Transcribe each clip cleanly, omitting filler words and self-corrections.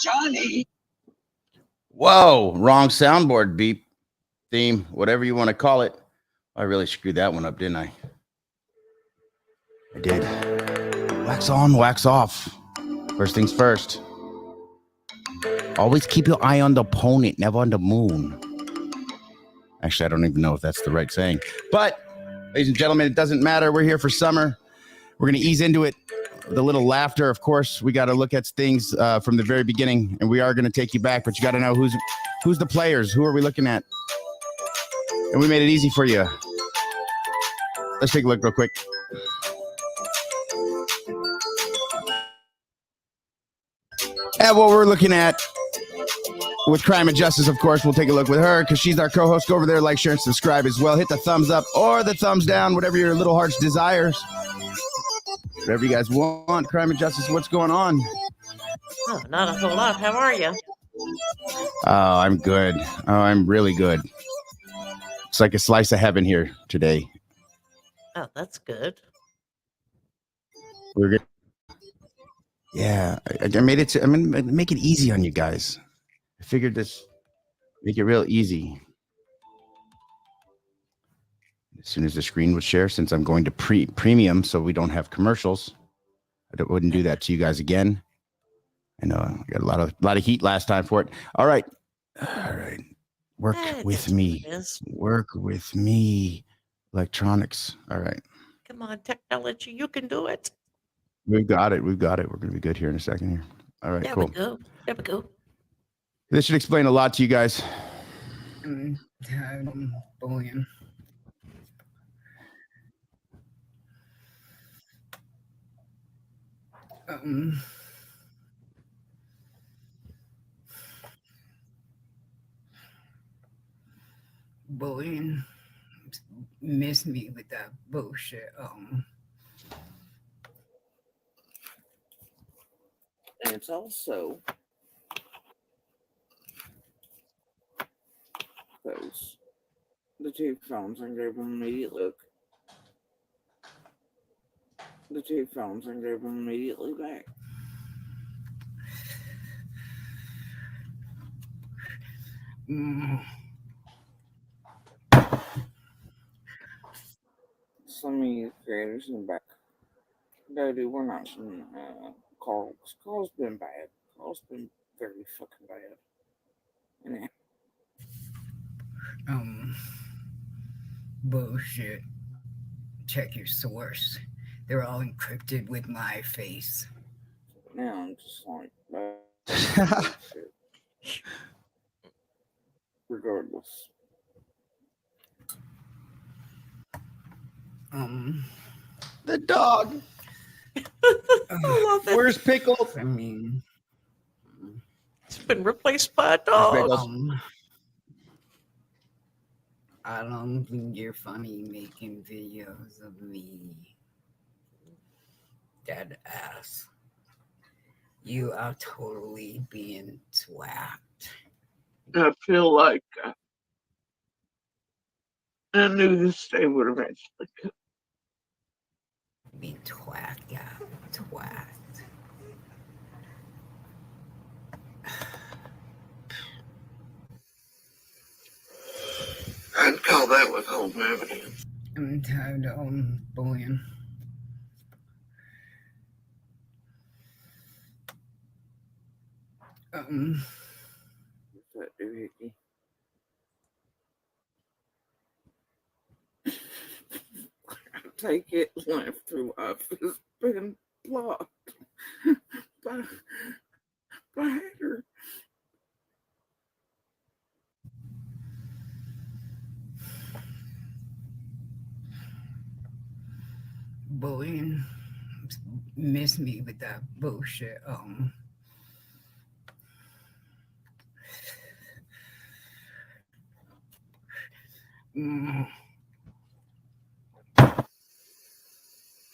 Johnny. Whoa, wrong soundboard beep, theme, whatever you want to call it. I really screwed that one up, didn't I? I did. Wax on, wax off. First things first. Always keep your eye on the opponent, never on the moon. Actually, I don't even know if that's the right saying. But, ladies and gentlemen, it doesn't matter. We're here for summer. We're going to ease into it. The little laughter, of course. We got to look at things from the very beginning, and we are going to take you back. But you got to know who's the players. Who are we looking at? And we made it easy for you. Let's take a look real quick. And what we're looking at with Crime and Justice, of course, we'll take a look with her because she's our co-host. Go over there, like, share, and subscribe as well. Hit the thumbs up or the thumbs down, whatever your little heart's desires. Whatever you guys want. Crime and Justice, what's going on? Oh, not a whole lot. How are you? Oh, I'm good. Oh, I'm really good. It's like a slice of heaven here today. Oh, that's good. We're good. Yeah, I made it. I'm gonna make it easy on you guys. I figured this make it real easy. As soon as the screen would share, since I'm going to premium, so we don't have commercials, I wouldn't do that to you guys again. I know I got a lot of heat last time for it. All right. Work with me. Work with me. Electronics. All right. Come on, technology. You can do it. We've got it. We're going to be good here in a second here. All right, cool. There we go. This should explain a lot to you guys. Bullying. Bullying. Miss me with that bullshit. And it's also those the two phones and gave them an immediate look. The two phones and gave them immediately back. Some of you creators in the back. Daddy, we're not Carl's been bad. Carl's been very fucking bad. And bullshit. Check your source. They're all encrypted with my face. Now I'm just like, shit. Regardless. The dog. Where's Pickles? I mean, it's been replaced by a dog. I don't think you're funny making videos of me. Dead ass. You are totally being swapped. I feel like I knew this day would eventually come. Being twacked, yeah. Twacked. I'd call that withholding evidence. I'm tired of bullying. What's that do, Hickey? I take it left to life has been blocked by her. Bullying. Miss me with that bullshit.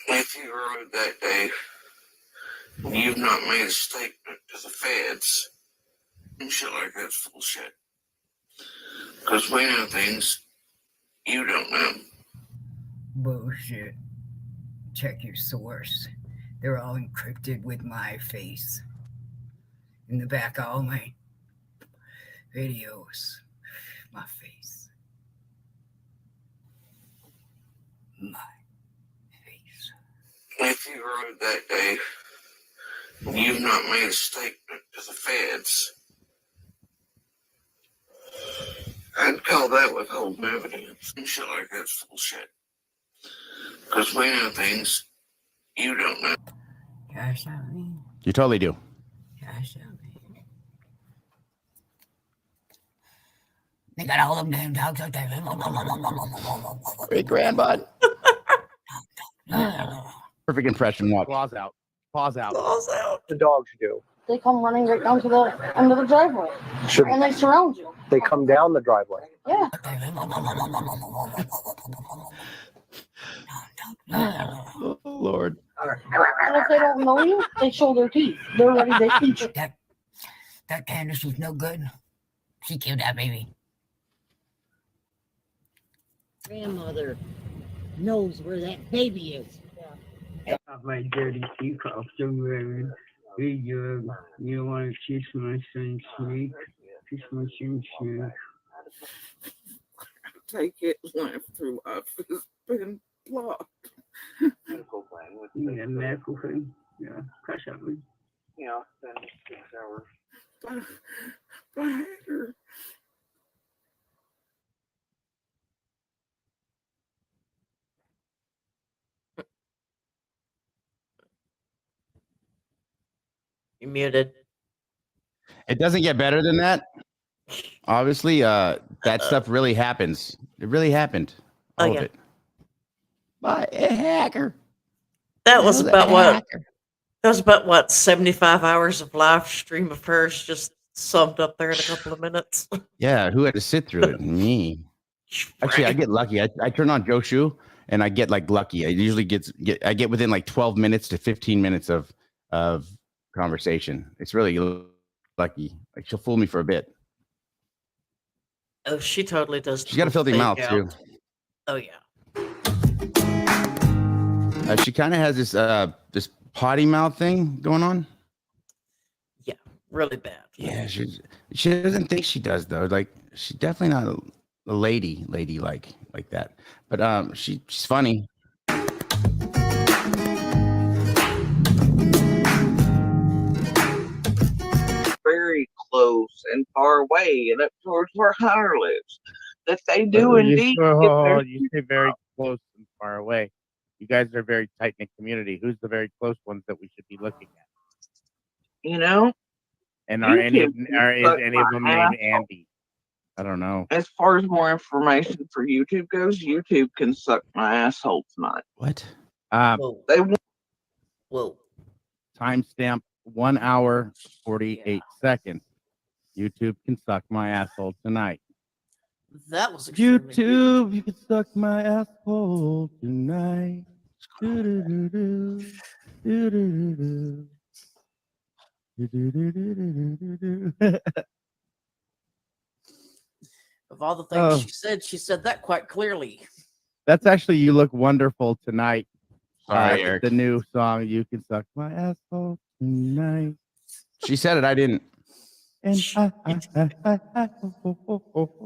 If you wrote that day, you've not made a statement to the feds and shit like that's bullshit. Because we know things you don't know. Bullshit. Check your source. They're all encrypted with my face. in the back of all my videos. My face. My face. If you heard that day, you've not made a statement to the feds. I'd call that withholding evidence and shit like that's bullshit. Because we know things you don't know. Gosh, I mean. You totally do. Gosh, I mean. They got all them damn dogs out there. Great grandbud. Perfect impression. Walk. Claws out. Paws out. Claws out. The dogs do. They come running right down to the end of the driveway, Should and they surround you. they come down the driveway? Yeah. Oh, Lord. And if they don't know you, they show their teeth. They're ready to eat you. That Candace was no good. She killed that baby. Grandmother knows where that baby is. My dirty teeth off somewhere. Hey, you want to kiss my son's snake? Kiss my son's snake. Take it through life has been blocked. Yeah, medical thing. Yeah, crash at me. Yeah, then 6 hours. But I hate her. You muted. It doesn't get better than that. Obviously, that stuff really happens. It really happened. All of it. By a hacker. That was about what? That was about what? 75 hours of live stream of hers just summed up there in a couple of minutes. Yeah, who had to sit through it? Me. Actually, I get lucky. I turn on Joe Shu and I get like lucky. I usually I get within like 12 minutes to 15 minutes of conversation. It's really lucky. Like she'll fool me for a bit. Oh, she totally does. She's got a filthy mouth too. Oh yeah. She kind of has this potty mouth thing going on. Yeah, really bad. Yeah, she doesn't think she does though. Like she's definitely not a lady like that. But she's funny. Very close and far away and up towards where Hunter lives. That they do indeed. You say very close and far away. You guys are a very tight knit community. Who's the very close ones that we should be looking at? You know? And is any of them named Andy? I don't know. As far as more information for YouTube goes, YouTube can suck my asshole tonight. What? They want. Whoa. Timestamp 1 hour 48 seconds. YouTube can suck my asshole tonight. That was YouTube, you can suck my asshole tonight. Do-do-do-do. Do-do-do-do. Do-do-do-do-do-do-do. Of all the things she said that quite clearly. That's actually "You Look Wonderful Tonight." Sorry, Eric. The new song, "You Can Suck My Asshole Tonight." She said it. I didn't. And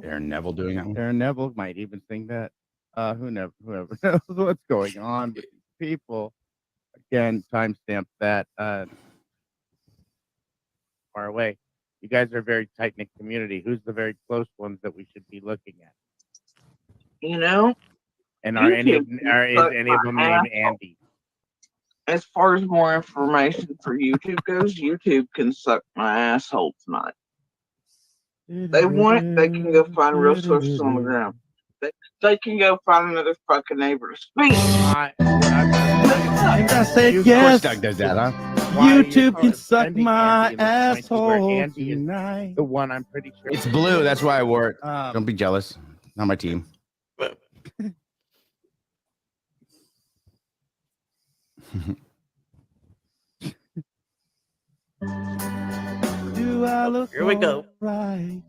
Aaron Neville doing that one. Aaron Neville might even sing that. Whoever knows what's going on with these people. Again, timestamp that far away. You guys are a very tight knit community. Who's the very close ones that we should be looking at? You know? And is any of them named Andy? As far as more information for YouTube goes, YouTube can suck my asshole tonight. They want it, they can go find real sources on the ground. They can go find another fucking neighbor to speak. I said yes. Doug does that, huh? YouTube can suck my asshole tonight. The one I'm pretty sure. It's blue. That's why I wore it. Don't be jealous. Not my team. Do I look Here we go. Right?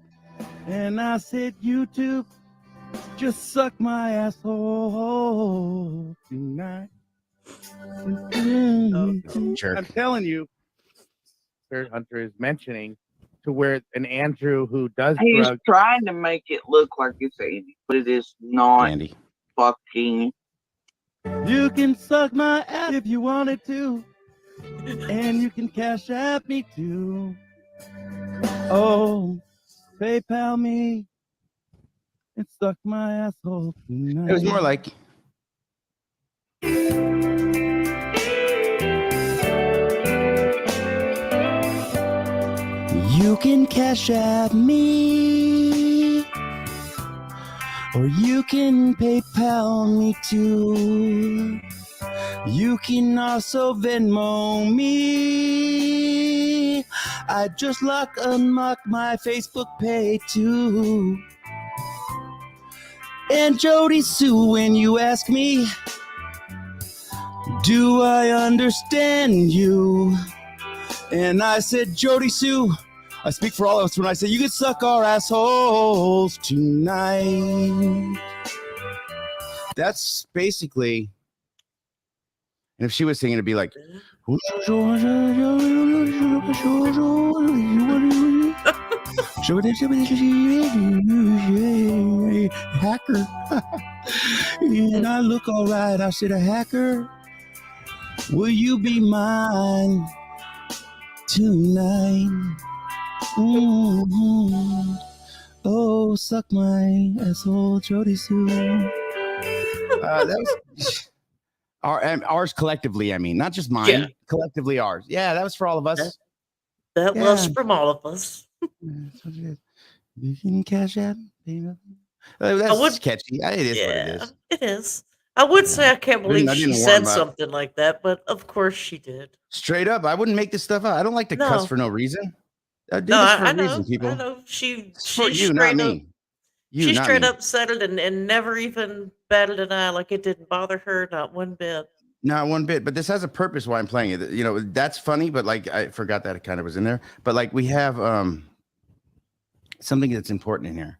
And I said, YouTube, just suck my asshole tonight. Jerk. I'm telling you, Hunter is mentioning, to where an Andrew who does He's drugs. trying to make it look like it's Andy, but it is not Andy. fucking. You can suck my ass if you wanted to, and you can cash at me too. Oh, PayPal me and suck my asshole tonight. It was more like, you can cash at me, or you can PayPal me too. You can also Venmo me. I just unlocked my Facebook pay too. And Jody Sue, when you ask me, do I understand you? And I said, Jody Sue, I speak for all of us when I say you can suck our assholes tonight. That's basically, and if she was singing, it'd be like, hacker. And I look all right. I said, a hacker, will you be mine tonight? Mm-hmm. Oh, suck my asshole, Jody Sue. That was ours collectively. I mean, not just mine. Yeah. Collectively ours. Yeah, that was for all of us. That Yeah. was from all of us. You can cash out. That's catchy. It is what it is. It is. I would say I can't believe I she didn't said warm up. something like that, but of course she did. Straight up, I wouldn't make this stuff up. I don't like to cuss No. for no reason. I do No, this for I a reason, know. people. I know. She It's for you, not straight up me. You, she not straight me. up said it and never even batted an eye, like it didn't bother her, not one bit. Not one bit, but this has a purpose why I'm playing it. You know, that's funny, but like I forgot that it kind of was in there. But like we have something that's important in here.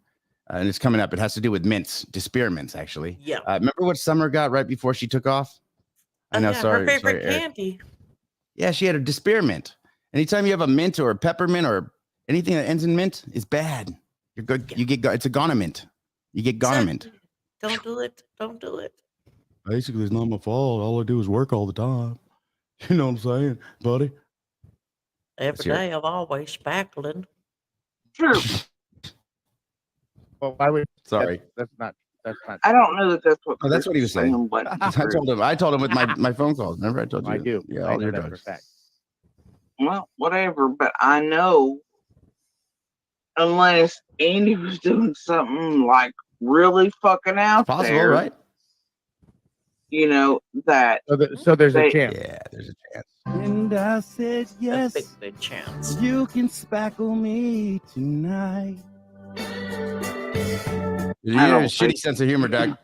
And it's coming up. It has to do with mints, spearmints, actually. Yeah. Remember what Summer got right before she took off? I know, Yeah, sorry. her favorite Eric. candy. Yeah, she had a spearmint. Anytime you have a mint or a peppermint or anything that ends in mint is bad. You're good. Yeah. You get it's a gonamint. You get gonamint. Exactly. Don't do it. Don't do it. Basically, it's not my fault. All I do is work all the time. You know what I'm saying, buddy? Every hear it. day I'm always spackling. True. Well, why would Sorry. That's not. I don't know that that's what. Oh, that's what he was saying. But I told him with my phone calls. Remember I told you? I do. Yeah, I all know your that for a dogs. fact. Well, whatever. But I know, unless Andy was doing something like really fucking out It's possible, there, right? you know that. So there's a They- chance. Yeah, there's a chance. And I said A big chance. You can spackle me tonight. You have a shitty sense of humor, Doug.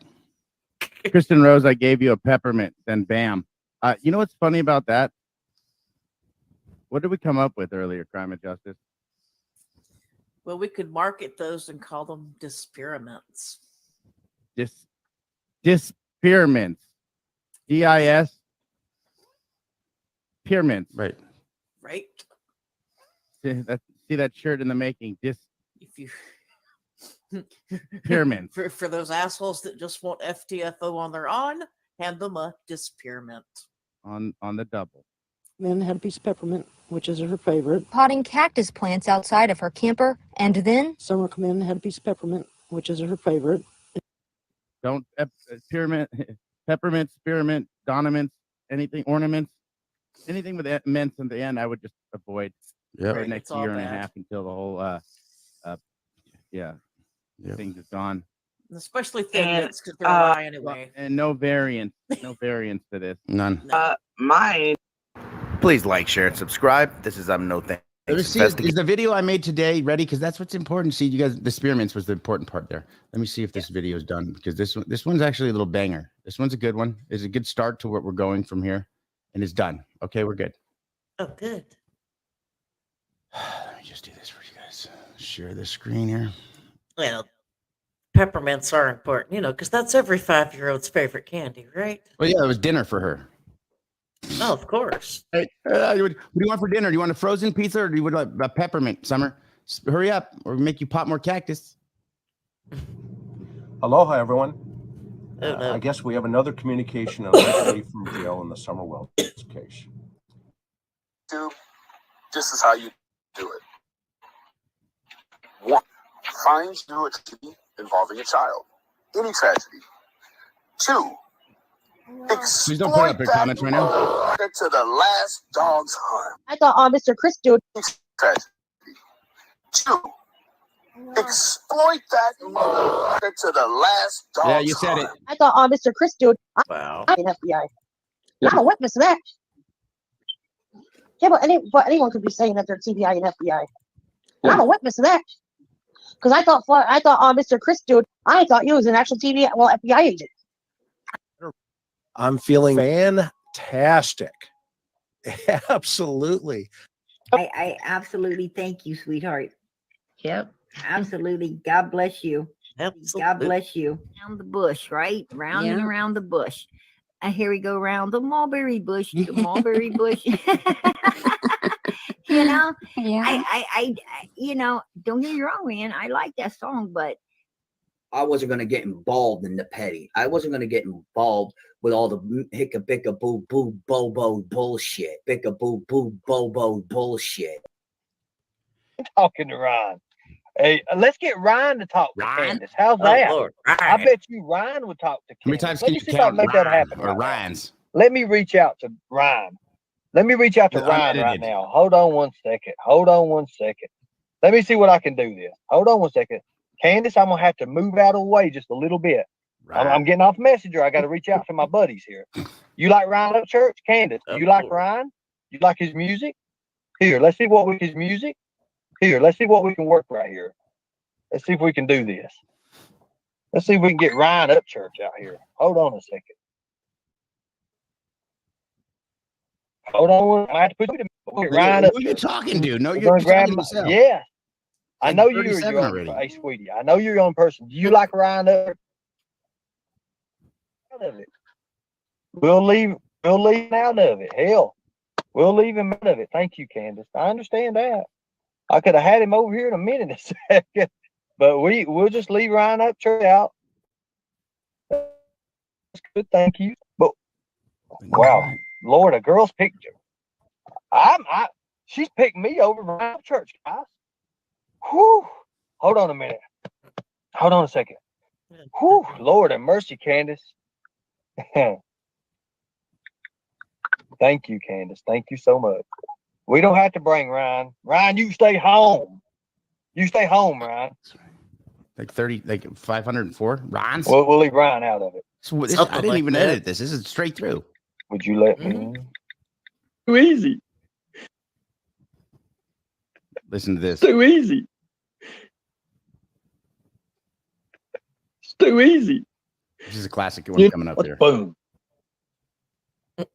Kristen Rose, I gave you a peppermint, then bam. You know what's funny about that? What did we come up with earlier, Crime and Justice? Well, we could market those and call them dispearments. Dispearments. D-I-S. Pearmints. Right. Right? See that shirt in the making. If you Pearmints. for those assholes that just want FTFO on their own, hand them a dispearment. on the double. Then had a piece of peppermint, which is her favorite. Potting cactus plants outside of her camper, and then Summer come in and had a piece of peppermint, which is her favorite. Don't peppermint, spearmint, donaments, anything, ornaments, anything with mints in the end, I would just avoid Yeah. for the next It's all year and a bad. half until the whole things is gone. Especially thin And, mints because they're a lie anyway. And no variants to this. None. Mine. Please like, share, and subscribe. This is No Thanks. Let's see, is the video I made today ready? Because that's what's important. See, you guys, the spearmints was the important part there. Let me see if this video is done, because this one's actually a little banger. This one's a good one. It's a good start to what we're going from here, and it's done. Okay, we're good. Oh, good. Let me just do this for you guys. Share the screen here. Well, peppermints are important, because that's every 5-year-old's favorite candy, right? Well, yeah, it was dinner for her. Oh, of course. Hey, what do you want for dinner? Do you want a frozen pizza or do you want a peppermint, Summer? Hurry up or make you pop more cactus. Aloha, everyone. Oh, no. I guess we have another communication allegedly from jail in the Summerwell case. Dude, this is how you do it. 1, find you a tragedy involving a child. Any tragedy. 2, Please don't put up your comments right now. to the last dog's hunt. I thought, Mr. Chris dude. Tragedy. 2, exploit that motherfucker to the last dog's Yeah, you said it. I thought, Mr. Chris dude. Wow. I'm an FBI. I'm a witness to that. Yeah, but anyone could be saying that they're TBI and FBI. I'm a witness to that. Because I thought, Mr. Chris dude, I thought you was an actual TBI, well, FBI agent. I'm feeling fantastic. Absolutely. I absolutely thank you, sweetheart. Yep. Absolutely. God bless you. Absolutely. God bless you. Around the bush, right? Round and around the bush. And here we go around the mulberry bush, the mulberry bush. You know, I don't get me wrong, man. I like that song, but I wasn't going to get involved in the petty. I wasn't going to get involved with all the hicka bicka boo boo bobo bullshit. Bicka boo boo bobo bullshit. I'm talking to Ryan. Hey, let's get Ryan to talk to Candace. How's that? Lord, I bet you Ryan would talk to How many Candace. times Let can me you see if I count can make that Ryan happen. or Right now. Ryan's? Let me reach out to Ryan. Let me reach out to Ryan right unedited. now. Hold on one second. Hold on one second. Let me see what I can do this. Hold on one second. Candace, I'm going to have to move out of the way just a little bit. I'm getting off Messenger. I got to reach out to my buddies here. You like Ryan up church? Candace, do you like Ryan? You like his music? Here, let's see what we his music. Here, let's see what we can work right here. Let's see if we can do this. Let's see if we can get Ryan up church out here. Hold on a second. Hold on. I have to put Ryan up. Who are you talking to? No, We're you're gonna grab talking to yourself. Yeah. I Like know you're 37 your already. own. Hey, sweetie. I know you're your own person. Do you like Ryan up? Out of it. We'll leave out of it. Hell, we'll leave him out of it. Thank you, Candace. I understand that. I could have had him over here in a minute, a second, but we'll just leave Ryan up church out. That's good, thank you. But wow, Lord, a girl's picture. She's picked me over Ryan up church, guys. Whew. Hold on a minute. Hold on a second. Whew. Lord have mercy, Candace. Thank you, Candace. Thank you so much. We don't have to bring Ryan. Ryan, you stay home. You stay home, Ryan. Like 504 Ryan's. We'll leave Ryan out of it. So I didn't even edit this. This is straight through. Would you let me? Too easy. Listen to this. Too easy. It's too easy. This is a classic one coming up here. Boom. It's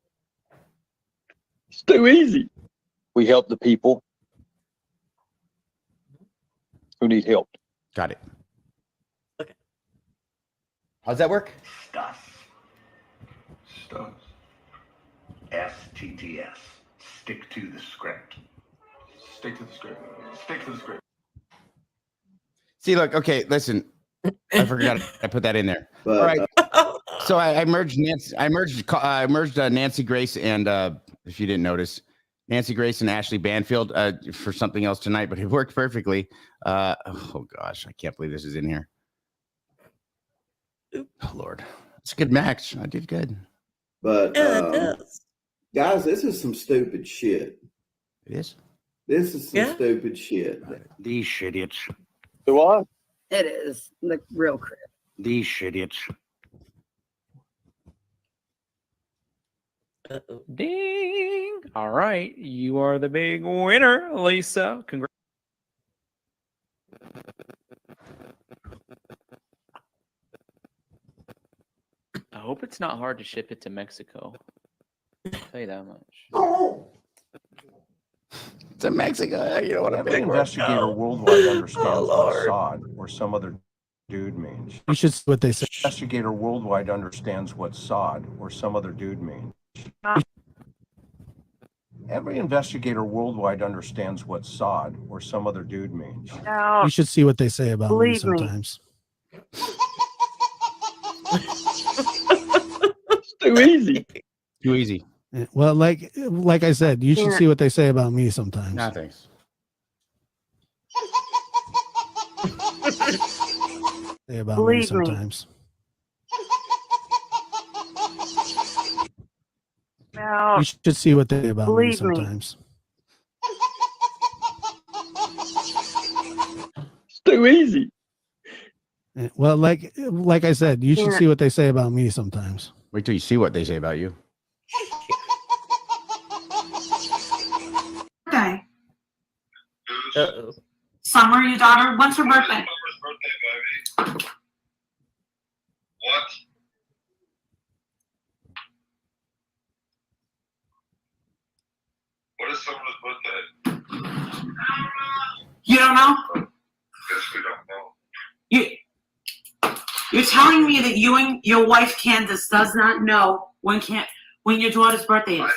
too easy. We help the people who need help. Got it. Okay. How's that work? Stuss. STTS. Stick to the script. Stick to the script. Stick to the script. See, look, okay, listen. I forgot I put that in there. All right. So I merged Nancy. I merged Nancy Grace and if you didn't notice, Nancy Grace and Ashley Banfield for something else tonight, but it worked perfectly. Oh gosh, I can't believe this is in here. Oh Lord, it's a good match. I did good. But guys, this is some stupid shit. It is. This is some stupid shit. These shitiots. Do what? It is the real crap. These shitiots. Ding! All right, you are the big winner, Lisa. Congrats. I hope it's not hard to ship it to Mexico. I'll tell you that much. To Mexico, you know what I The mean? investigator worldwide understands what sod or some other dude means. You should see what they say. Investigator worldwide understands what sod or some other dude means. Every investigator worldwide understands what sod or some other dude means. You should see what they say about me Believe me. sometimes. Too easy. Too easy. Yeah, well, like I said, you should see what they say about me sometimes. Nah, thanks. Say about me Believe me. sometimes. You should see what they say about me Believe me. sometimes. It's too easy. Yeah, well, like I said, you should Yeah. see what they say about me sometimes. Wait till you see what they say about you. Okay. Uh-oh. Summer, your daughter, when's her birthday? What? What is Summer's birthday? You don't know? Guess we don't know. You're telling me that you and your wife Candace does not know when your daughter's birthday is.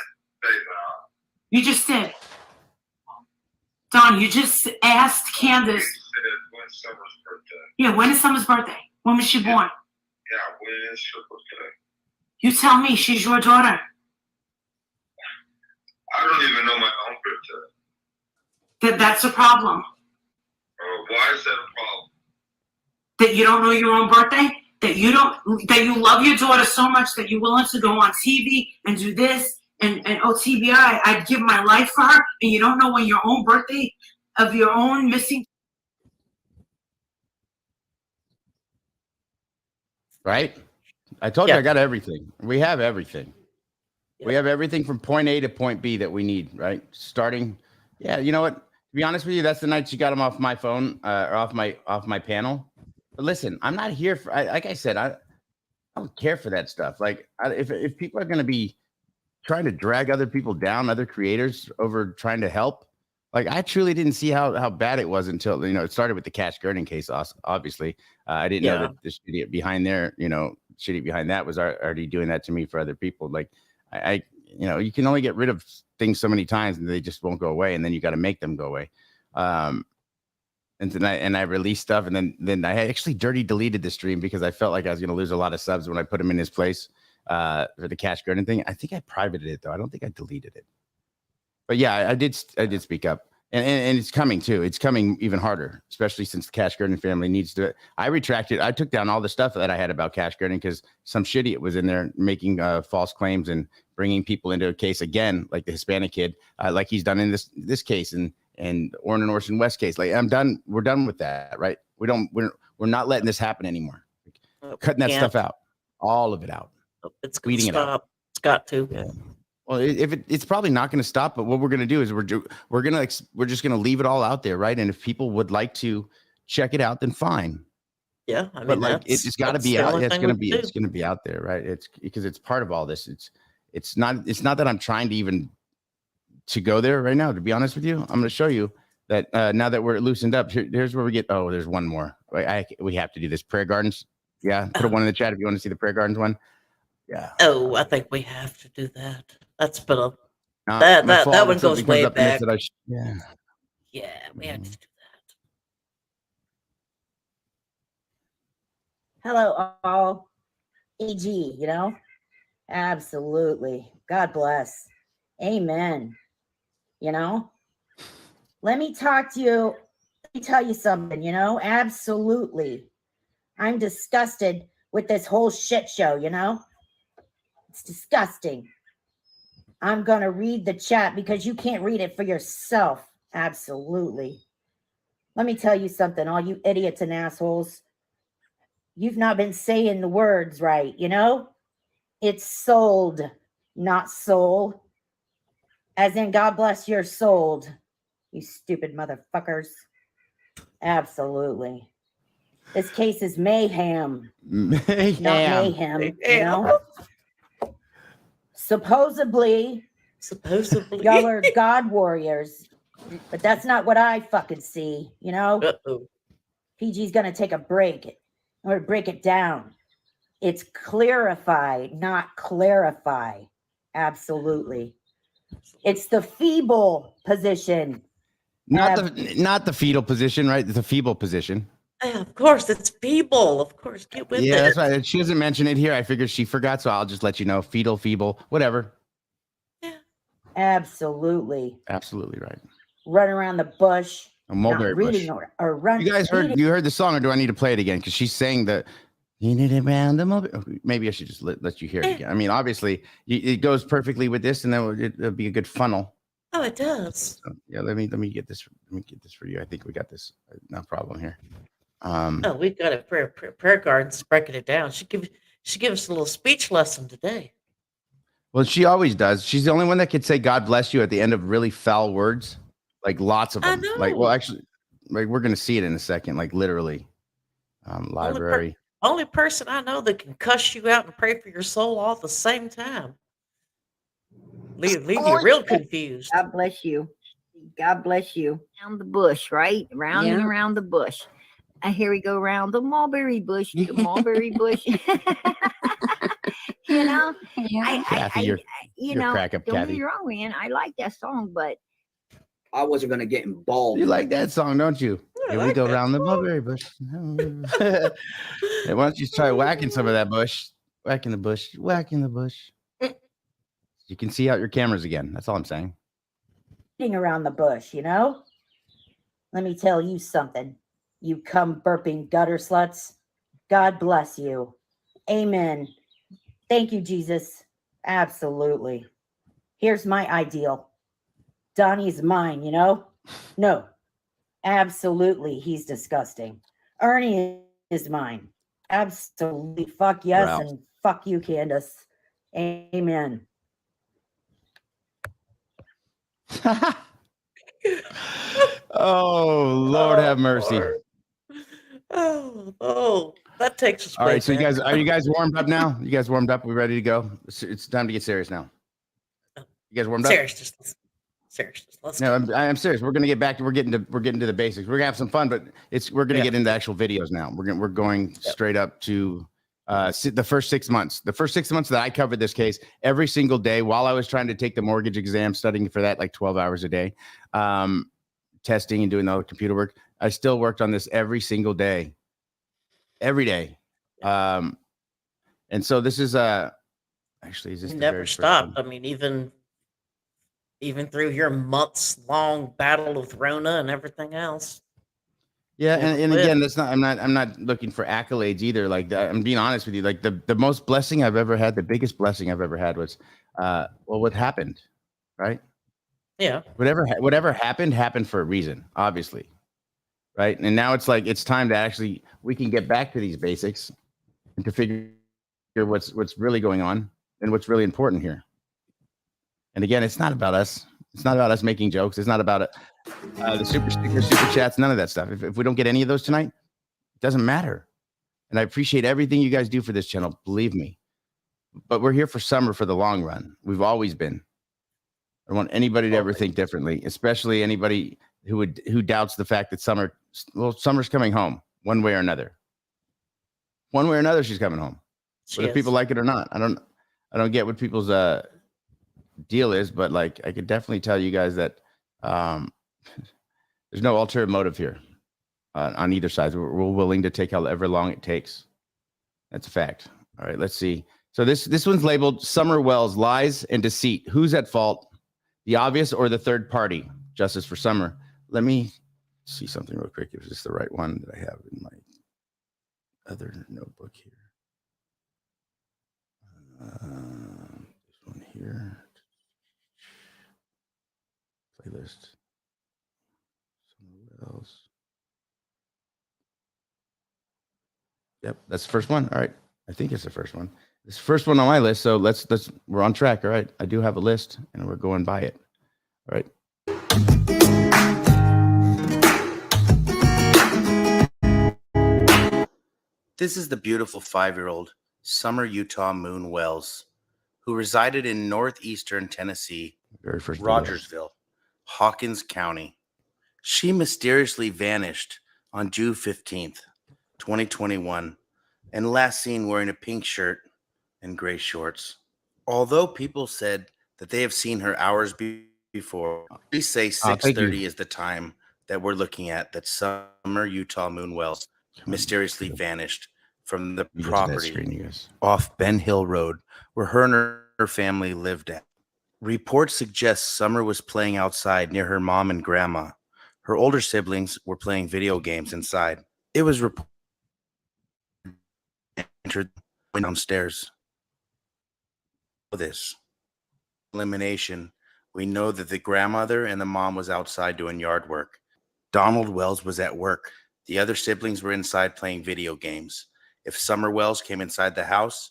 You just did. Don, you just asked Candace. When's Summer's birthday? Yeah, when is Summer's birthday? When was she born? Yeah, when is her birthday? You tell me, she's your daughter. I don't even know my own birthday. That's a problem. Why is that a problem? That you don't know your own birthday? That you love your daughter so much that you're willing to go on TV and do this and TBI, I'd give my life for her, and you don't know when your own birthday of your own missing. Right? I told you I got everything. We have everything. We have everything from point A to point B that we need, right? Starting, yeah, you know what? To be honest with you, that's the night she got them off my phone or off my panel. But listen, I'm not here for. Like I said, I don't care for that stuff. Like, if people are going to be trying to drag other people down, other creators over trying to help, like I truly didn't see how bad it was until it started with the Cash Gurning case. Obviously, I didn't know that the idiot behind there, shitty behind that was already doing that to me for other people. Like I you can only get rid of things so many times and they just won't go away, and then you got to make them go away. And tonight, I released stuff, and then I actually dirty deleted the stream because I felt like I was going to lose a lot of subs when I put him in his place for the Cash Gurning thing. I think I privated it though. I don't think I deleted it. But yeah, I did speak up, and it's coming too. It's coming even harder, especially since the Cash Gurning family needs to. I retracted. I took down all the stuff that I had about Cash Gurning because some shit idiot was in there making false claims and bringing people into a case again, like the Hispanic kid, like he's done in this case and Orrin and Orson West case. Like I'm done. We're done with that, right? We're not letting this happen anymore. Cutting that stuff out, all of it out. It's weeding it out. It's got to. Yeah. Well, it's probably not going to stop, but what we're going to do is we're just going to leave it all out there, right? And if people would like to check it out, then fine. Yeah, I mean, but like it's got to be out. It's going to be out there, right? It's because it's part of all this. It's not that I'm trying to even to go there right now. To be honest with you, I'm going to show you that now that we're loosened up. Here's where we get. Oh, there's one more. We have to do this prayer gardens. Yeah, put one in the chat if you want to see the prayer gardens one. Yeah. Oh, I think we have to do that. That's been a that one goes way back. Yeah. Yeah, we have to do that. Hello, all. EG, absolutely. God bless. Amen. Let me talk to you. Let me tell you something, absolutely. I'm disgusted with this whole shit show, It's disgusting. I'm going to read the chat because you can't read it for yourself. Absolutely. Let me tell you something, all you idiots and assholes. You've not been saying the words right, It's sold, not soul. As in, God bless your soul, you stupid motherfuckers. Absolutely. This case is mayhem. Not mayhem, Supposedly, y'all are God warriors, but that's not what I fucking see, PG's gonna take a break or break it down. It's clarify, not clarify. Absolutely. It's the feeble position. Not the fetal position, right? The feeble position. Yeah, of course, it's feeble. Of course, get with it. Yeah, that's right. She doesn't mention it here. I figured she forgot, so I'll just let you know. Fetal, feeble, whatever. Absolutely. Absolutely right. Run around the bush. A mulberry not reading bush. or run. You guys heard the song, or do I need to play it again? Because she's saying that you need it around the mulberry. Maybe I should just let you hear it again. I mean, obviously, it goes perfectly with this, and then it'll be a good funnel. Oh, it does. So, yeah, let me get this. Let me get this for you. I think we got this. No problem here. Oh, we've got a prayer garden's breaking it down. She give us a little speech lesson today. Well, she always does. She's the only one that could say "God bless you" at the end of really foul words, like lots of them. I know. Like, well, actually, like we're gonna see it in a second. Like literally, library. Only person I know that can cuss you out and pray for your soul all at the same time. Leave you real confused. God bless you. God bless you. Around the bush, right? Round and around the bush. Here we go round the mulberry bush, the mulberry bush. You know, Kathy, you're crack up, don't get Kathy. me wrong, man. I like that song, but I wasn't going to get involved. You like that song, don't you? Here we go round the mulberry bush. Hey, why don't you try whacking some of that bush? Whacking the bush. Whacking the bush. You can see out your cameras again. That's all I'm saying. Around the bush, you know? Let me tell you something. You come burping gutter sluts. God bless you. Amen. Thank you, Jesus. Absolutely. Here's my ideal. Donnie's mine, you know? No. Absolutely, he's disgusting. Ernie is mine. Absolutely. Fuck yes, Ralph. and fuck you, Candace. Amen. Oh, Lord have mercy. Oh, that takes us. All right, so are you guys warmed up now? You guys warmed up? We ready to go? It's time to get serious now. You guys warmed up? Serious, let's No, I'm serious. We're gonna get back to we're getting to the basics. We're gonna have some fun, but we're gonna get into actual videos now. We're going straight up to the first 6 months. The first 6 months that I covered this case every single day while I was trying to take the mortgage exam, studying for that like 12 hours a day, testing and doing all the computer work. I still worked on this every single day, every day. And so this is actually, is this You the never very first stopped. one? I mean, even through your months-long battle with Rona and everything else. Yeah, Never and quit. again, that's not. I'm not looking for accolades either. Like I'm being honest with you. Like the most blessing I've ever had, the biggest blessing I've ever had was, what happened, right? Yeah. Whatever happened for a reason, obviously, right? And now it's like it's time to we can get back to these basics and to figure what's really going on and what's really important here. And again, it's not about us. It's not about us making jokes. It's not about the super stickers, super chats, none of that stuff. If we don't get any of those tonight, it doesn't matter. And I appreciate everything you guys do for this channel. Believe me. But we're here for summer for the long run. We've always been. I don't want anybody to ever think differently, especially anybody who doubts the fact that summer's coming home one way or another. One way or another, she's coming home. Whether people like it or not. I don't get what people's deal is, but like I could definitely tell you guys that there's no ulterior motive here on either side. We're willing to take however long it takes. That's a fact. All right, let's see. So this one's labeled Summer Wells, Lies and Deceit. Who's at fault? The obvious or the third party? Justice for Summer. Let me see something real quick. Is this the right one that I have in my other notebook here? This one here. Playlist. Summer Wells. Yep, that's the first one. All right. I think it's the first one. It's the first one on my list. So we're on track. All right. I do have a list and we're going by it. All right. This is the beautiful 5-year-old Summer Utah Moon Wells, who resided in northeastern Tennessee, Very first video. Rogersville, Hawkins County. She mysteriously vanished on June 15th, 2021, and last seen wearing a pink shirt and gray shorts. Although people said that they have seen her hours before. Police say thank you. 6:30 is the time that we're looking at that Summer Utah Moon Wells mysteriously vanished from the You get to that property screen, you guys. off Ben Hill Road where her and her family lived at. Reports suggest Summer was playing outside near her mom and grandma. Her older siblings were playing video games inside. It was reported entered went downstairs. This elimination, we know that the grandmother and the mom was outside doing yard work. Donald Wells was at work. The other siblings were inside playing video games. If Summer Wells came inside the house,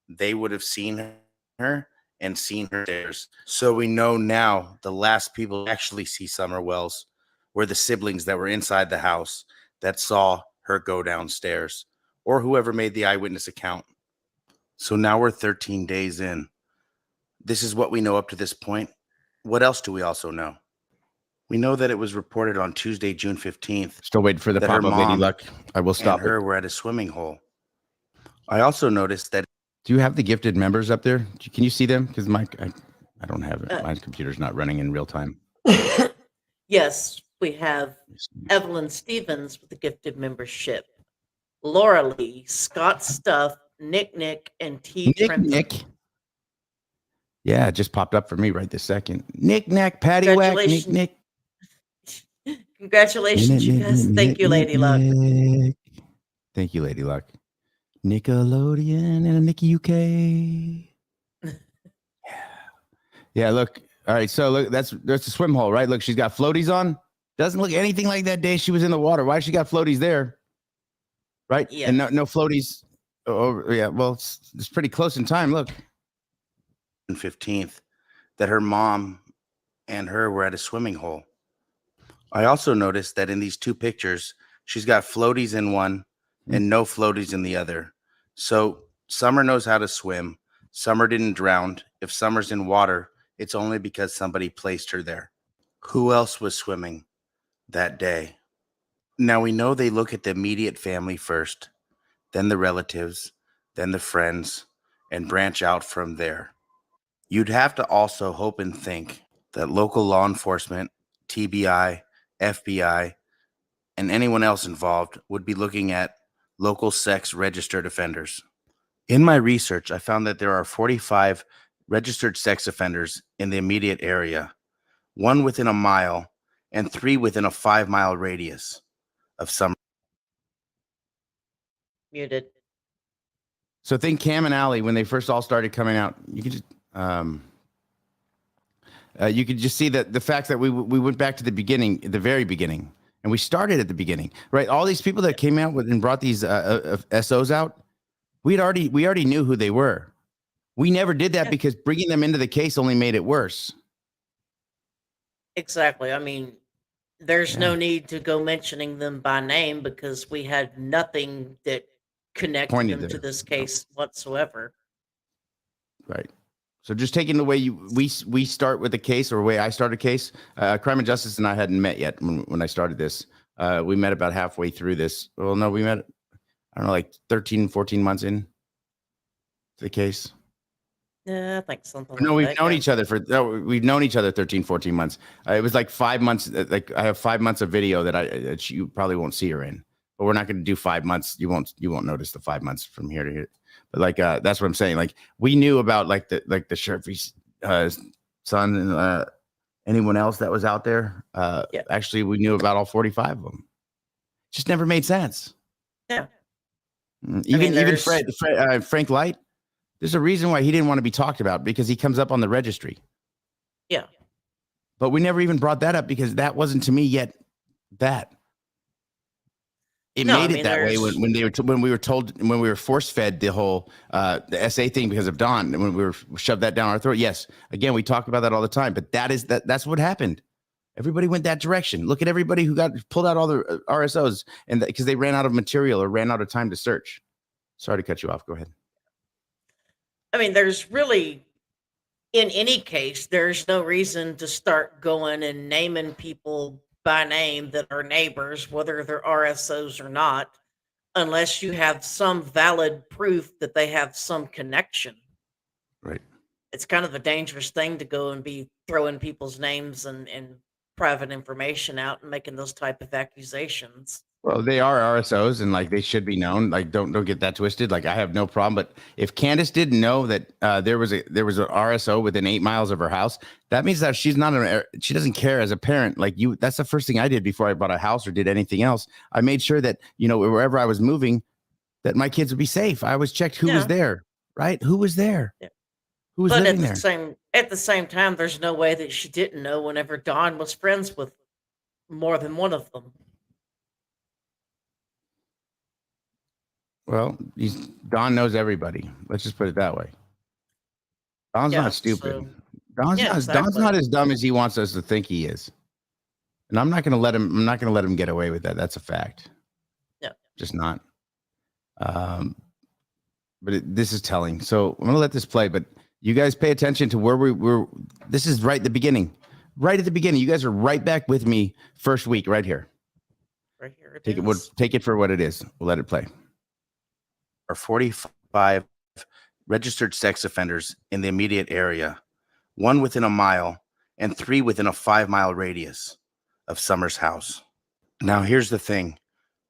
they would have seen her and seen her stairs. So we know now the last people to actually see Summer Wells were the siblings that were inside the house that saw her go downstairs, or whoever made the eyewitness account. So now we're 13 days in. This is what we know up to this point. What else do we also know? We know that it was reported on Tuesday, June 15th. Still waiting for the that her pop-up, Lady mom Luck. I will stop and her were at a swimming hole. I also noticed that. Do you have the gifted members up there? Can you see them? Because I don't have it. My computer's not running in real time. Yes, we have Evelyn Stevens with the gifted membership, Laura Lee, Scott Stuff, Nick, and T. Nick. Yeah, it just popped up for me right this second. Nick, Patty Whack, Nick. Congratulations, you guys. Thank you, Lady Luck. Thank you, Lady Luck. Nickelodeon and a Nicky UK. Yeah, look. All right, so look, that's the swim hole, right? Look, she's got floaties on. Doesn't look anything like that day she was in the water. Why she got floaties there? Right? Yeah. And no floaties. Oh, yeah. Well, it's pretty close in time. Look. 15th, that her mom and her were at a swimming hole. I also noticed that in these two pictures, she's got floaties in one and no floaties in the other. So Summer knows how to swim. Summer didn't drown. If Summer's in water, it's only because somebody placed her there. Who else was swimming that day? Now we know they look at the immediate family first, then the relatives, then the friends, and branch out from there. You'd have to also hope and think that local law enforcement, TBI, FBI, and anyone else involved would be looking at local sex registered offenders. In my research, I found that there are 45 registered sex offenders in the immediate area, 1 within a mile and 3 within a 5-mile radius of Summer. Muted. So think Cam and Allie when they first all started coming out. You could just you could just see that the fact that we went back to the beginning, the very beginning, and we started at the beginning, right? All these people that came out with and brought these SOs out, we already knew who they were. We never did that because bringing them into the case only made it worse. Exactly. I mean, there's no need to go mentioning them by name because we had nothing that connected Pointed them to there. this case whatsoever. Right. So just taking the way we start with the case, or the way I start a case, Crime and Justice and I hadn't met yet when I started this. We met about halfway through this. Well, no, we met, I don't know, like 13, 14 months in to the case. Yeah, I think something No, like we've that, known yeah. each other we've known each other 13, 14 months. It was like 5 months. Like I have 5 months of video that you probably won't see her in, but we're not going to do 5 months. You won't notice the 5 months from here to here. But like, that's what I'm saying. Like we knew about the sheriff's son and anyone else that was out there. Actually, we knew about all 45 of them. Just never made sense. Yeah. Even Frank Light. There's a reason why he didn't want to be talked about, because he comes up on the registry. Yeah. But we never even brought that up because that wasn't to me yet that. It made it that way when we were force fed the whole the SA thing because of Don, and when we were shoved that down our throat. Yes, again, we talk about that all the time, but that's what happened. Everybody went that direction. Look at everybody who got pulled out all the RSOs, and because they ran out of material or ran out of time to search. Sorry to cut you off. Go ahead. I mean, there's really, in any case, there's no reason to start going and naming people by name that are neighbors, whether they're RSOs or not, unless you have some valid proof that they have some connection. Right. it's kind of a dangerous thing to go and be throwing people's names and private information out and making those type of accusations. Well, they are RSOs and like they should be known. Like don't get that twisted. Like I have no problem. But if Candace didn't know that there was an RSO within 8 miles of her house, that means that she's not she doesn't care as a parent. Like you, that's the first thing I did before I bought a house or did anything else. I made sure that, you know, wherever I was moving, that my kids would be safe. I always checked who was there, right? Who was there? Yeah. Who was But living there? at the same time, there's no way that she didn't know whenever Dawn was friends with more than one of them. Well, Don knows everybody. Let's just put it that way. Don's Yeah, not stupid. so- Don's Yeah, Don's not exactly. as dumb as he wants us to think he is. And I'm not going to let him. I'm not going to let him get away with that. That's a fact. Yeah. Just not. But this is telling. So I'm going to let this play. But you guys pay attention to where we were. This is right at the beginning. Right at the beginning. You guys are right back with me. First week, right here. Right here. Take it. Take it for what it is. We'll let it play. Are 45 registered sex offenders in the immediate area, 1 within a mile and 3 within a 5-mile radius of Summer's house. Now, here's the thing.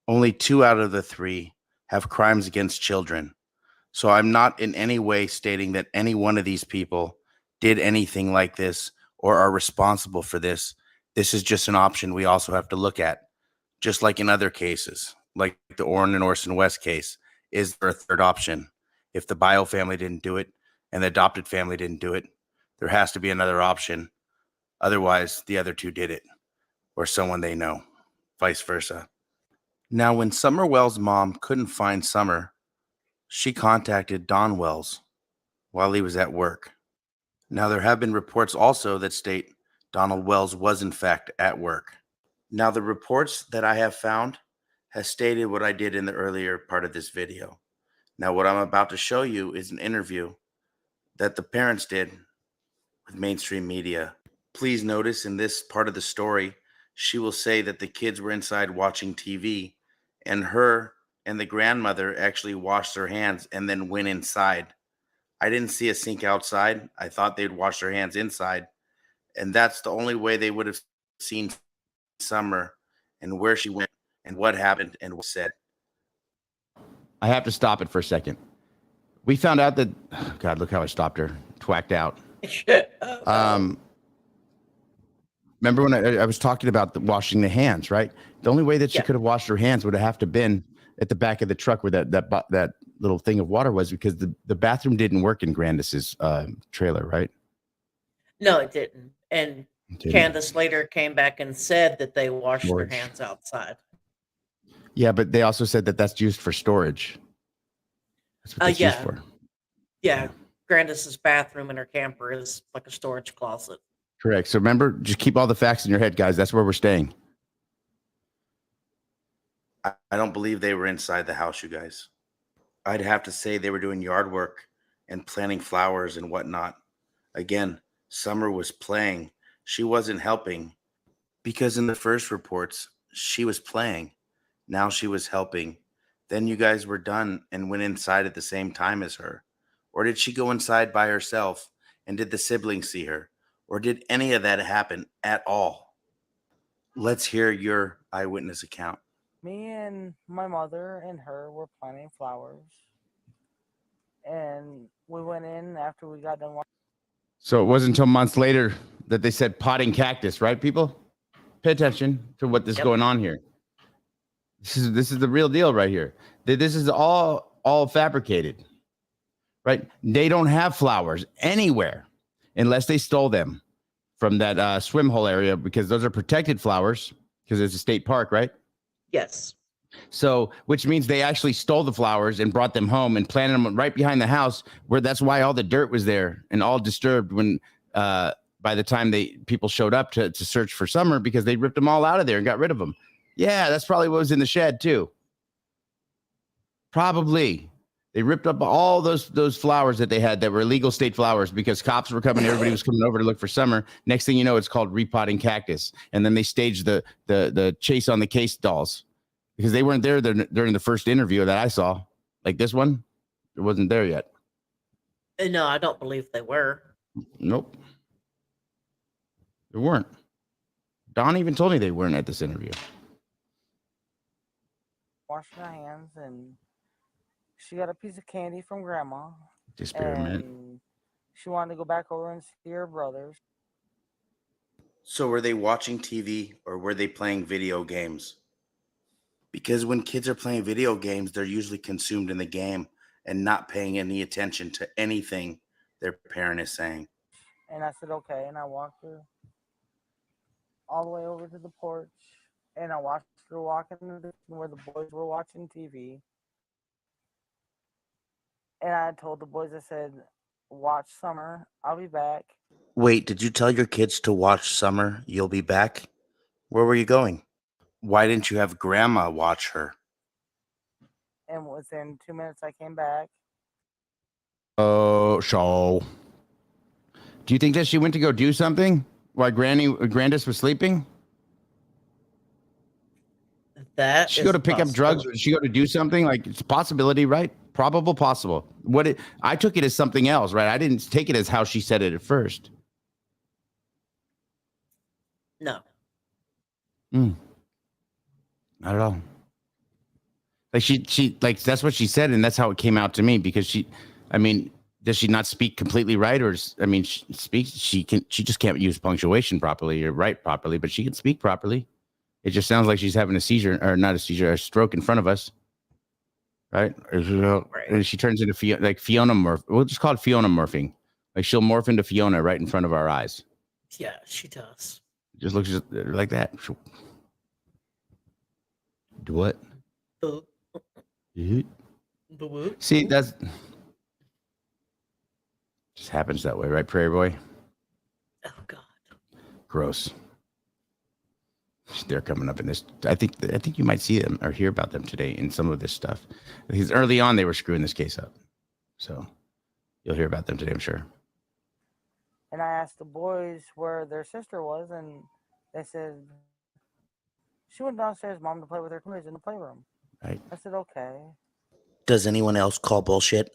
Only 2 out of the 3 have crimes against children. So I'm not in any way stating that any one of these people did anything like this or are responsible for this. This is just an option we also have to look at, just like in other cases, like the Orrin and Orson West case. Is there a third option? If the bio family didn't do it and the adopted family didn't do it, there has to be another option. Otherwise, the other 2 did it, or someone they know, vice versa. Now, when Summer Wells' mom couldn't find Summer, she contacted Don Wells while he was at work. Now, there have been reports also that state Donald Wells was in fact at work. Now, the reports that I have found has stated what I did in the earlier part of this video. Now, what I'm about to show you is an interview that the parents did with mainstream media. Please notice in this part of the story, she will say that the kids were inside watching TV and her and the grandmother actually washed their hands and then went inside. I didn't see a sink outside. I thought they'd wash their hands inside. And that's the only way they would have seen Summer and where she went and what happened and what said. I have to stop it for a second. We found out that, God, look how I stopped her. Twacked out. Remember when I was talking about washing the hands, right? The only way that she could have washed her hands would have to been at the back of the truck where that little thing of water was, because the bathroom didn't work in Grandis's trailer, right? No, it didn't. And Candace later came back and said that they washed their hands outside. Yeah, but they also said that that's used for storage. That's what that's used for. Yeah. Grandis's bathroom in her camper is like a storage closet. Correct. So remember, just keep all the facts in your head, guys. That's where we're staying. I don't believe they were inside the house, you guys. I'd have to say they were doing yard work and planting flowers and whatnot. Again, Summer was playing. She wasn't helping, because in the first reports, she was playing. Now she was helping. Then you guys were done and went inside at the same time as her. Or did she go inside by herself, and did the siblings see her? Or did any of that happen at all? Let's hear your eyewitness account. Me and my mother and her were planting flowers. And we went in after we got done. So it wasn't until months later that they said potting cactus, right, people? Pay attention to what is going on here. This is the real deal right here. This is all fabricated, right? They don't have flowers anywhere unless they stole them from that swim hole area, because those are protected flowers because it's a state park, right? Yes. So, which means they actually stole the flowers and brought them home and planted them right behind the house, where that's why all the dirt was there and all disturbed when by the time people showed up to search for Summer, because they ripped them all out of there and got rid of them. Yeah, that's probably what was in the shed too. Probably. They ripped up all those flowers that they had that were illegal state flowers, because cops were coming, everybody was coming over to look for Summer. Next thing you know, it's called repotting cactus. And then they staged the chase on the case dolls, because they weren't there during the first interview that I saw. Like this one, it wasn't there yet. No, I don't believe they were. Nope. They weren't. Don even told me they weren't at this interview. Washing her hands, and she got a piece of candy from Grandma. Experiment. And she wanted to go back over and see her brothers. So were they watching TV or were they playing video games? Because when kids are playing video games, they're usually consumed in the game and not paying any attention to anything their parent is saying. And I said, okay. And I walked her all the way over to the porch. And I watched her walk in the direction where the boys were watching TV. And I told the boys, I said, watch Summer. I'll be back. Wait, did you tell your kids to watch Summer? You'll be back? Where were you going? Why didn't you have Grandma watch her? And within 2 minutes, I came back. Oh, so. Do you think that she went to go do something while Grandis was sleeping? That Did she go to pick up drugs? Or did she go to do something? Like, it's a possibility, right? Probable, possible. I took it as something else, right? I didn't take it as how she said it at first. No. Not at all. Like she like that's what she said, and that's how it came out to me. Because does she not speak completely right, or she just can't use punctuation properly or write properly, but she can speak properly. It just sounds like she's having a seizure, or not a seizure, a stroke in front of us, right? And she turns into Fiona morph. We'll just call it Fiona morphing. Like she'll morph into Fiona right in front of our eyes. Yeah, she does. Just looks like that. Do what? See, that's just happens that way, right, Prairie Boy? Oh God. Gross. They're coming up in this. I think you might see them or hear about them today in some of this stuff. Because early on they were screwing this case up, so you'll hear about them today, I'm sure. And I asked the boys where their sister was, and they said she went downstairs, Mom, to play with her toys in the playroom. Right. I said, okay. Does anyone else call bullshit?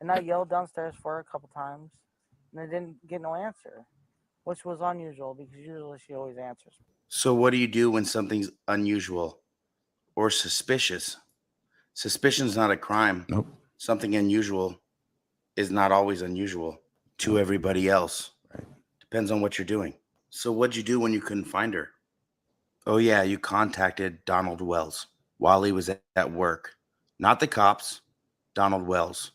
And I yelled downstairs for her a couple times, and I didn't get no answer, which was unusual because usually she always answers. So what do you do when something's unusual or suspicious? Suspicion's not a crime. Nope. Something unusual is not always unusual to everybody else. Right. Depends on what you're doing. So what'd you do when you couldn't find her? Oh yeah, you contacted Donald Wells while he was at work. Not the cops, Donald Wells.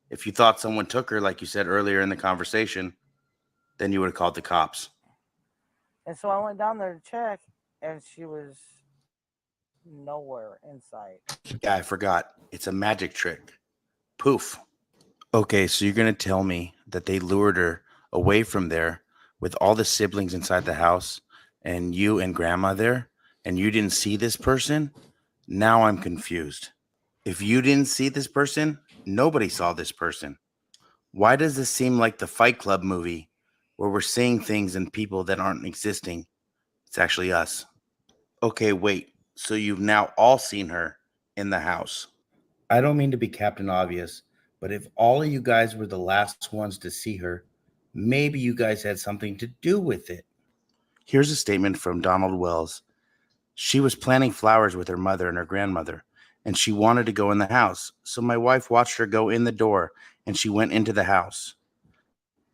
If you thought someone took her, like you said earlier in the conversation, then you would have called the cops. And so I went down there to check, and she was nowhere in sight. Yeah, I forgot. It's a magic trick. Poof. Okay, so you're going to tell me that they lured her away from there with all the siblings inside the house and you and Grandma there, and you didn't see this person? Now I'm confused. If you didn't see this person, nobody saw this person. Why does this seem like the Fight Club movie where we're seeing things and people that aren't existing? It's actually us. Okay, wait. So you've now all seen her in the house. I don't mean to be Captain Obvious, but if all of you guys were the last ones to see her, maybe you guys had something to do with it. Here's a statement from Donald Wells. She was planting flowers with her mother and her grandmother, and she wanted to go in the house. So my wife watched her go in the door, and she went into the house.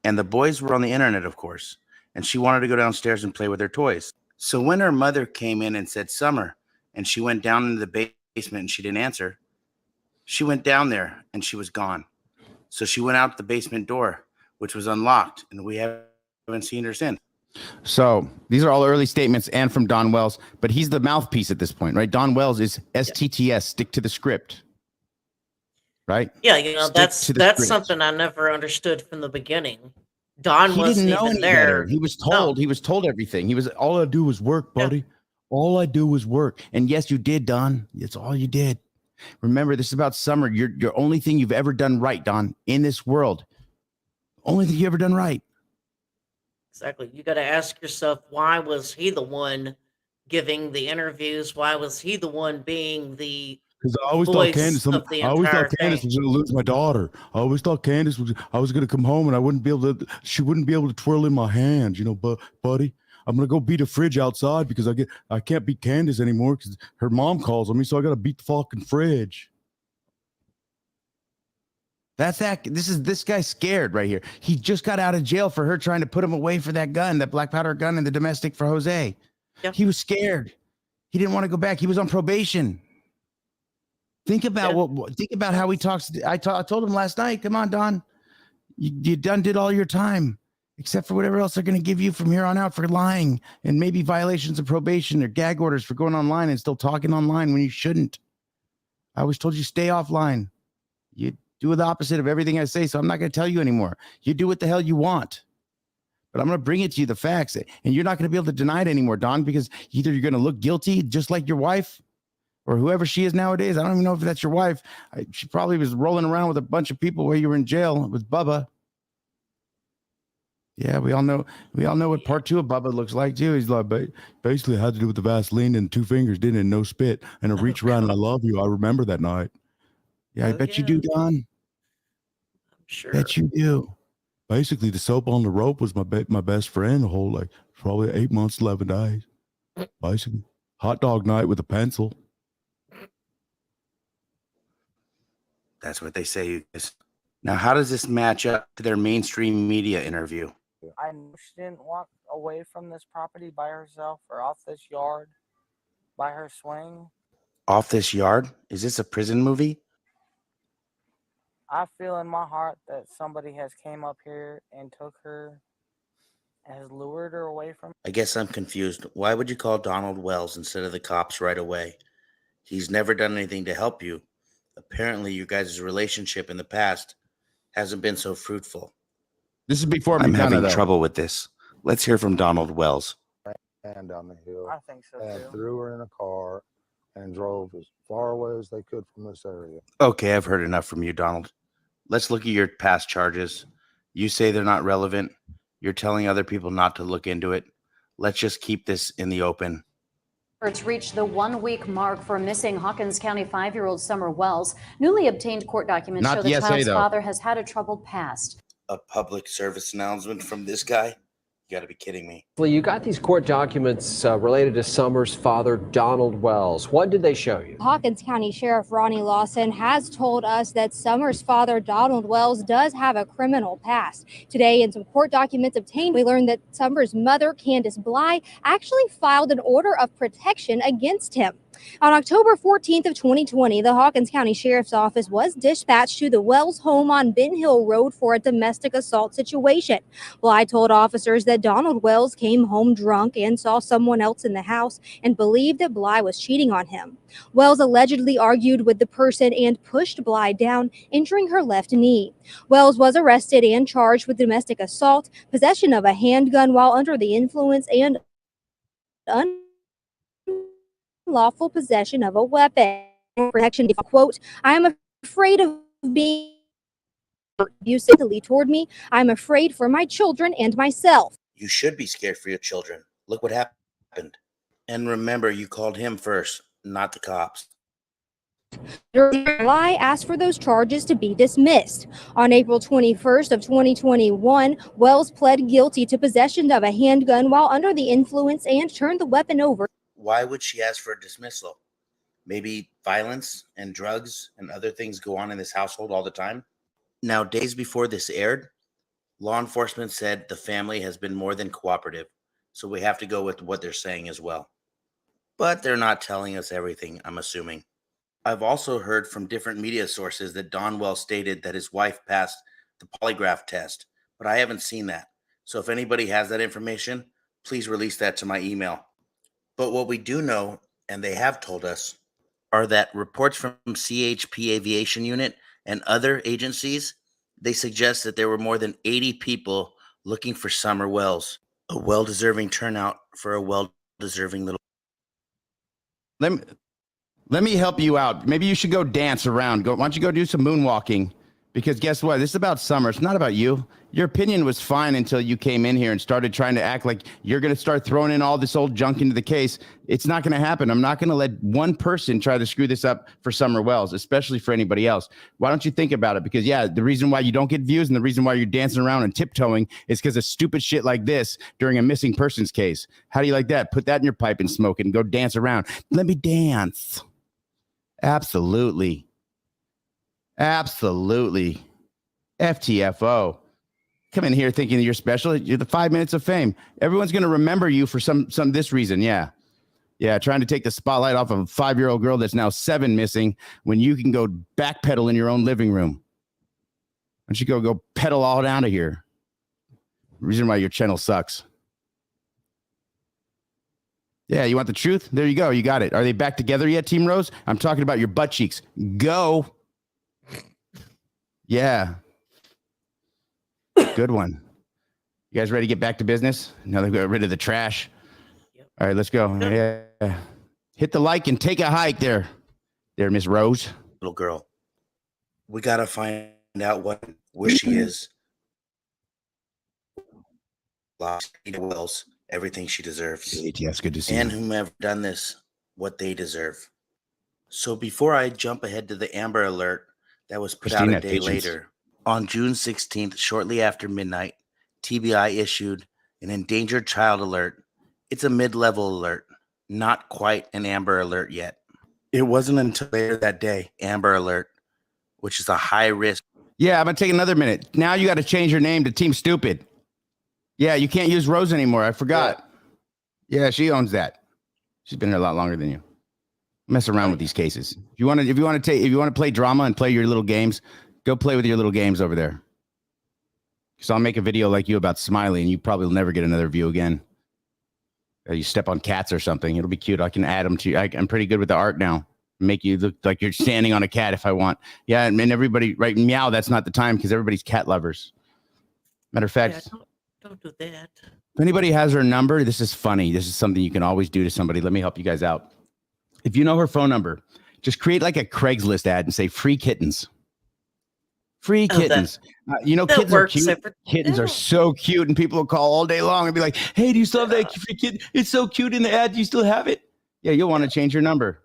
And the boys were on the internet, of course, and she wanted to go downstairs and play with her toys. So when her mother came in and said, Summer, and she went down into the basement and she didn't answer, she went down there and she was gone. So she went out the basement door, which was unlocked, and we haven't seen her since. So these are all early statements and from Don Wells, but he's the mouthpiece at this point, right? Don Wells is STTS, stick to the script, right? Yeah, Stick that's to the script. something I never understood from the beginning. Don He wasn't didn't know even any there. better. He was told. He was told everything. He was all I do was work, buddy. Yeah. All I do was work. And yes, you did, Don. That's all you did. Remember, this is about Summer. Your only thing you've ever done right, Don, in this world. Only thing you ever done right. Exactly. You got to ask yourself, why was he the one giving the interviews? Why was he the one being the Because I always thought voice Candace, of the I always entire thought Candace thing. was going to lose my daughter. I always thought Candace I was going to come home and I wouldn't be able to. She wouldn't be able to twirl in my hands, you know. But buddy, I'm going to go beat a fridge outside because I can't beat Candace anymore because her mom calls on me, so I got to beat the fucking fridge. This guy's scared right here. He just got out of jail for her trying to put him away for that gun, that black powder gun in the domestic for Jose. Yep. He was scared. He didn't want to go back. He was on probation. Think about think about how he talks. I told him last night, come on, Don, you did all your time, except for whatever else they're going to give you from here on out for lying and maybe violations of probation or gag orders for going online and still talking online when you shouldn't. I always told you stay offline. You do the opposite of everything I say, so I'm not going to tell you anymore. You do what the hell you want. But I'm going to bring it to you, the facts, and you're not going to be able to deny it anymore, Don, because either you're going to look guilty just like your wife or whoever she is nowadays. I don't even know if that's your wife. She probably was rolling around with a bunch of people while you were in jail with Bubba. Yeah, we all know what part 2 of Bubba looks like too. He's like, basically had to do with the Vaseline and 2 fingers, didn't it? No spit and a reach around and I love you. I remember that night. Yeah, I bet you do, Don. I'm sure. Bet you do. Basically, the soap on the rope was my best friend the whole probably 8 months, 11 days. Basically, hot dog night with a pencil. That's what they say. Now, how does this match up to their mainstream media interview? I know she didn't walk away from this property by herself or off this yard by her swing. Off this yard? Is this a prison movie? I feel in my heart that somebody has came up here and took her, has lured her away from. I guess I'm confused. Why would you call Donald Wells instead of the cops right away? He's never done anything to help you. Apparently, you guys' relationship in the past hasn't been so fruitful. This is before I'm having McDonough. trouble with this. Let's hear from Donald Wells. And down the hill. I think so and too. threw her in a car and drove as far away as they could from this area. Okay, I've heard enough from you, Donald. Let's look at your past charges. You say they're not relevant. You're telling other people not to look into it. Let's just keep this in the open. It's reached the 1-week mark for missing Hawkins County 5-year-old Summer Wells. Newly obtained court documents Not show the the SA, child's though. father has had a troubled past. A public service announcement from this guy? You gotta be kidding me. Well, you got these court documents related to Summer's father, Donald Wells. What did they show you? Hawkins County Sheriff Ronnie Lawson has told us that Summer's father, Donald Wells, does have a criminal past. Today, in some court documents obtained, we learned that Summer's mother, Candace Bly, actually filed an order of protection against him. On October 14th of 2020, the Hawkins County Sheriff's Office was dispatched to the Wells home on Ben Hill Road for a domestic assault situation. Bly told officers that Donald Wells came home drunk and saw someone else in the house and believed that Bly was cheating on him. Wells allegedly argued with the person and pushed Bly down, injuring her left knee. Wells was arrested and charged with domestic assault, possession of a handgun while under the influence, and unlawful possession of a weapon. Protection, quote, I am afraid of being abusively toward me. I'm afraid for my children and myself. You should be scared for your children. Look what happened. And remember, you called him first, not the cops. Bly asked for those charges to be dismissed. On April 21st of 2021, Wells pled guilty to possession of a handgun while under the influence and turned the weapon over. Why would she ask for a dismissal? Maybe violence and drugs and other things go on in this household all the time? Now, days before this aired, law enforcement said the family has been more than cooperative, so we have to go with what they're saying as well. But they're not telling us everything, I'm assuming. I've also heard from different media sources that Don Wells stated that his wife passed the polygraph test, but I haven't seen that. So if anybody has that information, please release that to my email. But what we do know, and they have told us, are that reports from CHP Aviation Unit and other agencies, they suggest that there were more than 80 people looking for Summer Wells. A well-deserving turnout for a well-deserving little... Let me help you out. Maybe you should go dance around. Why don't you go do some moonwalking? Because guess what? This is about Summer. It's not about you. Your opinion was fine until you came in here and started trying to act like you're going to start throwing in all this old junk into the case. It's not going to happen. I'm not going to let one person try to screw this up for Summer Wells, especially for anybody else. Why don't you think about it? Because, yeah, the reason why you don't get views and the reason why you're dancing around and tiptoeing is because of stupid shit like this during a missing persons case. How do you like that? Put that in your pipe and smoke it and go dance around. Let me dance. Absolutely. Absolutely. FTFO. Come in here thinking you're special. You're the 5 minutes of fame. Everyone's going to remember you for some this reason. Yeah. Yeah. Trying to take the spotlight off of a 5-year-old girl that's now 7 missing when you can go backpedal in your own living room. Why don't you go pedal all down to here? Reason why your channel sucks. Yeah, you want the truth? There you go. You got it. Are they back together yet, Team Rose? I'm talking about your butt cheeks. Go. Yeah. Good one. You guys ready to get back to business? Now they've got rid of the trash. Yep. All right, let's go. Yeah. Hit the like and take a hike there. There, Miss Rose. Little girl. We got to find out where she is. Lost Wells, everything she deserves. Yes, good to see and you. whomever done this, what they deserve. So before I jump ahead to the Amber Alert that was put out a day later, on June 16th, shortly after midnight, TBI issued an endangered child alert. It's a mid-level alert, not quite an Amber Alert yet. It wasn't until later that day, Amber Alert, which is a high risk. Yeah, I'm going to take another minute. Now you got to change your name to Team Stupid. Yeah, you can't use Rose anymore. I forgot. Yeah, she owns that. She's been here a lot longer than you. Mess around with these cases. If you want to play drama and play your little games, go play with your little games over there. So I'll make a video like you about Smiley, and you probably will never get another view again. You step on cats or something. It'll be cute. I can add them to you. I'm pretty good with the art now. Make you look like you're standing on a cat if I want. Yeah, and everybody, right? Meow, that's not the time because everybody's cat lovers. Matter of fact, don't do that. if anybody has her number, this is funny. This is something you can always do to somebody. Let me help you guys out. If you know her phone number, just create like a Craigslist ad and say free kittens. Free kittens. Kittens are cute. Kittens are so cute, and people will call all day long and be like, hey, do you still have that free kitten? It's so cute in the ad. Do you still have it? Yeah, you'll want to change your number.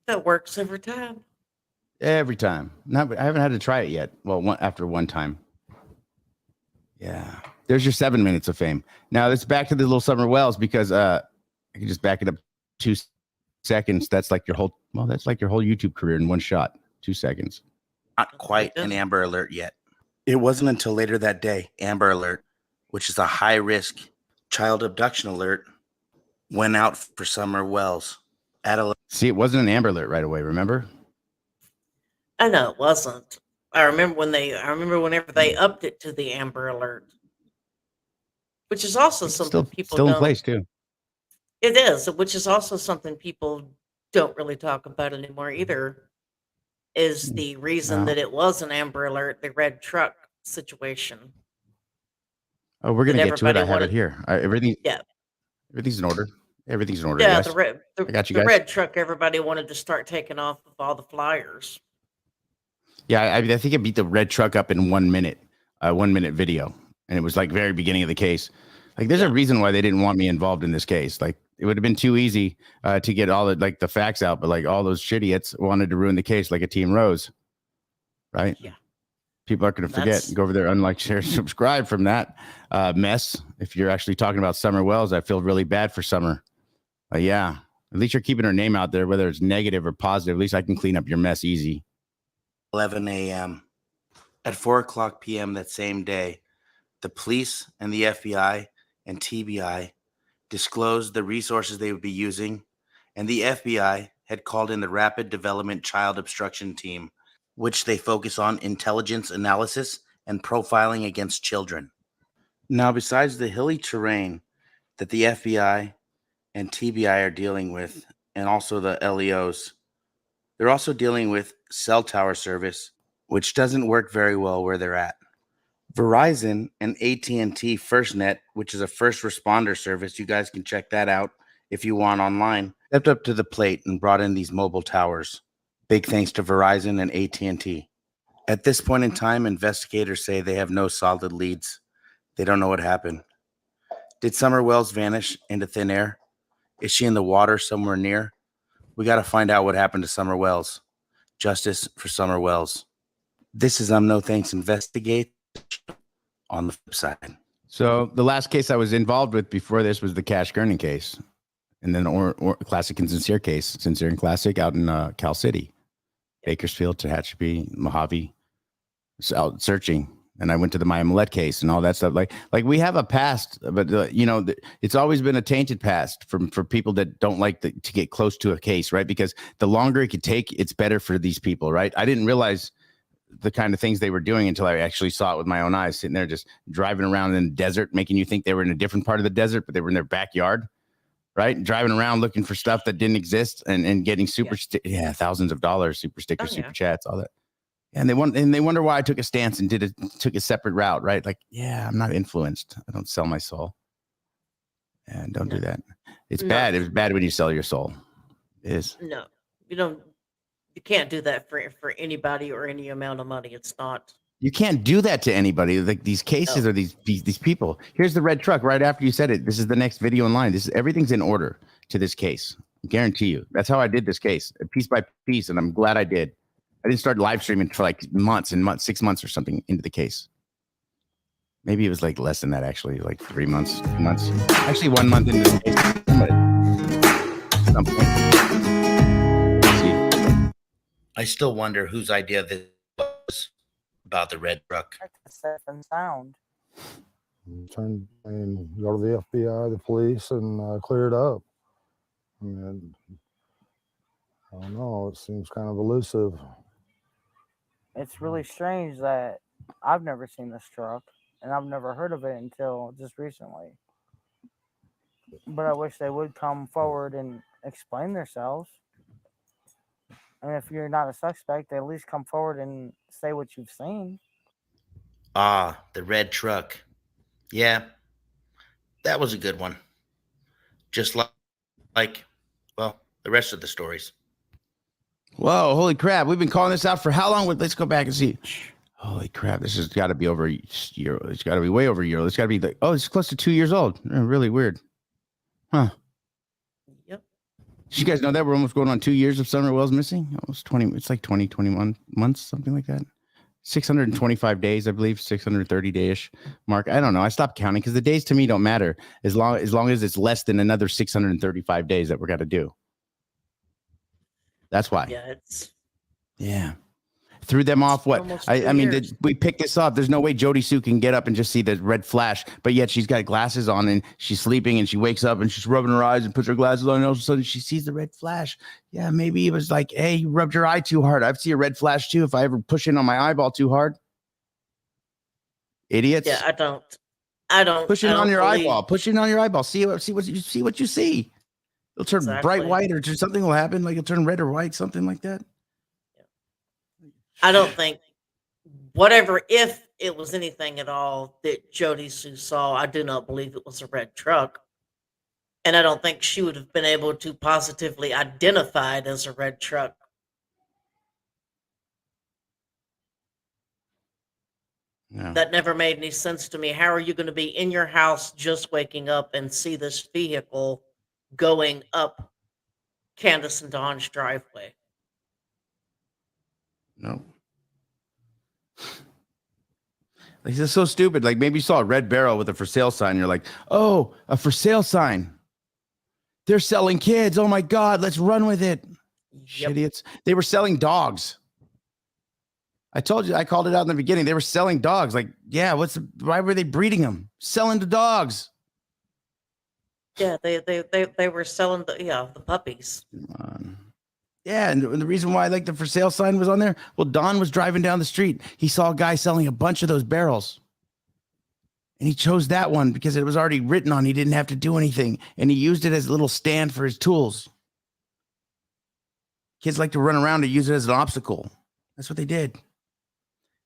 That works every time. Every time. I haven't had to try it yet. Well, after one time. Yeah. There's your 7 minutes of fame. Now let's back to the little Summer Wells because I can just back it up 2 seconds. That's like your whole YouTube career in one shot. 2 seconds. Not quite an Amber Alert yet. It wasn't until later that day, Amber Alert, which is a high-risk child abduction alert, went out for Summer Wells. See, it wasn't an Amber Alert right away, remember? I know it wasn't. I remember whenever they upped it to the Amber Alert, which is also something people still in don't. place too. It is, which is also something people don't really talk about anymore either. Is the reason that it was an Amber Alert, the red truck situation. Oh, we're gonna get to it. I have wanted- it here. Everything's in order. Everything's in order. Yeah, Yes. the I got you guys. red truck. Everybody wanted to start taking off of all the flyers. Yeah, I think it beat the red truck up in 1 minute, 1 minute video, and it was like very beginning of the case. Like, there's a reason why they didn't want me involved in this case. Like, it would have been too easy to get all the facts out, but like all those shitiots wanted to ruin the case, like a Team Rose, right? Yeah. People are going to forget. Go over there, unlike, share, subscribe from that mess. If you're actually talking about Summer Wells, I feel really bad for Summer. Yeah, at least you're keeping her name out there, whether it's negative or positive. At least I can clean up your mess easy. 11 a.m. At 4:00 p.m. that same day, the police and the FBI and TBI disclosed the resources they would be using, and the FBI had called in the Rapid Development Child Abduction Team, which they focus on intelligence analysis and profiling against children. Now, besides the hilly terrain that the FBI and TBI are dealing with, and also the LEOs, they're also dealing with cell tower service, which doesn't work very well where they're at. Verizon and AT&T FirstNet, which is a first responder service, you guys can check that out if you want online, stepped up to the plate and brought in these mobile towers. Big thanks to Verizon and AT&T. At this point in time, investigators say they have no solid leads. They don't know what happened. Did Summer Wells vanish into thin air? Is she in the water somewhere near? We got to find out what happened to Summer Wells. Justice for Summer Wells. This is No Thanks Investigate on the flip side. So the last case I was involved with before this was the Cash Gurning case, and then or Classic and Sincere case, Sincere and Classic out in Cal City, Bakersfield, Tehachapi, Mojave, out searching. And I went to the Maya Millette case and all that stuff. Like we have a past, but you know, it's always been a tainted past for people that don't like to get close to a case, right? Because the longer it could take, it's better for these people, right? I didn't realize the kind of things they were doing until I actually saw it with my own eyes, sitting there just driving around in the desert, making you think they were in a different part of the desert, but they were in their backyard, right? Driving around looking for stuff that didn't exist and getting thousands of dollars, super stickers, super chats, all that. And they wonder why I took a stance and took a separate route, right? Like, yeah, I'm not influenced. I don't sell my soul. And don't do that. It's bad. It was bad when you sell your soul. It is. No, you can't do that for anybody or any amount of money. It's not. You can't do that to anybody. Like these cases or these people. Here's the red truck right after you said it. This is the next video in line. Everything's in order to this case. I guarantee you. That's how I did this case, piece by piece, and I'm glad I did. I didn't start live streaming for like months and months, 6 months or something into the case. Maybe it was like less than that, actually, like 3 months, 2 months. Actually, 1 month into the case. But at some point. See. I still wonder whose idea this was about the red truck. Safe and sound. Turn and go to the FBI, the police, and clear it up. I mean, I don't know. It seems kind of elusive. It's really strange that I've never seen this truck and I've never heard of it until just recently. But I wish they would come forward and explain themselves. And if you're not a suspect, at least come forward and say what you've seen. Ah, the red truck. Yeah, that was a good one. Just like, well, the rest of the stories. Whoa, holy crap. We've been calling this out for how long? Let's go back and see. Holy crap. This has got to be over a year. It's got to be way over a year. It's got to be like, it's close to 2 years old. Really weird. Huh. Yep. Did you guys know that we're almost going on 2 years of Summer Wells missing? Almost 20. It's like 21 months, something like that. 625 days, I believe, 630 day-ish mark. I don't know. I stopped counting because the days to me don't matter as long as it's less than another 635 days that we're got to do. That's why. Yeah. Threw them off. What? I mean, we picked this up. There's no way Jody Sue can get up and just see the red flash, but yet she's got glasses on and she's sleeping and she wakes up and she's rubbing her eyes and puts her glasses on and all of a sudden she sees the red flash. Yeah, maybe it was like, hey, you rubbed your eye too hard. I'd see a red flash too if I ever push in on my eyeball too hard. Idiots. Yeah, I don't. Push it on your eyeball. Push it on your eyeball. See what you see. It'll turn bright white or something will happen. Like it'll turn red or white, something like that. I don't think if it was anything at all that Jody Sue saw, I do not believe it was a red truck. And I don't think she would have been able to positively identify it as a red truck. No. That never made any sense to me. How are you going to be in your house just waking up and see this vehicle going up Candace and Dawn's driveway? No. Like, this is so stupid. Like maybe you saw a red barrel with a for sale sign. You're like, oh, a for sale sign. They're selling kids. Oh my God, let's run with it. Yep. Idiots. They were selling dogs. I told you, I called it out in the beginning. They were selling dogs. Like, yeah, why were they breeding them? Selling the dogs. Yeah, they were selling the puppies. Come on. Yeah, and the reason why like the for sale sign was on there, well, Don was driving down the street. He saw a guy selling a bunch of those barrels. And he chose that one because it was already written on. He didn't have to do anything. And he used it as a little stand for his tools. Kids like to run around and use it as an obstacle. That's what they did.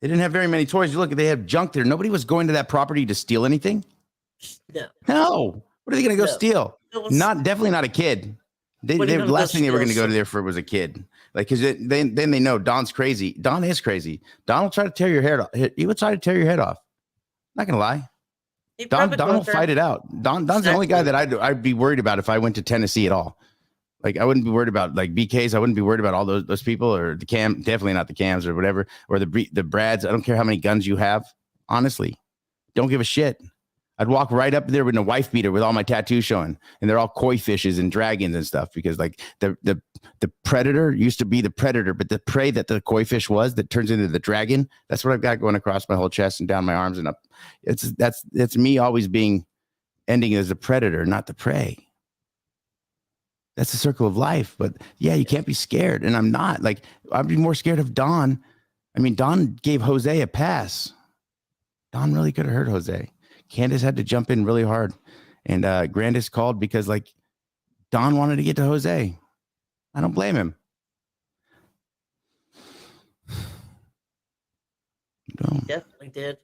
They didn't have very many toys. You look, they have junk there. Nobody was going to that property to steal anything. No. No. What are they going to go steal? Definitely not a kid. The last thing they were going to go to there for was a kid. Like, because then they know Don's crazy. Don is crazy. Don will try to tear your head off. He would try to tear your head off. Not going to lie. Don will fight it out. Don's the only guy that I'd be worried about if I went to Tennessee at all. Like, I wouldn't be worried about like BKs. I wouldn't be worried about all those people or the Cam. Definitely not the Cams or whatever, or the Brads. I don't care how many guns you have. Honestly, don't give a shit. I'd walk right up there with a wife beater with all my tattoos showing, and they're all koi fishes and dragons and stuff. Because like the predator used to be the predator, but the prey that the koi fish was that turns into the dragon. That's what I've got going across my whole chest and down my arms and up. It's me always ending as a predator, not the prey. That's the circle of life. But yeah, you can't be scared, and I'm not. Like, I'd be more scared of Don. I mean, Don gave Jose a pass. Don really could have hurt Jose. Candace had to jump in really hard, and Grandis called because like Don wanted to get to Jose. I don't blame him. Definitely did.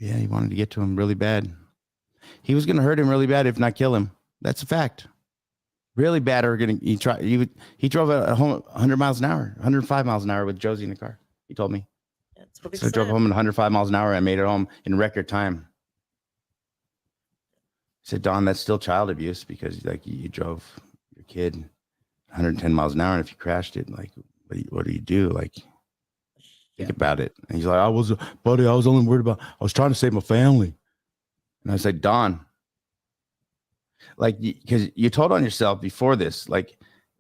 Yeah, he wanted to get to him really bad. He was going to hurt him really bad, if not kill him. That's a fact. Really bad. He drove at home 100 miles an hour, 105 miles an hour with Josie in the car. He told me. That's what he So I said. drove home at 105 miles an hour. I made it home in record time. I said, Don, that's still child abuse because like you drove your kid 110 miles an hour, and if you crashed it, like what do you do? Like, think about it. And he's like, I was only worried about, I was trying to save my family. And I said, Don, like, because you told on yourself before this, like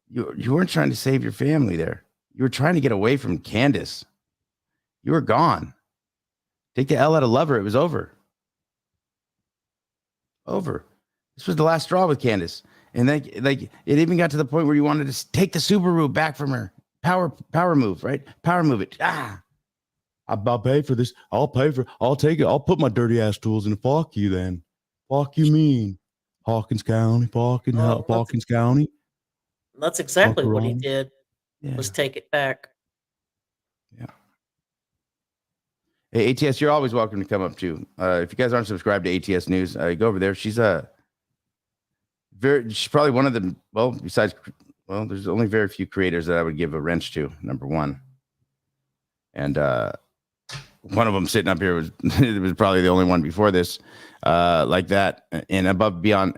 you weren't trying to save your family there. You were trying to get away from Candace. You were gone. Take the L out of lover. It was over. This was the last straw with Candace. And then like it even got to the point where you wanted to take the Subaru back from her. Power move, right? Power move it. I'll pay for this. I'll take it. I'll put my dirty ass tools in. Fuck you then. Fuck you mean. Hawkins County. Hawkins County. That's exactly Fuck what he around. did. Was take it back. Yeah. Hey, ATS, you're always welcome to come up too. If you guys aren't subscribed to ATS News, go over there. She's probably one of the, there's only very few creators that I would give a wrench to, number one. And one of them sitting up here was probably the only one before this like that. And above and beyond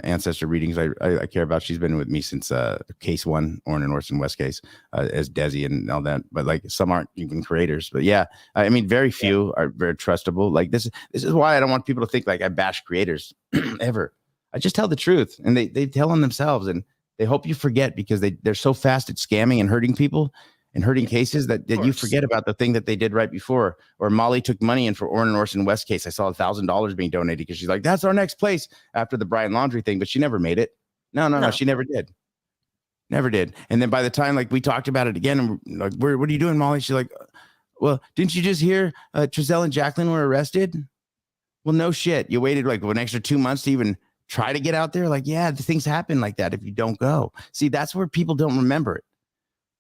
ancestor readings I care about. She's been with me since case one, Orrin and Orson West case, as Desi and all that. But like some aren't even creators. But yeah, I mean, very few are very trustable. Like this is why I don't want people to think like I bash creators ever. I just tell the truth, and they tell on themselves, and they hope you forget because they're so fast at scamming and hurting people and hurting cases that you forget about the thing that they did right before. Or Molly took money in for Orrin and Orson West case. I saw $1,000 being donated because she's like, that's our next place after the Brian Laundrie thing, but she never made it. No, she never did. Never did. And then by the time like we talked about it again, and like, what are you doing, Molly? She's like, well, didn't you just hear Trezell and Jacqueline were arrested? Well, no shit. You waited like an extra 2 months to even try to get out there. Like, yeah, the things happen like that if you don't go. See, that's where people don't remember it.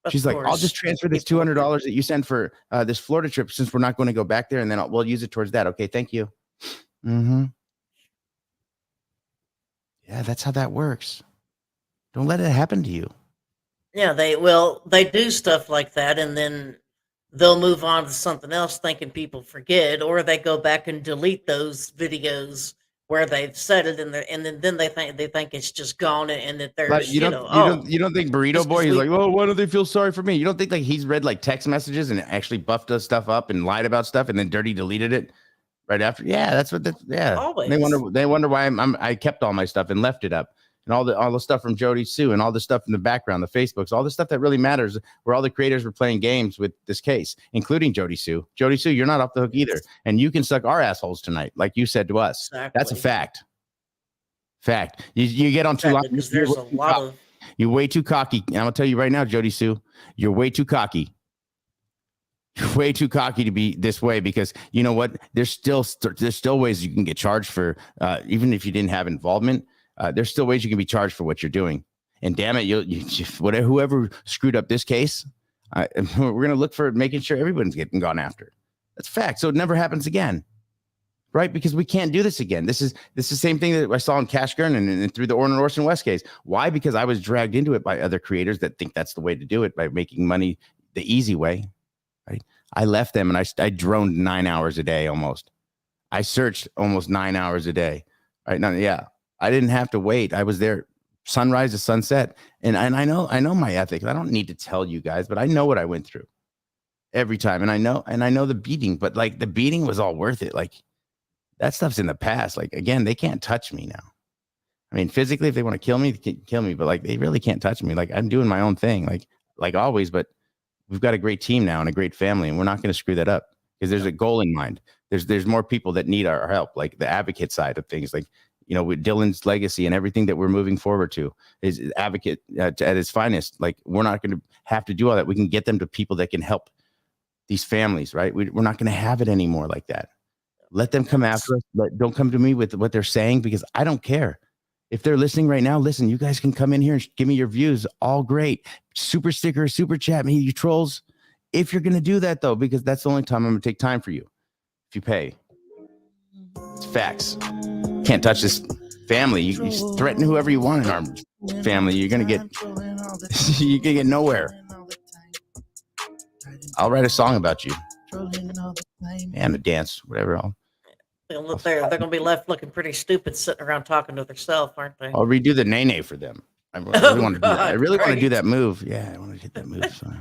She's like, I'll just transfer this $200 that you sent for this Florida trip since we're not going to go back there, and then we'll use it towards that. Okay, thank you. Mm-hmm. Yeah, that's how that works. Don't let it happen to you. Yeah, they do stuff like that, and then they'll move on to something else thinking people forget, or they go back and delete those videos where they've said it, and then they think it's just gone, and that there's Like, you don't think Burrito Boy is like, oh, why don't they feel sorry for me? You don't think like he's read like text messages and actually buffed us stuff up and lied about stuff and then Dirty deleted it right after? Yeah, that's what. Always. They wonder why I kept all my stuff and left it up, and all the stuff from Jody Sue and all the stuff in the background, the Facebooks, all the stuff that really matters, where all the creators were playing games with this case, including Jody Sue. Jody Sue, you're not off the hook either, and you can suck our assholes tonight, like you said to us. Exactly. That's a fact. You get on too long because there's a lot of. You're way too cocky. And I'm gonna tell you right now, Jody Sue, you're way too cocky. You're way too cocky to be this way, because you know what? There's still ways you can get charged for, even if you didn't have involvement. There's still ways you can be charged for what you're doing. And damn it, whoever screwed up this case, we're gonna look for making sure everyone's getting gone after. That's a fact. So it never happens again. right? Because we can't do this again. This is the same thing that I saw in Cash Gurnan and through the Orson West case. Why? Because I was dragged into it by other creators that think that's the way to do it, by making money the easy way, right? I left them and I droned 9 hours a day almost. I searched almost 9 hours a day, right? Now, yeah, I didn't have to wait. I was there sunrise to sunset. And I know my ethics. I don't need to tell you guys, but I know what I went through every time. And I know the beating, but like the beating was all worth it. Like that stuff's in the past. Like, again, they can't touch me now. I mean, physically, if they want to kill me, they can kill me, but like they really can't touch me. Like I'm doing my own thing, like always, but we've got a great team now and a great family, and we're not going to screw that up because there's a goal in mind. There's more people that need our help, like the advocate side of things, like, you know, with Dylan's legacy and everything that we're moving forward to is advocate at its finest. Like we're not going to have to do all that. We can get them to people that can help these families, right? We're not going to have it anymore like that. Let them come after us, but don't come to me with what they're saying, because I don't care. If they're listening right now, listen, you guys can come in here and give me your views. All great. Super sticker, super chat me, you trolls. If you're going to do that, though, because that's the only time I'm going to take time for you. If you pay. It's facts. Can't touch this family. You threaten whoever you want in our family. You're going to get nowhere. I'll write a song about you. And a dance, whatever. They're going to be left looking pretty stupid sitting around talking to themselves, aren't they? I'll redo the nay for them. I really want to do that. I really want to do that move. Yeah, I want to hit that move. So.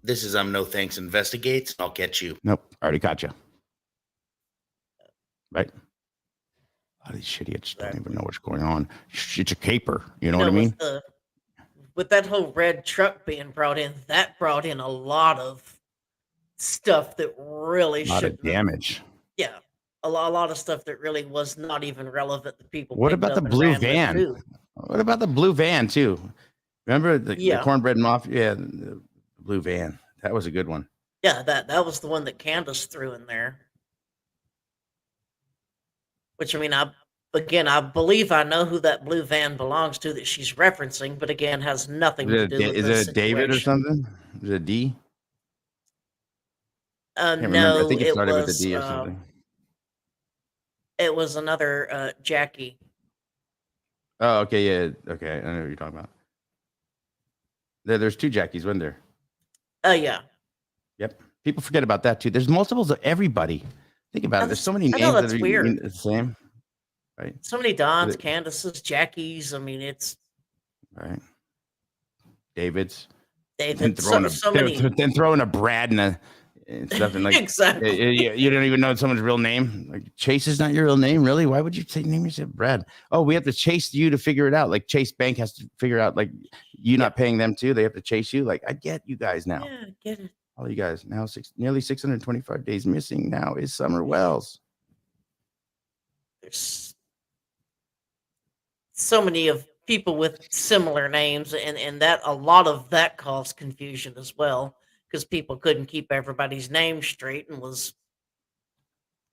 This is No Thanks Investigates. I'll get you. Nope, already got you. Right? A lot of these shit idiots don't even know what's going on. It's a caper. You know what I mean? With that whole red truck being brought in, that brought in a lot of stuff that really should. A lot of damage. Yeah, a lot of stuff that really was not even relevant to people. What about the blue van? What about the blue van too? Remember the cornbread mafia? Yeah, the blue van. That was a good one. Yeah, that was the one that Candace threw in there. Which, I mean, I believe I know who that blue van belongs to that she's referencing, but again, has nothing to do with this. Is it a David or something? Is it a D? No, I think it started was, with a D or something. It was another Jackie. Oh, okay, yeah, okay. I know what you're talking about. There's two Jackies, wasn't there? Oh, yeah. Yep. People forget about that too. There's multiples of everybody. Think about it. There's so many names that are weird. The same. Right. So many Dons, Candaces, Jackies. I mean, it's right. Davids. David. Then throwing a Brad and stuff, and like exactly. You don't even know someone's real name. Like Chase is not your real name, really. Why would you name yourself Brad? Oh, we have to chase you to figure it out. Like Chase Bank has to figure out, like you not paying them too. They have to chase you. Like I get you guys now. Yeah, I get it. All you guys now, nearly 625 days missing now is Summer Wells. There's so many of people with similar names, and that a lot of that caused confusion as well, because people couldn't keep everybody's name straight and was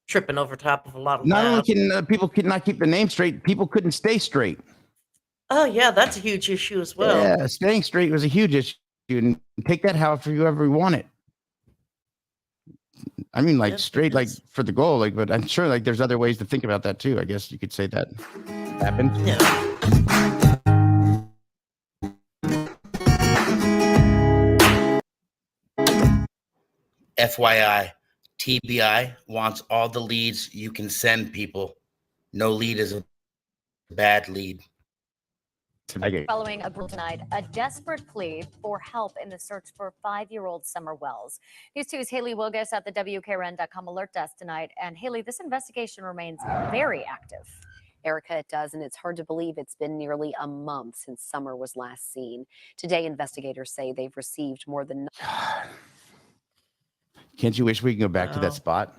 tripping over top of a lot of Not that. only can people could not keep the name straight, people couldn't stay straight. Oh yeah, that's a huge issue as well. Yeah, staying straight was a huge issue, and take that however you ever want it. I mean, like straight, like for the goal, like, but I'm sure like there's other ways to think about that too. I guess you could say that happened. Yeah. FYI, TBI wants all the leads you can send people. No lead is a bad lead. Following a brutal tonight, a desperate plea for help in the search for 5-year-old Summer Wells. News 2's Haley Wilgus at the WKRN.com alert desk tonight. And Haley, this investigation remains very active. Erica, it does, and it's hard to believe it's been nearly a month since Summer was last seen. Today, investigators say they've received more than... Can't you wish we could go back to that spot?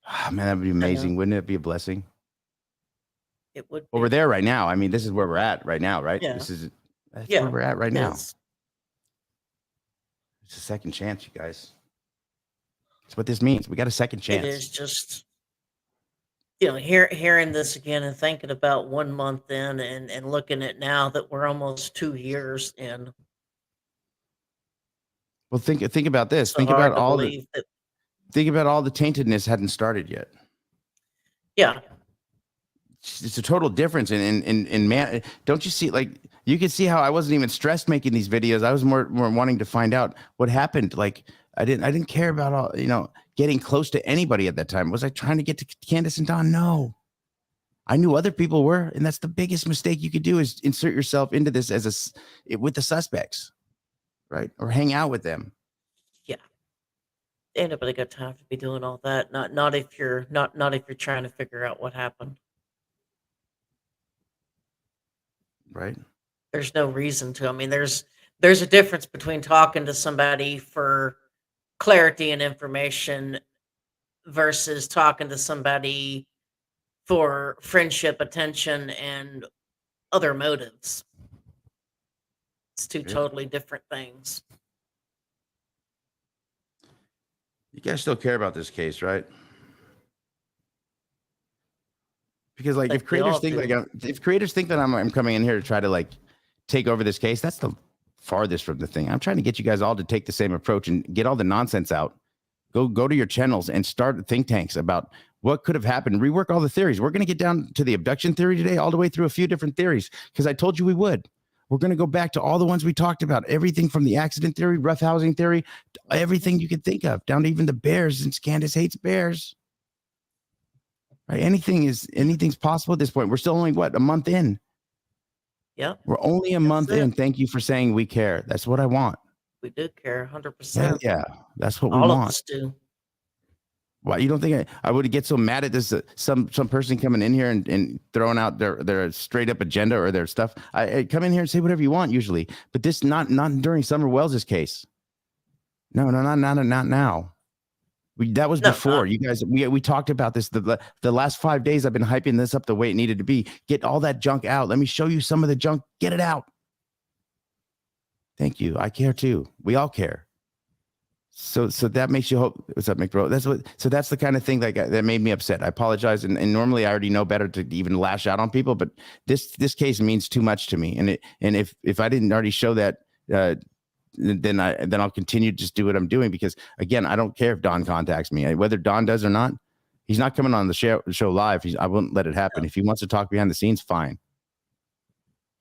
Oh, man, that would be amazing. Wouldn't it be a blessing? It would. Well, we're there right now. I mean, this is where we're at right now, right? Yeah. That's where we're at right now. It's a second chance, you guys. That's what this means. We got a second chance. It is just, hearing this again and thinking about 1 month in and looking at now that we're almost 2 years in. Well, think about this. So think hard about to all believe that Think about all the taintedness hadn't started yet. Yeah. It's a total difference in man. Don't you see? Like, you can see how I wasn't even stressed making these videos. I was more wanting to find out what happened. Like, I didn't care about all, getting close to anybody at that time. Was I trying to get to Candace and Don? No. I knew other people were, and that's the biggest mistake you could do, is insert yourself into this with the suspects, right? Or hang out with them. Yeah. Ain't nobody got time to be doing all that. Not if you're trying to figure out what happened. Right. There's no reason to. I mean, there's a difference between talking to somebody for clarity and information versus talking to somebody for friendship, attention, and other motives. It's two totally different things. You guys still care about this case, right? Because like, if creators think that I'm coming in here to try to like take over this case, that's the farthest from the thing. I'm trying to get you guys all to take the same approach and get all the nonsense out. Go to your channels and start think tanks about what could have happened. Rework all the theories. We're going to get down to the abduction theory today, all the way through a few different theories, because I told you we would. We're going to go back to all the ones we talked about, everything from the accident theory, rough housing theory, everything you could think of, down to even the bears, since Candace hates bears. Right? Anything's possible at this point. We're still only a month in. Yep. We're only a month in. Thank you for saying we care. That's what I want. We do care 100%. Yeah, that's what we All want. of us do. Why you don't think I would get so mad at this? Some person coming in here and throwing out their straight up agenda or their stuff. I come in here and say whatever you want usually, but this not during Summer Wells's case. No, not now. That was before. You guys, we talked about this. The last 5 days I've been hyping this up the way it needed to be. Get all that junk out. Let me show you some of the junk. Get it out. Thank you. I care too. We all care. So that makes you hope. What's up, McBro? That's the kind of thing that made me upset. I apologize. And normally I already know better to even lash out on people, but this case means too much to me. And if I didn't already show that, then I'll continue to just do what I'm doing, because again, I don't care if Don contacts me. Whether Don does or not, he's not coming on the show live. I won't let it happen. If he wants to talk behind the scenes, fine.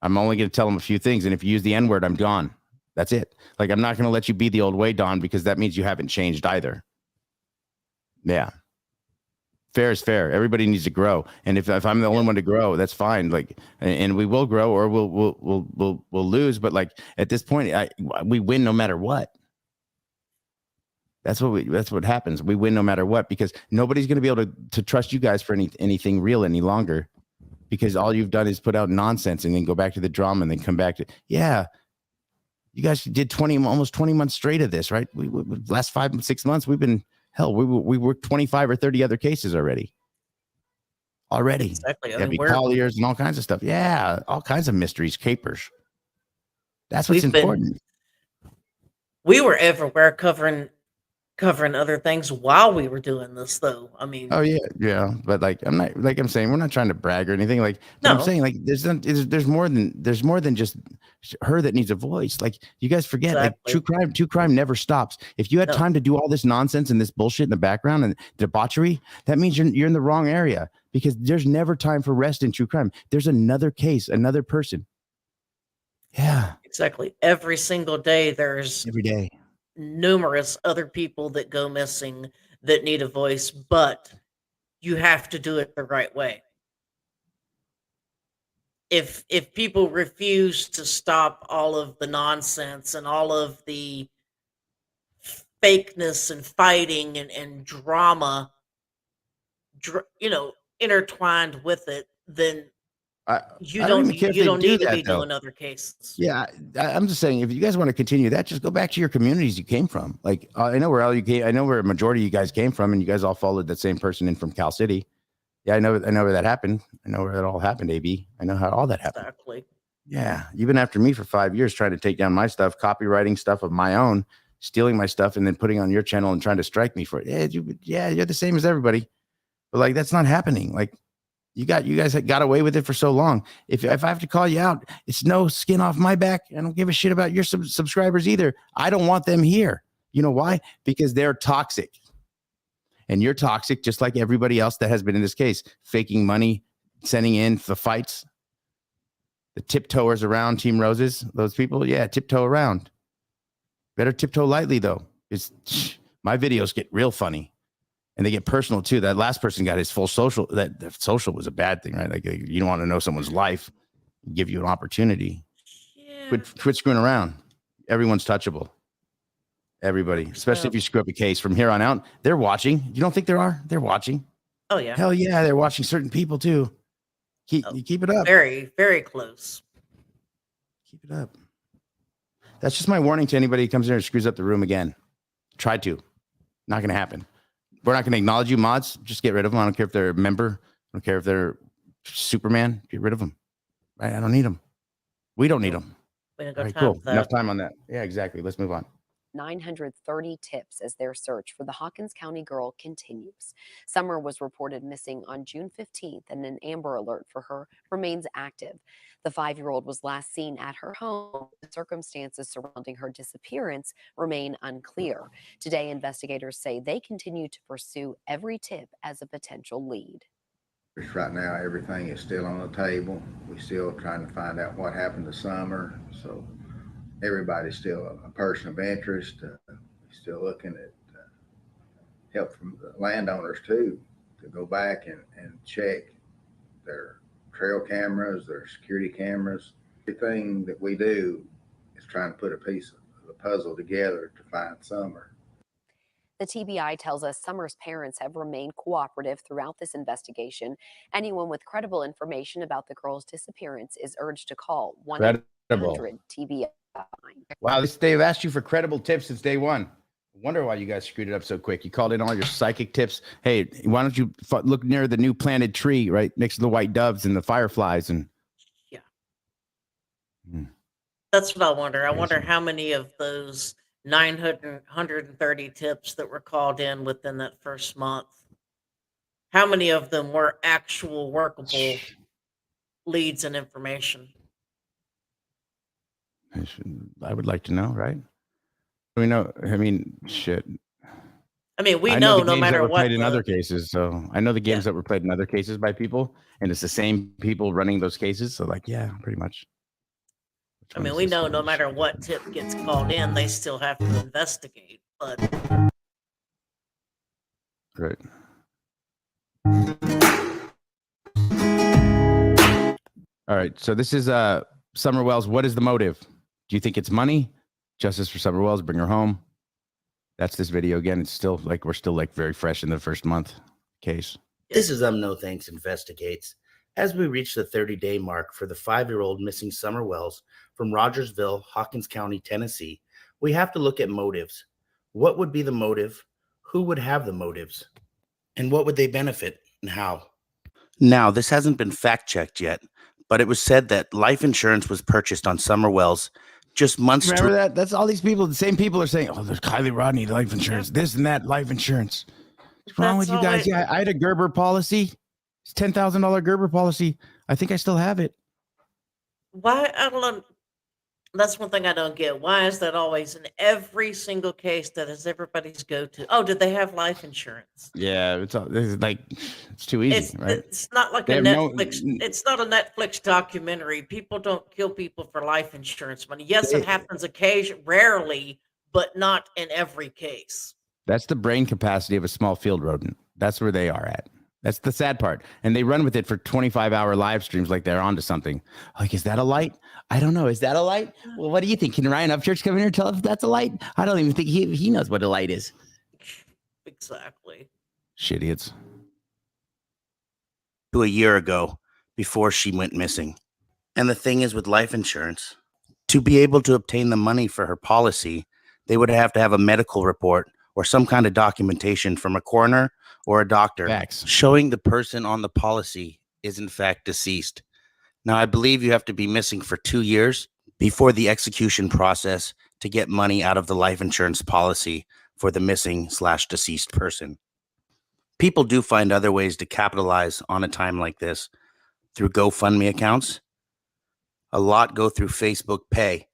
I'm only going to tell him a few things, and if you use the N-word, I'm gone. That's it. Like, I'm not going to let you be the old way, Don, because that means you haven't changed either. Yeah. Fair is fair. Everybody needs to grow. And if I'm the only one to grow, that's fine. Like, and we will grow, or we'll lose. But like, at this point, we win no matter what. That's what happens. We win no matter what, because nobody's going to be able to trust you guys for anything real any longer, because all you've done is put out nonsense and then go back to the drama and then come back to, yeah. You guys did almost 20 months straight of this, right? We last 5-6 months, we've been, hell, we worked 25 or 30 other cases already. Exactly. Debbie Colliers and all kinds of stuff. Yeah, all kinds of mysteries, capers. That's what's important. We were everywhere covering other things while we were doing this, though. I mean, oh yeah, but like I'm saying, we're not trying to brag or anything. Like, no. I'm saying, like, there's more than just her that needs a voice. Like, you guys forget, exactly. Like, true crime never stops. If you had time to do all this nonsense and this bullshit in the background and debauchery, that means you're in the wrong area, because there's never time for rest in true crime. There's another case, another person. Yeah, exactly. Every single day, every day. Numerous other people that go missing that need a voice, but you have to do it the right way. If people refuse to stop all of the nonsense and all of the fakeness and fighting and drama, intertwined with it, then you don't need to be doing other cases. Yeah, I'm just saying, if you guys want to continue that, just go back to your communities you came from. Like, I know where I know where a majority of you guys came from, and you guys all followed that same person in from Cal City. Yeah, I know where that happened. I know where it all happened, AB. I know how all that happened. Exactly. Yeah, you've been after me for 5 years trying to take down my stuff, copywriting stuff of my own, stealing my stuff, and then putting on your channel and trying to strike me for it. Yeah, you're the same as everybody. But like, that's not happening. Like, you guys got away with it for so long. If I have to call you out, it's no skin off my back. I don't give a shit about your subscribers either. I don't want them here. You know why? Because they're toxic. And you're toxic, just like everybody else that has been in this case, faking money, sending in the fights. The tiptoers around Team Roses, those people, yeah, tiptoe around. Better tiptoe lightly, though. My videos get real funny. And they get personal, too. That last person got his full social. That social was a bad thing, right? Like, you don't want to know someone's life. Give you an opportunity. Yeah. Quit screwing around. Everyone's touchable. Everybody, especially if you screw up a case from here on out. They're watching. You don't think there are? They're watching. Oh, yeah. Hell yeah, they're watching certain people, too. Keep it up. Very, very close. Keep it up. That's just my warning to anybody who comes in and screws up the room again. Try to. Not going to happen. We're not going to acknowledge you, mods. Just get rid of them. I don't care if they're a member. I don't care if they're Superman. Get rid of them. Right? I don't need them. We don't need them. We don't All got right, time cool. for that. Enough time on that. Yeah, exactly. Let's move on. 930 tips as their search for the Hawkins County girl continues. Summer was reported missing on June 15th, and an Amber Alert for her remains active. The 5-year-old was last seen at her home. The circumstances surrounding her disappearance remain unclear. Today, investigators say they continue to pursue every tip as a potential lead. Right now, everything is still on the table. We're still trying to find out what happened to Summer. So everybody's still a person of interest. We're still looking at help from the landowners too, to go back and check their trail cameras, their security cameras. Everything that we do is trying to put a piece of the puzzle together to find Summer. The TBI tells us Summer's parents have remained cooperative throughout this investigation. Anyone with credible information about the girl's disappearance is urged to call 1-800-TBI. Wow, they've asked you for credible tips since day one. I wonder why you guys screwed it up so quick. You called in all your psychic tips. Hey, why don't you look near the new planted tree, right next to the white doves and the fireflies? And That's what I wonder. I wonder how many of those 930 tips that were called in within that first month, how many of them were actual workable leads and information? I would like to know, right? We know. I mean, shit. I mean, we I know the no games matter that were what. played in other cases, so I know the games that were played in other cases by people, and it's the same people running those cases. So, like, yeah, pretty much. I mean, we know no matter what tip gets called in, they still have to investigate. But Right. All right. So this is Summer Wells. What is the motive? Do you think it's money? Justice for Summer Wells. Bring her home. That's this video again. It's still like we're still like very fresh in the first month case. This is No Thanks Investigates. As we reach the 30-day mark for the 5-year-old missing Summer Wells from Rogersville, Hawkins County, Tennessee, we have to look at motives. What would be the motive? Who would have the motives? And what would they benefit and how? Now, this hasn't been fact-checked yet, but it was said that life insurance was purchased on Summer Wells just months Remember that? That's all these people. The same people are saying, "Oh, there's Kylie Rodney life insurance, this and that life insurance." What's wrong with you guys? Yeah, I had a Gerber policy. It's $10,000 Gerber policy. I think I still have it. why? I don't know. That's one thing I don't get. Why is that always in every single case that is everybody's go-to? Oh, did they have life insurance? Yeah, it's like it's too easy, right? It's not like They a have no- Netflix. It's not a Netflix documentary. People don't kill people for life insurance money. Yes, it happens rarely, but not in every case. That's the brain capacity of a small field rodent. That's where they are at. That's the sad part. And they run with it for 25-hour live streams like they're onto something. Like, is that a light? I don't know. Is that a light? Well, what do you think? Can Ryan Upchurch come in here and tell us if that's a light? I don't even think he knows what a light is. Exactly. Shitiots. to a year ago before she went missing. And the thing is with life insurance, to be able to obtain the money for her policy, they would have to have a medical report or some kind of documentation from a coroner or a doctor showing the person on the policy is in fact deceased. Now, I believe you have to be missing for 2 years before the execution process to get money out of the life insurance policy for the missing/deceased person. People do find other ways to capitalize on a time like this through GoFundMe accounts. A lot go through Facebook Pay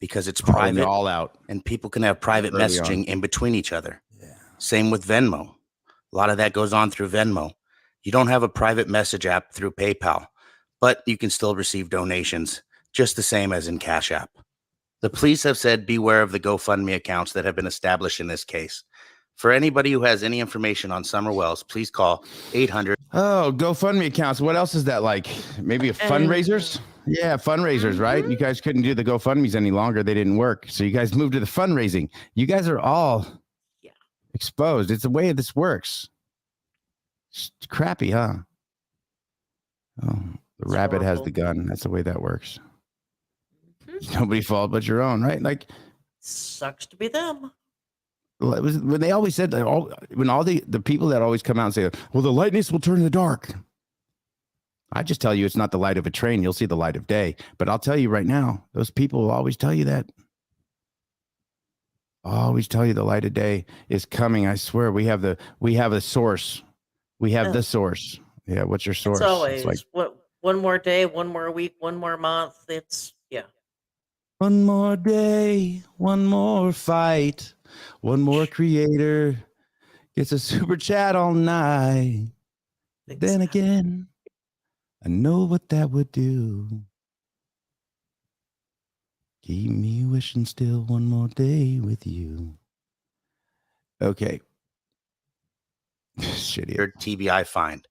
because it's private, all out, and people can have private early messaging on. in between each other. Same with Venmo. A lot of that goes on through Venmo. You don't have a private message app through PayPal, but you can still receive donations, just the same as in Cash App. The police have said beware of the GoFundMe accounts that have been established in this case. For anybody who has any information on Summer Wells, please call 800. Oh, GoFundMe accounts. What else is that like? Maybe a fundraisers? Yeah, fundraisers, right? You guys couldn't do the GoFundMes any longer. They didn't work. So you guys moved to the fundraising. You guys are all exposed. It's the way this works. It's crappy, huh? Oh, the rabbit has the gun. That's the way that works. Nobody's fault but your own, right? Like, sucks to be them. it was when they always said that when all the people that always come out and say, well, the lightness will turn to the dark. I just tell you, it's not the light of a train. You'll see the light of day. But I'll tell you right now, those people will always tell you that. Always tell you the light of day is coming. I swear we have a source. We have the source. Yeah. What's your source? It's always It's like, what, one more day, one more week, one more month. It's one more day, one more fight, one more creator gets a super chat all night. Then again, I know what that would do. Keep me wishing still one more day with you. Okay. Shitty. Your TBI find.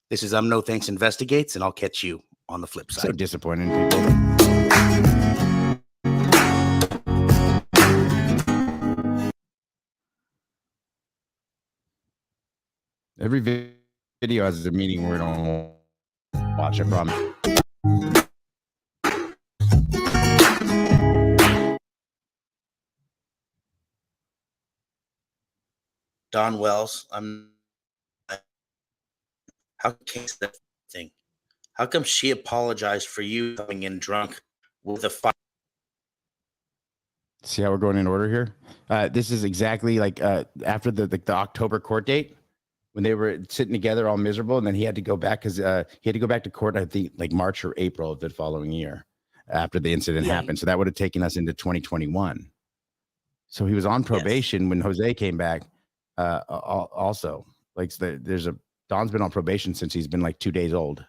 This is No Thanks Investigates, and I'll catch you on the flip side. So disappointing, people. Every video has a meaning we're going to watch, I promise. Don Wells, how can that thing? How come she apologized for you coming in drunk with a fire? See how we're going in order here? This is exactly like after the October court date when they were sitting together all miserable, and then he had to go back because he had to go back to court, I think, like March or April of the following year after the incident happened. So that would have taken us into 2021. So he was on probation when Jose came back. Also, like Don's been on probation since he's been like 2 days old.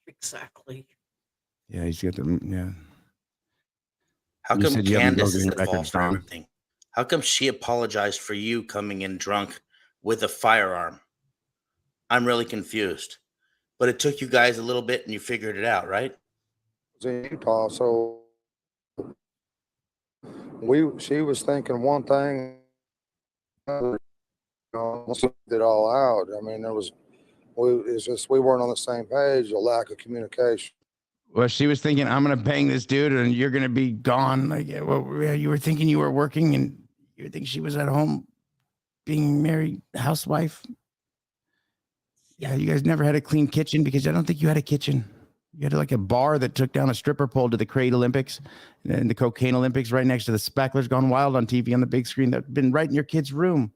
Exactly. Yeah, he's got the How You come said you haven't Candace is broken involved records, for Don. everything? How come she apologized for you coming in drunk with a firearm? I'm really confused. But it took you guys a little bit and you figured it out, right? was in Utah, so she was thinking one thing, let's get it all out. I mean, it's just we weren't on the same page, a lack of communication. Well, she was thinking, I'm going to bang this dude and you're going to be gone. Like, well, you were thinking you were working and you think she was at home being married housewife. Yeah, you guys never had a clean kitchen because I don't think you had a kitchen. You had like a bar that took down a stripper pole to the Crate Olympics and the Cocaine Olympics right next to the Spacklers Gone Wild on TV on the big screen that had been right in your kid's room.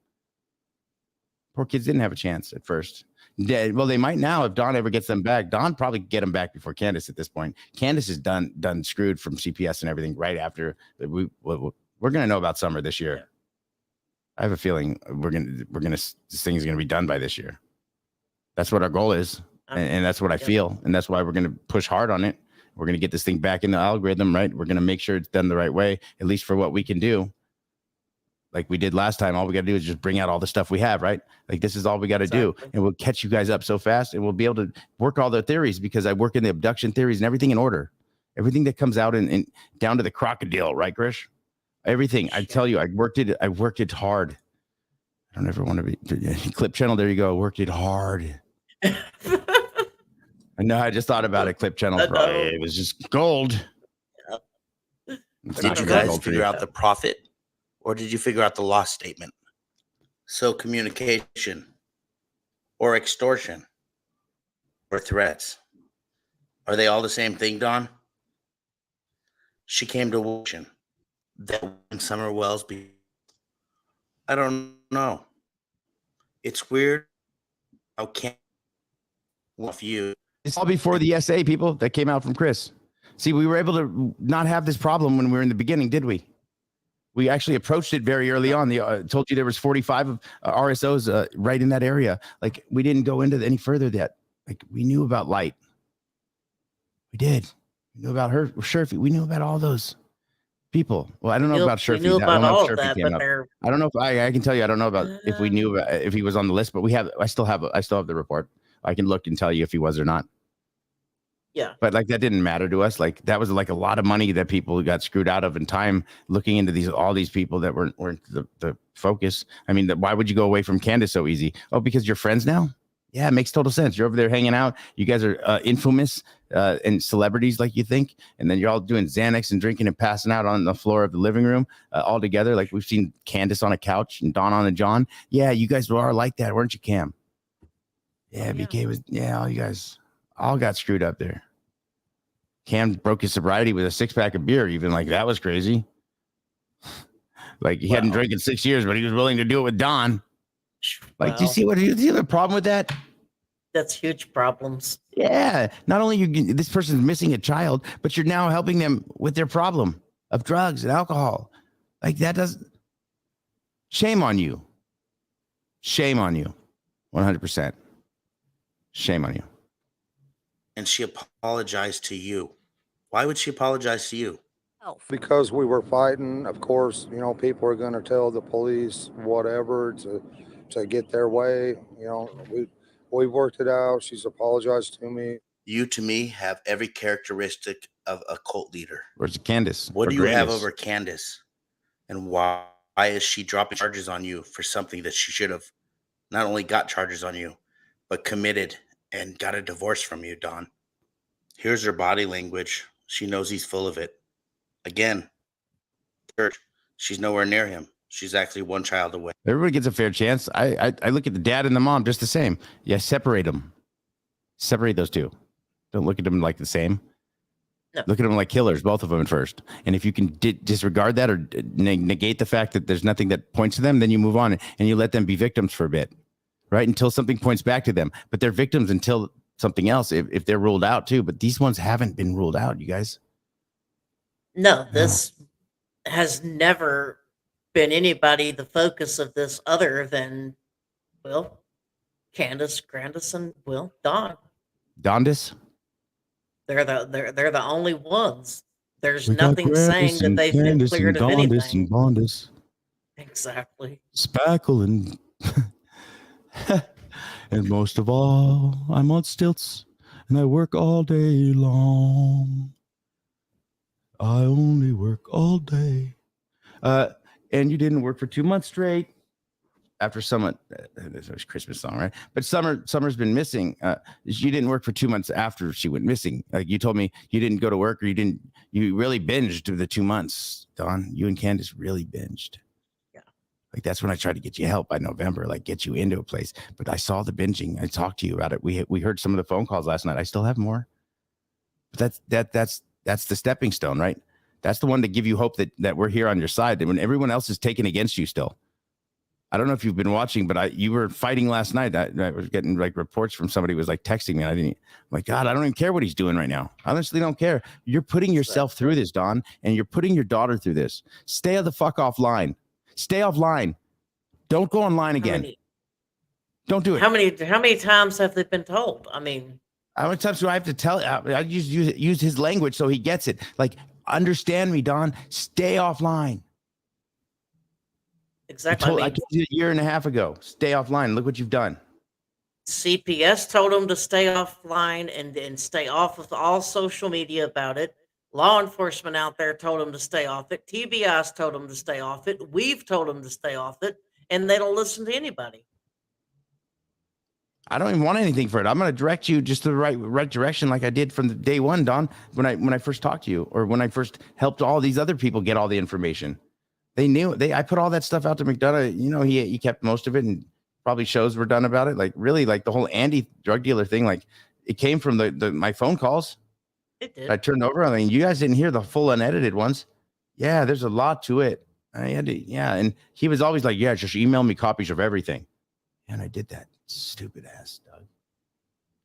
Poor kids didn't have a chance at first. Well, they might now if Don ever gets them back. Don probably get them back before Candace at this point. Candace is done screwed from CPS and everything right after. We're going to know about Summer this year. Yeah. I have a feeling this thing is going to be done by this year. That's what our goal is. And that's what I feel. And that's why we're going to push hard on it. We're going to get this thing back in the algorithm, right? We're going to make sure it's done the right way, at least for what we can do. Like we did last time, all we got to do is just bring out all the stuff we have, right? Like this is all we got to do. And we'll catch you guys up so fast and we'll be able to work all the theories because I work in the abduction theories and everything in order. Everything that comes out and down to the crocodile, right, Grish? Everything. I tell you, I worked it hard. I don't ever want to be Clip Channel. There you go. I worked it hard. I know. I just thought about it. Clip Channel. It was just gold. Did you guys figure out the profit? Or did you figure out the loss statement? So communication or extortion or threats, are they all the same thing, Don? She came to Washington. That when Summer Wells be, I don't know. It's weird. How can you? It's all before the SA people that came out from Chris. See, we were able to not have this problem when we were in the beginning, did we? We actually approached it very early on. Told you there was 45 RSOs right in that area. Like, we didn't go into any further yet. Like, we knew about Light. We did. We knew about her, Sherfy. We knew about all those people. Well, I don't know about We Sherfy. knew I don't about know all if of Sherfy that, came but up. they're I don't know if I can tell you. I don't know about if we knew if he was on the list, but I still have the report. I can look and tell you if he was or not. yeah. But like, that didn't matter to us. Like, that was like a lot of money that people got screwed out of in time looking into all these people that weren't the focus. I mean, why would you go away from Candace so easy? Oh, because you're friends now? Yeah, it makes total sense. You're over there hanging out. You guys are infamous and celebrities like you think. And then you're all doing Xanax and drinking and passing out on the floor of the living room all together. Like, we've seen Candace on a couch and Dawn on a John. Yeah, you guys were like that, weren't you, Cam? Yeah, BK was. Yeah, all you guys all got screwed up there. Cam broke his sobriety with a 6-pack of beer. Even, like, that was crazy. Like, he hadn't drank in 6 years, but he was willing to do it with Don. Like, do you see the problem with that? That's huge problems. Yeah. Not only this person's missing a child, but you're now helping them with their problem of drugs and alcohol. Like, that doesn't. Shame on you. Shame on you. 100%. Shame on you. And she apologized to you. Why would she apologize to you? Because we were fighting. Of course, you know, people are going to tell the police whatever to get their way. You know, we worked it out. She's apologized to me. You, to me, have every characteristic of a cult leader. Where's Candace? What Or do you have Gravis? over Candace? And why is she dropping charges on you for something that she should have not only got charges on you, but committed and got a divorce from you, Don? Here's her body language. She knows he's full of it. Again, church, she's nowhere near him. She's actually one child away. Everybody gets a fair chance. I look at the dad and the mom just the same. Yeah, separate them. Separate those two. Don't look at them like the same. No. Look at them like killers, both of them at first. And if you can disregard that or negate the fact that there's nothing that points to them, then you move on and you let them be victims for a bit, right? Until something points back to them. But they're victims until something else, if they're ruled out too. But these ones haven't been ruled out, you guys. No, this has never been anybody the focus of this other than, well, Candace, Grandis, and Don. Dondis? They're the only ones. There's We got nothing saying Grandis that and they've been Candace cleared and of Dondis anything. and Bondis. Exactly. Spackle and and most of all, I'm on stilts and I work all day long. I only work all day. And you didn't work for 2 months straight. After Summer, this was Christmas song, right? But Summer's been missing. She didn't work for 2 months after she went missing. Like, you told me you didn't go to work, or you really binged the 2 months, Dawn. You and Candace really binged. Yeah. Like, that's when I tried to get you help by November, like get you into a place. But I saw the binging. I talked to you about it. We heard some of the phone calls last night. I still have more. But that's the stepping stone, right? That's the one to give you hope that we're here on your side. And when everyone else is taken against you still. I don't know if you've been watching, but you were fighting last night. I was getting like reports from somebody who was like texting me. I'm like, God, I don't even care what he's doing right now. I honestly don't care. You're putting yourself through this, Don, and you're putting your daughter through this. Stay the fuck offline. Stay offline. Don't go online again. Don't do it. How many times have they been told? I mean, how many times do I have to tell? I use his language so he gets it. Like, understand me, Don. Stay offline. Exactly. I told you a year and a half ago. Stay offline. Look what you've done. CPS told them to stay offline and stay off of all social media about it. Law enforcement out there told them to stay off it. TBI's told them to stay off it. We've told them to stay off it, and they don't listen to anybody. I don't even want anything for it. I'm going to direct you just to the right direction, like I did from the day one, Don, when I first talked to you, or when I first helped all these other people get all the information. They knew. I put all that stuff out to McDonough. You know, he kept most of it, and probably shows were done about it. Like, really, like the whole Andy drug dealer thing. Like, it came from my phone calls. It did. I turned over. I mean, you guys didn't hear the full unedited ones. Yeah, there's a lot to it. I had to. Yeah, and he was always like, "Yeah, just email me copies of everything," and I did that. Stupid ass Doug.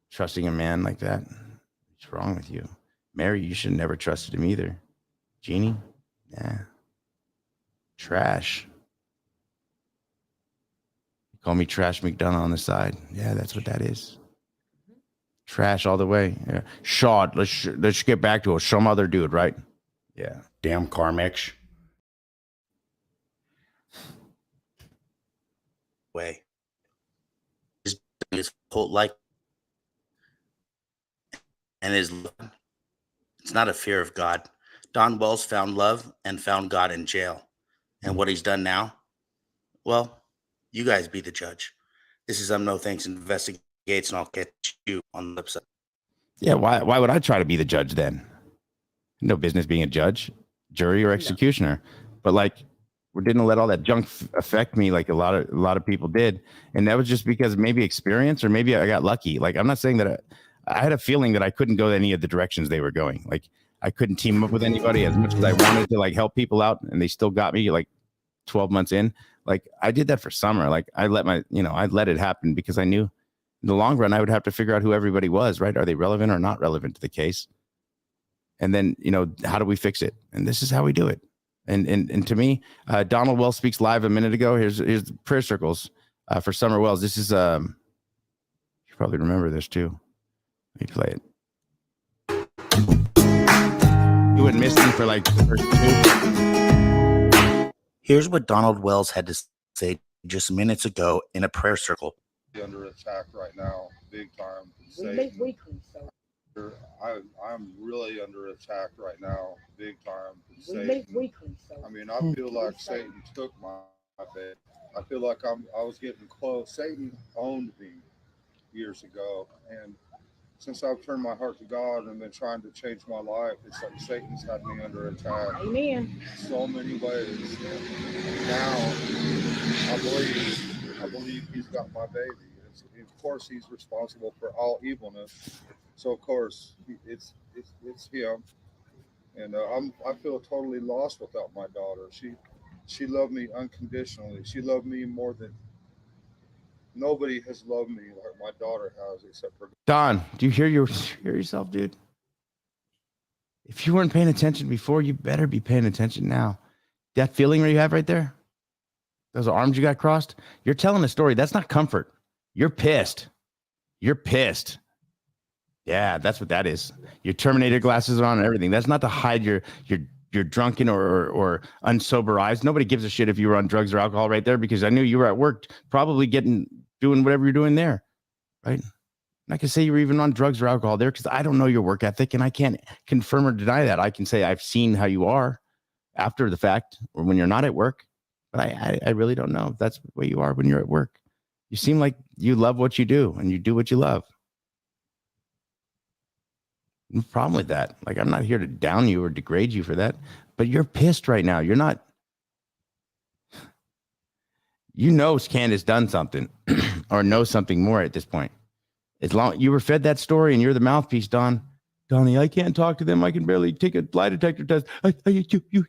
Trusting a man like that. What's wrong with you? Mary, you should have never trusted him either. Jeannie? Yeah. Trash. Call me Trash McDonough on the side. Yeah, that's what that is. Trash all the way. Yeah. Shot. Let's get back to it. Some other dude, right? Yeah. Damn Carmex. Way. His whole life. And it's not a fear of God. Don Wells found love and found God in jail. And what he's done now, well, you guys be the judge. This is No Thanks Investigates, and I'll catch you on the website. Yeah, why would I try to be the judge then? No business being a judge, jury, or executioner. But like, we didn't let all that junk affect me like a lot of people did. And that was just because maybe experience, or maybe I got lucky. Like, I'm not saying that I had a feeling that I couldn't go any of the directions they were going. Like, I couldn't team up with anybody as much as I wanted to like help people out, and they still got me like 12 months in. Like, I did that for Summer. Like, I let it happen because I knew in the long run I would have to figure out who everybody was, right? Are they relevant or not relevant to the case? And then, how do we fix it? And this is how we do it. And to me, Donald Wells Speaks Live a minute ago. Here's the prayer circles for Summer Wells. This is you probably remember this too. Let me play it. You wouldn't miss me for like the first two. Here's what Donald Wells had to say just minutes ago in a prayer circle. Under attack right now, big time. We make weekly, so I'm really under attack right now, big time. we make weekly, so I mean, I feel like Satan took my bed. I feel like I was getting close. Satan owned me years ago, and since I've turned my heart to God and been trying to change my life, it's like Satan's had me under attack. Amen. So many ways. And now I believe he's got my baby. Of course, he's responsible for all evilness. So of course, it's him. And I feel totally lost without my daughter. She loved me unconditionally. She loved me more than nobody has loved me like my daughter has, except for Don, do you hear yourself, dude? If you weren't paying attention before, you better be paying attention now. That feeling where you have right there, those arms you got crossed, you're telling a story. That's not comfort. You're pissed. You're pissed. Yeah, that's what that is. Your Terminator glasses are on and everything. That's not to hide your drunken or unsober eyes. Nobody gives a shit if you were on drugs or alcohol right there, because I knew you were at work, probably doing whatever you're doing there, right? And I can say you were even on drugs or alcohol there because I don't know your work ethic, and I can't confirm or deny that. I can say I've seen how you are after the fact or when you're not at work, but I really don't know if that's the way you are when you're at work. You seem like you love what you do and you do what you love. No problem with that. Like, I'm not here to down you or degrade you for that, but you're pissed right now. You're not. Candace done something or knows something more at this point. As long you were fed that story and you're the mouthpiece, Donnie, I can't talk to them. I can barely take a lie detector test. You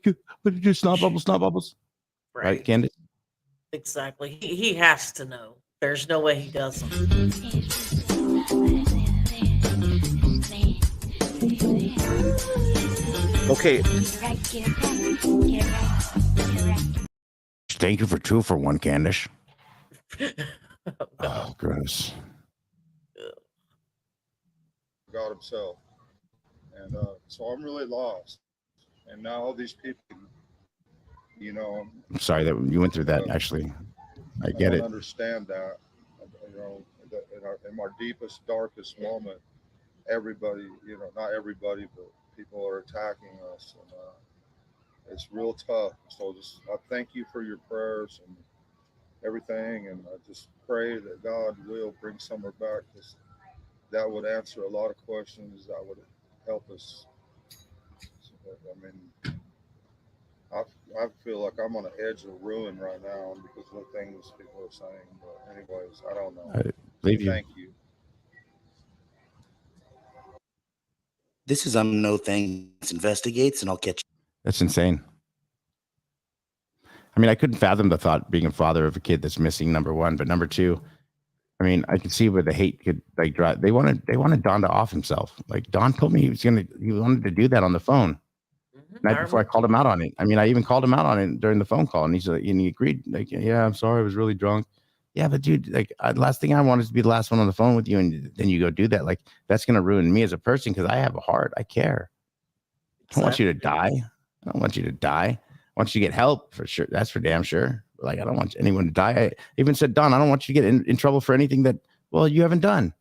just snot bubbles. Right, Candace? Exactly. He has to know. There's no way he doesn't. Okay. Thank you for 2 for 1, Candace. Oh, gross. God himself. And so I'm really lost. And now all these people, I'm sorry that you went through that. Actually, I get don't it. understand that. In our deepest, darkest moment, everybody, not everybody, but people are attacking us. And it's real tough. So I thank you for your prayers and everything. And I just pray that God will bring Summer back, because that would answer a lot of questions. That would help us. I feel like I'm on the edge of ruin right now because of the things people are saying. But anyways, I don't know. I believe you. Thank you. This is No Thanks Investigates, and I'll catch you. That's insane. I mean, I couldn't fathom the thought being a father of a kid that's missing, number one, but number two, I mean, I could see where the hate could like drive. They wanted Don to off himself. Like, Don told me he wanted to do that on the phone. Night before I called him out on it. I mean, I even called him out on it during the phone call, and he agreed. Like, yeah, I'm sorry, I was really drunk. Yeah, but dude, like, the last thing I want is to be the last one on the phone with you, and then you go do that. Like, that's gonna ruin me as a person because I have a heart. I care. I don't want you to die. I don't want you to die. I want you to get help for sure. That's for damn sure. Like, I don't want anyone to die. I even said, Don, I don't want you to get in trouble for anything that, well, you haven't done.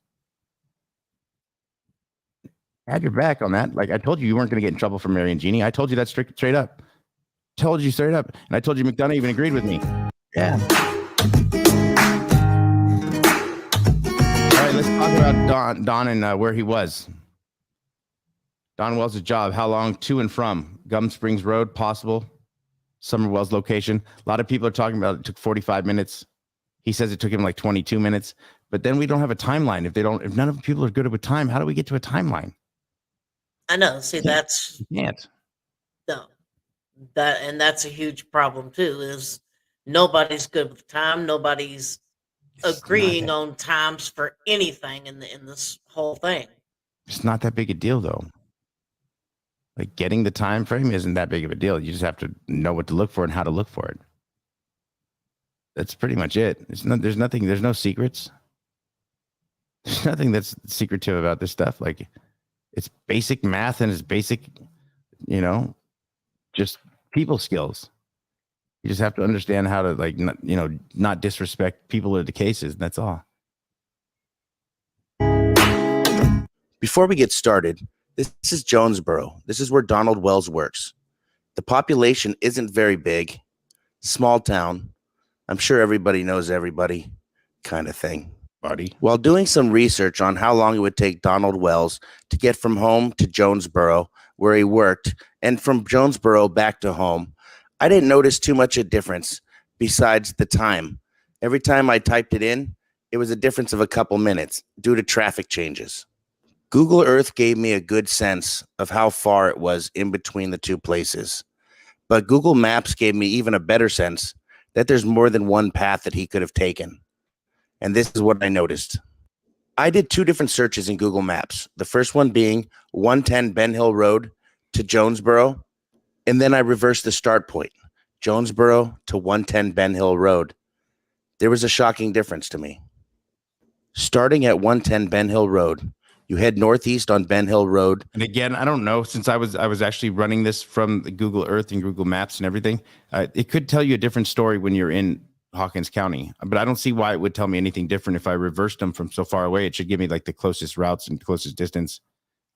I had your back on that. Like, I told you weren't going to get in trouble for Mary and Jeannie. I told you that straight up. Told you straight up. And I told you McDonough even agreed with me. Yeah. All right, let's talk about Don and where he was. Don Wells' job, how long to and from Gum Springs Road, possible Summer Wells location. A lot of people are talking about it took 45 minutes. He says it took him like 22 minutes, but then we don't have a timeline. If none of the people are good with time, how do we get to a timeline? I know. See, that's can't. No, that's a huge problem too. Is nobody's good with time. Nobody's agreeing on times for anything in this whole thing. It's not that big a deal though. Like, getting the time frame isn't that big of a deal. You just have to know what to look for and how to look for it. That's pretty much it. There's no secrets. There's nothing that's secretive about this stuff. Like, it's basic math and it's basic, just people skills. You just have to understand how to, like, not disrespect people or the cases. That's all. Before we get started, this is Jonesboro. This is where Donald Wells works. The population isn't very big. Small town. I'm sure everybody knows everybody, kind of thing. Buddy. While doing some research on how long it would take Donald Wells to get from home to Jonesboro, where he worked, and from Jonesboro back to home, I didn't notice too much a difference besides the time. Every time I typed it in, it was a difference of a couple minutes due to traffic changes. Google Earth gave me a good sense of how far it was in between the two places. But Google Maps gave me even a better sense that there's more than one path that he could have taken. And this is what I noticed. I did two different searches in Google Maps. The first one being 110 Ben Hill Road to Jonesboro. And then I reversed the start point, Jonesboro to 110 Ben Hill Road. There was a shocking difference to me. Starting at 110 Ben Hill Road, you head northeast on Ben Hill Road. And again, I don't know, since I was actually running this from the Google Earth and Google Maps and everything, it could tell you a different story when you're in Hawkins County, but I don't see why it would tell me anything different if I reversed them from so far away. It should give me like the closest routes and closest distance,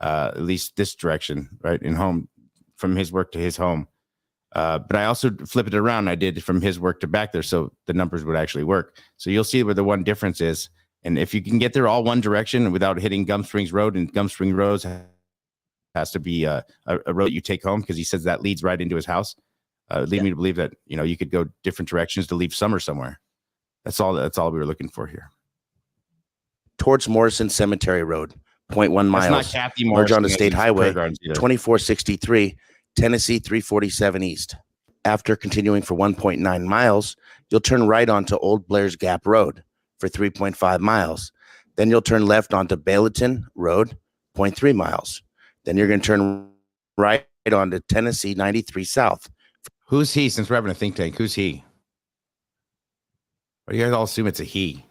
at least this direction, right? In home, from his work to his home. But I also flip it around. I did from his work to back there, so the numbers would actually work. So you'll see where the one difference is. And if you can get there all one direction without hitting Gum Springs Road, and Gum Springs Road has to be a road you take home, because he says that leads right into his house. Lead me to believe that, you could go different directions to leave Summer somewhere. That's all we were looking for here. Towards Morrison Cemetery Road, 0.1 miles. That's not Kathy merge Morrison onto State Highway, Fairgrounds either. 2463, Tennessee 347 East. After continuing for 1.9 miles, you'll turn right onto Old Blair's Gap Road for 3.5 miles. Then you'll turn left onto Bayleton Road, 0.3 miles. Then you're going to turn right onto Tennessee 93 South. Who's he? Since we're having a think tank, who's he? Or you guys all assume it's a he?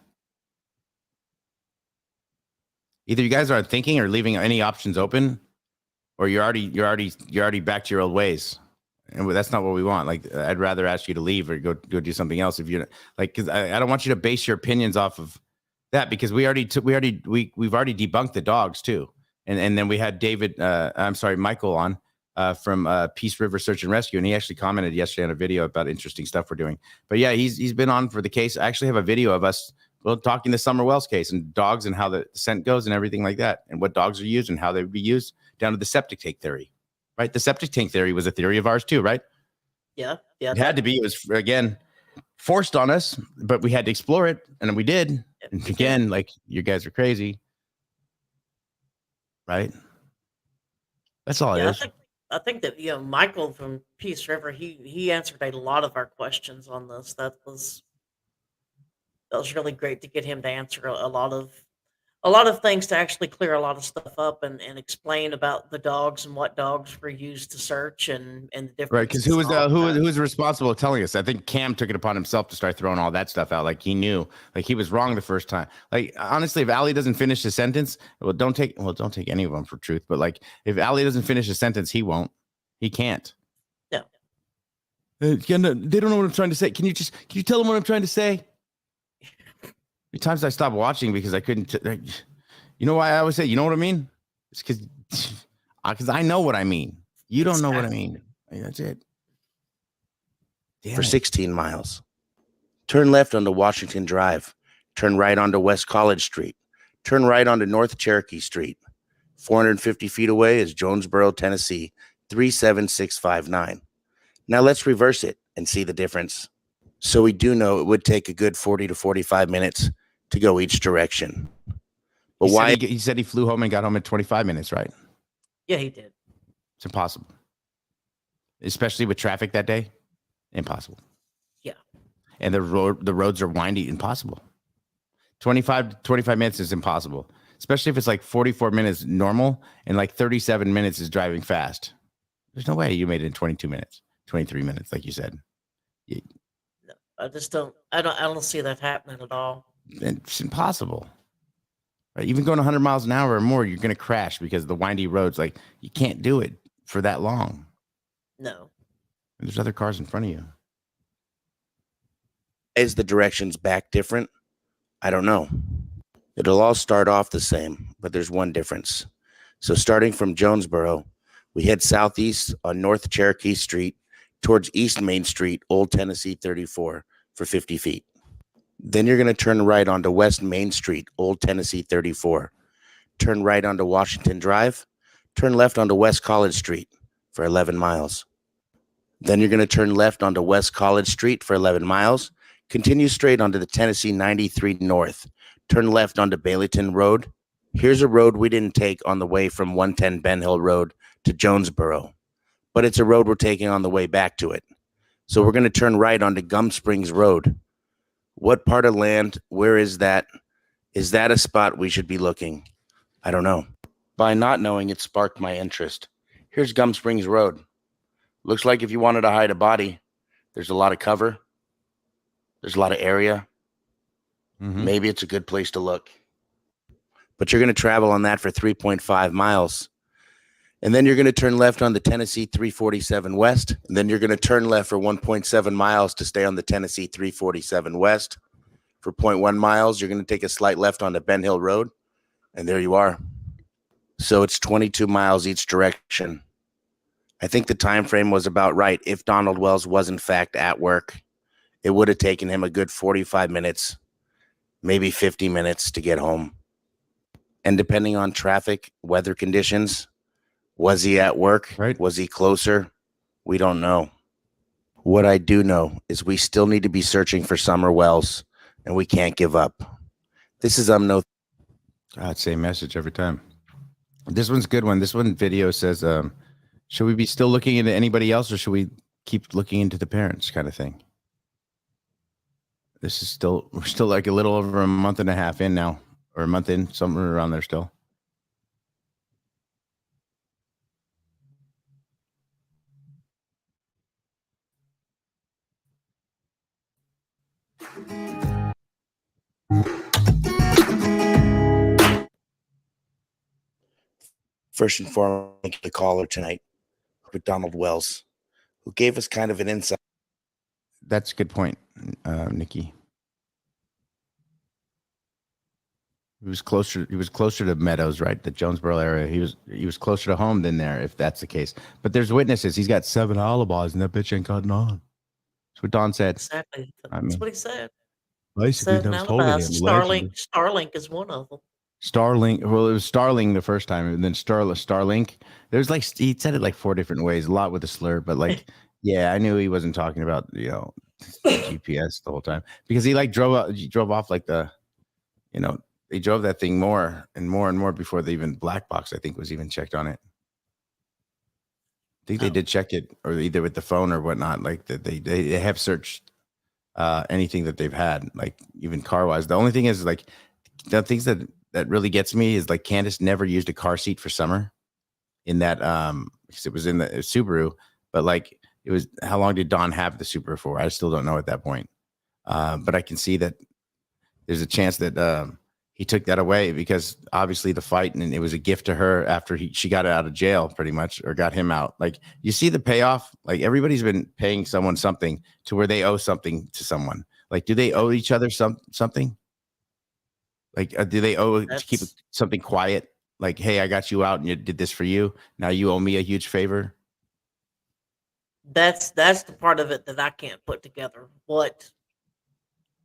Either you guys aren't thinking or leaving any options open, or you're already back to your old ways, and that's not what we want. Like, I'd rather ask you to leave or go do something else if you're like, because I don't want you to base your opinions off of that, because we've already debunked the dogs too, and then we had Michael on from Peace River Search and Rescue, and he actually commented yesterday on a video about interesting stuff we're doing. But yeah, he's been on for the case. I actually have a video of us talking the Summer Wells case and dogs and how the scent goes and everything like that, and what dogs are used and how they would be used, down to the septic tank theory, right? The septic tank theory was a theory of ours too, right? Yeah. It had to be. It was, again, forced on us, but we had to explore it, and we did. And again, like, you guys are crazy, right? That's all it is. I think that Michael from Peace River, he answered a lot of our questions on this. That was really great to get him to answer a lot a lot of things to actually clear a lot of stuff up and explain about the dogs and what dogs were used to search and the difference. Right, because who was responsible of telling us? I think Cam took it upon himself to start throwing all that stuff out. Like he knew, like he was wrong the first time. Like honestly, if Allie doesn't finish his sentence, don't take any of them for truth. But like if Allie doesn't finish his sentence, he won't. He can't. No. They don't know what I'm trying to say. Can you tell them what I'm trying to say? Many times I stopped watching because I couldn't. You know why I always say, you know what I mean? It's because I know what I mean. You don't know what I mean. That's it. For 16 miles. Turn left onto Washington Drive. Turn right onto West College Street. Turn right onto North Cherokee Street. 450 feet away is Jonesboro, Tennessee, 37659. Now let's reverse it and see the difference. So we do know it would take a good 40 to 45 minutes to go each direction. But why? He said he flew home and got home in 25 minutes, right? Yeah, he did. It's impossible. Especially with traffic that day. Impossible. Yeah. And the roads are windy. Impossible. 25 minutes is impossible. Especially if it's like 44 minutes normal and like 37 minutes is driving fast. There's no way you made it in 22 minutes, 23 minutes, like you said. No, I just don't. I don't see that happening at all. It's impossible. Right? Even going 100 miles an hour or more, you're going to crash because the windy roads. Like you can't do it for that long. No. There's other cars in front of you. Is the directions back different? I don't know. It'll all start off the same, but there's one difference. So starting from Jonesboro, we head southeast on North Cherokee Street towards East Main Street, Old Tennessee 34 for 50 feet. Then you're going to turn right onto West Main Street, Old Tennessee 34. Turn right onto Washington Drive. Turn left onto West College Street for 11 miles. Then you're going to turn left onto West College Street for 11 miles. Continue straight onto the Tennessee 93 North. Turn left onto Baileyton Road. Here's a road we didn't take on the way from 110 Ben Hill Road to Jonesboro, but it's a road we're taking on the way back to it. So we're going to turn right onto Gum Springs Road. What part of land? Where is that? Is that a spot we should be looking? I don't know. By not knowing, it sparked my interest. Here's Gum Springs Road. Looks like if you wanted to hide a body, there's a lot of cover. There's a lot of area. Maybe it's a good place to look. But you're going to travel on that for 3.5 miles. And then you're going to turn left on the Tennessee 347 West. And then you're going to turn left for 1.7 miles to stay on the Tennessee 347 West. For 0.1 miles, you're going to take a slight left onto Ben Hill Road. And there you are. So it's 22 miles each direction. I think the time frame was about right. If Donald Wells was in fact at work, it would have taken him a good 45 minutes, maybe 50 minutes to get home. And depending on traffic, weather conditions, was he at work? Right. Was he closer? We don't know. What I do know is we still need to be searching for Summer Wells, and we can't give up. This is no. God, same message every time. This one's a good one. This one video says, should we be still looking into anybody else, or should we keep looking into the parents, kind of thing? This is we're still like a little over a month and a half in now, or a month in, somewhere around there still. First and foremost, the caller tonight with Donald Wells, who gave us kind of an insight. That's a good point, Nikki. He was closer to Meadows, right? The Jonesboro area. He was closer to home than there, if that's the case. But there's witnesses. He's got 7 alibis, and that bitch ain't gotten on. That's what Don said. Exactly. That's what he said. Basically, that was told to him. Starlink is one of them. Starlink. Well, it was Starling the first time, and then Starlink. There's like, he said it like 4 different ways, a lot with a slur, but like, yeah, I knew he wasn't talking about, GPS the whole time, because he like drove off like they drove that thing more and more before they even black box, I think, was even checked on it. I think they did check it, or either with the phone or whatnot. Like that they have searched anything that they've had, like even car wise. The only thing is like the things that that really gets me is like Candace never used a car seat for Summer in that because it was in the Subaru, but like it was, how long did Don have the Subaru for? I still don't know at that point. But I can see that there's a chance that he took that away because obviously the fight, and it was a gift to her after she got out of jail pretty much, or got him out. Like you see the payoff, like everybody's been paying someone something to where they owe something to someone. Like, do they owe each other something? Like, do they owe to keep something quiet? Like, hey, I got you out and you did this for you. Now you owe me a huge favor. That's the part of it that I can't put together. What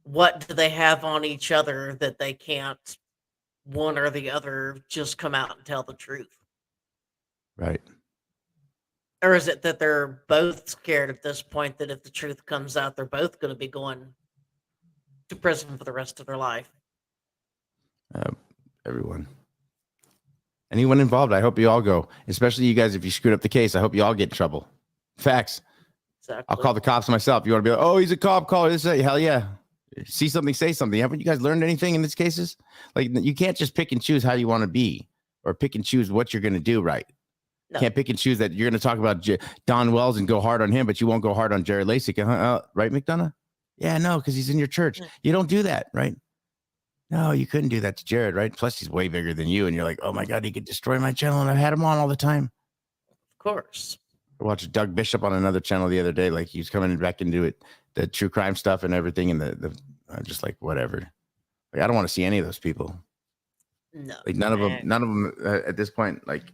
do they have on each other that they can't, one or the other, just come out and tell the truth? Right. Or is it that they're both scared at this point that if the truth comes out, they're both going to be going to prison for the rest of their life? Everyone. Anyone involved, I hope you all go. Especially you guys, if you screwed up the case, I hope you all get in trouble. Facts. Exactly. I'll call the cops myself. You want to be like, oh, he's a cop, call this. Hell yeah. See something, say something. Haven't you guys learned anything in these cases? Like, you can't just pick and choose how you want to be, or pick and choose what you're going to do, right? No. Can't pick and choose that you're going to talk about Don Wells and go hard on him, but you won't go hard on Jared Lasik. Right, McDonough? Yeah, no, because he's in your church. You don't do that, right? No, you couldn't do that to Jared, right? Plus, he's way bigger than you, and you're like, oh my God, he could destroy my channel, and I've had him on all the time. Of course. I watched Doug Bishop on another channel the other day. Like, he was coming back into it, the true crime stuff and everything, and I'm just like, whatever. Like, I don't want to see any of those people. No. Like, none of them at this point, like,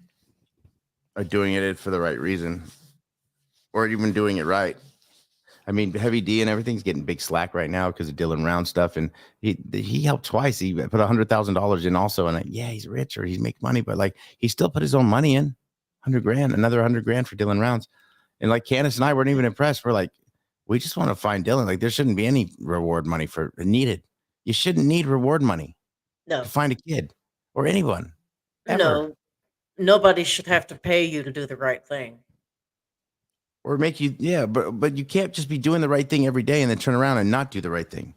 are doing it for the right reason, or even doing it right. I mean, Heavy D and everything's getting big slack right now because of Dylan Round stuff, and he helped twice. He put $100,000 in also, and yeah, he's rich or he's making money, but like he still put his own money in, $100,000, another $100,000 for Dylan Rounds, and like Candace and I weren't even impressed. We're like, we just want to find Dylan. Like, there shouldn't be any reward money for needed. You shouldn't need reward money No. to find a kid or anyone. Ever. No. Nobody should have to pay you to do the right thing. Or make you, yeah, but you can't just be doing the right thing every day and then turn around and not do the right thing.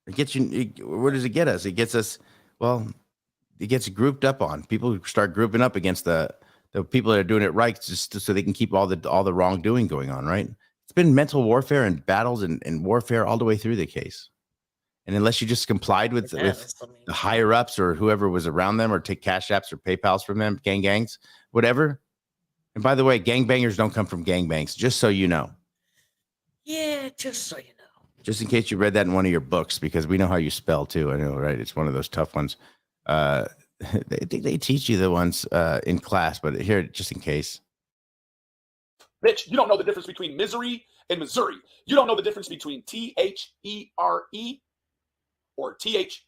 It gets you, where does it get us? It gets us, well, it gets grouped up on. People start grouping up against the people that are doing it right, just so they can keep all the wrongdoing going on, right? It's been mental warfare and battles and warfare all the way through the case. And unless you just complied with the higher ups or whoever was around them, or take cash apps or PayPals from them, gangs, whatever. And by the way, gangbangers don't come from gangbangs, just so you know. Yeah, just so you know. Just in case you read that in one of your books, because we know how you spell too. I know, right? It's one of those tough ones. They teach you the ones in class, but here, just in case. Bitch, you don't know the difference between misery and Missouri. You don't know the difference between THERE or THIER.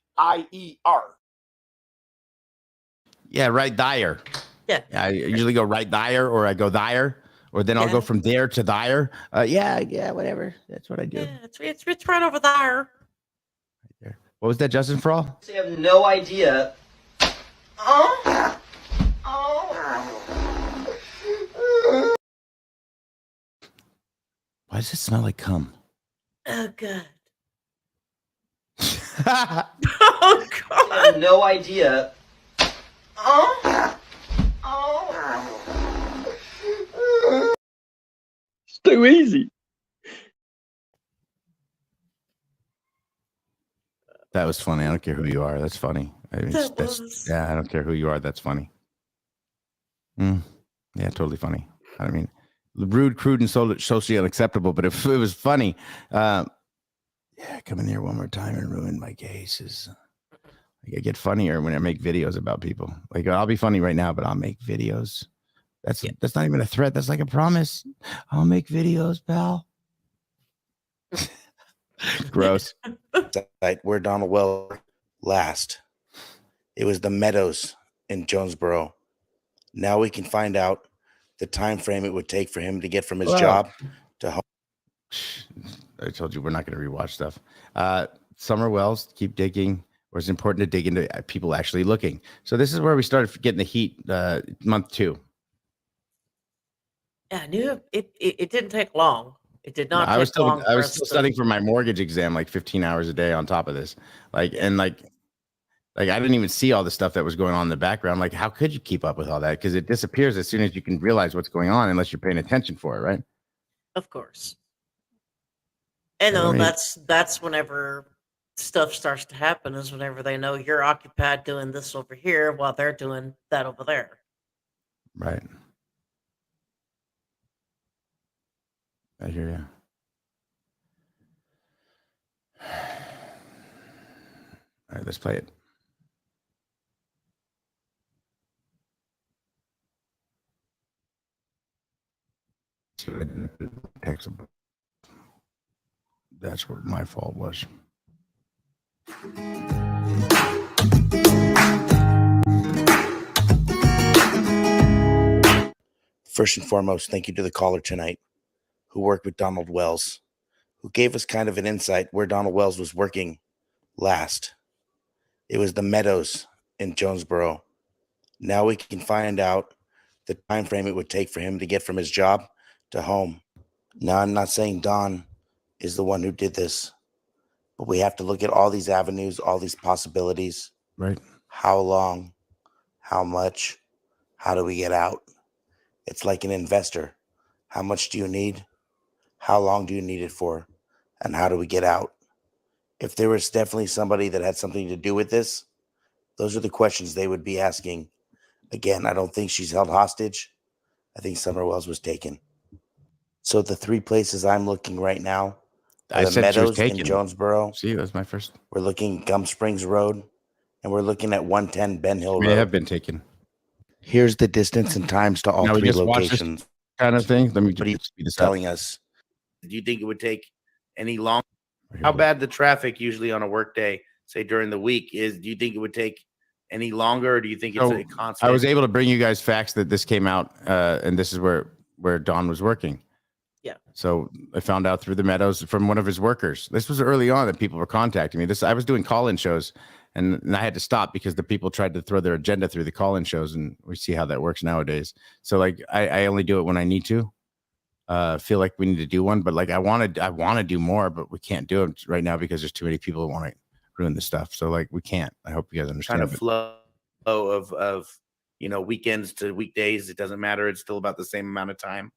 Yeah, right there. Yeah. I usually go right there, or I go there, or then I'll go from there to there. Yeah, whatever. That's what I do. Yeah, it's right over there. What was that, Justin Frall? I have no idea. Why does it smell like cum? Oh, God. Oh, God. I have no idea. It's too easy. That was funny. I don't care who you are. That's funny. I mean, yeah, I don't care who you are. That's funny. Yeah, totally funny. I mean, rude, crude, and socially unacceptable. But if it was funny, yeah, come in here one more time and ruin my cases. I get funnier when I make videos about people. Like, I'll be funny right now, but I'll make videos. That's not even a threat. That's like a promise. I'll make videos, pal. Gross. Site where Donald Wells last. It was the Meadows in Jonesboro. Now we can find out the time frame it would take for him to get from his job to home. I told you we're not going to rewatch stuff. Summer Wells, keep digging. Or it's important to dig into people actually looking. So this is where we started getting the heat, month 2. Yeah, I knew it didn't take long. It did not. I was take long still studying for my mortgage exam, like 15 hours a day on top of this. Like, and like, Like, I didn't even see all the stuff that was going on in the background. Like, how could you keep up with all that? Because it disappears as soon as you can realize what's going on, unless you're paying attention for it, right? Of course. And I mean, that's whenever stuff starts to happen, is whenever they know you're occupied doing this over here while they're doing that over there. right. I hear you. All right, let's play it. That's what my fault was. First and foremost, thank you to the caller tonight who worked with Donald Wells, who gave us kind of an insight where Donald Wells was working last. It was the Meadows in Jonesboro. Now we can find out the time frame it would take for him to get from his job to home. Now, I'm not saying Don is the one who did this, but we have to look at all these avenues, all these possibilities. Right. How long? How much? How do we get out? It's like an investor. How much do you need? How long do you need it for? And how do we get out? If there was definitely somebody that had something to do with this, those are the questions they would be asking. Again, I don't think she's held hostage. I think Summer Wells was taken. So the three places I'm looking right now are I the said she was Meadows in taken. Jonesboro. See, that was my first. We're looking Gum Springs Road, and we're looking at 110 Ben Hill May Road. have been taken. Here's the distance and times to all Now we three just watch this locations. kind of thing. Let me What are you speed this up. telling us? Do you think it would take any long? How bad the traffic usually on a work day, say during the week, is? Do you think it would take any longer, or do you think it's So a constant? I was able to bring you guys facts that this came out, and this is where Don was working. Yeah. So I found out through the Meadows from one of his workers. This was early on that people were contacting me. I was doing call-in shows, and I had to stop because the people tried to throw their agenda through the call-in shows, and we see how that works nowadays. So like I only do it when I need to. Feel like we need to do one, but like I want to do more, but we can't do it right now because there's too many people who want to ruin the stuff. So like we can't. I hope you guys understand. Kind of flow of weekends to weekdays. It doesn't matter. It's still about the same amount of time.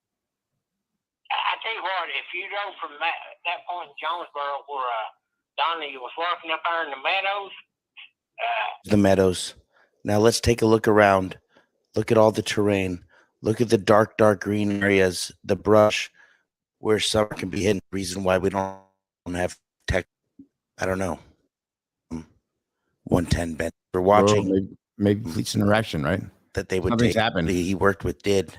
I tell you what, if you go from that point in Jonesboro where Donnie was working up there in the Meadows. The Meadows. Now let's take a look around. Look at all the terrain. Look at the dark green areas, the brush where summer can be hidden. Reason why we don't have tech. I don't know. 110 Ben. We're watching. Well, maybe police interaction, right? That they would Something's take. happened. He worked with did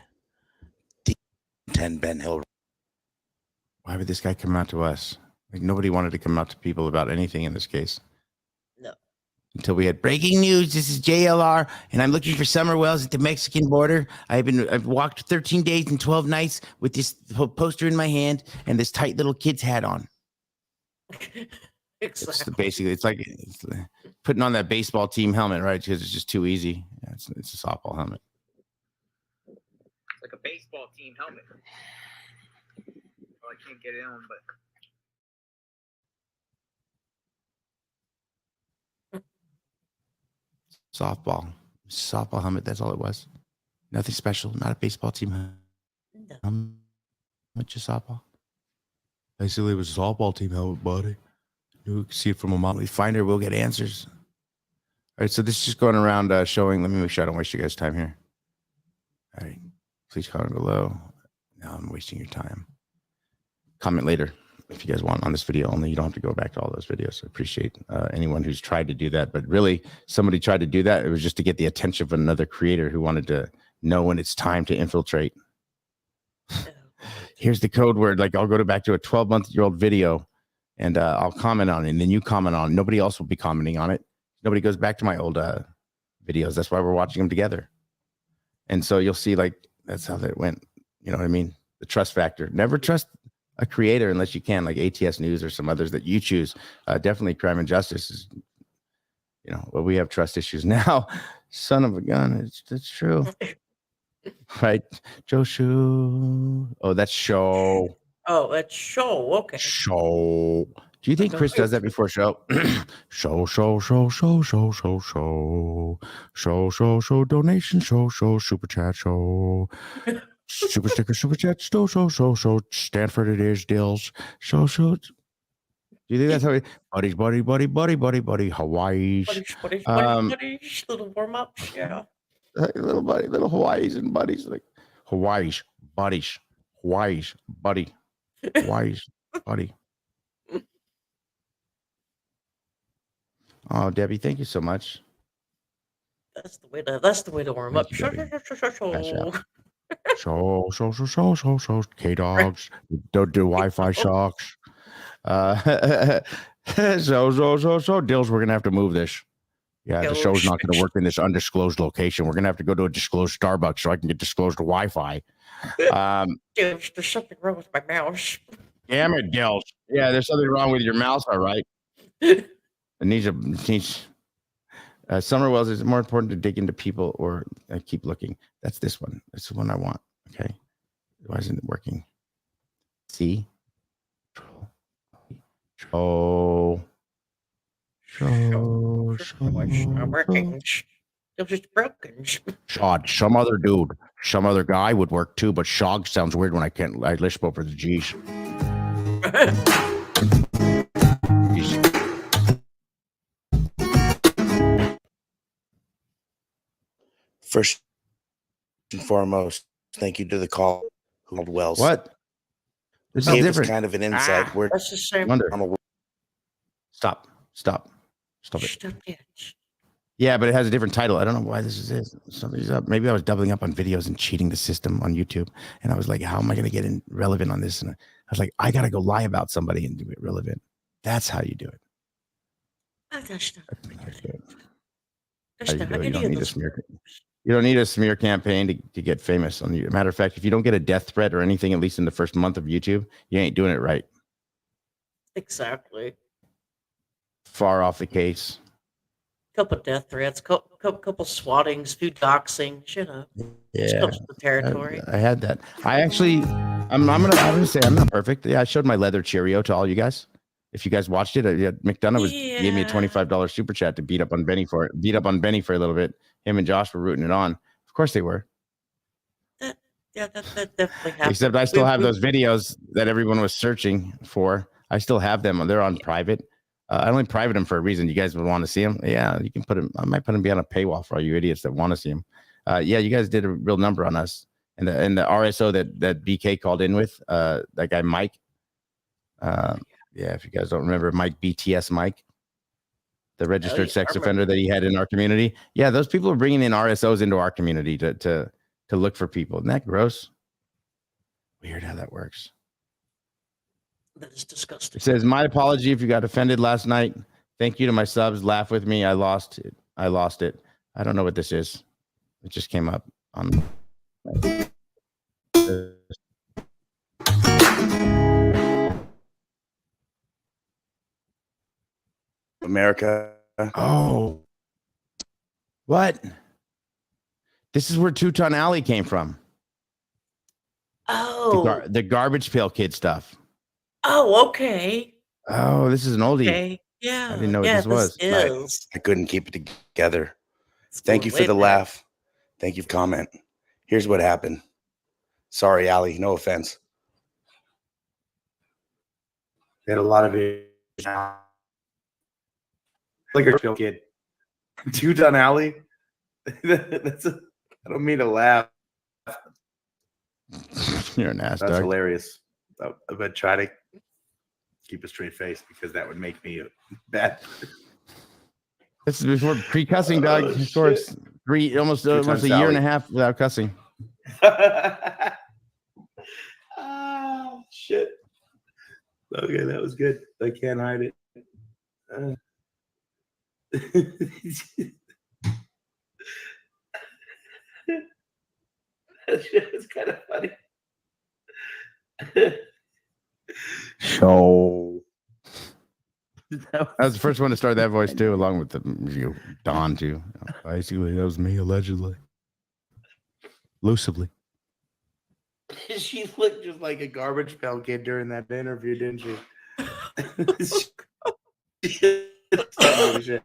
10 Ben Hill. Why would this guy come out to us? Like nobody wanted to come out to people about anything in this case. No. Until we had breaking news. This is JLR, and I'm looking for Summer Wells at the Mexican border. I've walked 13 days and 12 nights with this poster in my hand and this tight little kid's hat on. Exactly. It's like putting on that baseball team helmet, right? Because it's just too easy. Yeah, it's a softball helmet. It's like a baseball team helmet. Oh, I can't get it on, but. Softball helmet. That's all it was. Nothing special. Not a baseball team helmet. Just softball. Basically, it was a softball team helmet, buddy. You can see it from a model. We find her, we'll get answers. All right, so this is just going around showing. Let me make sure I don't waste you guys' time here. All right, please comment below. Now I'm wasting your time. Comment later if you guys want on this video only. You don't have to go back to all those videos. I appreciate anyone who's tried to do that. But really, somebody tried to do that. It was just to get the attention of another creator who wanted to know when it's time to infiltrate. Here's the code word. Like I'll go back to a 12-month-old video and I'll comment on it. And then you comment on it. Nobody else will be commenting on it. Nobody goes back to my old videos. That's why we're watching them together. And so you'll see like that's how that went. You know what I mean? The trust factor. Never trust a creator unless you can, like ATS News or some others that you choose. Definitely Crime and Justice is, well, we have trust issues now. Son of a gun. It's true. Right? Joe Shoe. Oh, that's show. Oh, it's show. Okay. Show. Do you think Chris does that before show? show, donation, show, super chat, show, super sticker, super chat, show, Stanford it is, Dills, show. Do you think that's how buddy, Hawaii's, Buddies, little warm ups. Yeah. little Hawaii's and buddies, like Hawaii's, buddies, Hawaii's, buddy, Hawaii's, buddy. Oh, Debbie, thank you so much. That's the way to warm up. Show. Show, K-Dogs, do Wi-Fi shocks. So, Dills, we're going to have to move this. Yeah, the show's not going to work in this undisclosed location. We're going to have to go to a disclosed Starbucks so I can get disclosed Wi-Fi. There's something wrong with my mouse. Damn it, Dills. Yeah, there's something wrong with your mouse, all right. It needs Summer Wells. Is it more important to dig into people or keep looking? That's this one. That's the one I want. Okay. Why isn't it working? See? Show. Working. It was just broken. Shod. Some other dude, some other guy would work too, but Shog sounds weird when I lisp over the G's. First and foremost, thank you to the call who called Wells. What? This Gave is us different. kind of an insight. Where That's the same. Stop it. Yeah, but it has a different title. I don't know why this is it. Somebody's up. Maybe I was doubling up on videos and cheating the system on YouTube. And I was like, how am I going to get relevant on this? And I was like, I got to go lie about somebody and do it relevant. That's how you do it. You don't need a smear campaign to get famous. Matter of fact, if you don't get a death threat or anything, at least in the first month of YouTube, you ain't doing it right. Exactly. Far off the case. Couple death threats, couple swattings, few doxings, Yeah, comes with the territory. I had that. I'm gonna say I'm not perfect. Yeah, I showed my leather Cheerio to all you guys. If you guys watched it, McDonough gave me a $25 super chat to beat up on Benny for a little bit. Him and Josh were rooting it on. Of course they were. That definitely happened. Except I still have those videos that everyone was searching for. I still have them. They're on private. I only private them for a reason. You guys would want to see them. Yeah, you can put them. I might put them behind a paywall for all you idiots that want to see them. Yeah, you guys did a real number on us. And the RSO that BK called in with, that guy Mike. Yeah, if you guys don't remember Mike, BTS Mike, the registered sex offender that he had in our community. Yeah, those people are bringing in RSOs into our community to look for people. Isn't that gross? Weird how that works. That is disgusting. It says, my apology if you got offended last night. Thank you to my subs. Laugh with me. I lost it. I don't know what this is. It just came up on America. Oh. What? This is where Two-Ton Alley came from. Oh. The garbage pail kid stuff. Oh, okay. Oh, this is an oldie. Okay. Yeah. I didn't know what this was. I couldn't keep it together. Thank you for the laugh. Thank you for the comment. Here's what happened. Sorry, Allie. No offense. They had a lot of it. Like a real kid. Two-Ton Alley? I don't mean to laugh. You're an ass. That's dog. hilarious. I'm going to try to keep a straight face because that would make me bad. This is before pre-cussing, dog. Of course, almost a year and a half without cussing. Oh, shit. Okay, that was good. I can't hide it. That shit was kind of funny. So that was the first one to start that voice too, along with Don too. Basically, that was me allegedly, loosely. She looked just like a Garbage Pail Kid during that interview, didn't she? Holy shit.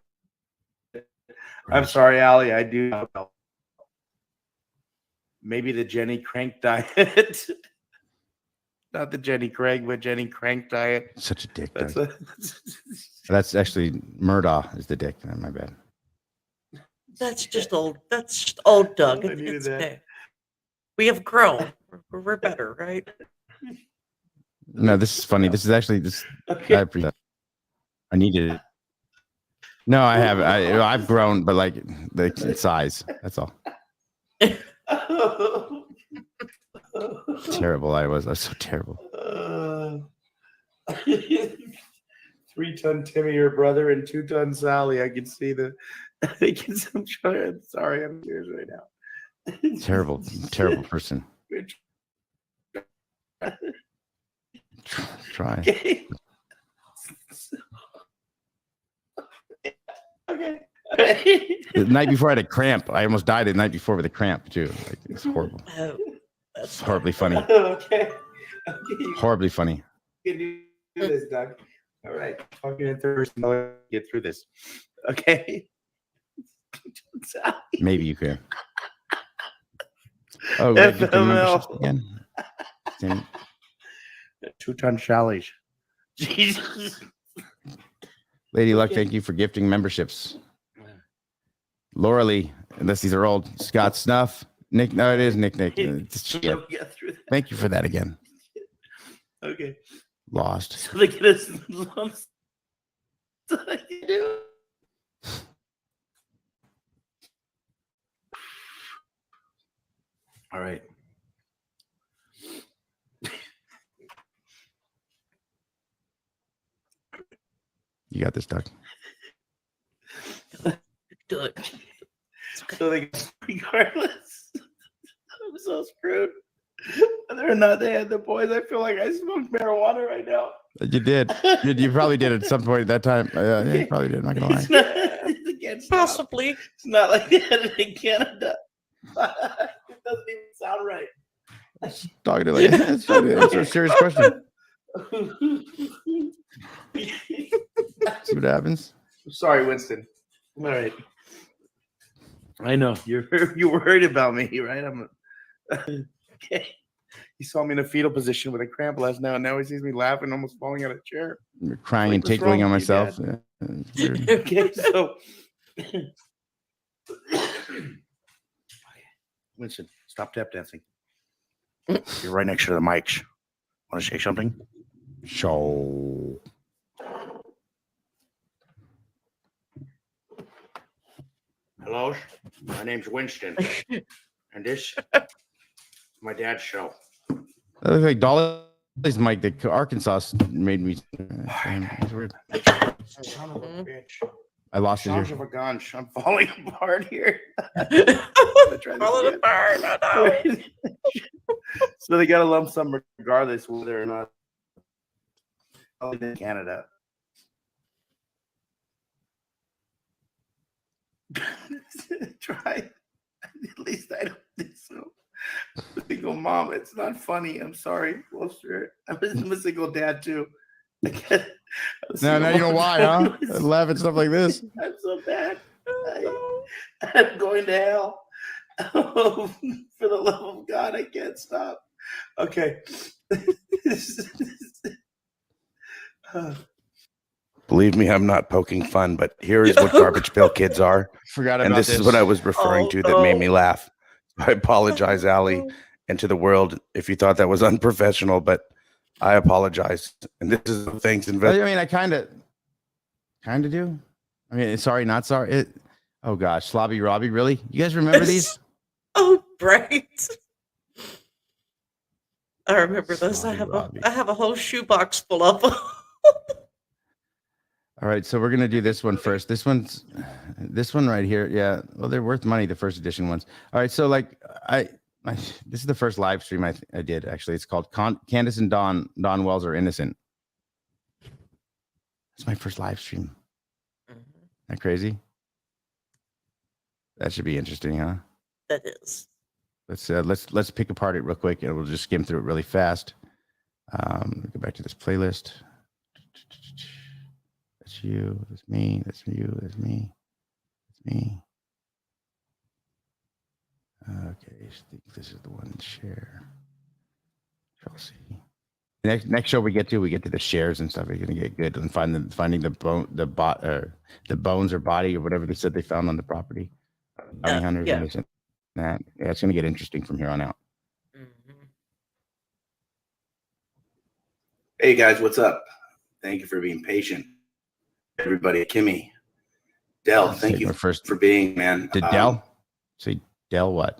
I'm sorry, Allie. I do know. Maybe the Jenny Crank diet. Not the Jenny Craig, but Jenny Crank diet. Such a dick. That's Doug. That's actually Murdaugh is the dick. My bad. That's just old. That's just old Doug. I needed It's that. okay. We have grown. We're better, right? No, this is funny. This is actually this. Okay. I appreciate that. I needed it. No, I have. I've grown, but like the size. That's all. Terrible. I was so terrible. 3-ton Timmy, your brother, and 2-ton Sally. I can see the. I'm sorry. I'm serious right now. Terrible, terrible person. Try. Okay. The night before I had a cramp. I almost died the night before with a cramp too. Like, it's horrible. Oh, that's It's horribly funny. Okay. Horribly funny. You can do this, Doug. All right. Talking in third person. I'll get through this. Okay. Maybe you can. Oh, we had gifting memberships FML. again. Same. 2-ton Shallies. Jesus. Lady Luck, thank you for gifting memberships. Laura Lee, unless these are old. Scott Snuff. Nick, no, it is Nick. Yeah. Thank you for that again. Okay. Lost. So they get us lumps. All right. You got this, Doug. Do it. So they, regardless, I'm so screwed. Whether or not they had the boys, I feel like I smoked marijuana right now. You did. You probably did at some point at that time. Yeah, you probably did. I'm not gonna lie. Possibly. It's not like they had it in Canada. It doesn't even sound right. Talking to like that's a serious question. See what happens. I'm sorry, Winston. All right. I know you're worried about me, right? I'm okay. He saw me in a fetal position with a cramp last night, and now he sees me laughing, almost falling out of a chair. You're crying Like, and what's tickling wrong on with you, myself. Dad? Yeah, it's weird. Okay, so Winston, stop tap dancing. You're right next to the mics. Want to say something? Show. Hello, my name's Winston, and this is my dad's show. That looks like Dolly's mic that Arkansas made me. That's weird. Son of a bitch. I lost it Sons here. of a gunch. I'm falling apart here. Falling apart. I know. So they got a lump sum regardless whether or not in Canada. Try. At least I don't think so. Single mom, it's not funny. I'm sorry. Well, sure. I'm a single dad too. No, now you know why, huh? I laugh at stuff like this. I'm so bad. I'm going to hell. Oh, for the love of God, I can't stop. Okay. Believe me, I'm not poking fun, but here is what Garbage Pail Kids are. Forgot And about this is what I was referring to that made me laugh. I apologize, Allie, and to the world if you thought that was unprofessional, but I apologize. And this is thanks. I mean, I kind of do. I mean, sorry, not sorry. Oh gosh, Slobby Robbie, really? You guys remember these? Oh, right. I remember those. I have a whole shoebox full of them. All right, so we're gonna do this one first. This one right here. Yeah, well, they're worth money. The first edition ones. All right, so like this is the first live stream I did actually. It's called Candace and Don Wells Are Innocent. It's my first live stream. That crazy? That should be interesting, huh? That is. let's pick apart it real quick, and we'll just skim through it really fast. Go back to this playlist. That's you. That's me. That's you. That's me. That's me. Okay, I think this is the one. Share. Chelsea. Next show we get to the shares and stuff. We're gonna get good and finding the bones or body or whatever they said they found on the property. Bounty hunters and this and that. Yeah, it's gonna get interesting from here on out. Hey guys, what's up? Thank you for being patient. Everybody, Kimmy, Dell, thank you for being, man. Did Dell say Dell what?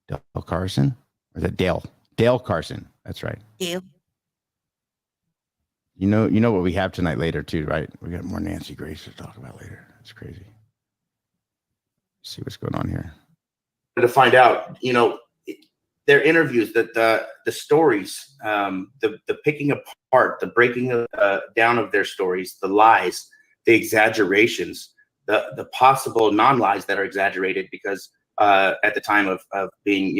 Dell Carson? Or is that Dale? Dale Carson. That's right. Dale. You know what we have tonight later too, right? We got more Nancy Grace to talk about later. It's crazy. Let's see what's going on here. To find out, their interviews, the stories, the picking apart, the breaking down of their stories, the lies, the exaggerations, the possible non-lies that are exaggerated because at the time of being,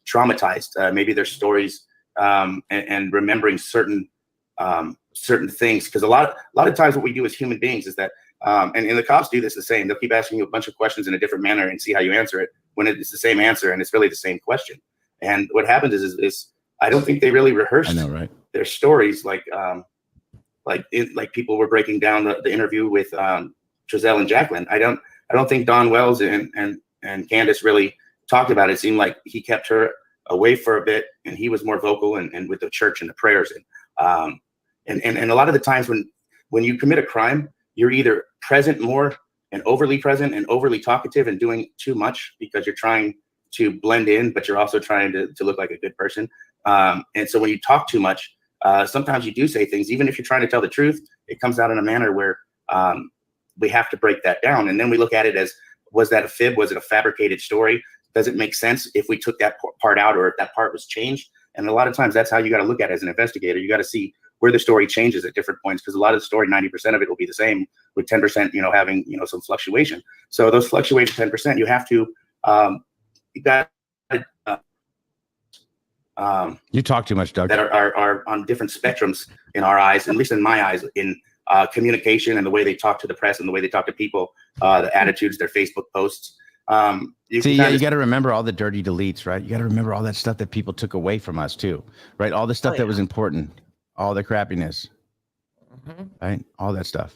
traumatized, maybe their stories and remembering certain things. Because a lot of times what we do as human beings is that, and the cops do this the same. They'll keep asking you a bunch of questions in a different manner and see how you answer it when it's the same answer and it's really the same question. And what happens is I don't think they really rehearsed their stories like people were breaking down the interview with Giselle and Jacqueline. I don't think Don Wells and Candace really talked about it. It seemed like he kept her away for a bit and he was more vocal and with the church and the prayers. And a lot of the times when you commit a crime, you're either present more and overly present and overly talkative and doing too much because you're trying to blend in, but you're also trying to look like a good person. And so when you talk too much, sometimes you do say things, even if you're trying to tell the truth, it comes out in a manner where we have to break that down. And then we look at it as, was that a fib? Was it a fabricated story? Does it make sense if we took that part out or if that part was changed? And a lot of times that's how you got to look at it as an investigator. You got to see where the story changes at different points, because a lot of the story, 90% of it will be the same, with 10%, having, some fluctuation. So those fluctuating 10%, you have to, you got you talk too much, Doug. That are on different spectrums in our eyes, at least in my eyes, in communication and the way they talk to the press and the way they talk to people, the attitudes, their Facebook posts. You got to remember all the dirty deletes, right? You got to remember all that stuff that people took away from us too, right? All the stuff that was important, all the crappiness, right? All that stuff.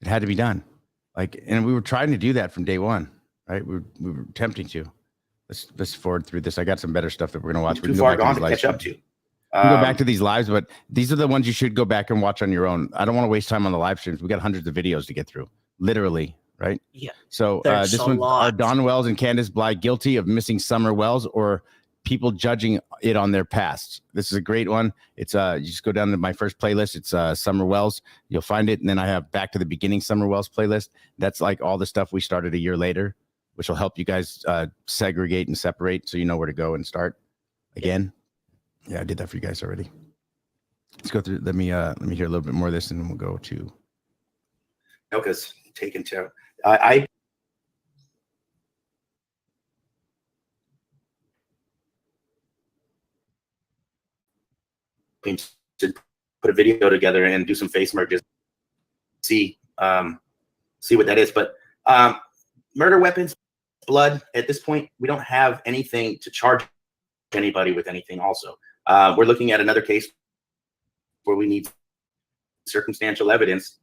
It had to be done. And we were trying to do that from day one, right? We were attempting to. Let's forward through this. I got some better stuff that we're going to watch. Too far gone to catch up to. You can go back to these lives, but these are the ones you should go back and watch on your own. I don't want to waste time on the live streams. We got hundreds of videos to get through, literally, right? Yeah. So this one, are Don Wells and Candace Bly guilty of missing Summer Wells, or people judging it on their past? This is a great one. It's you just go down to my first playlist. It's Summer Wells. You'll find it, and then I have Back to the Beginning Summer Wells playlist. That's like all the stuff we started a year later, which will help you guys segregate and separate so you know where to go and start again. Yeah, I did that for you guys already. Let's go through. Let me hear a little bit more of this, and then we'll go to. Because taken to I to put a video together and do some face merges, see what that is. But murder weapons, blood. At this point, we don't have anything to charge anybody with anything. Also, we're looking at another case where we need circumstantial evidence.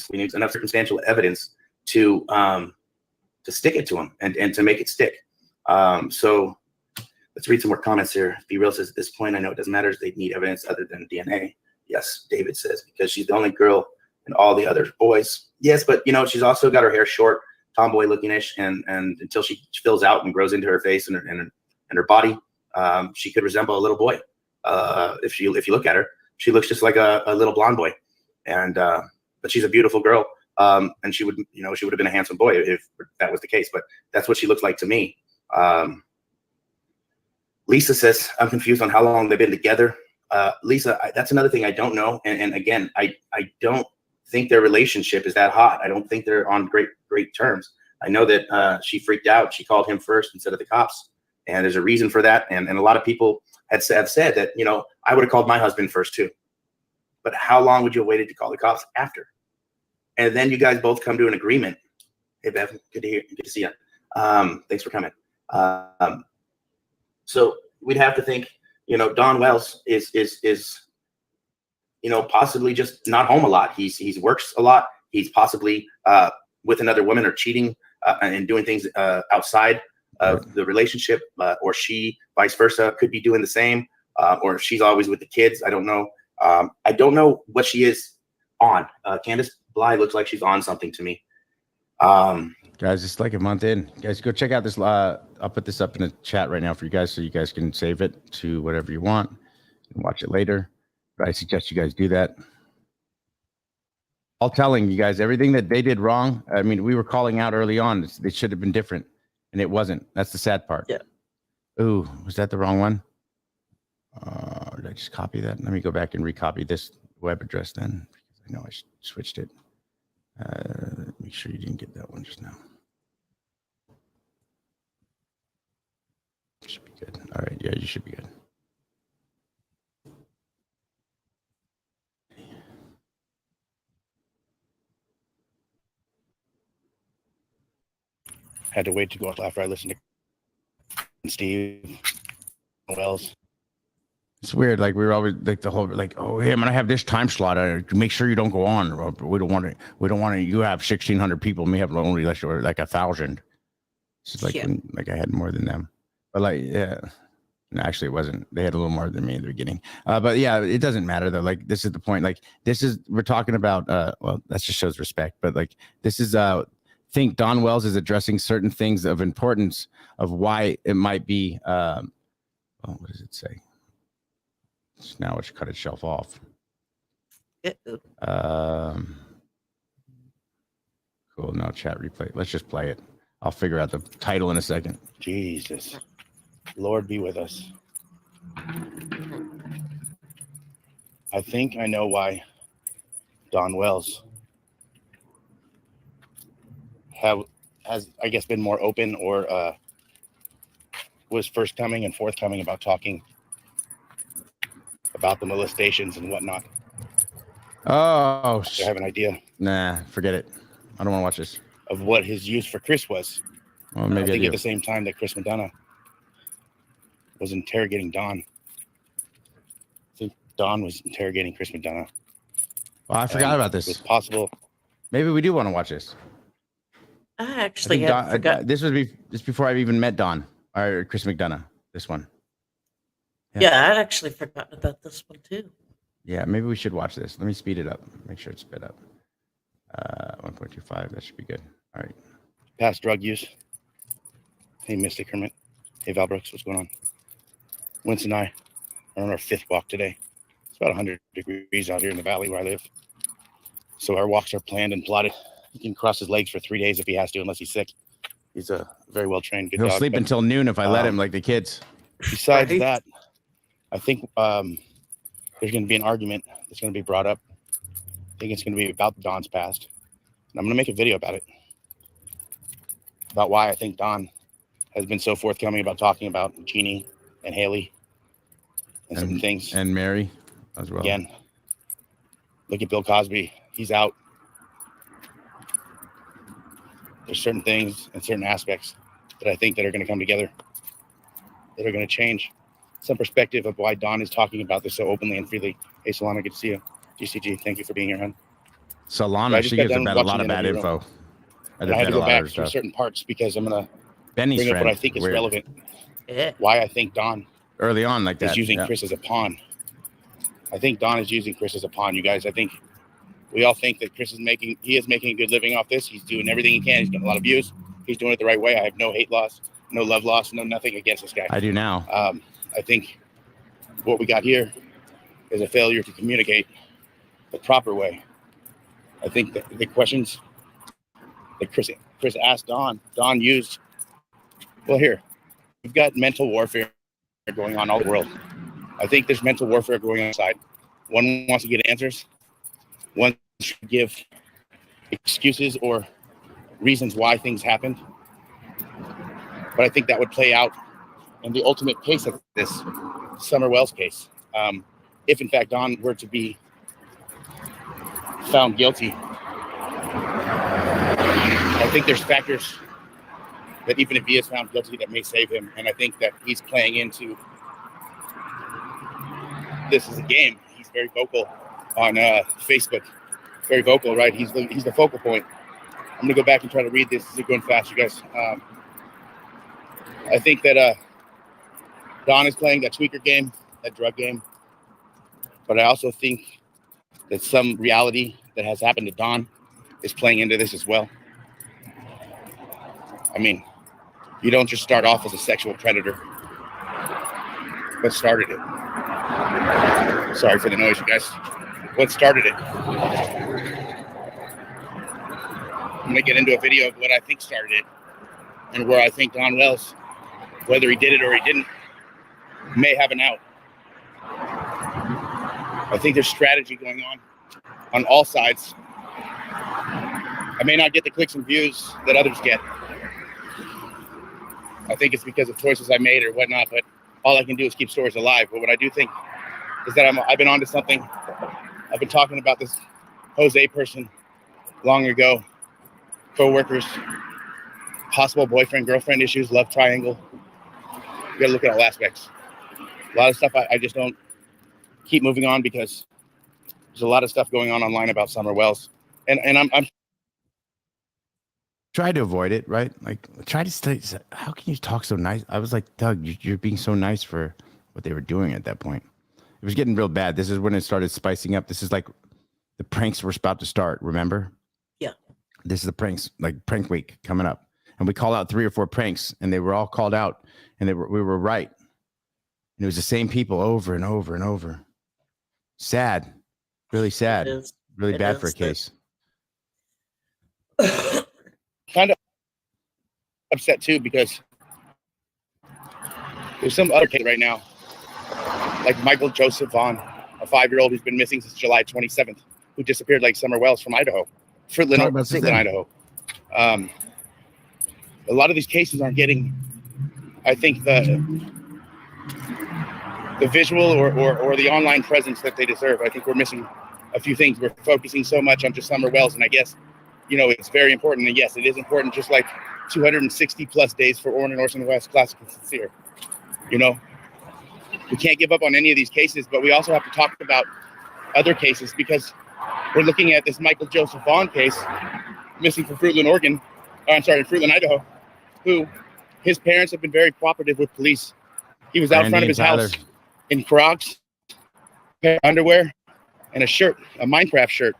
We need enough circumstantial evidence to stick it to them and to make it stick. So let's read some more comments here. Be Real says, at this point, I know it doesn't matter. They need evidence other than DNA. Yes, David says, because she's the only girl and all the other boys. Yes, but she's also got her hair short, tomboy looking-ish, and until she fills out and grows into her face and her body, she could resemble a little boy. If you look at her, she looks just like a little blonde boy. And but she's a beautiful girl. And she would have been a handsome boy if that was the case. But that's what she looks like to me. Lisa says, I'm confused on how long they've been together. Lisa, that's another thing I don't know. And again, I don't think their relationship is that hot. I don't think they're on great terms. I know that she freaked out. She called him first instead of the cops. And there's a reason for that. And a lot of people have said that, you know, I would have called my husband first too. But how long would you have waited to call the cops after? And then you guys both come to an agreement. Hey, Bev, good to see you. Thanks for coming. So we'd have to think, you know, Don Wells is you know, possibly just not home a lot. He's works a lot. He's possibly with another woman or cheating and doing things outside of the relationship, or she vice versa could be doing the same, or she's always with the kids. I don't know. I don't know what she is on. Candace Bly looks like she's on something to me. Guys, it's like a month in. Guys, go check out this. I'll put this up in the chat right now for you guys so you guys can save it to whatever you want and watch it later. But I suggest you guys do that. All telling you guys everything that they did wrong. I mean, we were calling out early on. It should have been different, and it wasn't. That's the sad part. Yeah. Ooh, was that the wrong one? Did I just copy that? Let me go back and recopy this web address then. I know I switched it. Make sure you didn't get that one just now. Should be good. All right. Yeah, you should be good. Had to wait to go after I listened to Steve Wells. It's weird. Like we were always like the whole like, oh, hey, I'm gonna have this time slot. Make sure you don't go on. Or we don't want to. We don't want to. You have 1,600 people. We have only like 1,000. It's like like I had more than them. But like, yeah. No, actually, it wasn't. They had a little more than me in the beginning. But yeah, it doesn't matter though. Like this is the point. Like this is we're talking about. Well, that just shows respect. But like this is think Don Wells is addressing certain things of importance of why it might be. What does it say? Now it's cut itself off. Cool. No chat replay. Let's just play it. I'll figure out the title in a second. Jesus, Lord be with us. I think I know why Don Wells has I guess been more open or was forthcoming about talking about the molestations and whatnot. Oh, I have an idea. Nah, forget it. I don't want to watch this. Of what his use for Chris was. Well, maybe I think at the same time that Chris McDonough was interrogating Don. I think Don was interrogating Chris McDonough. Well, I forgot about this. It's possible. Maybe we do want to watch this. I actually had forgotten. This was before I even met Don or Chris McDonough. This one. Yeah, I'd actually forgotten about this one too. Yeah, maybe we should watch this. Let me speed it up. Make sure it's sped up. 1.25. That should be good. All right. Past drug use. Hey, Mystic Hermit. Hey, Val Brooks. What's going on? Winston and I are on our 5th walk today. It's about 100 degrees out here in the valley where I live. So our walks are planned and plotted. He can cross his legs for 3 days if he has to, unless he's sick. He's a very well trained good He'll dog. sleep until noon if I let him, like the kids. Besides that, I think there's going to be an argument that's going to be brought up. I think it's going to be about Don's past. And I'm going to make a video about it. About why I think Don has been so forthcoming about talking about Jeannie and Haley and some things. And Mary as well. Again, look at Bill Cosby. He's out. There's certain things and certain aspects that I think that are going to come together, that are going to change some perspective of why Don is talking about this so openly and freely. Hey, Solana, good to see you. GCG, thank you for being here, hon. Solana, she gives a lot of bad info. I had to go back through certain parts because I'm going to bring up what I think is relevant. Why I think Don early on like that is using Chris as a pawn. I think Don is using Chris as a pawn, you guys. I think we all think that Chris is making a good living off this. He's doing everything he can. He's getting a lot of views. He's doing it the right way. I have no hate loss, no love loss, no nothing against this guy. I do now. I think what we got here is a failure to communicate the proper way. I think that the questions that Chris asked Don used. Well, here we've got mental warfare going on all the world. I think there's mental warfare going on inside. One wants to get answers. One should give excuses or reasons why things happened. But I think that would play out in the ultimate case of this Summer Wells case. If in fact Don were to be found guilty, I think there's factors that even if he is found guilty that may save him. And I think that he's playing into this as a game. He's very vocal on Facebook. Very vocal, right? He's the focal point. I'm gonna go back and try to read this. This is going fast, you guys. I think that Don is playing that tweaker game, that drug game. But I also think that some reality that has happened to Don is playing into this as well. I mean, you don't just start off as a sexual predator. What started it? Sorry for the noise, you guys. What started it? I'm gonna get into a video of what I think started it and where I think Don Wells, whether he did it or he didn't, may have an out. I think there's strategy going on all sides. I may not get the clicks and views that others get. I think it's because of choices I made or whatnot, but all I can do is keep stories alive. But what I do think is that I've been onto something. I've been talking about this Jose person long ago. Co-workers, possible boyfriend-girlfriend issues, love triangle. You gotta look at all aspects. A lot of stuff I just don't keep moving on because there's a lot of stuff going on online about Summer Wells. And I'm try to avoid it, right? Like, try to stay. How can you talk so nice? I was like, Doug, you're being so nice for what they were doing at that point. It was getting real bad. This is when it started spicing up. This is like the pranks were about to start, remember? Yeah. This is the pranks, like prank week coming up. And we call out 3 or 4 pranks, and they were all called out, and we were right. And it was the same people over and over and over. Sad. Really sad. Really bad for a case. Kind of upset too because there's some other case right now, like Michael Joseph Vaughn, a 5-year-old who's been missing since July 27th, who disappeared like Summer Wells from Idaho, Fruitland, Idaho. A lot of these cases aren't getting, I think, the visual or the online presence that they deserve. I think we're missing a few things. We're focusing so much on just Summer Wells, and I guess, you know, it's very important. And yes, it is important, just like 260 plus days for Orson West Classic and Sincere. You know, we can't give up on any of these cases, but we also have to talk about other cases because we're looking at this Michael Joseph Vaughn case, missing from Fruitland, Fruitland, Idaho, who his parents have been very cooperative with police. He was out front of his house in Crocs, underwear, and a shirt, a Minecraft shirt.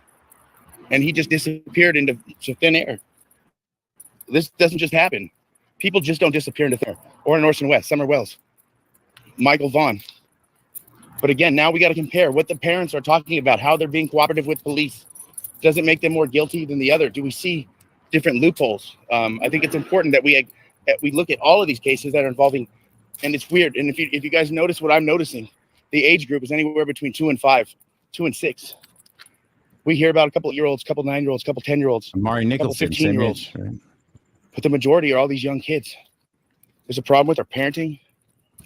And he just disappeared into thin air. This doesn't just happen. People just don't disappear into thin air. Orson West, Summer Wells, Michael Vaughn. But again, now we got to compare what the parents are talking about, how they're being cooperative with police. Does it make them more guilty than the other? Do we see different loopholes? I think it's important that we look at all of these cases that are involving, and it's weird. And if you guys notice what I'm noticing, the age group is anywhere between 2 and 5, 2 and 6. We hear about a couple of year-olds, couple 9-year-olds, couple 10-year-olds, Mari Nicholson, 15-year-olds. Right? But the majority are all these young kids. There's a problem with our parenting.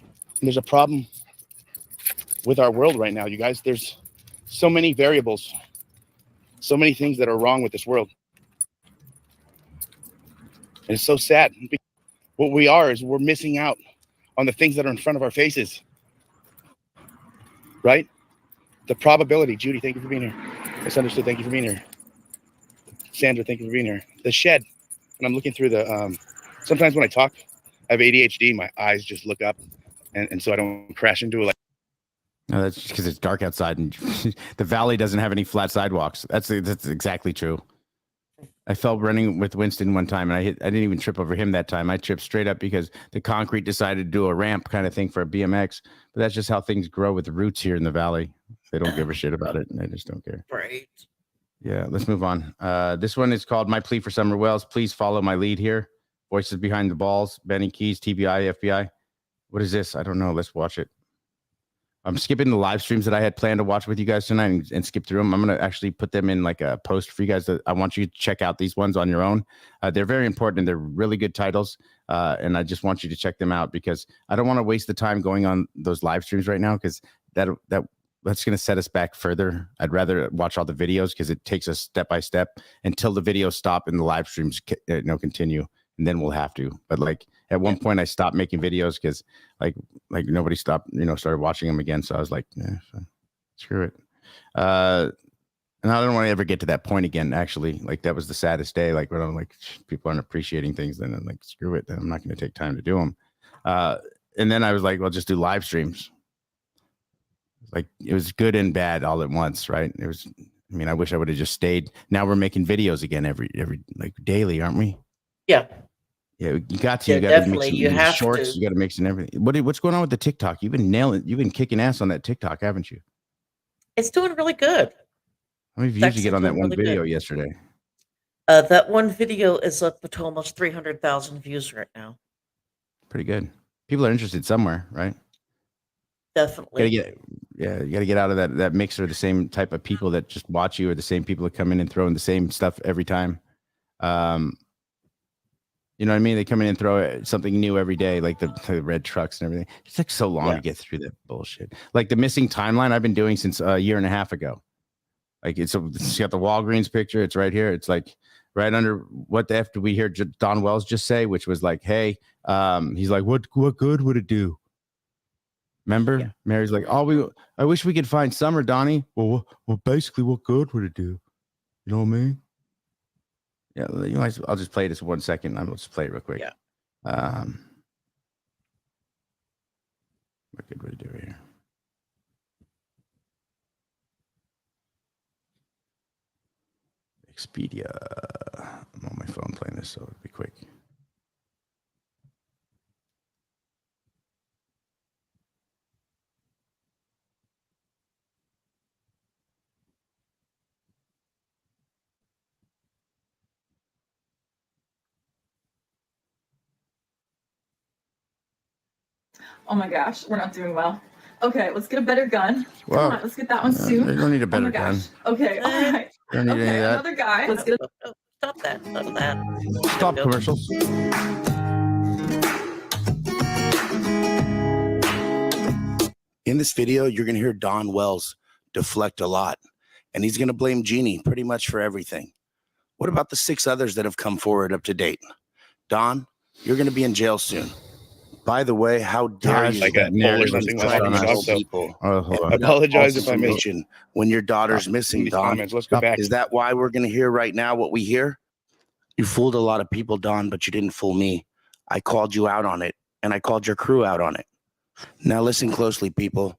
And there's a problem with our world right now, you guys. There's so many variables, so many things that are wrong with this world. And it's so sad. What we are is we're missing out on the things that are in front of our faces. Right? The probability. Judy, thank you for being here. Misunderstood, thank you for being here. Sandra, thank you for being here. The shed. And I'm looking through the, sometimes when I talk, I have ADHD, my eyes just look up. And so I don't crash into it. Like, no, that's because it's dark outside and the valley doesn't have any flat sidewalks. That's exactly true. I fell running with Winston one time and I didn't even trip over him that time. I tripped straight up because the concrete decided to do a ramp kind of thing for a BMX. But that's just how things grow with the roots here in the valley. They don't give a shit about it. They just don't care. Right. Yeah, let's move on. This one is called My Plea for Summer Wells. Please follow my lead here. Voices Behind the Balls, Benny Keys, TBI, FBI. What is this? I don't know. Let's watch it. I'm skipping the live streams that I had planned to watch with you guys tonight and skip through them. I'm going to actually put them in like a post for you guys. I want you to check out these ones on your own. They're very important and they're really good titles. And I just want you to check them out because I don't want to waste the time going on those live streams right now because that's going to set us back further. I'd rather watch all the videos because it takes us step by step until the videos stop and the live streams continue. And then we'll have to. But like at one point I stopped making videos because like nobody stopped, started watching them again. So I was like, screw it. And I don't want to ever get to that point again. Actually, like that was the saddest day. Like when I'm like, people aren't appreciating things, then I'm like, screw it. Then I'm not going to take time to do them. And then I was like, well, just do live streams. Like it was good and bad all at once, right? It was. I mean, I wish I would have just stayed. Now we're making videos again every like daily, aren't we? Yeah. Yeah, you got to. Yeah, you got to definitely. make You have shorts. to. You got to mix and everything. What's going on with the TikTok? You've been nailing. You've been kicking ass on that TikTok, haven't you? It's doing really good. How many views did you get on that one video yesterday? That one video is up to almost 300,000 views right now. Pretty good. People are interested somewhere, right? Definitely. You got to get out of that mixer. The same type of people that just watch you, or the same people that come in and throw in the same stuff every time. You know what I mean? They come in and throw something new every day, like the red trucks and everything. It's like so long to get through that bullshit. Like the missing timeline I've been doing since a year and a half ago. Like it's got the Walgreens picture. It's right here. It's like right under what the F did we hear Don Wells just say, which was like, hey, he's like, what good would it do? Remember? Yeah. Mary's like, I wish we could find Summer, Donnie. Well, basically, what good would it do? You know what I mean? Yeah, I'll just play this 1 second. I'll just play it real quick. Yeah. What good would it do here? Expedia. I'm on my phone playing this, so it'll be quick. Oh my gosh, we're not doing well. Okay, let's get a better gun. Well, Come on, let's get that one soon. You don't need a Oh better my gun. gosh. Okay, all right. You don't need any of that. Another guy. Let's get Stop that. Stop that. Stop commercials. In this video, you're going to hear Don Wells deflect a lot, and he's going to blame Jeannie pretty much for everything. What about the 6 others that have come forward up to date? Don, you're going to be in jail soon. By the way, how dare you? Like a poll or something that happened to us, people. I apologize if I missed when your daughter's missing, these Don. comments. Let's go back. Is that why we're going to hear right now what we hear? You fooled a lot of people, Don, but you didn't fool me. I called you out on it, and I called your crew out on it. Now listen closely, people.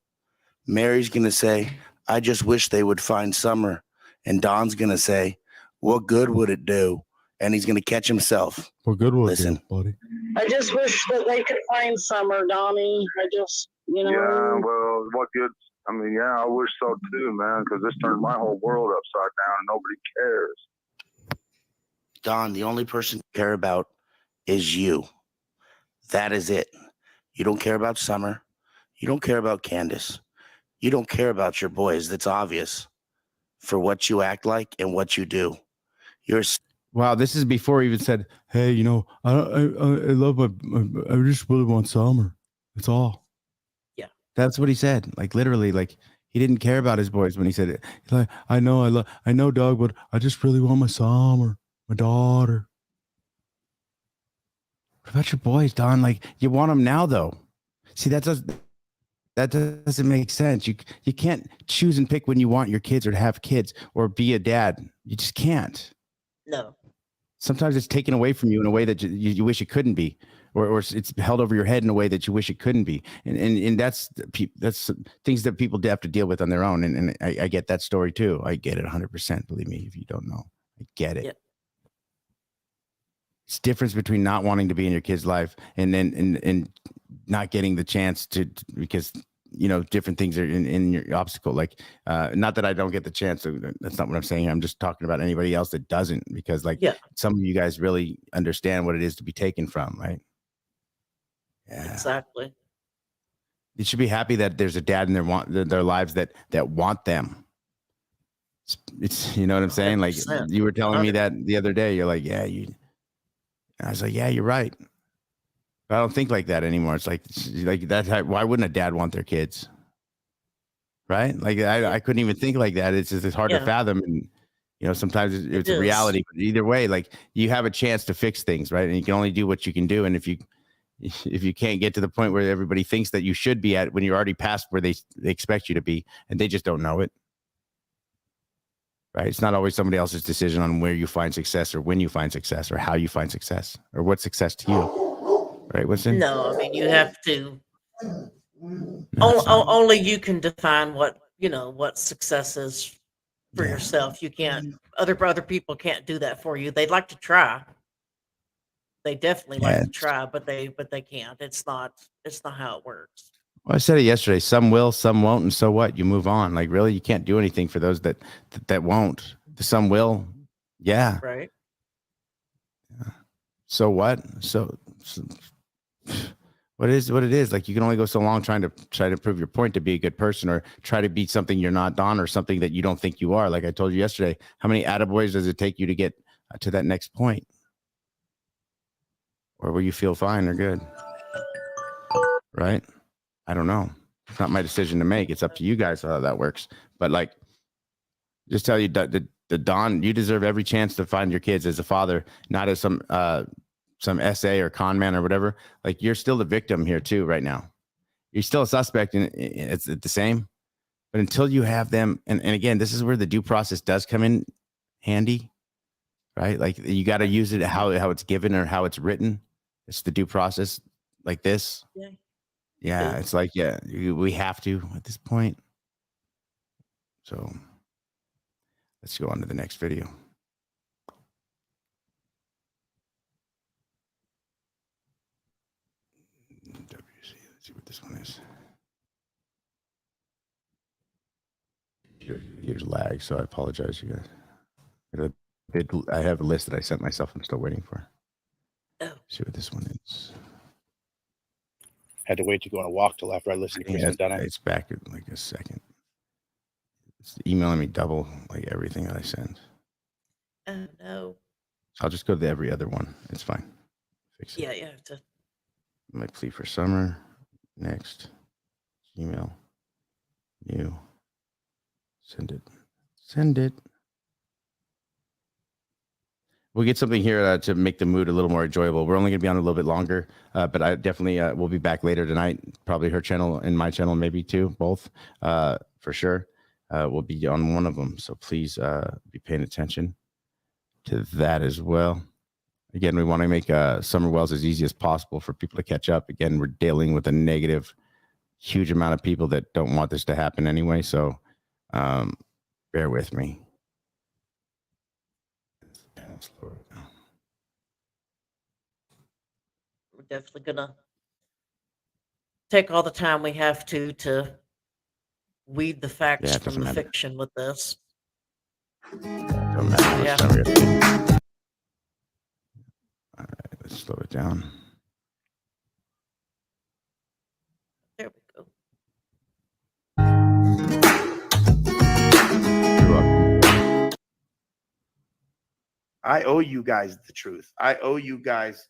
Mary's going to say, I just wish they would find Summer. And Don's going to say, what good would it do? And he's going to catch himself. What good would it do, buddy? I just wish that they could find Summer, Donnie. I just, Yeah, well, what good? I mean, yeah, I wish so too, man, because this turned my whole world upside down and nobody cares. Don, the only person you care about is you. That is it. You don't care about Summer. You don't care about Candace. You don't care about your boys. That's obvious for what you act like and what you do. You're. Wow, this is before he even said, hey, I love I just really want Summer. That's all. Yeah. That's what he said. Like literally, like he didn't care about his boys when he said it. He's like, I know, Doug, but I just really want my Summer, my daughter. What about your boys, Don? Like you want them now, though. See, that doesn't make sense. You can't choose and pick when you want your kids or to have kids or be a dad. You just can't. No. Sometimes it's taken away from you in a way that you wish it couldn't be, or it's held over your head in a way that you wish it couldn't be. And that's things that people have to deal with on their own. And I get that story too. I get it 100%. Believe me, if you don't know, I get it. Yeah. It's difference between not wanting to be in your kid's life and then not getting the chance to because different things are in your obstacle. Like not that I don't get the chance. That's not what I'm saying. I'm just talking about anybody else that doesn't, because some of you guys really understand what it is to be taken from, right? Yeah. Exactly. You should be happy that there's a dad in their lives that want them. It's you know what I'm saying? Like 100%. you were telling me that the other day. You're like, yeah, and I was like, yeah, you're right. But I don't think like that anymore. It's like that. Why wouldn't a dad want their kids? Right? Like I couldn't even think like that. It's hard to fathom. And sometimes it's a reality. But either way, like you have a chance to fix things, right? And you can only do what you can do. And if you can't get to the point where everybody thinks that you should be at when you're already past where they expect you to be, and they just don't know it. Right? It's not always somebody else's decision on where you find success or when you find success or how you find success or what's success to you. Right, Winston? No, I mean, you have to. Only you can define what success is for yourself. You can't. Other people can't do that for you. They'd like to try. They definitely like to try, but they can't. It's not how it works. Well, I said it yesterday. Some will, some won't, and so what? You move on. Like really, you can't do anything for those that won't. Some will, yeah. Right. So what? So what is what it is. Like you can only go so long trying to prove your point to be a good person or try to be something you're not on or something that you don't think you are. Like I told you yesterday, how many attaboys does it take you to get to that next point? Or where you feel fine or good? Right? I don't know. It's not my decision to make. It's up to you guys how that works. But like, just tell you the Don, you deserve every chance to find your kids as a father, not as some SA or con man or whatever. Like you're still the victim here too right now. You're still a suspect and it's the same. But until you have them, and again, this is where the due process does come in handy, right? Like you got to use it how it's given or how it's written. It's the due process like this. Yeah, it's like, we have to at this point. So let's go on to the next video. WC, let's see what this one is. Here's lag, so I apologize, you guys. I have a list that I sent myself. I'm still waiting for. See what this one is. Had to wait to go on a walk till after I listened to Chris Dunn. It's back in like a second. It's emailing me double like everything that I send. Oh no. I'll just go to every other one. It's fine. Fix it. Yeah, you have to. My plea for summer. Next. Email. New. Send it. Send it. We'll get something here to make the mood a little more enjoyable. We're only going to be on a little bit longer, but I definitely will be back later tonight. Probably her channel and my channel, maybe too, both for sure. We'll be on one of them, so please be paying attention to that as well. Again, we want to make Summer Wells as easy as possible for people to catch up. Again, we're dealing with a negative, huge amount of people that don't want this to happen anyway, so bear with me. We're definitely gonna take all the time we have to weed the facts from the fiction with this. Don't matter. Yeah. All right, let's slow it down. There we go. I owe you guys the truth. I owe you guys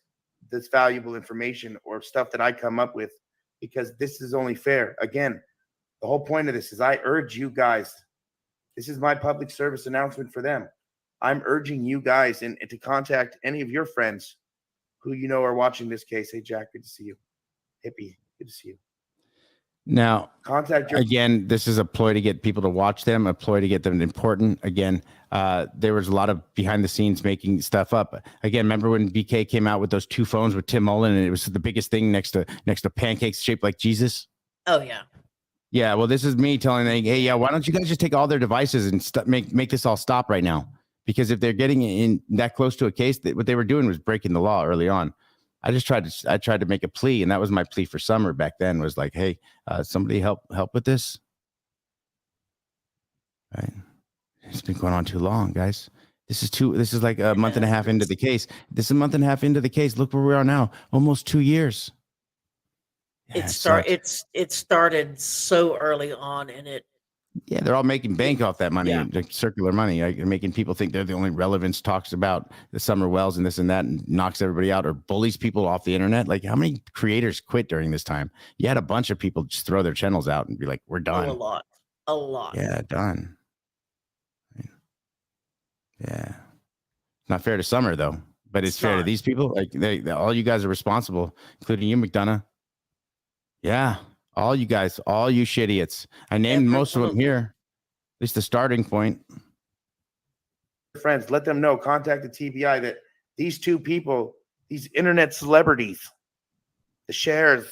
this valuable information or stuff that I come up with because this is only fair. Again, the whole point of this is I urge you guys. This is my public service announcement for them. I'm urging you guys and to contact any of your friends who you know are watching this case. Hey, Jack, good to see you. Hippie, good to see you. Now, contact your again, this is a ploy to get people to watch them, a ploy to get them important. Again, there was a lot of behind the scenes making stuff up. Again, remember when BK came out with those two phones with Tim Mullen and it was the biggest thing next to pancakes shaped like Jesus? Oh, yeah. Yeah, well, this is me telling them, hey, yeah, why don't you guys just take all their devices and make this all stop right now? Because if they're getting in that close to a case, what they were doing was breaking the law early on. I tried to make a plea, and that was my plea for Summer back then. Was like, hey, somebody help with this. Right? It's been going on too long, guys. This is like a month and a half into the case. This is a month and a half into the case. Look where we are now, almost 2 years. Yeah, sucks. It started so early on, and it Yeah, they're all making bank off that money, Yeah. like circular money, like making people think they're the only relevance, talks about the summer wells and this and that, and knocks everybody out or bullies people off the internet. Like, how many creators quit during this time? You had a bunch of people just throw their channels out and be like, "We're done." a lot. Yeah, done. Yeah, not fair to Summer though, but it's fair to these people. Like, they all you guys are responsible, including you, McDonough. Yeah, all you guys, all you shitiots. I named most of them here. At least the starting point. Friends, let them know, contact the TBI, that these two people, these internet celebrities, the shares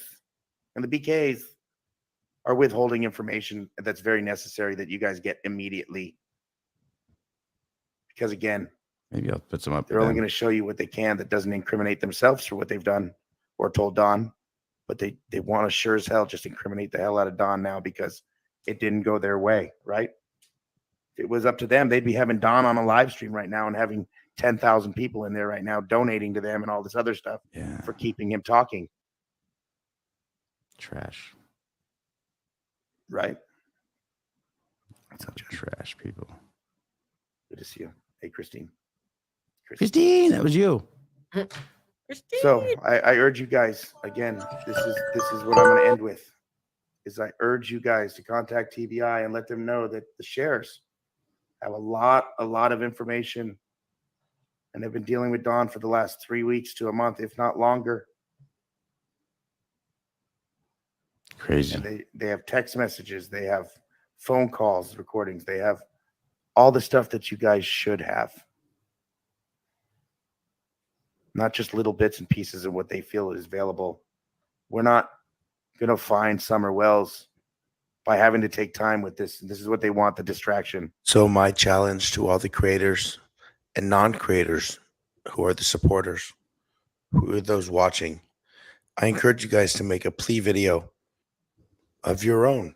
and the BKs, are withholding information that's very necessary that you guys get immediately. Because again, maybe I'll put some up. They're only going to show you what they can that doesn't incriminate themselves for what they've done or told Don, but they want to sure as hell just incriminate the hell out of Don now because it didn't go their way, right? If it was up to them, they'd be having Don on a live stream right now and having 10,000 people in there right now donating to them and all this other stuff for keeping him talking. Trash. Right? Such trash people. Good to see you. Hey, Christine. Christine, that was you. So I urge you guys, again, this is what I'm going to end with, is I urge you guys to contact TBI and let them know that the shares have a lot of information, and they've been dealing with Don for the last 3 weeks to a month, if not longer. Crazy. And they have text messages, they have phone calls, recordings, they have all the stuff that you guys should have. Not just little bits and pieces of what they feel is available. We're not going to find Summer Wells by having to take time with this. This is what they want, the distraction. So my challenge to all the creators and non-creators who are the supporters, who are those watching, I encourage you guys to make a plea video of your own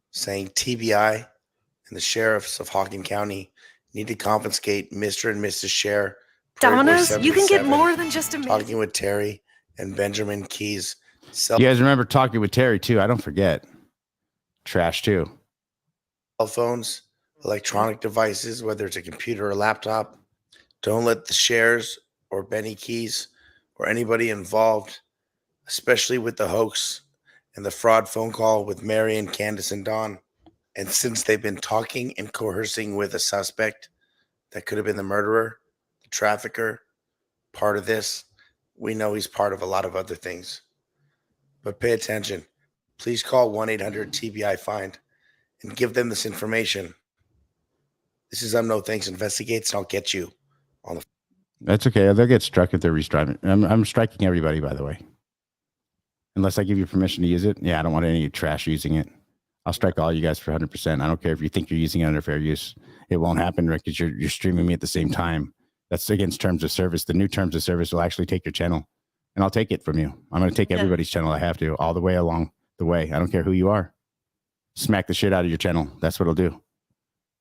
saying TBI and the sheriffs of Hockin County need to confiscate Mr. and Mrs. Share. Donna's, you can get more than just a minute. Talking with Terry and Benjamin Keys. You guys remember talking with Terry too? I don't forget. Trash too. Cell phones, electronic devices, whether it's a computer or laptop. Don't let the Shares or Benny Keys or anybody involved, especially with the hoax and the fraud phone call with Marion, Candace, and Don. And since they've been talking and coercing with a suspect that could have been the murderer, the trafficker, part of this, we know he's part of a lot of other things. But pay attention. Please call 1-800-TBI-FIND and give them this information. This is No Thanks Investigates, and I'll get you on the. That's okay. They'll get struck if they're restriving. I'm striking everybody, by the way. Unless I give you permission to use it. Yeah, I don't want any trash using it. I'll strike all you guys for 100%. I don't care if you think you're using it under fair use. It won't happen, Rick, because you're streaming me at the same time. That's against terms of service. The new terms of service will actually take your channel, and I'll take it from you. I'm going to take everybody's channel I have to, all the way along the way. I don't care who you are. Smack the shit out of your channel. That's what I'll do.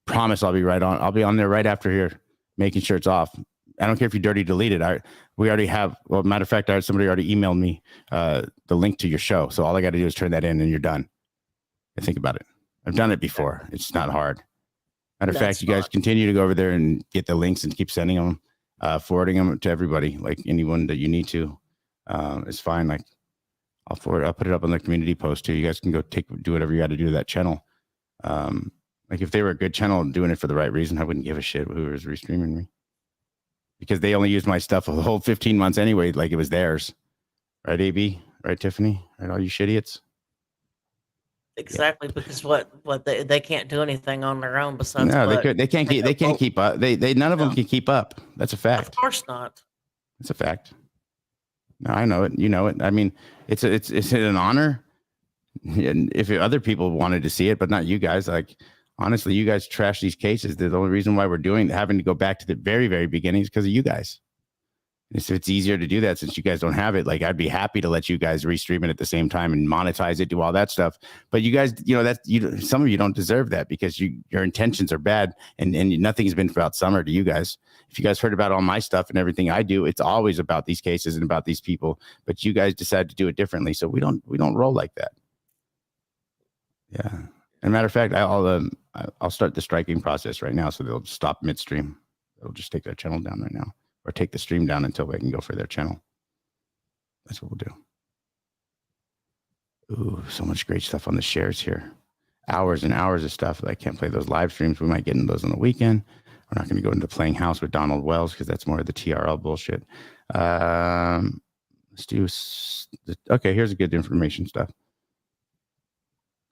Promise I'll be right on. I'll be on there right after here, making sure it's off. I don't care if you dirty delete it. We already have, well, matter of fact, somebody already emailed me the link to your show. So all I got to do is turn that in and you're done. And think about it. I've done it before. It's not hard. Matter of fact, you guys continue to go over there and get the links and keep sending them, forwarding them to everybody, like anyone that you need to. It's fine. Like I'll put it up on the community post too. You guys can go do whatever you got to do to that channel. Like if they were a good channel and doing it for the right reason, I wouldn't give a shit who was restreaming me. Because they only used my stuff for the whole 15 months anyway, like it was theirs. Right, AB? Right, Tiffany? Right, all you shitiots? Exactly, because what they can't do anything on their own besides. No, they can't keep up. They none of them can keep up. That's a fact. Of course not. That's a fact. No, I know it. You know it. I mean, it's an honor. And if other people wanted to see it, but not you guys, like honestly, you guys trash these cases. The only reason why we're having to go back to the very, very beginnings because of you guys. If it's easier to do that since you guys don't have it, like I'd be happy to let you guys restream it at the same time and monetize it, do all that stuff. But you guys, some of you don't deserve that because your intentions are bad and nothing's been about Summer to you guys. If you guys heard about all my stuff and everything I do, it's always about these cases and about these people. But you guys decide to do it differently, so we don't roll like that. Yeah. As a matter of fact, I'll start the striking process right now, so they'll stop midstream. They'll just take their channel down right now. Or take the stream down until they can go for their channel. That's what we'll do. Ooh, so much great stuff on the shares here. Hours and hours of stuff. I can't play those live streams. We might get into those on the weekend. We're not going to go into playing house with Donald Wells because that's more of the TRL bullshit. Let's do. Okay, here's a good information stuff.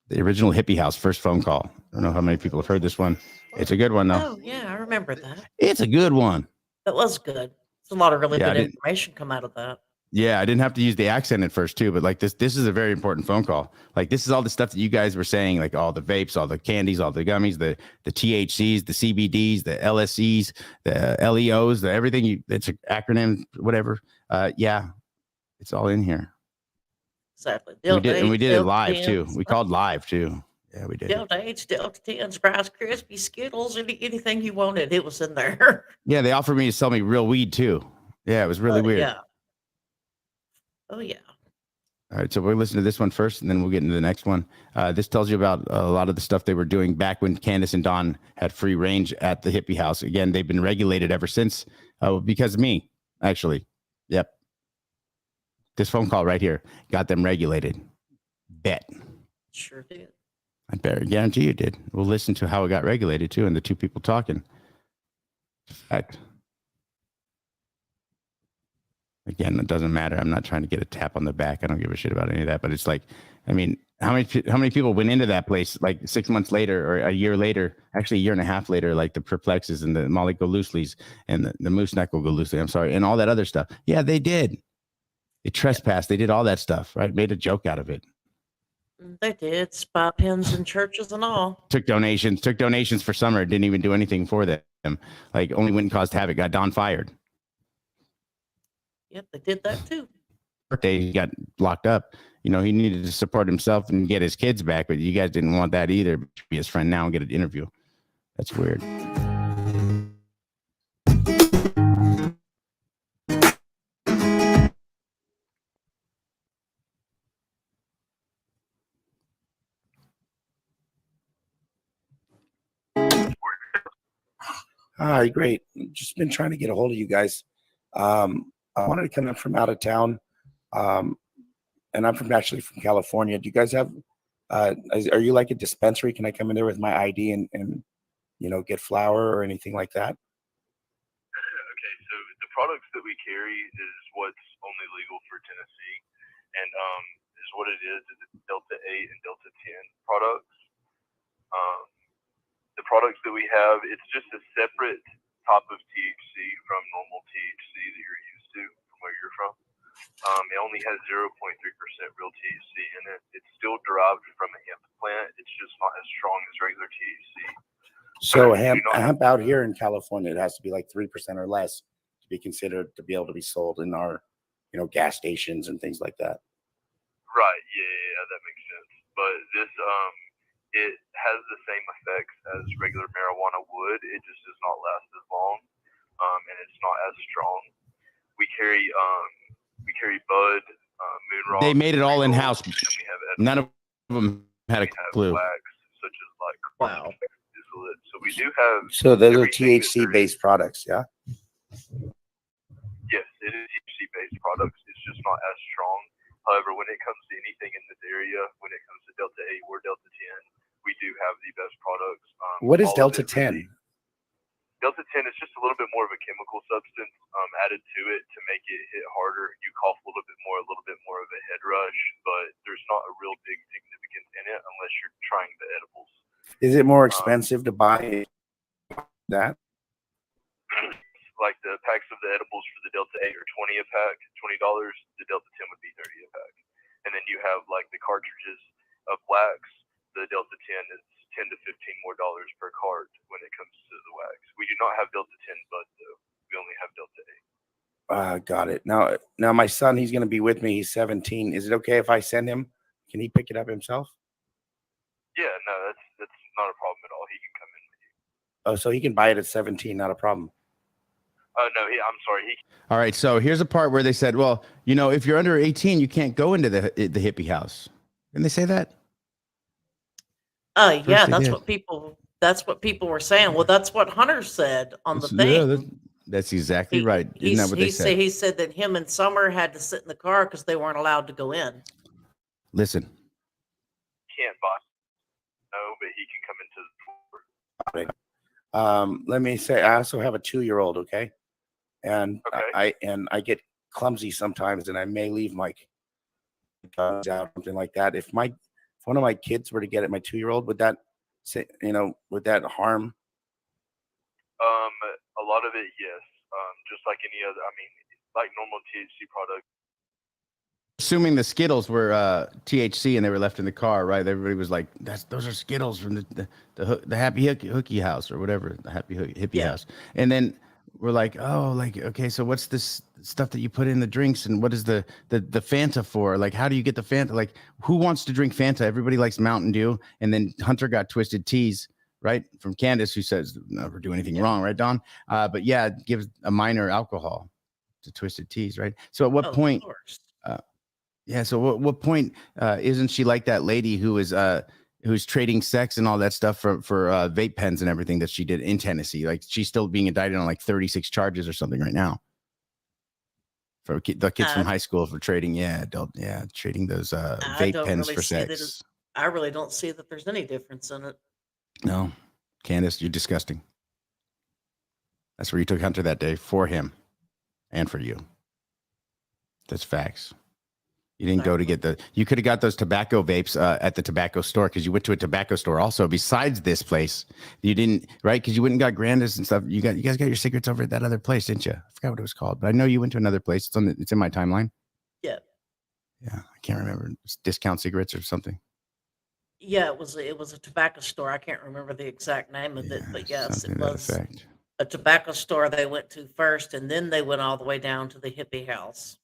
The original Hippie House, first phone call. I don't know how many people have heard this one. It's a good one, though. Oh, yeah, I remember that. It's a good one. That was good. There's a lot of really Yeah, good information come out of that. Yeah, I didn't have to use the accent at first too, but like this is a very important phone call. Like this is all the stuff that you guys were saying, like all the vapes, all the candies, all the gummies, the THCs, the CBDs, the LSEs, the LEOs, the everything. It's an acronym, whatever. Yeah, it's all in here. Exactly. We did it live too. We called live too. Yeah, we did. Delta 8s, Delta 10s, Rice Krispies, Skittles, anything you wanted, it was in there. Yeah, they offered me to sell me real weed too. Yeah, it was really weird. Yeah. Oh, yeah. All right, so we'll listen to this one first, and then we'll get into the next one. This tells you about a lot of the stuff they were doing back when Candace and Don had free range at the Hippie House. Again, they've been regulated ever since because of me, actually. Yep. This phone call right here got them regulated. Bet. Sure did. I better guarantee you did. We'll listen to how it got regulated, too, and the two people talking. Fact. Again, it doesn't matter. I'm not trying to get a tap on the back. I don't give a shit about any of that. But it's like, I mean, how many people went into that place like 6 months later or a year later, actually a year and a half later, like the Perplexes and the Molly Go Loosely's and the Moose Neck Go Loosely, I'm sorry, and all that other stuff. Yeah, they did. They trespassed. They did all that stuff, right? Made a joke out of it. They did. Spy pins in churches and all. Took donations for Summer. Didn't even do anything for them. Like only went and caused havoc. Got Don fired. Yep, they did that too. Birthday, he got locked up. You know, he needed to support himself and get his kids back, but you guys didn't want that either. Be his friend now and get an interview. That's weird. Hi, great. Just been trying to get a hold of you guys. I wanted to come in from out of town, and I'm actually from California. Do you guys have? Are you like a dispensary? Can I come in there with my ID and get flour or anything like that? Okay, so the products that we carry is what's only legal for Tennessee, and is what it is Delta 8 and Delta 10 products. The products that we have, it's just a separate type of THC from normal THC that you're used to from where you're from. It only has 0.3% real THC in it. It's still derived from a hemp plant. It's just not as strong as regular THC. So hemp out here in California, it has to be like 3% or less to be considered to be able to be sold in our, gas stations and things like that. Right. Yeah, that makes sense. But this, it has the same effects as regular marijuana would. It just does not last as long, and it's not as strong. We carry bud, moon rock. They made it all in house. None of them had a clue. Wax, such as like distillate. So we do have. So those are THC based products, yeah. Yes, it is THC based products. It's just not as strong. However, when it comes to anything in this area, when it comes to Delta 8 or Delta 10, we do have the best products. What is Delta 10? Delta 10 is just a little bit more of a chemical substance added to it to make it hit harder. You cough a little bit more of a head rush, but there's not a real big significance in it unless you're trying the edibles. Is it more expensive to buy that? Like the packs of the edibles for the Delta 8 are $20 a pack, $20. The Delta 10 would be $30 a pack. And then you have like the cartridges of wax. The Delta 10 is $10 to $15 more per cart when it comes to the wax. We do not have Delta 10 bud though. We only have Delta 8. Got it. Now my son, he's going to be with me. He's 17. Is it okay if I send him? Can he pick it up himself? Yeah, no, that's not a problem at all. He can come in with you. Oh, so he can buy it at 17, not a problem. No, I'm sorry. All right, so here's a part where they said, well, you know, if you're under 18, you can't go into the hippie house. Didn't they say that? Yeah, they that's did. what people were saying. Well, that's what Hunter said on the Yeah, thing. that's exactly right. Isn't that what they said? He said that him and Summer had to sit in the car because they weren't allowed to go in. Listen, Can't buy. No, but he can come into the store. Let me say, I also have a 2-year-old. Okay. And Okay. I get clumsy sometimes, and I may leave my guns out, something like that. If one of my kids were to get it, my 2-year-old, would that say, would that harm? A lot of it, yes. Just like any other, I mean, like normal THC product. assuming the Skittles were THC and they were left in the car, right? Everybody was like, those are Skittles from the Happy Hookie House or whatever, the Happy Hippie House. And then we're like, oh, like, okay, so what's this stuff that you put in the drinks, and what is the Fanta for? Like, how do you get the Fanta? Like, who wants to drink Fanta? Everybody likes Mountain Dew. And then Hunter got Twisted Teas, right, from Candace, who says never do anything wrong, right, Don? But yeah, it gives a minor alcohol to Twisted Teas, right? So at what point? Yeah. So what point isn't she like that lady who is who's trading sex and all that stuff for vape pens and everything that she did in Tennessee? Like, she's still being indicted on like 36 charges or something right now for the kids from high school for trading. Trading those vape pens for sex. I really don't see that there's any difference in it. No, Candace, you're disgusting. That's where you took Hunter that day, for him and for you. That's facts. You didn't go to get you could have got those tobacco vapes at the tobacco store, because you went to a tobacco store also besides this place. You didn't, right? Because you went and got Grandis and stuff. You guys got your cigarettes over at that other place, didn't you? I forgot what it was called, but I know you went to another place. It's in my timeline. Yeah. Yeah, I can't remember. It's Discount Cigarettes or something. Yeah, it was a tobacco store. I can't remember the exact name of it, but yes, it was a tobacco store they went to first, and then they went all the way down to the hippie house.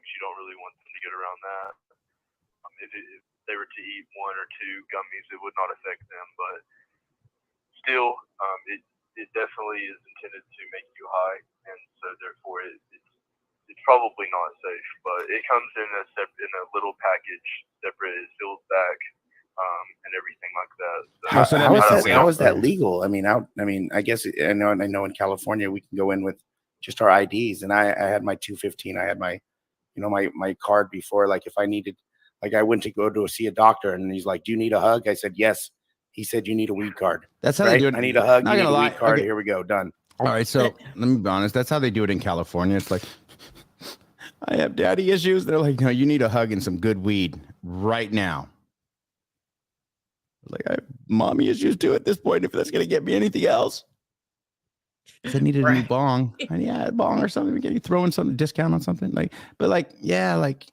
You don't really want them to get around that. If they were to eat 1 or 2 gummies, it would not affect them, but still, it definitely is intended to make you high, and so therefore it's probably not safe. But it comes in a little package, separate, it's sealed back, and everything like that. So How is that legal? I mean, I guess I know in California we can go in with just our IDs, and I had my 215. I had my my card before. Like, if I needed, like, I went to go to see a doctor, and he's like, "Do you need a hug?" I said, "Yes." He said, "You need a weed card." That's how they do it. I need a hug. Not You need gonna a lie. weed card. Okay. Here we go. Done. All right. So let me be honest. That's how they do it in California. It's like, I have daddy issues. They're like, no, you need a hug and some good weed right now. Like, I have mommy issues too at this point, if that's going to get me anything else. If I needed a new bong, a bong or something, we get you throwing something discount on something, like, but like, yeah, like,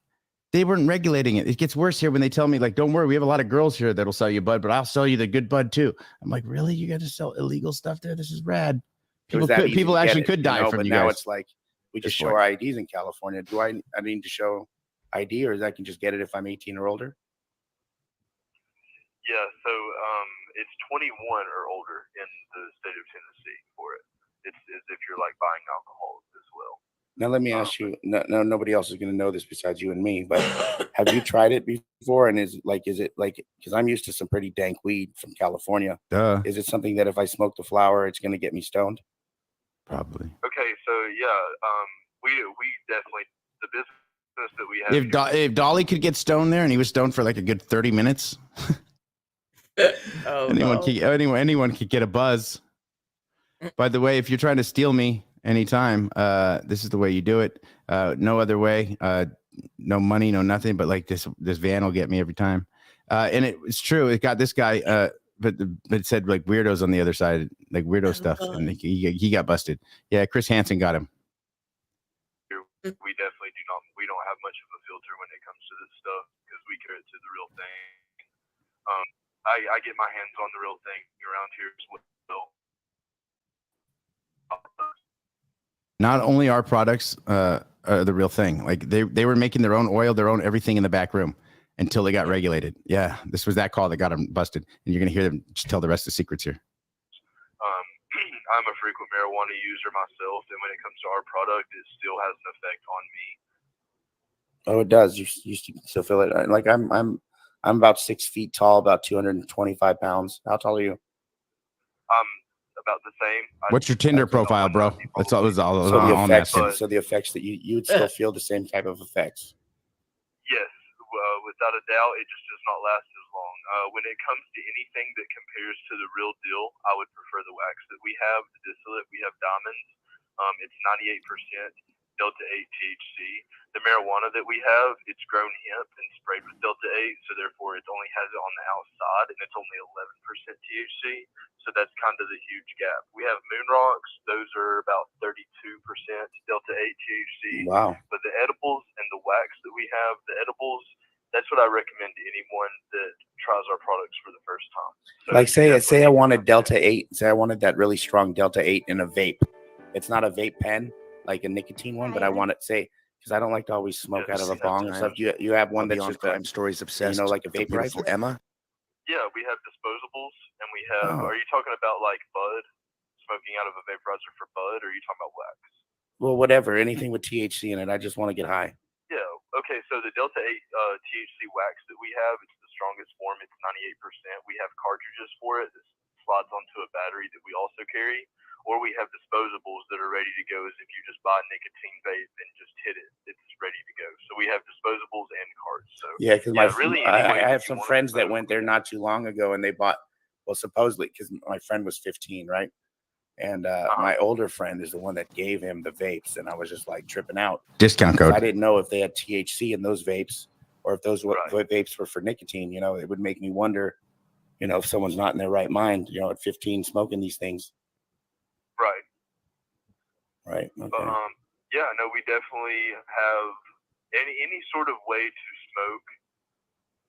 they weren't regulating it. It gets worse here when they tell me, like, don't worry, we have a lot of girls here that'll sell you bud, but I'll sell you the good bud too. I'm like, really? You got to sell illegal stuff there? This is rad. People actually could die from but you now guys. it's like we just show our IDs in California. Do I need to show ID, or I can just get it if I'm 18 or older? Yeah, so it's 21 or older in the state of Tennessee for it. It's as if you're like buying alcohol as well. Now let me ask you. No, nobody else is going to know this besides you and me. But have you tried it before? And is it like, because I'm used to some pretty dank weed from California. Duh. Is it something that if I smoke the flower, it's going to get me stoned? Probably. Okay, so yeah, we definitely, the business that we have. If Dolly could get stoned there, and he was stoned for like a good 30 minutes, anyone could get a buzz. By the way, if you're trying to steal me anytime, this is the way you do it. No other way. No money, no nothing. But like this van will get me every time. And it's true. It got this guy. But it said like weirdos on the other side, like weirdo stuff, and he got busted. Yeah, Chris Hansen got him. We definitely do not. We don't have much of a filter when it comes to this stuff, because we carry it to the real thing. I get my hands on the real thing around here as well. Not only our products are the real thing. Like they were making their own oil, their own everything in the back room until they got regulated. Yeah, this was that call that got them busted. And you're going to hear them just tell the rest of the secrets here. I'm a frequent marijuana user myself, and when it comes to our product, it still has an effect on me. Oh, it does. You still feel it. Like I'm about 6 feet tall, about 225 pounds. How tall are you? About the same. What's your Tinder profile, bro? That's all. So the I'm effects. asking. So the effects that you would still feel the same type of effects. Yes, without a doubt, it just does not last as long. When it comes to anything that compares to the real deal, I would prefer the wax that we have, the distillate. We have diamonds. It's 98% Delta 8 THC. The marijuana that we have, it's grown hemp and sprayed with Delta 8, so therefore it only has it on the outside, and it's only 11% THC. So that's kind of the huge gap. We have moon rocks; those are about 32% Delta 8 THC. Wow. But the edibles and the wax that we have, the edibles, that's what I recommend to anyone that tries our products for the first time. So Like say I wanted Delta 8. Say I wanted that really strong Delta 8 in a vape. It's not a vape pen like a nicotine one, but I want it because I don't like to always smoke out of a bong and stuff. You have one that's just Crime Stories obsessed. like a with the beautiful vaporizer. Emma. Yeah, we have disposables, and we have. Are you talking about like bud, smoking out of a vaporizer for bud, or are you talking about wax? Well, whatever, anything with THC in it. I just want to get high. Yeah. Okay. So the Delta 8 THC wax that we have, it's the strongest form. It's 98%. We have cartridges for it that slides onto a battery that we also carry, or we have disposables that are ready to go. As if you just buy a nicotine vape and just hit it, it's ready to go. So we have disposables and carts. So Yeah, because I have some friends that smoke. went there not too long ago, and they bought, well, supposedly because my friend was 15, right? And my older friend is the one that gave him the vapes, and I was just like tripping out. Discount code. I didn't know if they had THC in those vapes, or if those vapes were for nicotine. You know, it would make me wonder, you know, if someone's not in their right mind, you know, at 15 smoking these things. Right. Right. Okay. But yeah, no, we definitely have any sort of way to smoke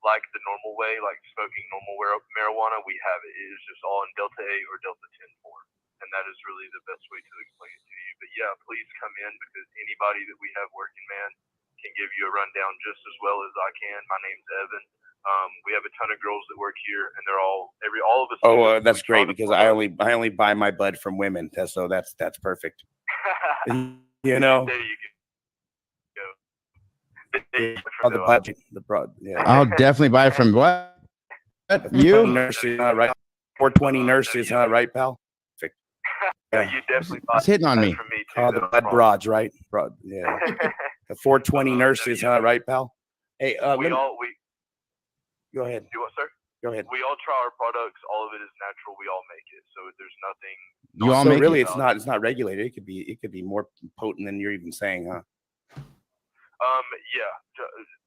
like the normal way, like smoking normal marijuana. We have it. It is just all in Delta 8 or Delta 10 form, and that is really the best way to explain it to you. But yeah, please come in, because anybody that we have working, man, can give you a rundown just as well as I can. My name's Evan. We have a ton of girls that work here, and they're all of us. Oh, that's great, because I only buy my bud from women, so that's perfect. You know. There you go. I'll definitely buy from what? You? Nurses, right? 420 nurses, right, pal? Yeah, you definitely buy. He's hitting on me. From me too, Oh, the bud broads, right? Broad, yeah. The 420 nurses, right, pal? Hey, we go ahead. You what, sir? Go ahead. We all try our products. All of it is natural. We all make it, so there's nothing. You all make really, it? it's not regulated. It could be more potent than you're even saying, huh? Yeah,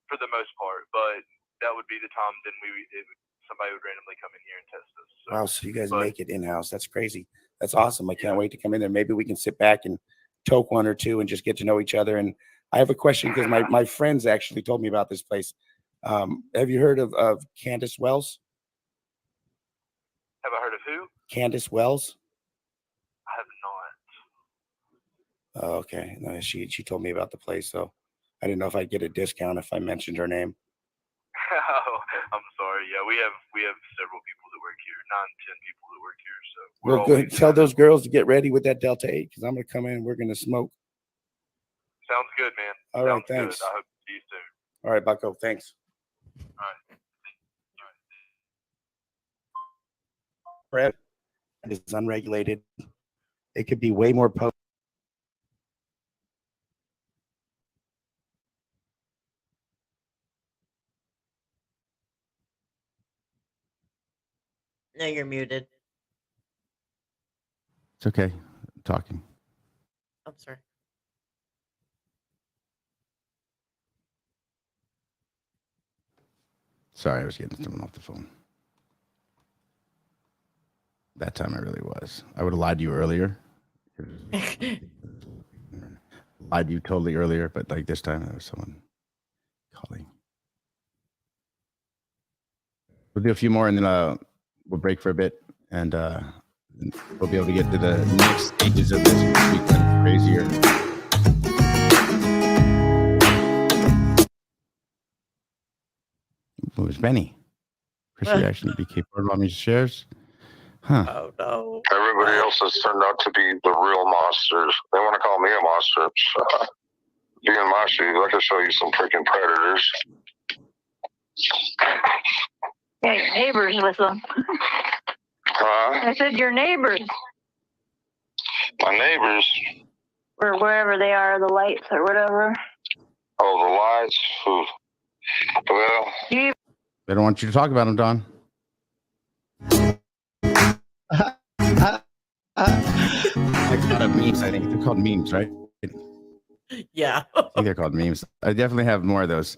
for the most part, but that would be the time then somebody would randomly come in here and test us. So, Wow, so you guys make it in-house. That's crazy. That's awesome. I can't wait to come in there. Maybe we can sit back and toke one or two and just get to know each other. And I have a question, because my friends actually told me about this place. Have you heard of Candace Wells? Have I heard of who? Candace Wells? I have not. Oh, okay. No, she told me about the place, so I didn't know if I'd get a discount if I mentioned her name. Oh, I'm sorry. Yeah, we have several people that work here, 9-10 people that work here. So Well, good. Tell those girls to get ready with that Delta 8, because I'm gonna come in and we're gonna smoke. Sounds good, man. All right, Sounds thanks. Good. I hope to see you soon. All right, Bucko. Thanks. All right. It is unregulated. It could be way more potent. No, you're muted. It's okay. I'm talking. I'm sorry. Sorry, I was getting someone off the phone. That time I really was. I would have lied to you earlier. Lied to you totally earlier, but like this time there was someone calling. We'll do a few more and then we'll break for a bit, and we'll be able to get to the next stages of this, which will be kind of crazier. It was Benny. Chris reaction to BK Boardwalk shares. Huh. Oh no. Everybody else has turned out to be the real monsters. They want to call me a monster. Be in my shoes, I can show you some freaking predators. Yeah, your neighbors with them. Huh? I said your neighbors. My neighbors. Or wherever they are, the lights or whatever. Oh, the lights. Ooh. Well, They don't want you to talk about them, Don. Memes, I think they're called memes, right? Yeah. I think they're called memes. I definitely have more of those.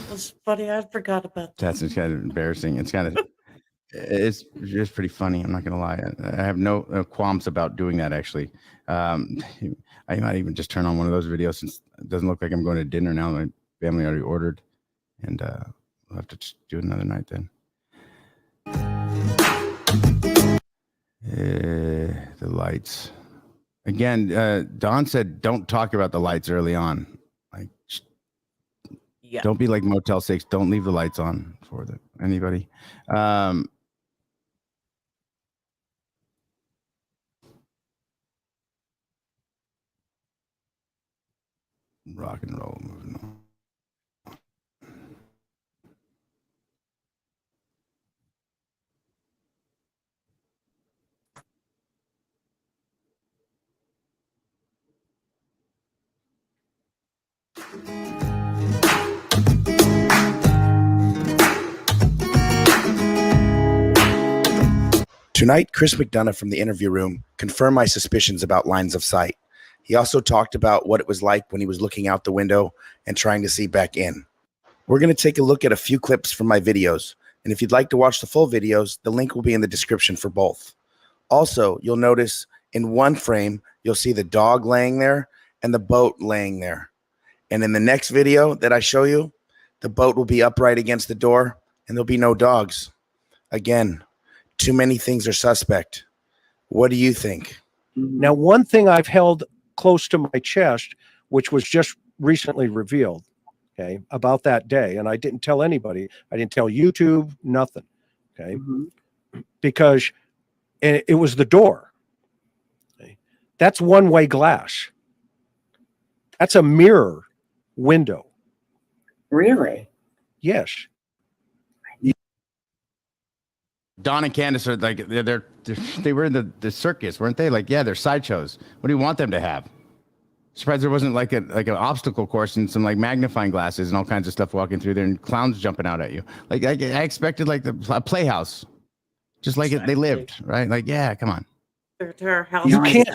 That's funny. I forgot about that. That's kind of embarrassing. It's just pretty funny. I'm not gonna lie. I have no qualms about doing that. Actually, I might even just turn on one of those videos since it doesn't look like I'm going to dinner now. My family already ordered, and we'll have to just do it another night then. The lights again. Don said, "Don't talk about the lights early on. Like, yeah, don't be like Motel 6. Don't leave the lights on for anybody." Rock and roll, moving on. Tonight, Chris McDonough from the interview room confirmed my suspicions about lines of sight. He also talked about what it was like when he was looking out the window and trying to see back in. We're going to take a look at a few clips from my videos, and if you'd like to watch the full videos, the link will be in the description for both. Also, you'll notice in one frame, you'll see the dog laying there and the boat laying there. And in the next video that I show you, the boat will be upright against the door and there'll be no dogs. Again, too many things are suspect. What do you think? Now, one thing I've held close to my chest, which was just recently revealed, okay, about that day, and I didn't tell anybody. I didn't tell YouTube, nothing, okay, because it was the door. Okay? That's one-way glass. That's a mirror window. Really? Yes. Don and Candace are like they were in the circus, weren't they? Like, yeah, they're sideshows. What do you want them to have? Surprised there wasn't like an obstacle course and some like magnifying glasses and all kinds of stuff walking through there and clowns jumping out at you. Like I expected like a playhouse, just like they lived, right? Like, yeah, come on. Their house. You can't.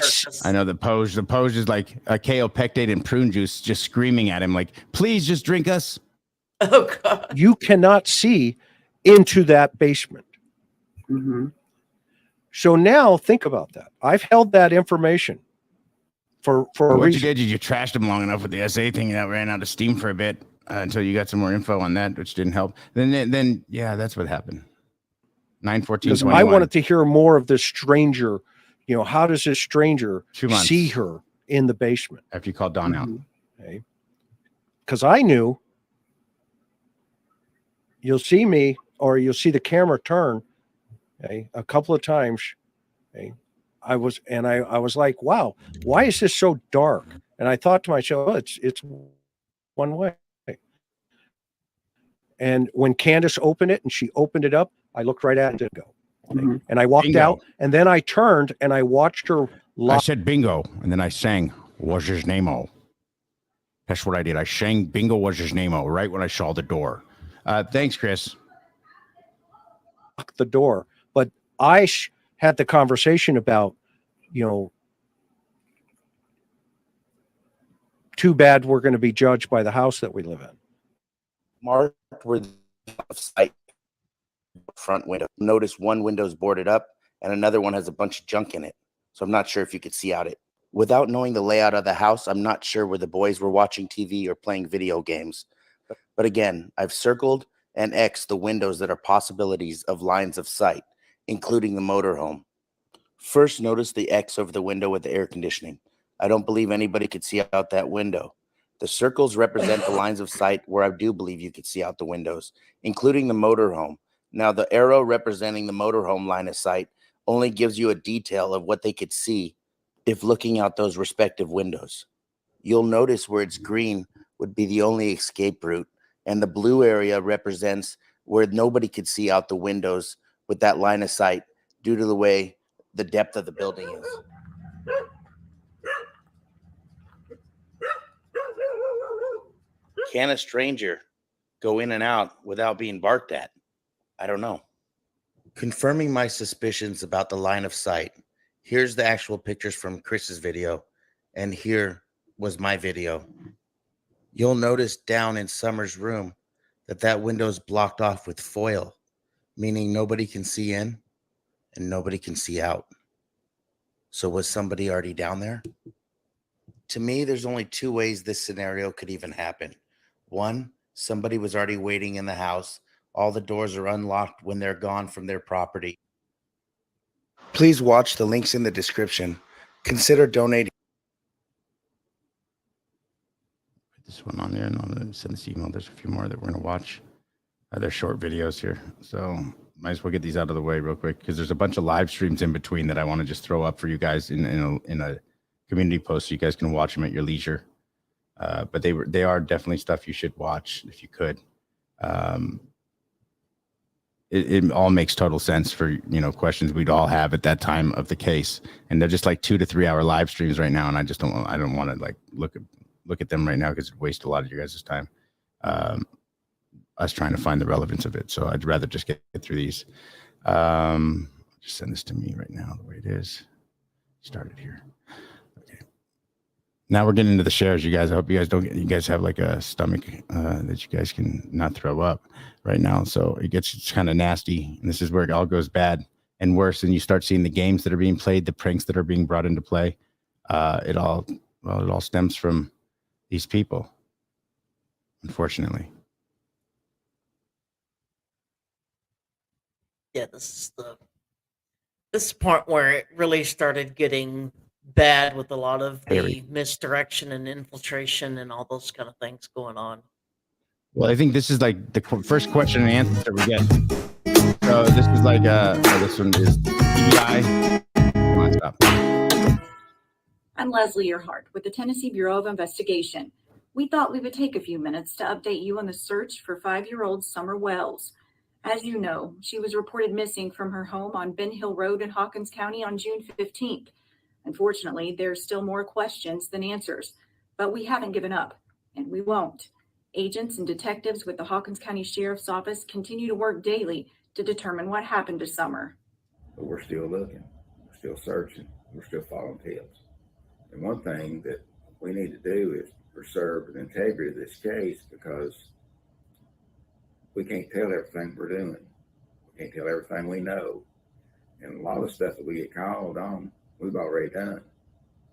I know the pose. The pose is like a kaopectate and prune juice, just screaming at him, like, "Please, just drink us." Oh God! You cannot see into that basement. So now think about that. I've held that information for a what reason. You did is you trashed him long enough with the SA thing that ran out of steam for a bit until you got some more info on that, which didn't help. Then yeah, that's what happened. 9/14/21. I wanted to hear more of this stranger. You know, how does this stranger 2 months see her in the basement after you called Don out? Okay, because I knew you'll see me or you'll see the camera turn. Okay, a couple of times. Okay, I was like, wow, why is this so dark? And I thought to myself, oh, it's one way. And when Candace opened it and she opened it up, I looked right at it and go. Okay? And I walked out and then I turned and I watched her. I said bingo. And then I sang, "What's his name-o?" That's what I did. I sang bingo, what's his name-o, right when I saw the door. Thanks, Chris. The door. But I had the conversation about, too bad we're going to be judged by the house that we live in. Mark, where the sight front window. Notice one window's boarded up and another one has a bunch of junk in it. So I'm not sure if you could see out it. Without knowing the layout of the house, I'm not sure where the boys were watching TV or playing video games. But again, I've circled and X'd the windows that are possibilities of lines of sight. including the motorhome. First, notice the X over the window with the air conditioning. I don't believe anybody could see out that window. The circles represent the lines of sight where I do believe you could see out the windows, including the motorhome. Now, the arrow representing the motorhome line of sight only gives you a detail of what they could see if looking out those respective windows. You'll notice where it's green would be the only escape route, and the blue area represents where nobody could see out the windows with that line of sight due to the way the depth of the building is. Can a stranger go in and out without being barked at? I don't know. Confirming my suspicions about the line of sight, here's the actual pictures from Chris's video, and here was my video. You'll notice down in Summer's room that window's blocked off with foil, meaning nobody can see in and nobody can see out. So was somebody already down there? To me, there's only two ways this scenario could even happen. One, somebody was already waiting in the house. All the doors are unlocked when they're gone from their property. Please watch the links in the description. Consider donating. Put this one on there and I'll send this email. There's a few more that we're going to watch. They're short videos here. So might as well get these out of the way real quick because there's a bunch of live streams in between that I want to just throw up for you guys in a community post so you guys can watch them at your leisure. But they are definitely stuff you should watch if you could. It all makes total sense for, questions we'd all have at that time of the case. And they're just like 2 to 3 hour live streams right now. And I don't want to like look at them right now because it wastes a lot of your guys' time. Us trying to find the relevance of it. So I'd rather just get through these. Just send this to me right now the way it is. Started here. Okay. Now we're getting into the shares, you guys. I hope you guys have like a stomach that you guys can not throw up right now. So it's kind of nasty. And this is where it all goes bad and worse. And you start seeing the games that are being played, the pranks that are being brought into play. It all stems from these people, unfortunately. Yeah, this is part where it really started getting bad with a lot of the misdirection and infiltration and all those kind of things going on. Well, I think this is like the first question and answer we get. So this is like this one is TBI. Come on, stop. I'm Leslie Earhart with the Tennessee Bureau of Investigation. We thought we would take a few minutes to update you on the search for 5-year-old Summer Wells. As you know, she was reported missing from her home on Ben Hill Road in Hawkins County on June 15th. Unfortunately, there's still more questions than answers, but we haven't given up, and we won't. Agents and detectives with the Hawkins County Sheriff's Office continue to work daily to determine what happened to Summer. But we're still looking, we're still searching, we're still following tips. And one thing that we need to do is preserve the integrity of this case because we can't tell everything we're doing. We can't tell everything we know. And a lot of the stuff that we get called on, we've already done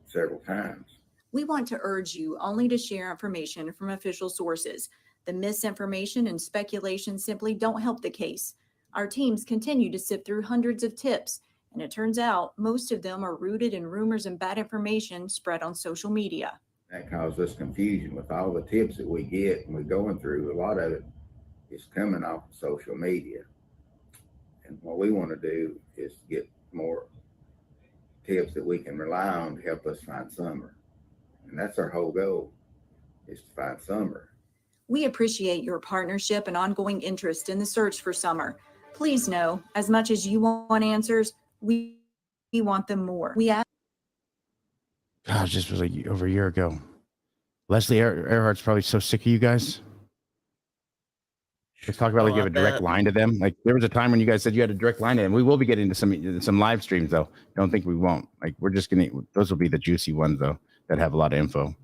several times. We want to urge you only to share information from official sources. The misinformation and speculation simply don't help the case. Our teams continue to sift through hundreds of tips, and it turns out most of them are rooted in rumors and bad information spread on social media. That causes us confusion with all the tips that we get and we're going through. A lot of it is coming off of social media. And what we want to do is get more tips that we can rely on to help us find Summer. And that's our whole goal, is to find Summer. We appreciate your partnership and ongoing interest in the search for Summer. Please know, as much as you want answers, we want them more. Gosh, this was like over a year ago. Leslie Earhart's probably so sick of you guys. Let's talk about like you have a direct line to them. Like there was a time when you guys said you had a direct line to them. We will be getting to some live streams though. Don't think we won't. Like we're just those will be the juicy ones though that have a lot of info.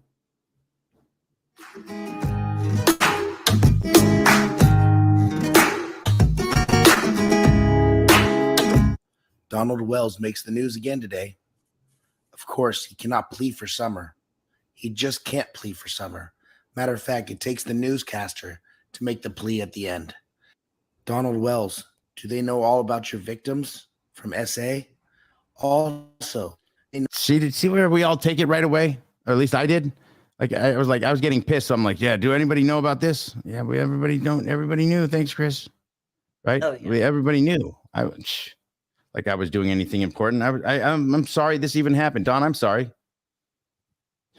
Donald Wells makes the news again today. Of course, he cannot plead for Summer. He just can't plead for Summer. Matter of fact, it takes the newscaster to make the plea at the end. Donald Wells, do they know all about your victims? from SA. Also, see where we all take it right away, or at least I did. I was getting pissed. So I'm like, yeah. Do anybody know about this? Yeah, everybody knew. Thanks, Chris. Right? Oh, yeah. Everybody knew. I was doing anything important. I'm sorry this even happened, Don. I'm sorry.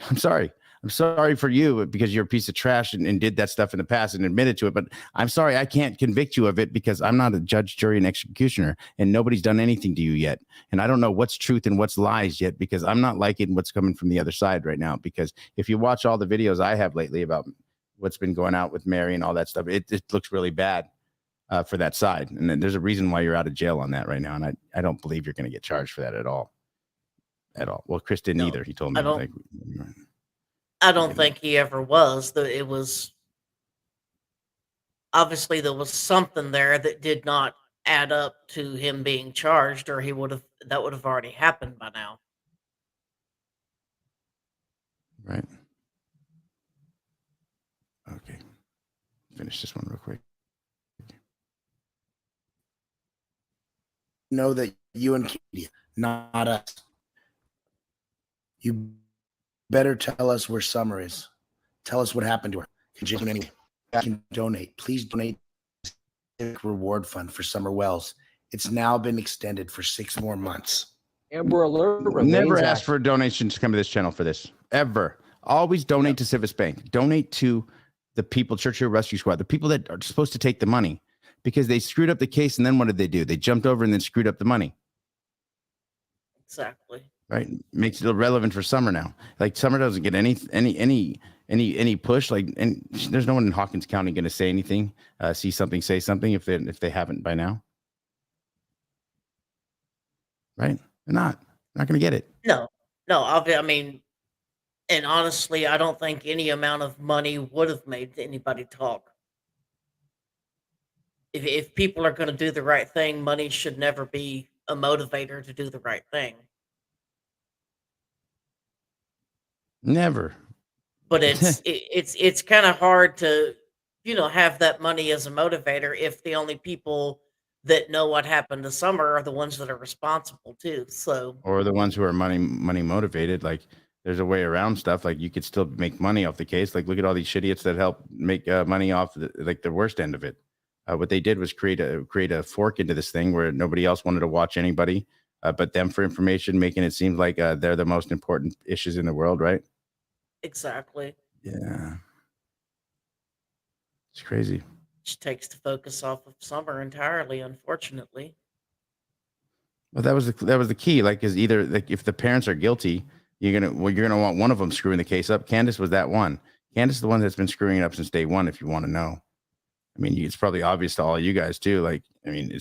I'm sorry. I'm sorry for you because you're a piece of trash and did that stuff in the past and admitted to it. But I'm sorry I can't convict you of it because I'm not a judge, jury, and executioner, and nobody's done anything to you yet. And I don't know what's truth and what's lies yet because I'm not liking what's coming from the other side right now. Because if you watch all the videos I have lately about what's been going out with Mary and all that stuff, it looks really bad for that side. And then there's a reason why you're out of jail on that right now. And I don't believe you're going to get charged for that at all. Well, Chris didn't either. He told me. I don't think he ever was. It was obviously there was something there that did not add up to him being charged, or that would have already happened by now. Right. Okay. Finish this one real quick. Know that you and Katie, not us. You better tell us where Summer is. Tell us what happened to her. Anyway, I can donate. Please donate to the reward fund for Summer Wells. It's now been extended for 6 more months. Amber Alert. Never asked for a donation to come to this channel for this. Ever. Always donate to Civis Bank. Donate to the people, Churchill Rescue Squad, the people that are supposed to take the money because they screwed up the case. And then what did they do? They jumped over and then screwed up the money. Exactly. Right. Makes it irrelevant for Summer now. Like Summer doesn't get any push. And there's no one in Hawkins County going to say anything, see something, say something if they haven't by now. Right. They're not going to get it. No. I mean, and honestly, I don't think any amount of money would have made anybody talk. If people are going to do the right thing, money should never be a motivator to do the right thing. Never. But it's kind of hard to, have that money as a motivator if the only people that know what happened to Summer are the ones that are responsible too. So, or the ones who are money motivated. Like there's a way around stuff. Like you could still make money off the case. Like look at all these shitiots that help make money off the worst end of it. What they did was create a fork into this thing where nobody else wanted to watch anybody but them for information, making it seem like they're the most important issues in the world, right? Exactly. Yeah. It's crazy. Which takes the focus off of Summer entirely, unfortunately. Well, that was the key. Like, is either like if the parents are guilty, you're gonna want one of them screwing the case up. Candace was that one. Candace is the one that's been screwing it up since day one. If you want to know, I mean, it's probably obvious to all you guys too. Like, I mean,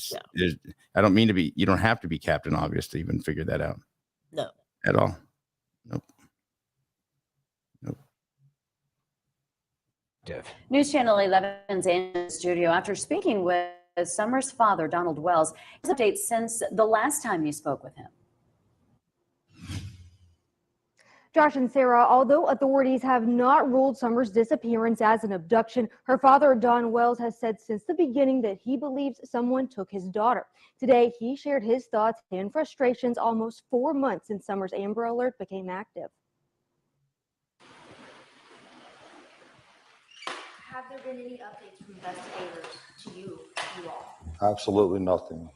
I don't mean to be. You don't have to be Captain Obvious to even figure that out. No. At all. Nope. News Channel 11's in the studio after speaking with Summer's father, Donald Wells. His update since the last time you spoke with him. Josh and Sarah, although authorities have not ruled Summer's disappearance as an abduction, her father, Don Wells, has said since the beginning that he believes someone took his daughter. Today, he shared his thoughts and frustrations almost 4 months since Summer's Amber Alert became active. Have there been any updates from investigators to you all? Absolutely nothing.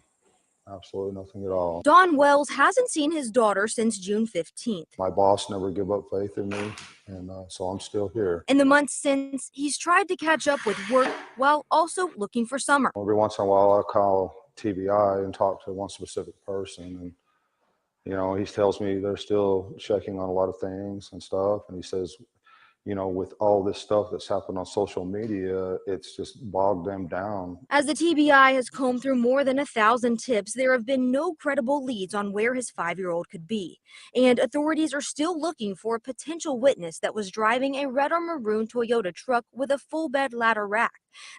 Absolutely nothing at all. Don Wells hasn't seen his daughter since June 15th. My boss never gave up faith in me, and so I'm still here. In the months since, he's tried to catch up with work while also looking for Summer. Every once in a while, I'll call TBI and talk to one specific person, and he tells me they're still checking on a lot of things and stuff, and he says, with all this stuff that's happened on social media, it's just bogged them down. As the TBI has combed through more than 1,000 tips, there have been no credible leads on where his 5-year-old could be. And authorities are still looking for a potential witness that was driving a red or maroon Toyota truck with a full bed ladder rack.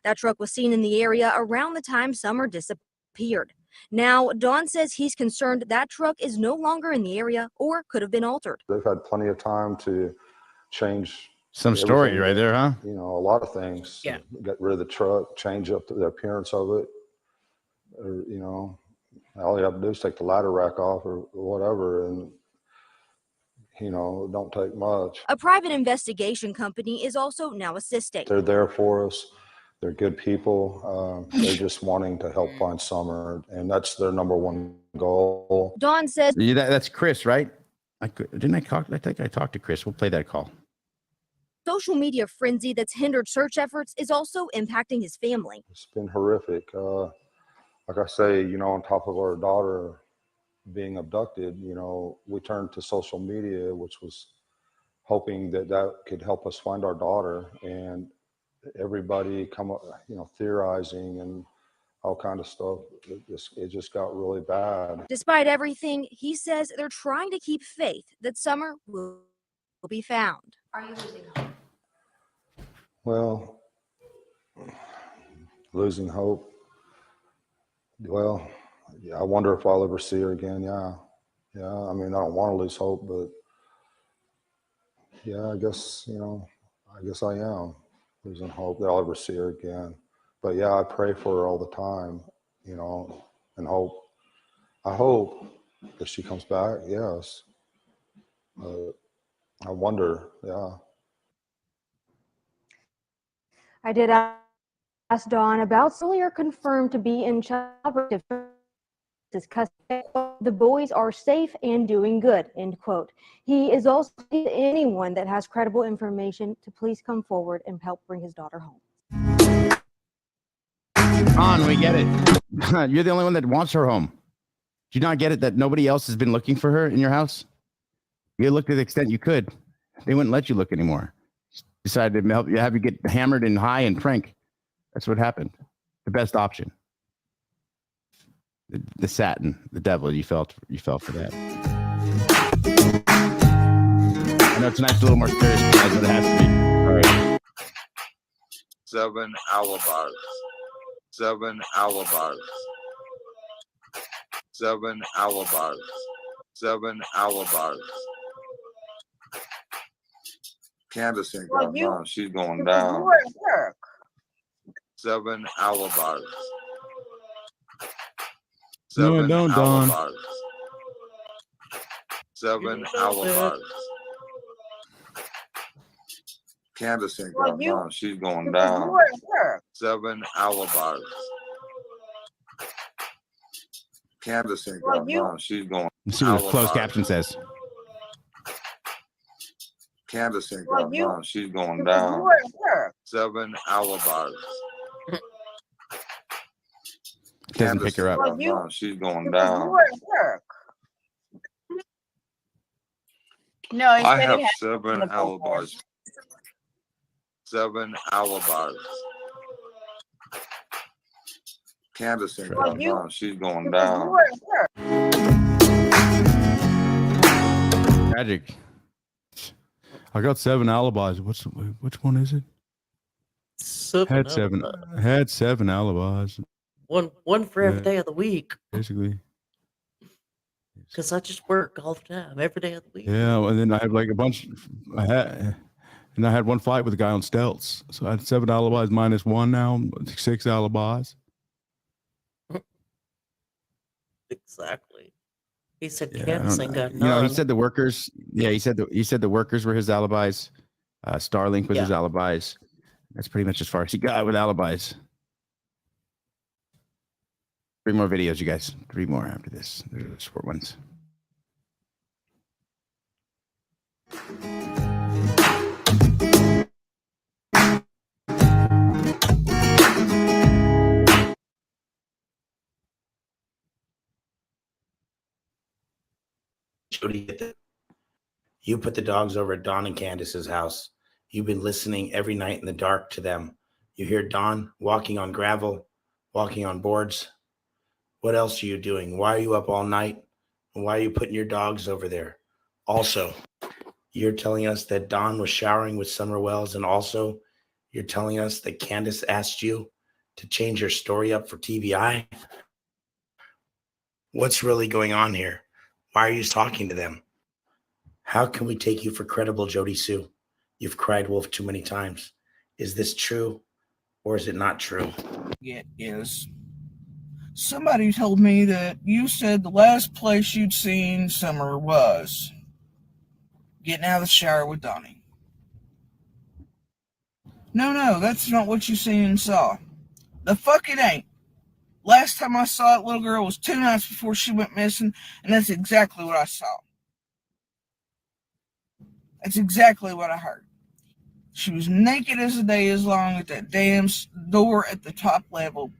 That truck was seen in the area around the time Summer disappeared. Now, Don says he's concerned that truck is no longer in the area or could have been altered. They've had plenty of time to change some story right there, huh? A lot of things. Yeah. Get rid of the truck, change up the appearance of it. Or, all you have to do is take the ladder rack off or whatever, and it don't take much. A private investigation company is also now assisting. They're there for us. They're good people. They're just wanting to help find Summer, and that's their number one goal. Dawn says That's Chris, right? I think I talked to Chris. We'll play that call. social media frenzy that's hindered search efforts is also impacting his family. It's been horrific. Like I say, on top of our daughter being abducted, we turned to social media, which was hoping that could help us find our daughter, and everybody come up, theorizing and all kind of stuff. It just got really bad. Despite everything, he says they're trying to keep faith that Summer will be found. Are you losing hope? Well, losing hope. Well, I wonder if I'll ever see her again. Yeah. I mean, I don't want to lose hope, but yeah, I guess I am losing hope that I'll ever see her again. But yeah, I pray for her all the time, and hope. I hope that she comes back. Yes. I wonder. Yeah. I did ask Dawn about earlier confirmed to be in child custody. The boys are safe and doing good, end quote. He is also anyone that has credible information to please come forward and help bring his daughter home. On, we get it. You're the only one that wants her home. Do you not get it that nobody else has been looking for her in your house? You looked to the extent you could. They wouldn't let you look anymore. Decided to have you get hammered and high and prank. That's what happened. The best option. The Satan, the devil, you fell for that. I know tonight's a little more serious, but that's what it has to be. All right. 7 alibis. 7 alibis. 7 alibis. 7 alibis. Candace ain't got none. She's going down. 7 alibis. 7 alibis. 7 alibis. Candace ain't got none. She's going down. 7 alibis. Candace ain't got none. She's going. Let's see what the closed caption says. Candace ain't got none. She's going down. 7 alibis. Doesn't pick her up. None. She's going down. No, I have 7 alibis. 7 alibis. Candace ain't got none. She's going down. Tragic. I got 7 alibis. Which one is it? Had seven alibis. One for every day of the week. Basically. Because I just work all the time, every day of the week. Yeah, and then I had like a bunch. I had one fight with a guy on stilts. So I had 7 alibis minus 1 now, 6 alibis. Exactly. He said Candace ain't got none. You know, he said the workers. Yeah, he said the workers were his alibis. Starlink was his alibis. That's pretty much as far as he got with alibis. 3 more videos, you guys. 3 more after this. They're the short ones. Jody, you put the dogs over at Dawn and Candace's house. You've been listening every night in the dark to them. You hear Dawn walking on gravel, walking on boards. What else are you doing? Why are you up all night? And why are you putting your dogs over there? Also, you're telling us that Dawn was showering with Summer Wells, and also you're telling us that Candace asked you to change your story up for TVI. What's really going on here? Why are you talking to them? How can we take you for credible, Jody Sue? You've cried wolf too many times. Is this true or is it not true? It is. Somebody told me that you said the last place you'd seen Summer was getting out of the shower with Donnie. No, that's not what you seen and saw. The fuck it ain't. Last time I saw that little girl was 2 nights before she went missing, and that's exactly what I saw. That's exactly what I heard. She was naked as the day is long at that damn door at the top level,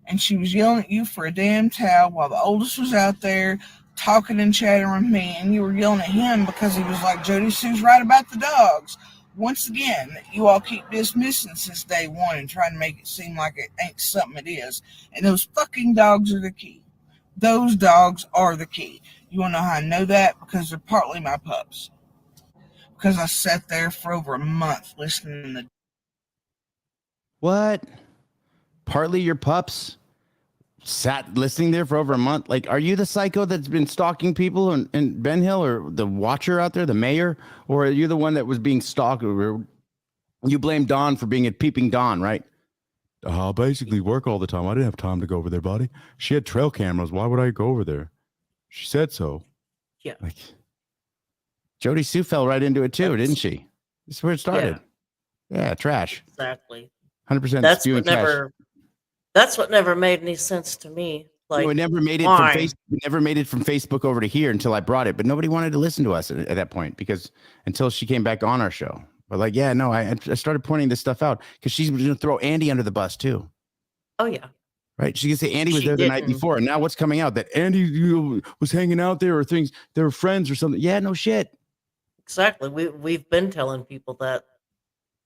and she was yelling at you for a damn towel while the oldest was out there talking and chatting with me, and you were yelling at him because he was like, Jody Sue's right about the dogs. Once again, you all keep dismissing since day one and trying to make it seem like it ain't something it is. And those fucking dogs are the key. Those dogs are the key. You want to know how I know that? Because they're partly my pups. Because I sat there for over a month listening to... What? Partly your pups sat listening there for over a month? Like, are you the psycho that's been stalking people in Ben Hill, or the watcher out there, the mayor? Or are you the one that was being stalked? Or you blame Dawn for being a peeping Dawn, right? I basically work all the time. I didn't have time to go over there, buddy. She had trail cameras. Why would I go over there? She said so. Yeah. Like, Jody Sue fell right into it too, didn't she? This is where it started. Yeah, trash. Exactly. 100% That's spewing what trash. never made any sense to me. Like, No, it never made it from Facebook. Never made it from Facebook over to here until I brought it. But nobody wanted to listen to us at that point, because until she came back on our show. But like, yeah, no, I started pointing this stuff out because she's going to throw Andy under the bus too. Oh yeah. Right. She can say Andy was there the night before, and now what's coming out? That Andy was hanging out there, or things, they were friends or something. Yeah, no shit. Exactly. We've been telling people that.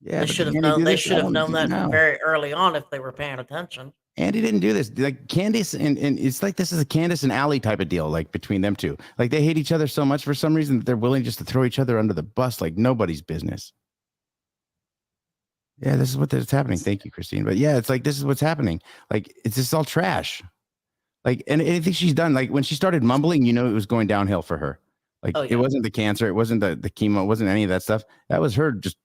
Yeah, They but should have Andy known. do They this? should have No, known that no. very early on if they were paying attention. Andy didn't do this. Like Candace and it's like this is a Candace and Allie type of deal, like between them two. Like they hate each other so much for some reason that they're willing just to throw each other under the bus like nobody's business. Yeah, this is what's happening. Thank you, Christine. But yeah, it's like this is what's happening. Like it's just all trash. Like, and anything she's done, like when she started mumbling, you know, it was going downhill for her. Like it wasn't the cancer, it wasn't the chemo, it wasn't any of that stuff. That was her just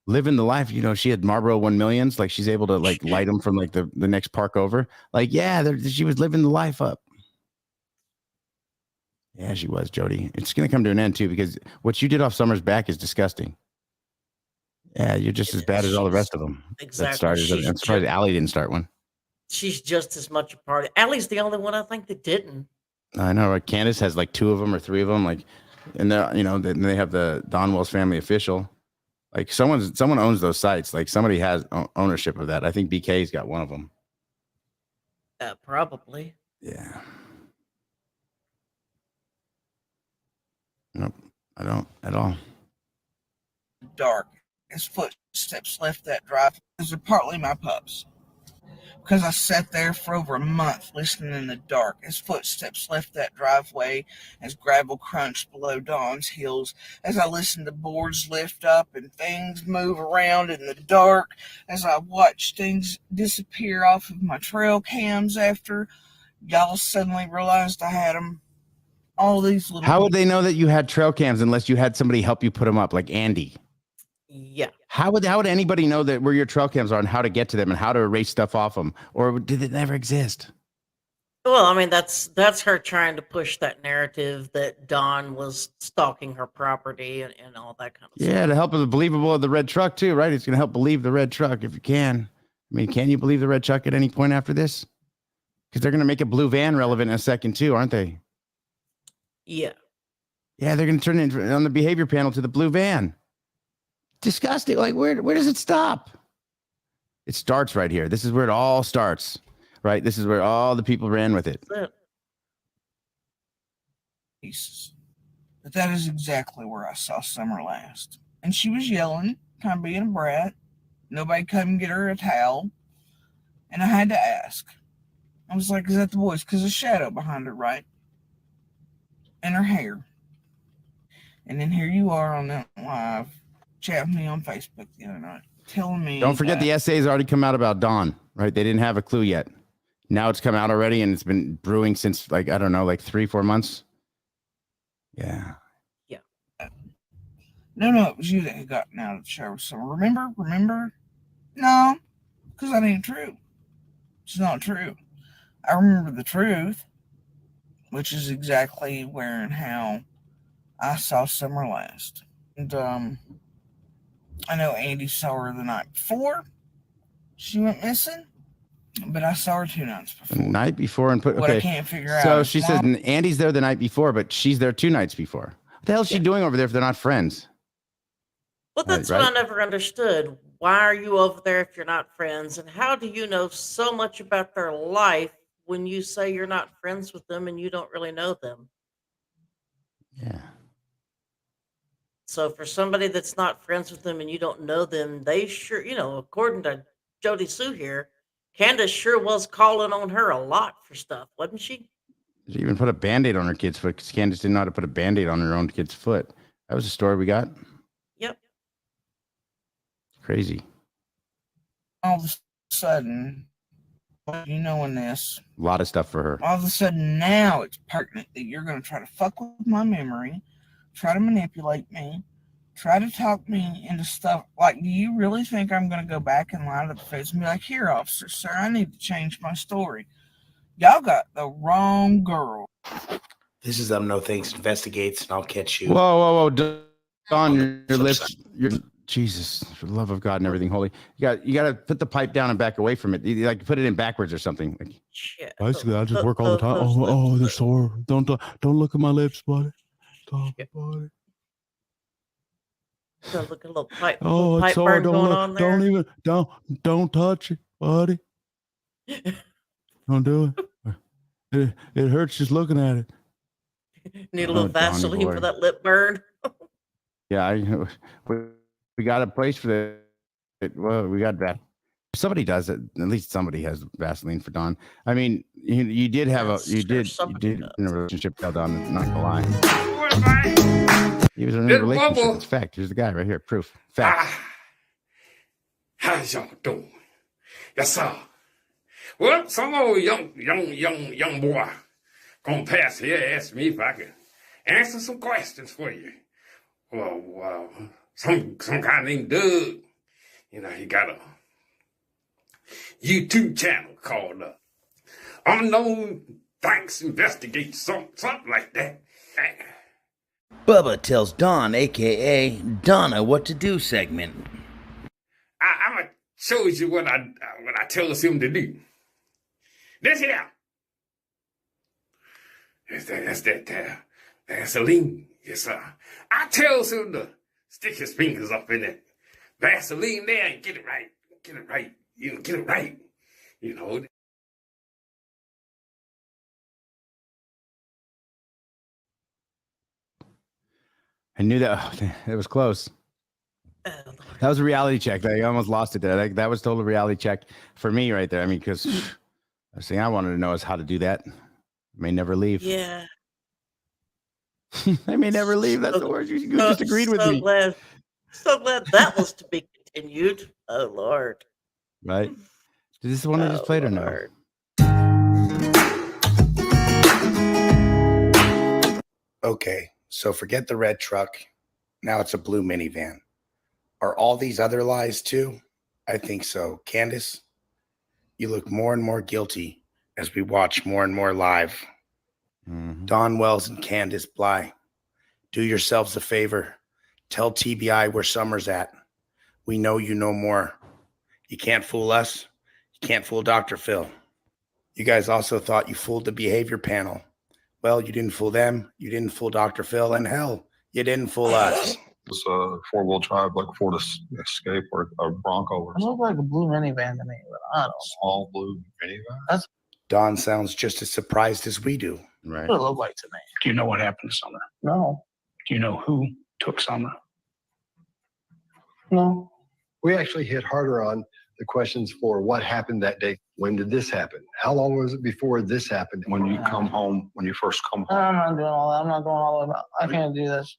living the life. You know, she had Marlboro 1 millions. Like she's able to like light them from like the next park over. Like, yeah, she was living the life up. Yeah, she was, Jody. It's going to come to an end too, because what you did off Summer's back is disgusting. Yeah, you're just as bad as all the rest of them. Exactly. That started. I'm surprised Allie didn't start one. She's just as much a part. Allie's the only one I think that didn't. I know, right? Candace has like 2 of them or 3 of them. Like, and you know, then they have the Don Wells Family Official. Like someone owns those sites. Like somebody has ownership of that. I think BK's got one of them. Probably. Yeah. Nope, I don't at all. Dark. His footsteps left that drive. Those are partly my pups. Because I sat there for over a month listening in the dark. His footsteps left that driveway as gravel crunched below Dawn's heels. As I listened to boards lift up and things move around in the dark. As I watched things disappear off of my trail cams after y'all suddenly realized I had them. All these little... How would they know that you had trail cams unless you had somebody help you put them up, like Andy? Yeah. How would anybody know that where your trail cams are and how to get to them and how to erase stuff off them? Or did it never exist? Well, I mean, that's her trying to push that narrative that Dawn was stalking her property and all that kind of stuff. Yeah, to help with the believable of the red truck too, right? It's going to help believe the red truck if you can. I mean, can you believe the red truck at any point after this? Because they're going to make a blue van relevant in a second too, aren't they? Yeah. Yeah, they're going to turn it on the behavior panel to the blue van. Disgusting. Like, where does it stop? It starts right here. This is where it all starts, right? This is where all the people ran with it. But that is exactly where I saw Summer last. And she was yelling, kind of being a brat. Nobody come get her a towel. And I had to ask. I was like, is that the voice? Because there's a shadow behind her, right? And her hair. And then here you are on that live, chatting with me on Facebook the other night, telling me. Don't forget the essays already come out about Dawn, right? They didn't have a clue yet. Now it's come out already, and it's been brewing since, like, I don't know, like 3-4 months. Yeah. Yeah. No, it was you that had gotten out of the shower. So remember? No, because that ain't true. It's not true. I remember the truth, which is exactly where and how I saw Summer last. And I know Andy saw her the night before she went missing, but I saw her 2 nights before. The night before and put What I okay. can't figure out So is she why- says Andy's there the night before, but she's there 2 nights before. What the hell is she doing over there if they're not friends? Well, that's right? what I never understood. Why are you over there if you're not friends? And how do you know so much about their life when you say you're not friends with them and you don't really know them? Yeah. So for somebody that's not friends with them and you don't know them, they sure, according to Jody Sue here, Candace sure was calling on her a lot for stuff, wasn't she? She even put a Band-Aid on her kid's foot because Candace didn't know how to put a Band-Aid on her own kid's foot. That was a story we got. Yep. Crazy. all of a sudden, you knowing this, A lot of stuff for her. all of a sudden now it's pertinent that you're going to try to fuck with my memory, try to manipulate me, try to talk me into stuff. Like, do you really think I'm going to go back and lie to the face and be like, here, officer, sir, I need to change my story? Y'all got the wrong girl. This is No Thanks Investigates, and I'll catch you. Whoa. Don, your lips, Jesus, for the love of God and everything holy. You got to put the pipe down and back away from it. You like put it in backwards or something. Like, Shit. basically, I just work all the time. Oh, they're sore. Don't look at my lips, buddy. Stop it, buddy. So look at a little pipe, Oh, it's pipe sore. burn Don't going look. on there. Don't touch it, buddy. Don't do it. It hurts just looking at it. Need a little Donnie Vaseline boy. for that lip burn. Yeah, we got a place for that. Well, we got that. Somebody does it. At least somebody has Vaseline for Don. I mean, you did have you did in a relationship tell Don not to lie. He was in a relationship. It's fact. Here's the guy right here. Proof. Fact. How's y'all doing? Yes, sir. Well, some old young boy gonna pass here asked me if I could answer some questions for you. Well, some guy named Doug, he got a YouTube channel called Unknown Thanks Investigates, something like that. Bubba tells Don, a.k.a. Donna, what to do segment. I'm going to show you what I tells him to do. This here. That's that Vaseline. Yes, sir. I tells him to stick his fingers up in that Vaseline there and get it right. Get it right. Get it right. I knew that. It was close. That was a reality check. I almost lost it there. That was total reality check for me right there. I mean, because the thing I wanted to know is how to do that. I may never leave. Yeah. I may never leave. That's the word. You just agreed with me. So glad that was to be continued. Oh, Lord. Right? Is this the one I just played or no? Okay, so forget the red truck. Now it's a blue minivan. Are all these other lies too? I think so. Candace, you look more and more guilty as we watch more and more live. Don Wells and Candace Bly, do yourselves a favor. Tell TBI where Summer's at. We know you know more. You can't fool us. You can't fool Dr. Phil. You guys also thought you fooled the behavior panel. Well, you didn't fool them. You didn't fool Dr. Phil. And hell, you didn't fool us. It's a four-wheel drive, like a Ford Escape or a Bronco or It looked like a blue minivan to me, but I don't know. small blue minivan. That's Don sounds just as surprised as we do. Right. what it looked like to me. Do you know what happened to Summer? No, Do you know who took Summer? no. We actually hit harder on the questions for what happened that day. When did this happen? How long was it before this happened? When you come home, when you first come home. I'm not doing all that. I'm not going all the way back. I can't do this.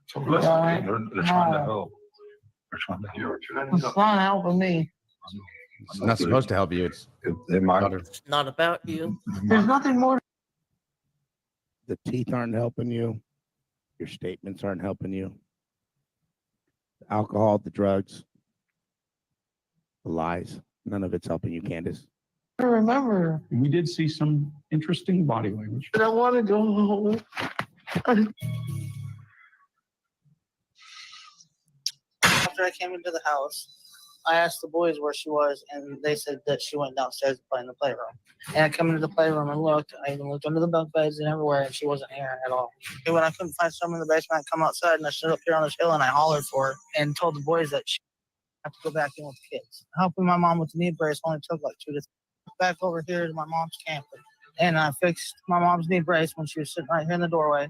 So You listen, know what I mean? they're trying to No. help. They're trying to help. It's not helping me. It's not supposed to help you. It's It's not about you. There's nothing more. The teeth aren't helping you. Your statements aren't helping you. The alcohol, the drugs, the lies. None of it's helping you, Candace. I remember. We did see some interesting body language. But I want to go home. After I came into the house, I asked the boys where she was, and they said that she went downstairs to play in the playroom. And I come into the playroom and looked. I even looked under the bunk beds and everywhere, and she wasn't here at all. And when I couldn't find Summer in the basement, I come outside and I stood up here on this hill and I hollered for her and told the boys that she had to go back in with the kids. Helping my mom with the knee brace only took like 2 to 3. Back over here to my mom's camper, and I fixed my mom's knee brace when she was sitting right here in the doorway,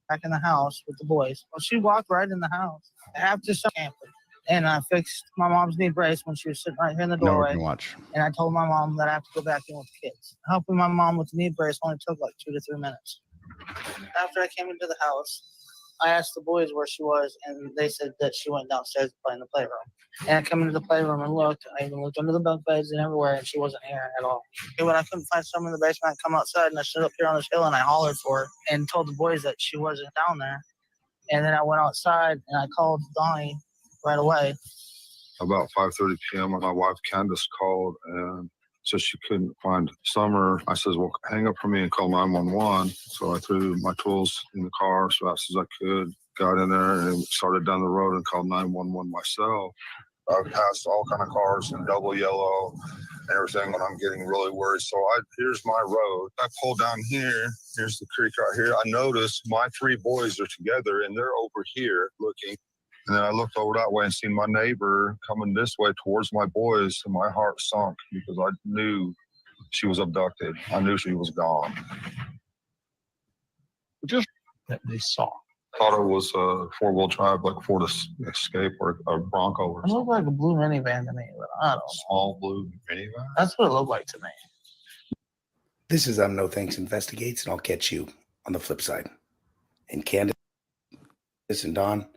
back in the house with the boys. Well, she walked right in the house after some camper. And I fixed my mom's knee brace when she was sitting right here in the No one doorway. can watch. And I told my mom that I have to go back in with the kids. Helping my mom with the knee brace only took like 2 to 3 minutes. After I came into the house, I asked the boys where she was, and they said that she went downstairs to play in the playroom. And I come into the playroom and looked. I even looked under the bunk beds and everywhere, and she wasn't here at all. And when I couldn't find Summer in the basement, I come outside and I stood up here on this hill and I hollered for her and told the boys that she wasn't down there. And then I went outside and I called Donnie right away. About 5:30 p.m., my wife Candace called and said she couldn't find Summer. I says, well, hang up for me and call 911. So I threw my tools in the car as fast as I could, got in there and started down the road and called 911 myself. I passed all kind of cars in double yellow and everything, and I'm getting really worried. So here's my road. I pull down here. Here's the creek right here. I noticed my 3 boys are together, and they're over here looking. And then I looked over that way and seen my neighbor coming this way towards my boys, and my heart sunk because I knew she was abducted. I knew she was gone. Just that they saw. Thought it was a 4-wheel drive, like Ford Escape or a Bronco or It something. looked like a blue minivan to me, but I don't know. Small blue minivan. That's what it looked like to me. This is No Thanks Investigates, and I'll catch you on the flip side. And Candace and Don,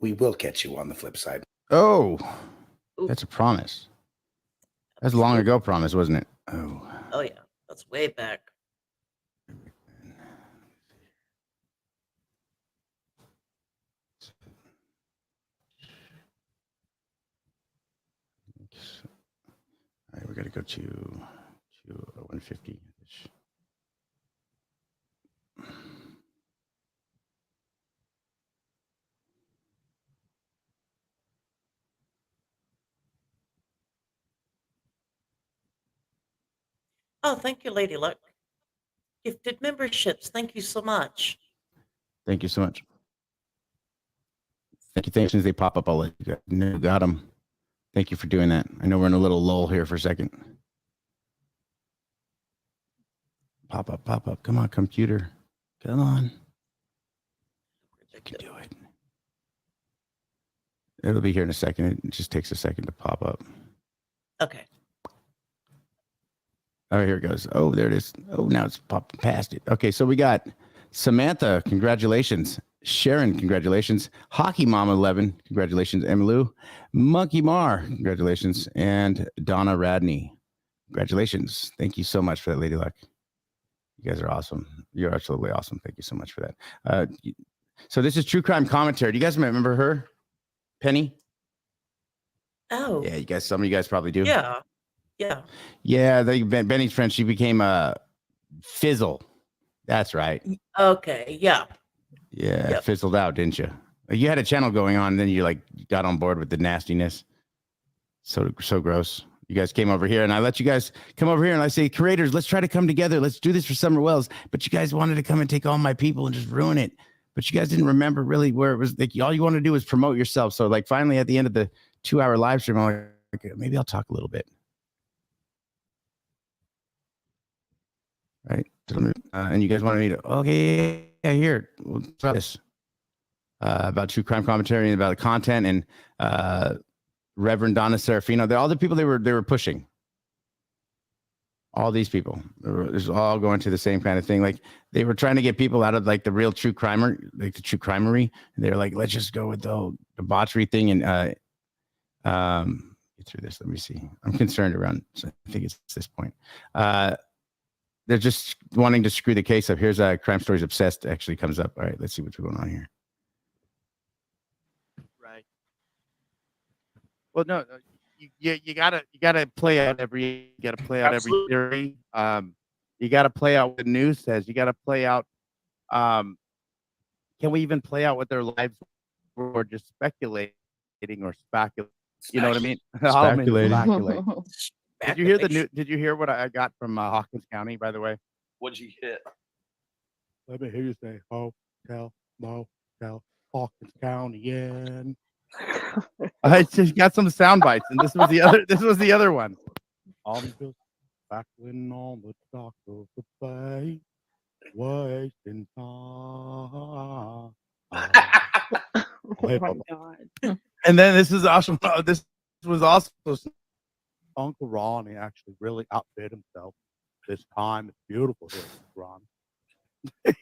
we will catch you on the flip side. Oh, that's a promise. That's a long ago promise, wasn't it? Oh. Oh yeah, that's way back. All right, we got to go to 150. Oh, thank you, Lady Luck. Gifted memberships. Thank you so much. Thank you so much. Thank you. As soon as they pop up, I'll let you know. Got them. Thank you for doing that. I know we're in a little lull here for a second. Pop up, pop up. Come on, computer. Come on. You can do it. It'll be here in a second. It just takes a second to pop up. Okay. Oh, here it goes. Oh, there it is. Oh, now it's popped past it. Okay, so we got Samantha, congratulations. Sharon, congratulations. Hockey Mom 11, congratulations. Emmylou. Monkey Mar, congratulations. And Donna Radney, congratulations. Thank you so much for that, Lady Luck. You guys are awesome. You're absolutely awesome. Thank you so much for that. So this is True Crime Commentary. Do you guys remember her? Penny? Oh. Yeah, you guys. Some of you guys probably do. Yeah. Yeah. Yeah, Benny's friend. She became a Fizzle. That's right. Okay. Yeah. Yeah, Yep. fizzled out, didn't you? You had a channel going on, and then you got on board with the nastiness. So gross. You guys came over here, and I let you guys come over here, and I say, creators, let's try to come together. Let's do this for Summer Wells. But you guys wanted to come and take all my people and just ruin it. But you guys didn't remember really where it was. Like all you want to do is promote yourself. So finally at the end of the 2-hour live stream, I'm like, maybe I'll talk a little bit. Right. And you guys wanted me to, okay, yeah, here, we'll try this. About True Crime Commentary and about the content and Reverend Donna Serafino. They're all the people they were pushing. All these people, it's all going to the same kind of thing. Like they were trying to get people out of the real true crimer, like the true crimery. And they're like, let's just go with the debauchery thing and get through this. Let me see. I'm concerned around. So I think it's this point. They're just wanting to screw the case up. Here's Crime Stories Obsessed actually comes up. All right, let's see what's going on here. Right. Well, no, you gotta play out every theory. You gotta play out what the news says. You gotta play out. Can we even play out what their lives were, or just speculating or speculating? You know what I mean? Speculating. Speculate. Did you hear the new? Did you hear what I got from Hawkins County? By the way, What'd you hit? let me hear you say hotel, motel, Hawkins County, and I just got some sound bites, and this was the other. This was the other one. I'm just backling on the dock of the bay, wasting time. Oh my God. And then this is also this was also Uncle Ronnie actually really outbid himself this time. It's beautiful here, Ron.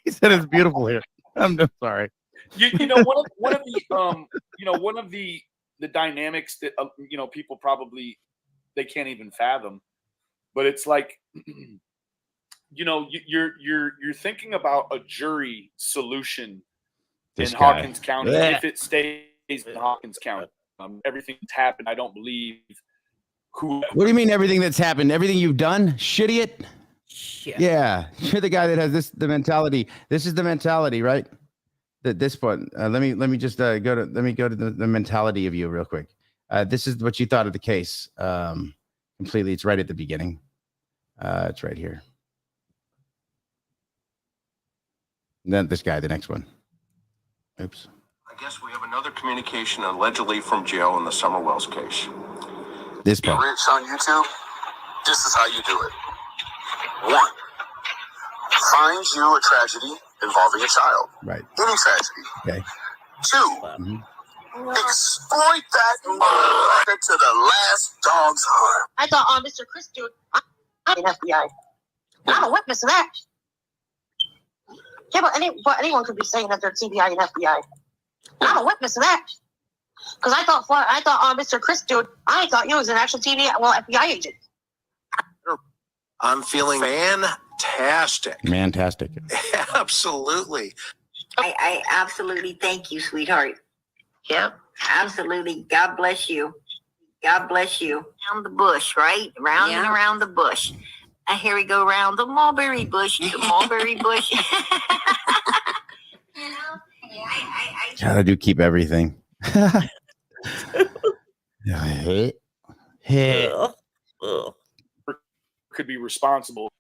He said it's beautiful here. I'm sorry. You know, one of the one of the dynamics that people probably they can't even fathom, but it's like you're thinking about a jury solution This in guy. Hawkins County Blech. if it stays in Hawkins County. Everything's happened. I don't believe who. What do you mean everything that's happened? Everything you've done? Shit. Yeah. You're the guy that has the mentality. This is the mentality, right? This one. Let me just go to the mentality of you real quick. This is what you thought of the case. Completely. It's right at the beginning. It's right here. And then this guy, the next one. Oops. I guess we have another communication allegedly from jail in the Summer Wells case. This part. Rich on YouTube, this is how you do it. 1. Find you a tragedy involving a child. Right. Any tragedy. Okay. 2. Exploit that motherfucker to the last dog's heart. I thought, Mr. Chris, dude, I'm an FBI. I'm a witness of that. Yeah, but anyone could be saying that they're TBI and FBI. I'm a witness of that. Because I thought, Mr. Chris, dude, I thought you was an actual FBI agent. I'm feeling fantastic. Fantastic. Absolutely. I absolutely thank you, sweetheart. Yep, absolutely. God bless you. God bless you. Around the bush, right? Round and around the bush. And here we go around the mulberry bush. The mulberry bush. Gotta keep everything. Hit. could be responsible.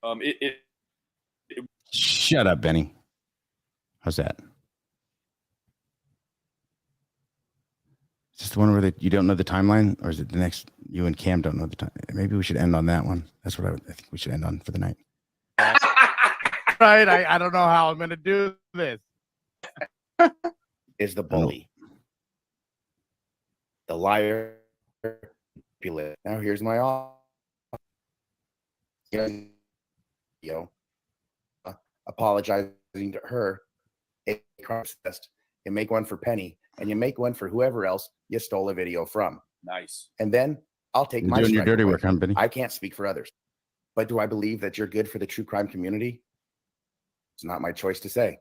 Shut up, Benny. How's that? Is this the one where you don't know the timeline, or is it the next? You and Cam don't know the time. Maybe we should end on that one. That's what I think we should end on for the night. Right? I don't know how I'm going to do this. Is the bully, the liar. Now here's my offer. Apologizing to her, a crime test, and make one for Penny, and you make one for whoever else you stole a video from. Nice. And then I'll take You're my doing your strike dirty away. work, huh, Benny? I can't speak for others, but do I believe that you're good for the true crime community? It's not my choice to say.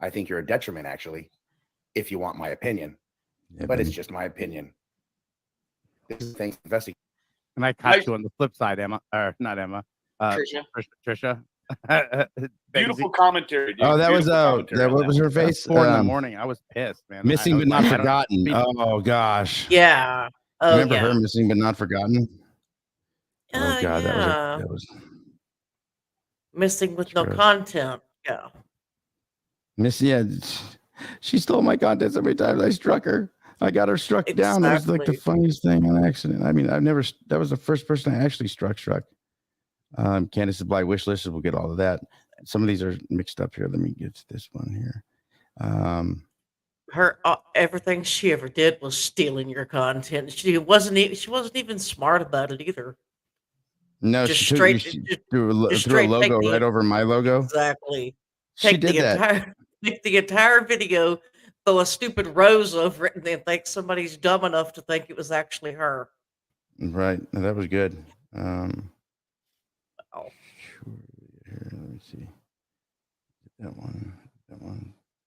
I think you're a detriment, actually, if you want my opinion. Yeah, but it's Benny. just my opinion. This is things investigate. And I caught you on the flip side, Emma, or not Emma, Trisha. Beautiful commentary, dude. Oh, that was Beautiful commentary on what that was her one. face? 4 in the morning. I was pissed, man. Missing but not I don't- forgotten. Oh gosh. Yeah. Oh, Remember yeah. her missing but not forgotten? Oh god, yeah. that was Missing with no gross. content. Yeah. Miss. Yeah, she stole my contents every time I struck her. I got her struck down. It was like the Exactly. funniest thing on accident. I mean, that was the first person I actually struck. Candace's Blight wish list. We'll get all of that. Some of these are mixed up here. Let me get to this one here. Her everything she ever did was stealing your content. She wasn't even smart about it either. No, Just she straight- threw a just threw a straight take logo the- right over my logo. Exactly. She Take did that. the entire video, throw a stupid rose over it, and then think somebody's dumb enough to think it was actually her. Right. No, that was good. Oh. Here, let me see. That one.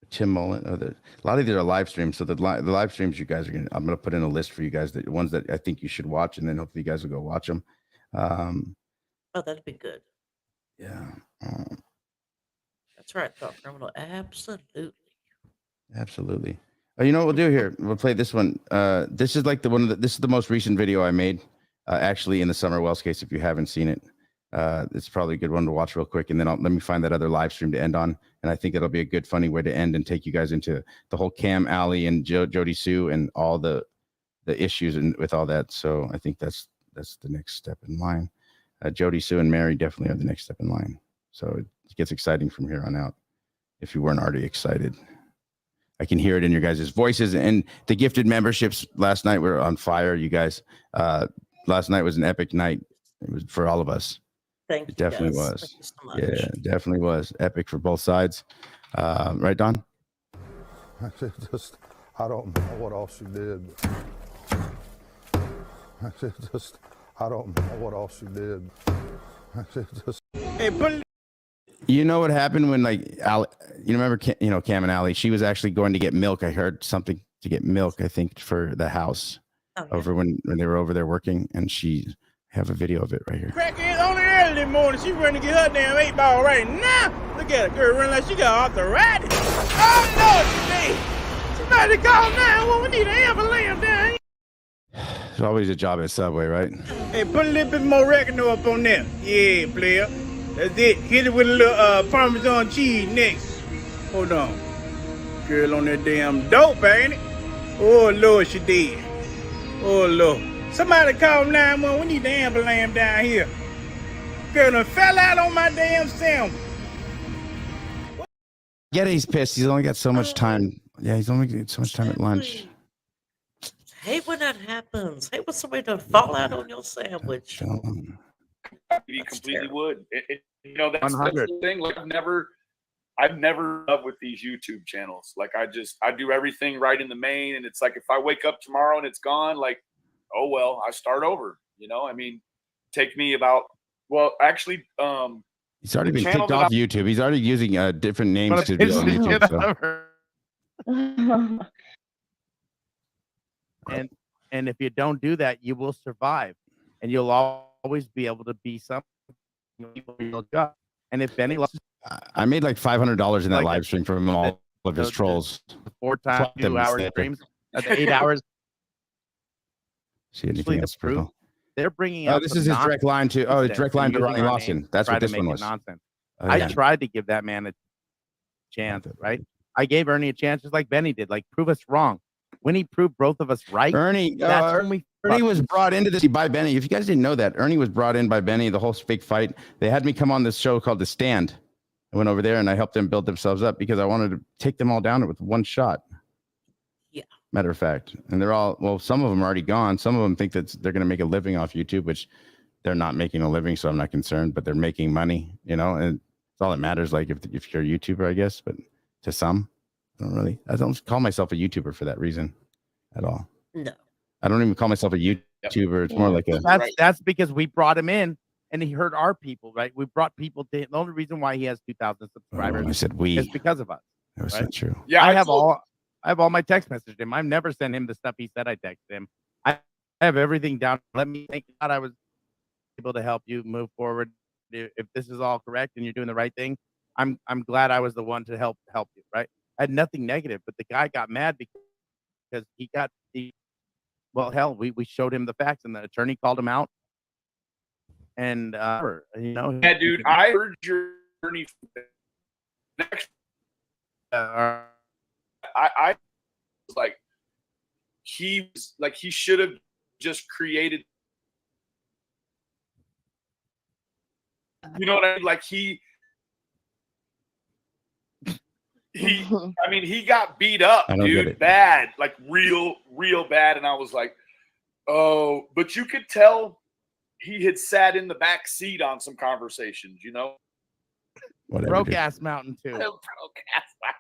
Tim Mullen. A lot of these are live streams. So the live streams you guys are gonna. I'm gonna put in a list for you guys. The ones that I think you should watch, and then hopefully you guys will go watch them. Oh, that'd be good. Yeah. That's right, Thought Criminal. Absolutely. Absolutely. Oh, you know what we'll do here? We'll play this one. This is like this is the most recent video I made, actually, in the Summer Wells case. If you haven't seen it, it's probably a good one to watch real quick. And then let me find that other live stream to end on. And I think it'll be a good, funny way to end and take you guys into the whole Cam, Allie, and Jody Sue and all the issues and with all that. So I think that's the next step in line. Jody Sue and Mary definitely are the next step in line. So it gets exciting from here on out. If you weren't already excited. I can hear it in your guys' voices, and the gifted memberships last night were on fire. You guys, last night was an epic night. It was for all of us. Thank you. It definitely guys. was. Thank you so much. Yeah, it definitely was epic for both sides. Right, Don? I don't know what else you did. I don't know what else you did. Hey, you know what happened when, like, you remember, Cam and Allie? She was actually going to get milk. I heard something to get milk, I think, for the house over when they were over there working, and she have a video of it right here. Crackhead only early this morning. She running to get her damn 8-ball right now. Look at her girl running like she got arthritis. Oh Lord, today. Somebody call 911. We need an ambulance down here. There's always a job at Subway, right? Hey, put a little bit more oregano up on there. Yeah, player. That's it. Hit it with a little Parmesan cheese next. Hold on. Girl on that damn dope, ain't it? Oh, Lord, she did. Oh, Lord. Somebody call 911. We need the ambulance down here. Girl done fell out on my damn sandwich. Yeah, he's pissed. He's only got so much time. Yeah, he's only got so much time at lunch. Hate when that happens. Hate when somebody does fall out on your sandwich. He completely would. That's the thing. Like I've never loved with these YouTube channels. Like I do everything right in the main, and it's like if I wake up tomorrow and it's gone, like, oh well, I start over. I mean, take me about. Well, actually, he's already been kicked off YouTube. He's already using different names to be on YouTube. So. And if you don't do that, you will survive, and you'll always be able to be something. And if Benny lost, I made like $500 in that live stream from all of his trolls. 4 times 2 hour streams, 8 hours. See anything else? They're bringing out. This is his direct line to. Oh, direct line to Ronnie Lawson. That's what this one was. Nonsense. I tried to give that man a chance, right? I gave Ernie a chance, just like Benny did. Like, prove us wrong. When he proved both of us right, Ernie was brought into this by Benny. If you guys didn't know that, Ernie was brought in by Benny. The whole fake fight. They had me come on this show called The Stand. I went over there and I helped them build themselves up because I wanted to take them all down with one shot. Yeah. Matter of fact, and they're all some of them are already gone. Some of them think that they're going to make a living off YouTube, which they're not making a living, so I'm not concerned. But they're making money, and it's all that matters. Like if you're a YouTuber, I guess, but to some. I don't call myself a YouTuber for that reason at all. No. I don't even call myself a YouTuber. It's more like that's because we brought him in and he heard our people, right? We brought people to him. The only reason why he has 2,000 subscribers I said we is because of us. That was right? not true. Yeah, I have all my text messages to him. I've never sent him the stuff he said I texted him. I have everything down. Let me thank God I was able to help you move forward. If this is all correct and you're doing the right thing, I'm glad I was the one to help you, right? I had nothing negative, but the guy got mad because he got we showed him the facts and the attorney called him out. And yeah, dude, I heard your attorney. I was like, he should have just created. You know what I mean? Like he got beat up, dude, bad, like real bad. And I was like, oh, but you could tell he had sat in the back seat on some conversations, Whatever, broke ass mountain too. Broke ass mountain.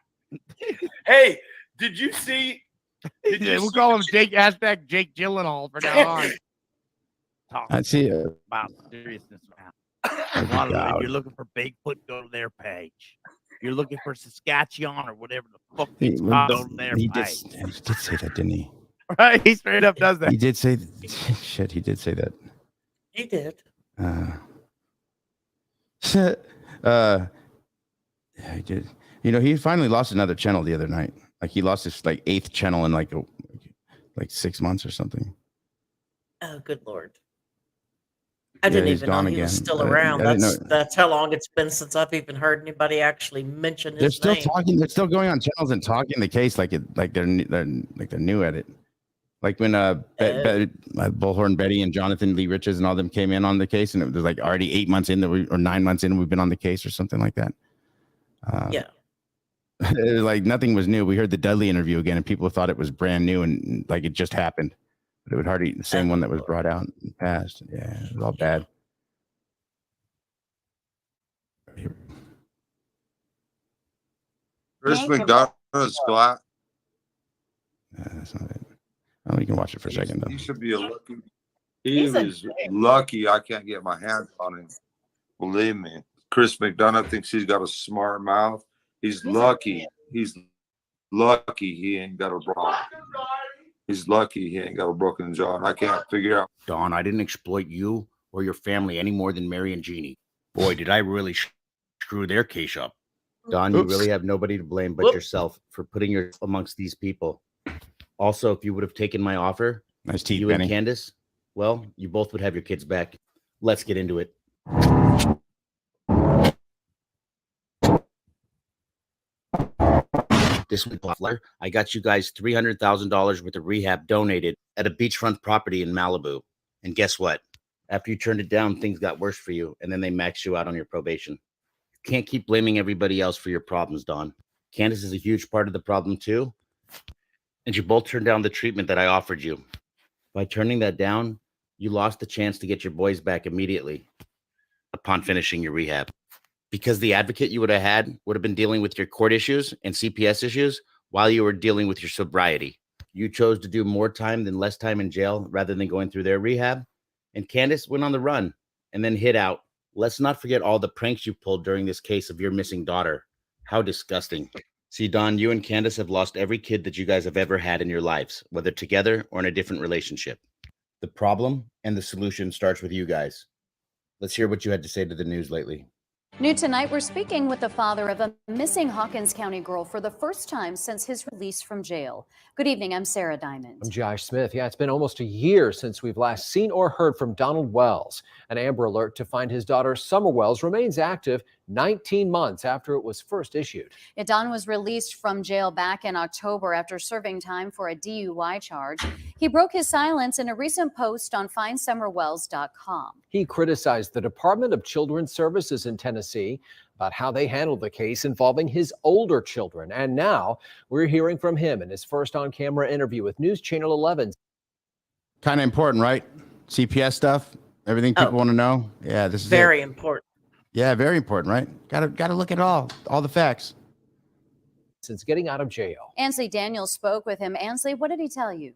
Hey, did you see? We'll call him Jake Jake Gyllenhaal for now on. I see it. About seriousness, man. If you're looking for Bigfoot, go to their page. You're looking for Saskatchewan or whatever the fuck He, it's called there. he Pike. did say that, didn't he? Right? He straight up does that. He did say shit. He did say that. He did. He did. You know, he finally lost another channel the other night. Like he lost his like 8th channel in like 6 months or something. Oh, good Lord. I didn't he's even know gone he was again. still I around. didn't know. That's how long it's been since I've even heard anybody actually mention They're his still name. talking. They're still going on channels and talking the case like they're new at it. Like when Bullhorn Betty and Jonathan Lee Riches and all them came in on the case, and it was like already 8 months in or 9 months in, we've been on the case or something like that. Yeah. It was like nothing was new. We heard the Dudley interview again, and people thought it was brand new and like it just happened. But it would hardly the same one that was brought out and passed. Yeah, it was all bad. Chris McDonough's flat. That's not it. Oh, you can watch it for a second though. He should be a lucky. He is lucky I can't get my hands on him. Believe me. Chris McDonough thinks he's got a smart mouth. He's lucky. He's lucky he ain't got a broken. He's lucky he ain't got a broken jaw. And I can't figure out. Don, I didn't exploit you or your family any more than Mary and Jeannie. Boy, did I really screw their case up. Don, you really have nobody to blame but yourself for putting yourself amongst these people. Also, if you would have taken my offer, nice teeth, you Benny. and Candace, well, you both would have your kids back. Let's get into it. This week, I got you guys $300,000 worth of rehab donated at a beachfront property in Malibu. And guess what? After you turned it down, things got worse for you, and then they maxed you out on your probation. You can't keep blaming everybody else for your problems, Don. Candace is a huge part of the problem, too. And you both turned down the treatment that I offered you. By turning that down, you lost the chance to get your boys back immediately upon finishing your rehab. Because the advocate you would have had would have been dealing with your court issues and CPS issues while you were dealing with your sobriety. You chose to do more time than less time in jail rather than going through their rehab. And Candace went on the run and then hid out. Let's not forget all the pranks you pulled during this case of your missing daughter. How disgusting. See, Don, you and Candace have lost every kid that you guys have ever had in your lives, whether together or in a different relationship. The problem and the solution starts with you guys. Let's hear what you had to say to the news lately. New tonight, we're speaking with the father of a missing Hawkins County girl for the first time since his release from jail. Good evening, I'm Sarah Diamond. I'm Josh Smith. Yeah, it's been almost a year since we've last seen or heard from Donald Wells. An Amber Alert to find his daughter Summer Wells remains active 19 months after it was first issued. Don was released from jail back in October after serving time for a DUI charge. He broke his silence in a recent post on findsummerwells.com. He criticized the Department of Children's Services in Tennessee about how they handled the case involving his older children. And now we're hearing from him in his first on-camera interview with News Channel 11. Kind of important, right? CPS stuff, everything people want to know. Yeah, this is very important. Yeah, very important, right? Got to look at all the facts. Since getting out of jail. Ansley Daniels spoke with him. Ansley, what did he tell you?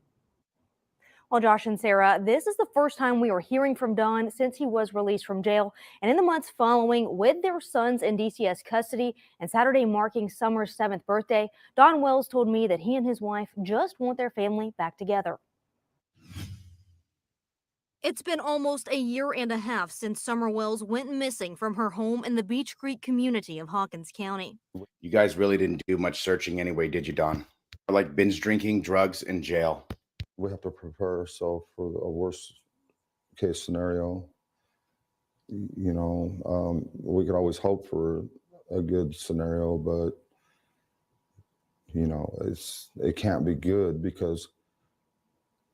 Well, Josh and Sarah, this is the first time we are hearing from Don since he was released from jail. And in the months following, with their sons in DCS custody and Saturday marking Summer's 7th birthday, Don Wells told me that he and his wife just want their family back together. It's been almost a year and a half since Summer Wells went missing from her home in the Beach Creek community of Hawkins County. You guys really didn't do much searching anyway, did you, Don? Like binge drinking, drugs, and jail. We have to prepare ourselves for a worst case scenario. You know, we can always hope for a good scenario, but you know, it can't be good because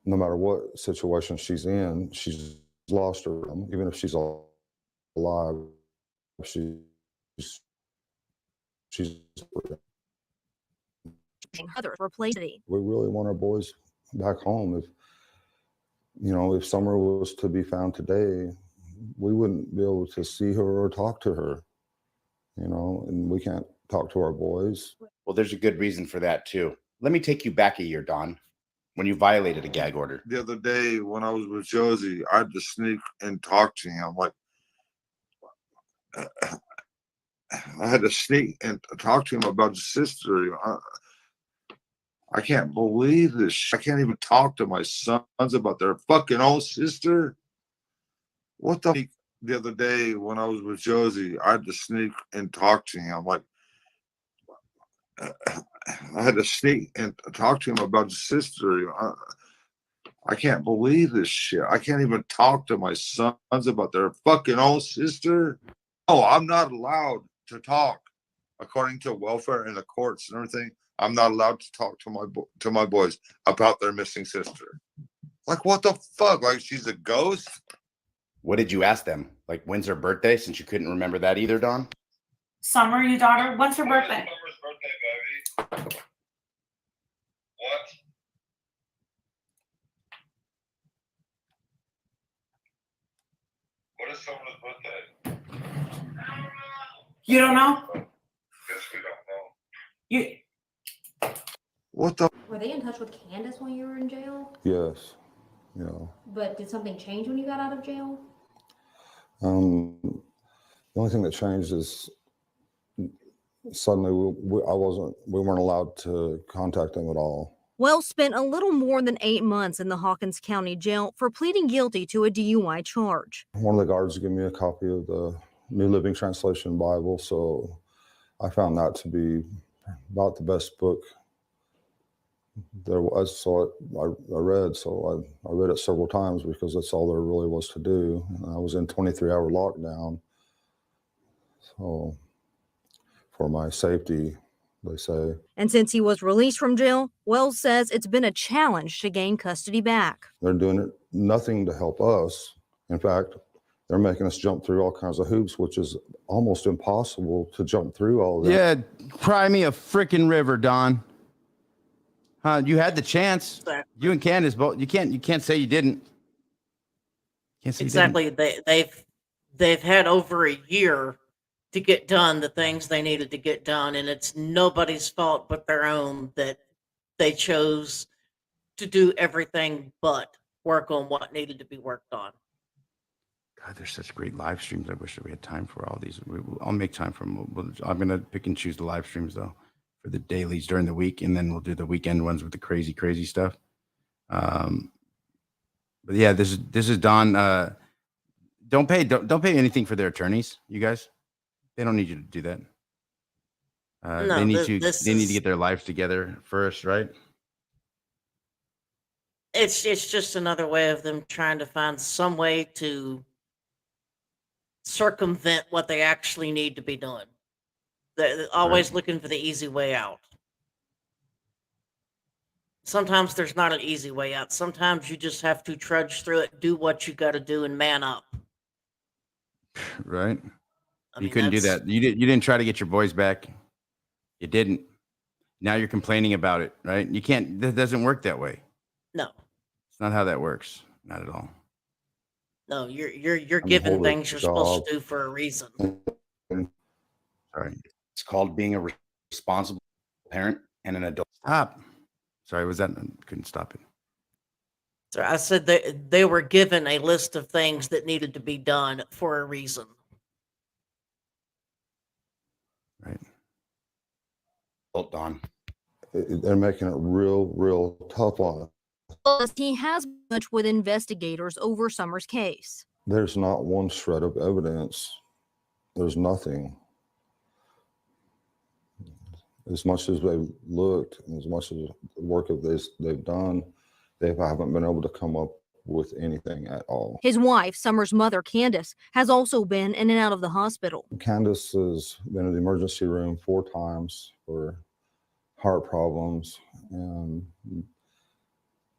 no matter what situation she's in, she's lost her. Even if she's alive, she's Others replaced it. We really want our boys back home. If Summer was to be found today, we wouldn't be able to see her or talk to her, and we can't talk to our boys. Well, there's a good reason for that too. Let me take you back a year, Don, when you violated a gag order. The other day when I was with Josie, I had to sneak and talk to him. Like, I had to sneak and talk to him about his sister. I can't believe this. I can't even talk to my sons about their fucking own sister. What the other day when I was with Josie, I had to sneak and talk to him. Like, I had to sneak and talk to him about his sister. I can't believe this shit. I can't even talk to my sons about their fucking own sister. Oh, I'm not allowed to talk according to welfare and the courts and everything. I'm not allowed to talk to my boys about their missing sister. Like, what the fuck? Like, she's a ghost? What did you ask them? Like, when's her birthday? Since you couldn't remember that either, Dawn? Summer, your daughter, when's her birthday? What? What is Summer's birthday? You don't know? Yes, we don't know. You. What the? Were they in touch with Candace when you were in jail? Yes. You know. But did something change when you got out of jail? The only thing that changed is suddenly we weren't allowed to contact them at all. Wells spent a little more than 8 months in the Hawkins County Jail for pleading guilty to a DUI charge. One of the guards gave me a copy of the New Living Translation Bible, so I found that to be about the best book there was. So I read it several times because that's all there really was to do. And I was in 23-hour lockdown, so for my safety, they say. And since he was released from jail, Wells says it's been a challenge to gain custody back. They're doing nothing to help us. In fact, they're making us jump through all kinds of hoops, which is almost impossible to jump through all that. Yeah, cry me a freaking river, Don. You had the chance. You and Candace both. You can't say you didn't. Can't say Exactly. You didn't. They've had over a year to get done the things they needed to get done, and it's nobody's fault but their own that they chose to do everything but work on what needed to be worked on. God, there's such great live streams. I wish that we had time for all these. I'll make time for them. I'm gonna pick and choose the live streams though, for the dailies during the week, and then we'll do the weekend ones with the crazy stuff. But yeah, this is Don. Don't pay anything for their attorneys, you guys. They don't need you to do that. No, they need this need to is- get their lives together first, right? It's just another way of them trying to find some way to circumvent what they actually need to be doing. They're always looking for the easy way out. Sometimes there's not an easy way out. Sometimes you just have to trudge through it, do what you got to do, and man up. Right. I You mean, couldn't do that's- that. You didn't try to get your boys back. You didn't. Now you're complaining about it, right? You can't. That doesn't work that way. No, It's not how that works. Not at all. no, you're I'm given holding things you're supposed job. to do for a reason. Sorry. It's called being a responsible parent and an adult. Stop. Sorry, was that? I couldn't stop it. So I said they were given a list of things that needed to be done for a reason. Right. Don. They're making it real tough on us. Plus, he has much with investigators over Summer's case. There's not one shred of evidence. There's nothing. As much as they've looked, and as much as the work of this they've done, they haven't been able to come up with anything at all. His wife, Summer's mother, Candace, has also been in and out of the hospital. Candace has been in the emergency room 4 times for heart problems, and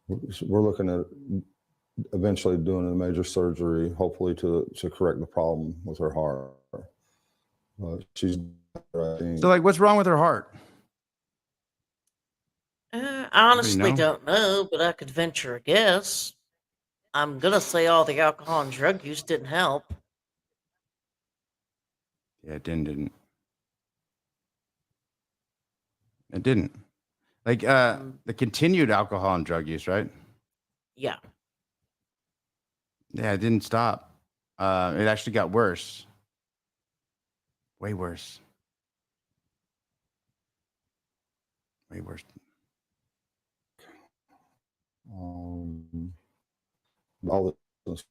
we're looking at eventually doing a major surgery, hopefully to correct the problem with her heart. She's So, like, what's wrong with her heart? I honestly know? don't know, but I could venture a guess. I'm gonna say all the alcohol and drug use didn't help. Yeah, it didn't. It didn't. Like the continued alcohol and drug use, right? Yeah. Yeah, it didn't stop. It actually got worse. Way worse. Way worse. All this,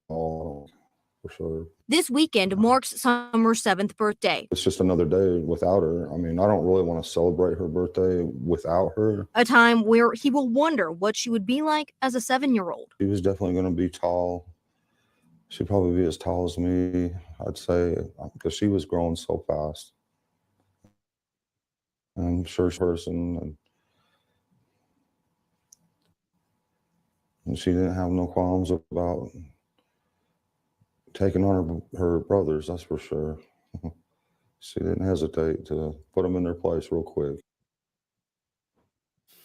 all for sure. This weekend marks Summer's 7th birthday, It's just another day without her. I mean, I don't really want to celebrate her birthday without her. a time where he will wonder what she would be like as a 7-year-old. She was definitely going to be tall. She'd probably be as tall as me, I'd say, because she was growing so fast. And sure person, and she didn't have no qualms about taking on her brothers, that's for sure. She didn't hesitate to put them in their place real quick.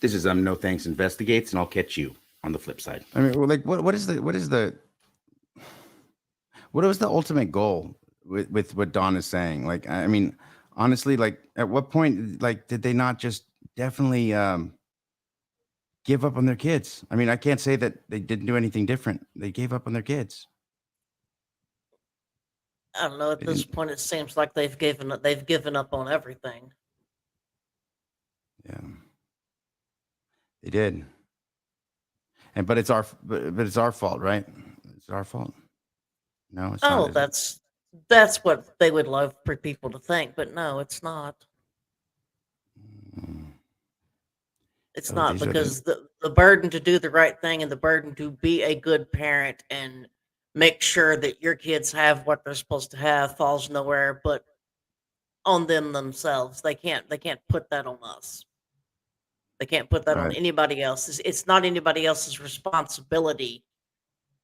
This is No Thanks Investigates, and I'll catch you on the flip side. I mean, well, like, what was the ultimate goal with what Dawn is saying? Like, I mean, honestly, like, at what point, like, did they not just definitely give up on their kids? I mean, I can't say that they didn't do anything different. They gave up on their kids. I don't know. At this point, it seems like they've given up on everything. Yeah, they did. But it's our fault, right? It's our fault. No, it's Oh, not. that's what they would love for people to think, but no, it's not. It's So not, these are because the burden to do the right thing and the burden to be a good parent and make sure that your kids have what they're supposed to have falls nowhere but on them themselves. They can't put that on us. They can't put that on Right. anybody else. It's not anybody else's responsibility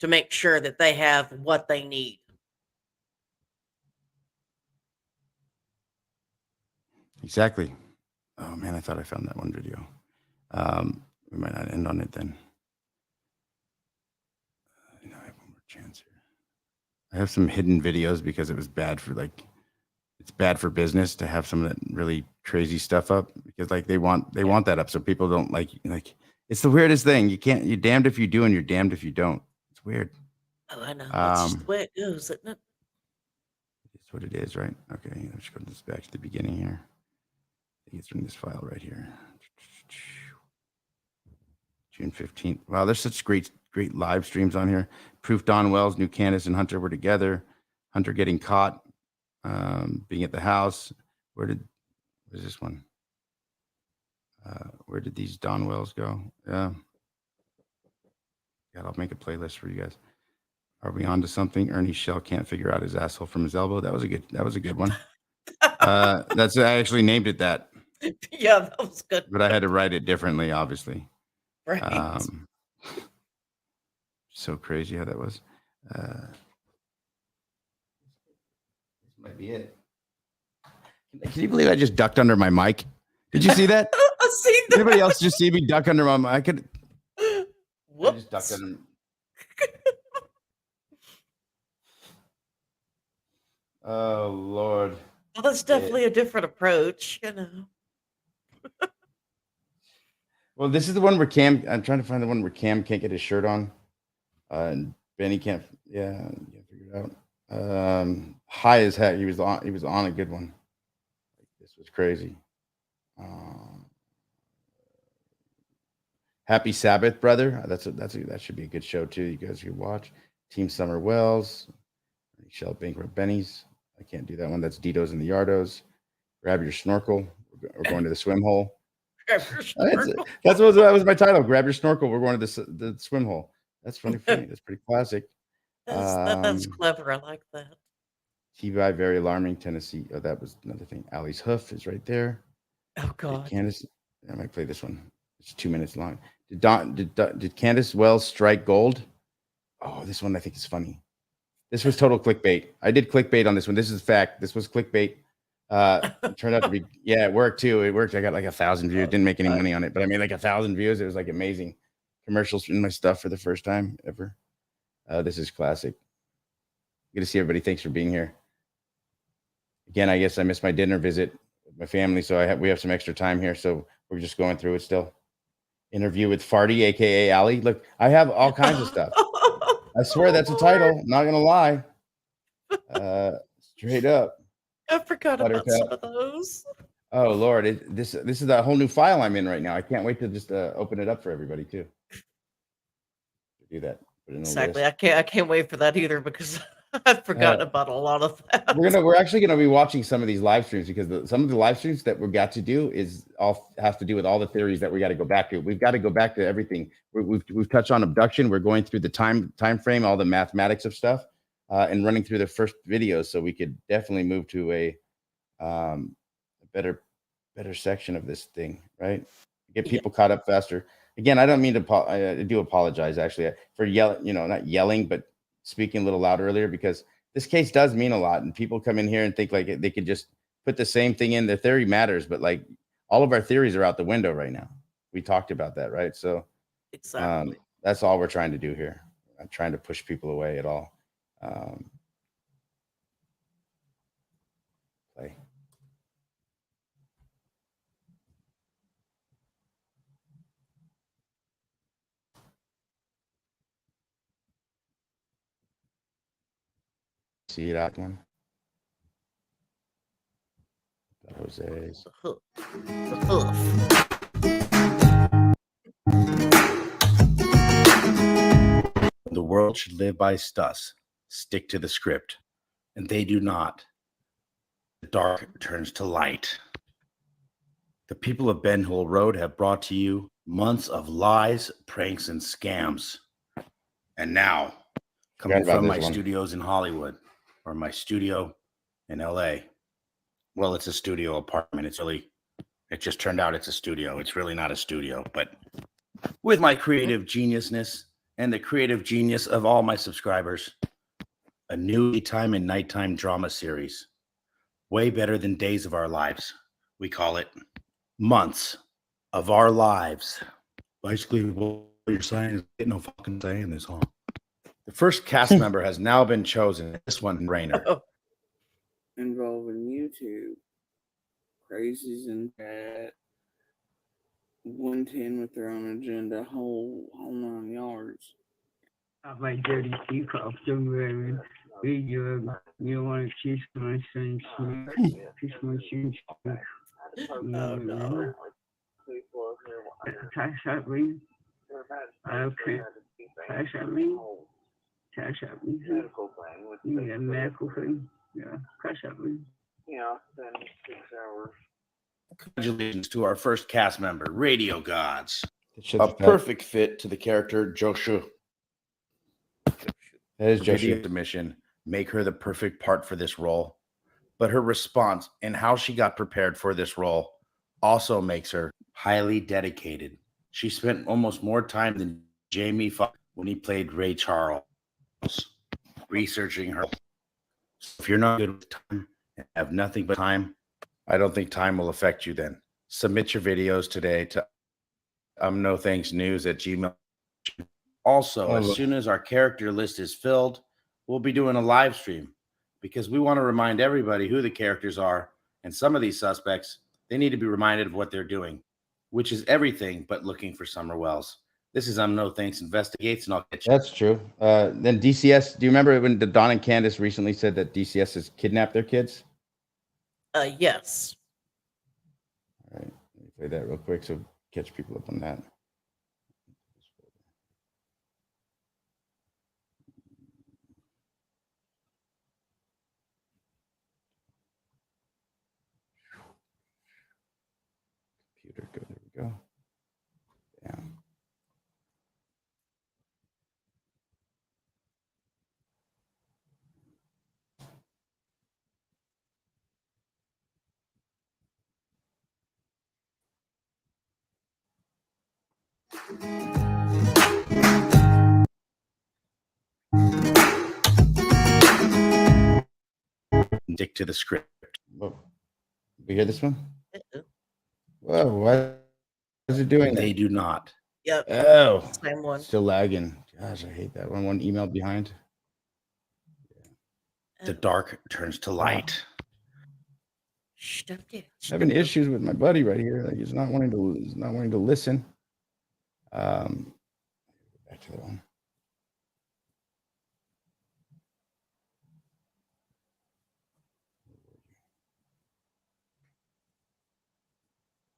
to make sure that they have what they need. Exactly. Oh man, I thought I found that one video. We might not end on it then. I have one more chance here. I have some hidden videos because it was bad for it's bad for business to have some of that really crazy stuff up, because like they want that up so people don't like it's the weirdest thing. You're damned if you do and you're damned if you don't. It's weird. Oh, I know. That's just the way it goes, isn't it? It's what it is, right? Okay, let's go this back to the beginning here. I think it's in this file right here. June 15th. Wow, there's such great live streams on here. Proof Don Wells knew Candace and Hunter were together. Hunter getting caught, being at the house. Where's this one? Where did these Don Wells go? Yeah. God, I'll make a playlist for you guys. Are we on to something? Ernie Shell can't figure out his asshole from his elbow. That was a good one. I actually named it that. Yeah, that was good. But I had to write it differently, obviously. Right. So crazy how that was. This might be it. Can you believe I just ducked under my mic? Did you see that? I see that. Anybody else just see me duck under my mic? I just ducked under. Oh Lord. Well, that's definitely a different approach, you know. Well, this is the one where Cam. I'm trying to find the one where Cam can't get his shirt on, and Benny can't. Yeah, can't figure it out. High as heck. He was on a good one. This was crazy. Happy Sabbath, brother. That should be a good show too. You guys should watch. Team Summer Wells, Shell Bankrupt Benny's. I can't do that one. That's Dito's and the Yardos. Grab your snorkel. We're going to the swim hole. That was my title. Grab your snorkel. We're going to the swim hole. That's funny. That's pretty classic. That's clever. I like that. TBI, very alarming. Tennessee. Oh, that was another thing. Allie's hoof is right there. Oh God. Candace. I might play this one. It's 2 minutes long. Did Candace Wells strike gold? Oh, this one I think is funny. This was total clickbait. I did clickbait on this one. This is fact. This was clickbait. It turned out to be, yeah, it worked too. It worked. I got like 1,000 views. Didn't make any money on it, but I made like 1,000 views. It was like amazing. Commercials in my stuff for the first time ever. This is classic. Good to see everybody. Thanks for being here. Again, I guess I missed my dinner visit with my family, so we have some extra time here. So we're just going through it still. Interview with Farty, aka Allie. Look, I have all kinds of stuff. I swear that's a title. I'm not gonna lie. Straight up. I forgot about some Buttercup. of those. Oh Lord, this is that whole new file I'm in right now. I can't wait to just open it up for everybody too. Do that. Put it in a Exactly. list. I can't wait for that either because I've forgotten about a lot of that. We're actually gonna be watching some of these live streams because some of the live streams that we got to do has to do with all the theories that we got to go back to. We've got to go back to everything. We've touched on abduction. We're going through the time frame, all the mathematics of stuff, and running through the first videos, so we could definitely move to a better section of this thing, right? Get people caught up faster. Again, I don't mean to. I do apologize actually for yelling. Not yelling, but speaking a little loud earlier because this case does mean a lot, and people come in here and think like they could just put the same thing in. Their theory matters, but like all of our theories are out the window right now. We talked about that, right? So exactly. That's all we're trying to do here. I'm not trying to push people away at all. Play. See that one? Jose's. The world should live by Stuss. Stick to the script. And they do not. The dark turns to light. The people of Ben Hole Road have brought to you months of lies, pranks, and scams. And now, coming from my studios in Hollywood, or my studio in LA. Well, it's a studio apartment. It just turned out it's a studio. It's really not a studio, but with my creative geniusness and the creative genius of all my subscribers, a new daytime and nighttime drama series. Way better than Days of Our Lives. We call it Months of Our Lives. Basically, what you're saying is get no fucking say in this, huh? The first cast member has now been chosen. This one, Rainer. Involving YouTube. Crazies and that. 110 with their own agenda. Whole 9 yards. I might dirty teacup somewhere. You want to kiss my son's kiss my son's Oh no. Cash out me. Okay. Cash out me. Cash out me. You need a medical thing. Yeah. Cash out me. Yeah, then 6 hours. Congratulations to our first cast member, Radio Gods. A perfect fit to the character Joshua. That is Joshua's mission. Make her the perfect part for this role. But her response and how she got prepared for this role also makes her highly dedicated. She spent almost more time than Jamie Foxx when he played Ray Charles, researching her. If you're not good with time and have nothing but time, I don't think time will affect you then. Submit your videos today to nothanksnews@gmail.com. Also, as soon as our character list is filled, we'll be doing a live stream because we want to remind everybody who the characters are. And some of these suspects, they need to be reminded of what they're doing, which is everything but looking for Summer Wells. This is No Thanks Investigates, and I'll get you. That's true. Then DCS, do you remember when Don and Candace recently said that DCS has kidnapped their kids? Yes. All right, let me play that real quick so catch people up on that. Computer, go, there we go. Damn. Stick to the script. Whoa. We hear this one? Whoa, why is it doing that? They do not. Yep. Oh, Same one. still lagging. Gosh, I hate that one. One email behind. The dark turns to light. Having issues with my buddy right here. Like he's not wanting to listen. Back to that one.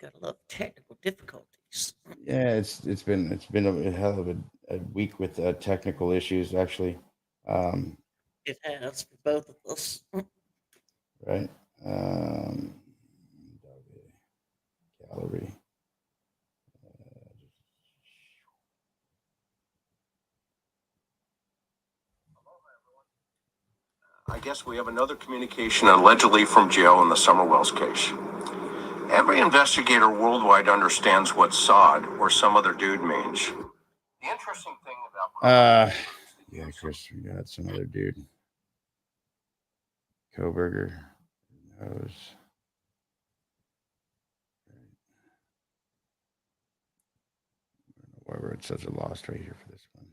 Gotta love technical difficulties. Yeah, it's been a hell of a week with technical issues actually. It has for both of us. Right. Gallery. I guess we have another communication allegedly from jail in the Summer Wells case. Every investigator worldwide understands what sod or some other dude means. The interesting thing about Yeah, Chris, we got some other dude. Koberger knows. Why we're at such a loss right here for this one.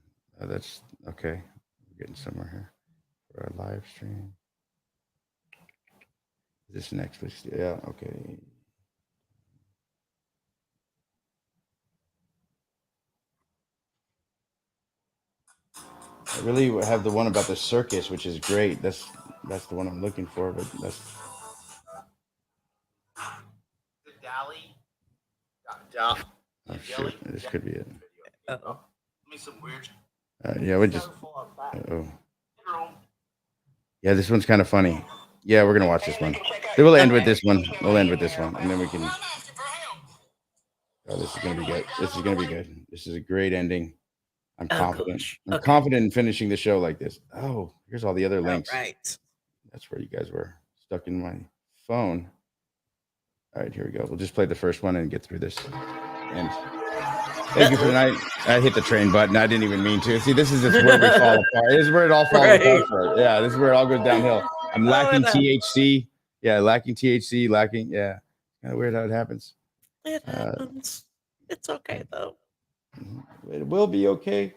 That's okay. We're getting somewhere here for our live stream. This next list, yeah, okay. I really have the one about the circus, which is great. That's the one I'm looking for, but that's The Dally. oh shoot, this could be it. Let me some weird. Yeah, we just. Oh. Yeah, this one's kind of funny. Yeah, we're gonna watch this one. Then we'll end with this one. We'll end with this one, and then we can. Oh, this is gonna be good. This is gonna be good. This is a great ending. I'm confident. I'm confident in finishing the show like this. Oh, here's all the other links. All right. That's where you guys were stuck in my phone. All right, here we go. We'll just play the first one and get through this. And thank you for tonight. I hit the train button. I didn't even mean to. See, this is where we fall apart. This is where it all falls apart. For it. Yeah, this is where it all goes downhill. I'm lacking THC. Yeah, lacking THC. Lacking. Yeah, kind of weird how it happens. It happens. It's okay though. It will be okay.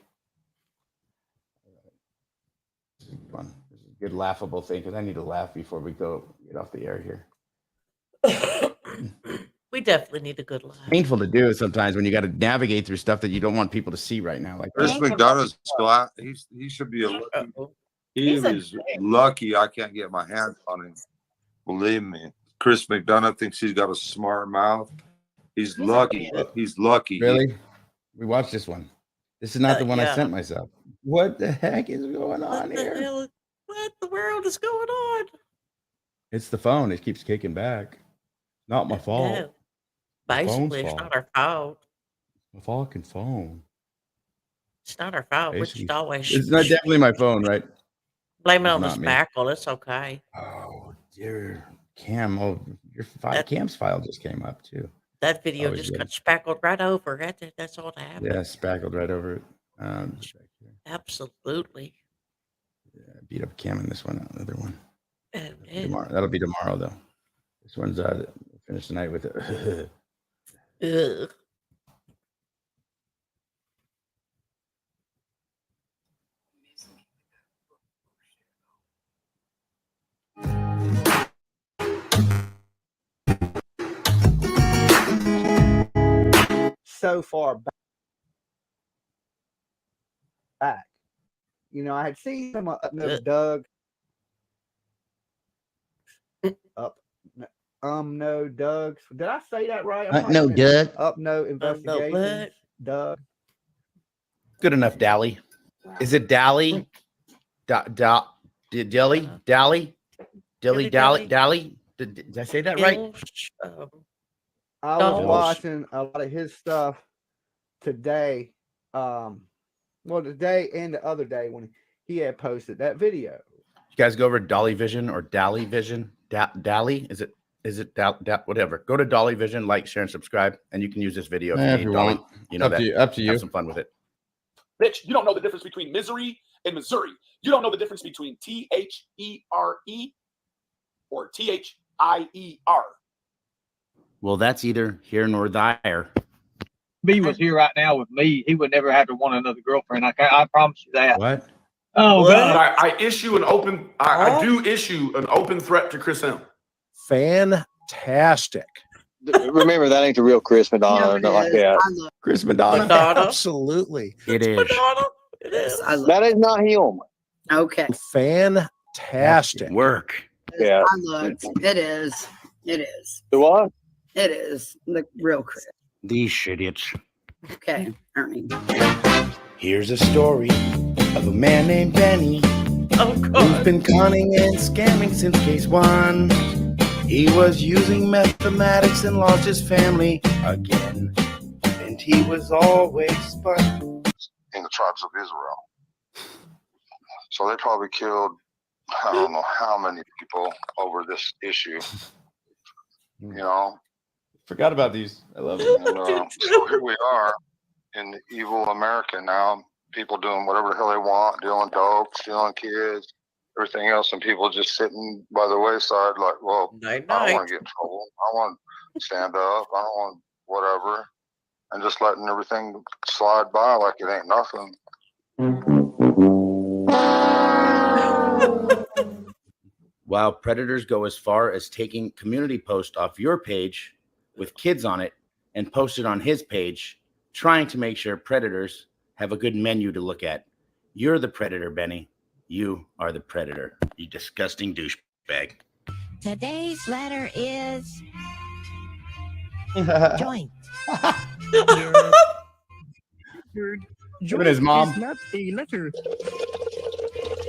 This is fun. This is a good laughable thing because I need to laugh before we get off the air here. We definitely need a good laugh. Painful to do sometimes when you got to navigate through stuff that you don't want people to see right now. Like Chris McDonough's he should be a lucky. He is lucky I can't get my hands on him. Believe me. Chris McDonough thinks he's got a smart mouth. He's lucky. He's lucky. Really? We watched this one. This is not the one I sent myself. What the heck is going on here? What the world is going on? It's the phone. It keeps kicking back. Not my fault. No. Basically, it's not our fault. My fucking phone. It's not our fault. We just always It's not definitely my phone, right? blame it on the Not me. spackle. It's okay. Oh, dear. Cam, your Cam's file just came up too. That video Always just good. got spackled right over. That's all that happened. Yeah, spackled right over it. Absolutely. Yeah, beat up Cam in this one. Another one. And That'll be tomorrow though. This one's finish the night with it. ugh. So far back. You know, I had seen some up no Doug. No Doug. Did I say that right? No Doug. Up no investigations. Doug. Good enough, Dally. Is it Dally? Dilly? Dally? Dilly? Dally? Dally? Did I say that right? I was watching a lot of his stuff today. Today and the other day when he had posted that video. You guys go over to Dolly Vision or Dally Vision. Dally? Is it whatever? Go to Dolly Vision, like, share, and subscribe, and you can use this video If need, you Dolly. want. You know Up that. to you. Up to you. Have some fun with it. Bitch, you don't know the difference between misery and Missouri. You don't know the difference between THERE or THIER. Well, that's either here nor there. B was here right now with me, he would never have to want another girlfriend. I promise you that. What? Oh, God. I issue an open. I do issue an open threat to Chris M. Fantastic. Remember, that ain't the real Chris Madonna. Not like that. Chris Madonna. Absolutely. It is. It is. That is not him. Okay. Fantastic work. Yeah. Look, it is. It is. The what? It is the real Chris. These idiots. Okay, Ernie. Here's a story of a man named Benny who's been conning and scamming since case 1. He was using mathematics and lost his family again. And he was always spun in the tribes of Israel. So they probably killed, I don't know how many people over this issue. You know? Forgot about these. I love it. And, so here we are in evil America now. People doing whatever the hell they want, dealing dope, stealing kids, everything else, and people just sitting by the wayside like, well, I don't want to get in trouble. I want to stand up. I don't want whatever. And just letting everything slide by like it ain't nothing. While predators go as far as taking community posts off your page with kids on it and post it on his page, trying to make sure predators have a good menu to look at. You're the predator, Benny. You are the predator, you disgusting douchebag. Today's letter is joint. Your joint his mom. Is not a letter.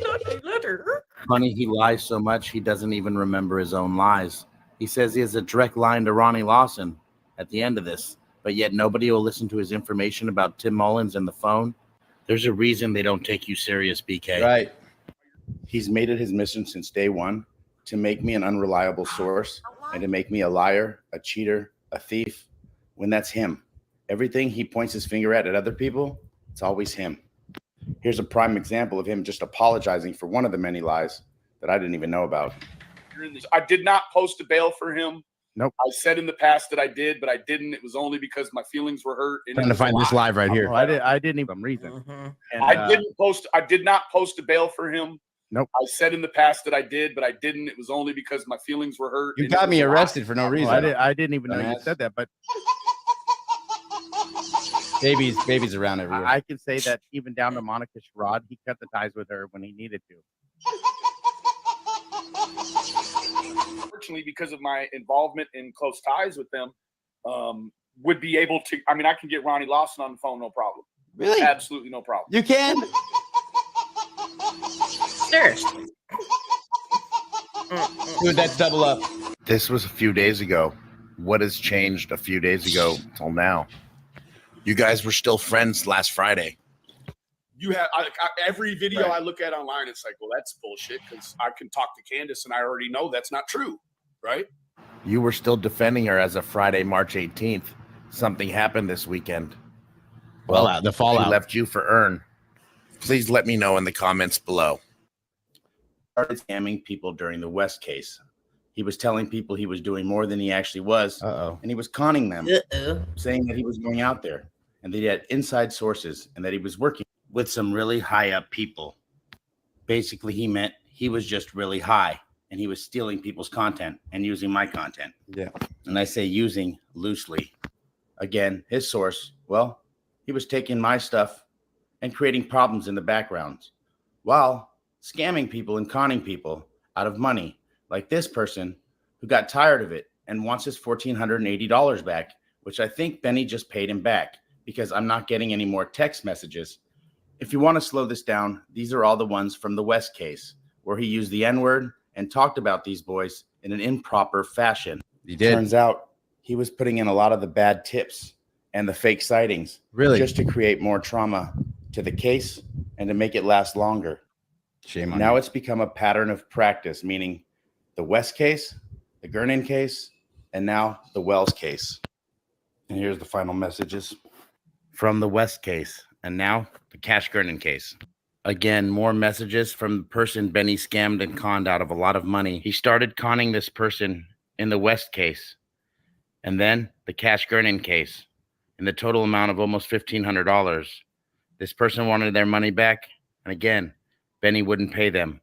Not a letter. Funny, he lies so much he doesn't even remember his own lies. He says he has a direct line to Ronnie Lawson at the end of this, but yet nobody will listen to his information about Tim Mullins and the phone. There's a reason they don't take you serious, BK. Right. He's made it his mission since day one to make me an unreliable source and to make me a liar, a cheater, a thief, when that's him. Everything he points his finger at other people, it's always him. Here's a prime example of him just apologizing for one of the many lies that I didn't even know about. I did not post a bail for him. Nope. I said in the past that I did, but I didn't. It was only because my feelings were hurt. And Trying to find this live right here. I didn't even reason. And, I did not post a bail for him. Nope. I said in the past that I did, but I didn't. It was only because my feelings were hurt. You and got it me was a lie. arrested for no reason. I didn't even know you said that, but Baby's around every year. I can say that even down to Monica Sherrod, he cut the ties with her when he needed to. Fortunately, because of my involvement in close ties with them, would be able to. I mean, I can get Ronnie Lawson on the phone, no problem. Really? Absolutely no problem. You can? Seriously. Dude, that's double up. This was a few days ago. What has changed a few days ago till now? You guys were still friends last Friday. You have every video I look at online. It's like, well, that's bullshit because I can talk to Candace and I already know that's not true, right? You were still defending her as of Friday, March 18th. Something happened this weekend. Well, The fallout. She left you for Earn. Please let me know in the comments below. Started scamming people during the West case. He was telling people he was doing more than he actually was. And he was conning them, saying that he was going out there and that he had inside sources and that he was working with some really high up people. Basically, he meant he was just really high and he was stealing people's content and using my content. Yeah. And I say using loosely. Again, his source, well, he was taking my stuff and creating problems in the background while scamming people and conning people out of money, like this person who got tired of it and wants his $1,480 back, which I think Benny just paid him back because I'm not getting any more text messages. If you want to slow this down, these are all the ones from the West case where he used the N-word and talked about these boys in an improper fashion. He did. Turns out he was putting in a lot of the bad tips and the fake sightings. Really? Just to create more trauma to the case and to make it last longer. Shame on Now you. it's become a pattern of practice, meaning the West case, the Gernon case, and now the Wells case. And here's the final messages from the West case, and now the Cash Gernon case. Again, more messages from the person Benny scammed and conned out of a lot of money. He started conning this person in the West case, and then the Cash Gernon case, in the total amount of almost $1,500. This person wanted their money back, and again, Benny wouldn't pay them.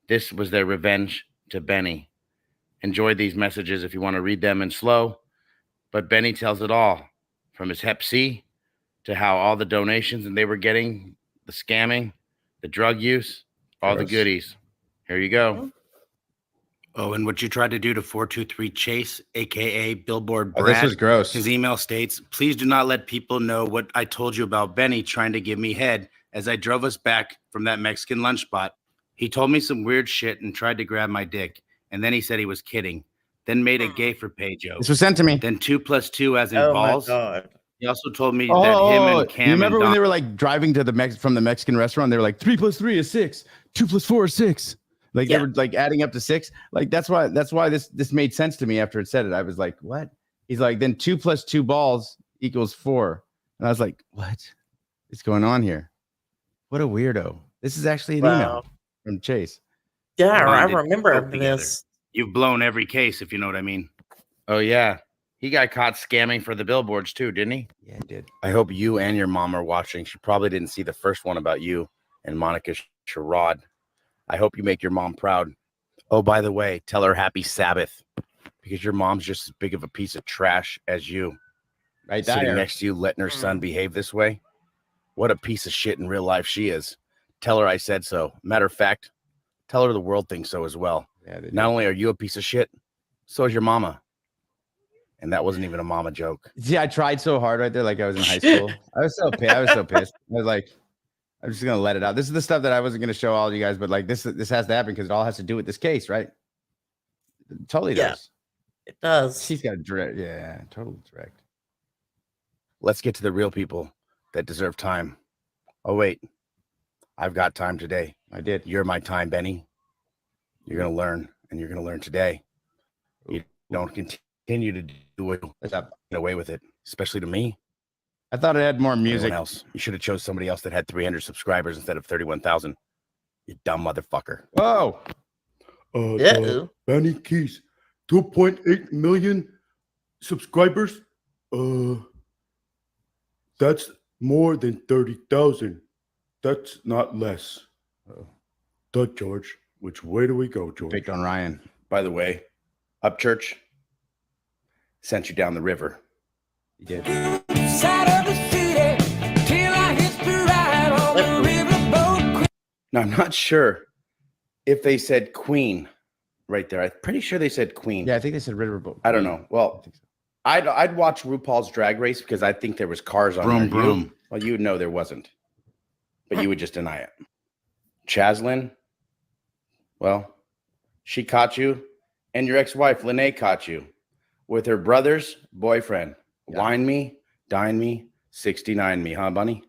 This was their revenge to Benny. Enjoy these messages if you want to read them in slow, but Benny tells it all, from his Hep C to how all the donations and they were getting, the scamming, the drug use, all the Gross. goodies. Here you go. Oh, and what you tried to do to 423 Chase, aka Billboard Brad. Oh, this was gross. His email states, please do not let people know what I told you about Benny trying to give me head as I drove us back from that Mexican lunch spot. He told me some weird shit and tried to grab my dick. And then he said he was kidding. Then made a gay for pay joke. This was sent to me. Then 2 + 2 as in Oh my balls. God. He also told me that him and Cam you remember and when Don they were like driving to from the Mexican restaurant? They were like 3 + 3 is 6, 2 + 4 is 6. Like they were like adding up to 6. Like that's why this made sense to me after it said it. I was like, what? He's like, then 2 + 2 balls equals 4. And I was like, what is going on here? What a weirdo. This is actually an email from Chase. Yeah, I Bonded remember dope together. this. You've blown every case, if you know what I mean. Oh, yeah. He got caught scamming for the billboards, too, didn't he? Yeah, he did. I hope you and your mom are watching. She probably didn't see the first one about you and Monica Sherrod. I hope you make your mom proud. Oh, by the way, tell her happy Sabbath because your mom's just as big of a piece of trash as you. Right Sitting there. next to you, letting her son behave this way. What a piece of shit in real life she is. Tell her I said so. Matter of fact, tell her the world thinks so as well. Yeah, Not only are you a piece of shit, so is your mama. And that wasn't even a mama joke. See, I tried so hard right there, like I was in high school. I was so pissed. I was like, I'm just gonna let it out. This is the stuff that I wasn't gonna show all you guys, but like this has to happen because it all has to do with this case, right? It totally does. It does. She's got a direct, yeah, totally direct. Let's get to the real people that deserve time. Oh, wait. I've got time today. I did. You're my time, Benny. You're going to learn, and you're going to learn today. You don't continue to do it. Get away with it, especially to me. I thought it had more music. Anyone else. You should have chose somebody else that had 300 subscribers instead of 31,000. You dumb motherfucker. Whoa. Benny Keys, 2.8 million subscribers. That's more than 30,000. That's not less. George, which way do we go, George? Picked on Ryan. By the way, Upchurch sent you down the river. He did. Now, I'm not sure if they said Queen right there. I'm pretty sure they said Queen. Yeah, I think they said Riverboat. I don't know. Well, I'd watch RuPaul's Drag Race because I think there was cars on Broom, there. broom. Well, you would know there wasn't, but you would just deny it. Chaslyn, well, she caught you, and your ex-wife Lene caught you with her brother's boyfriend. Yeah. Wine me, dine me, 69 me, huh, Bunny?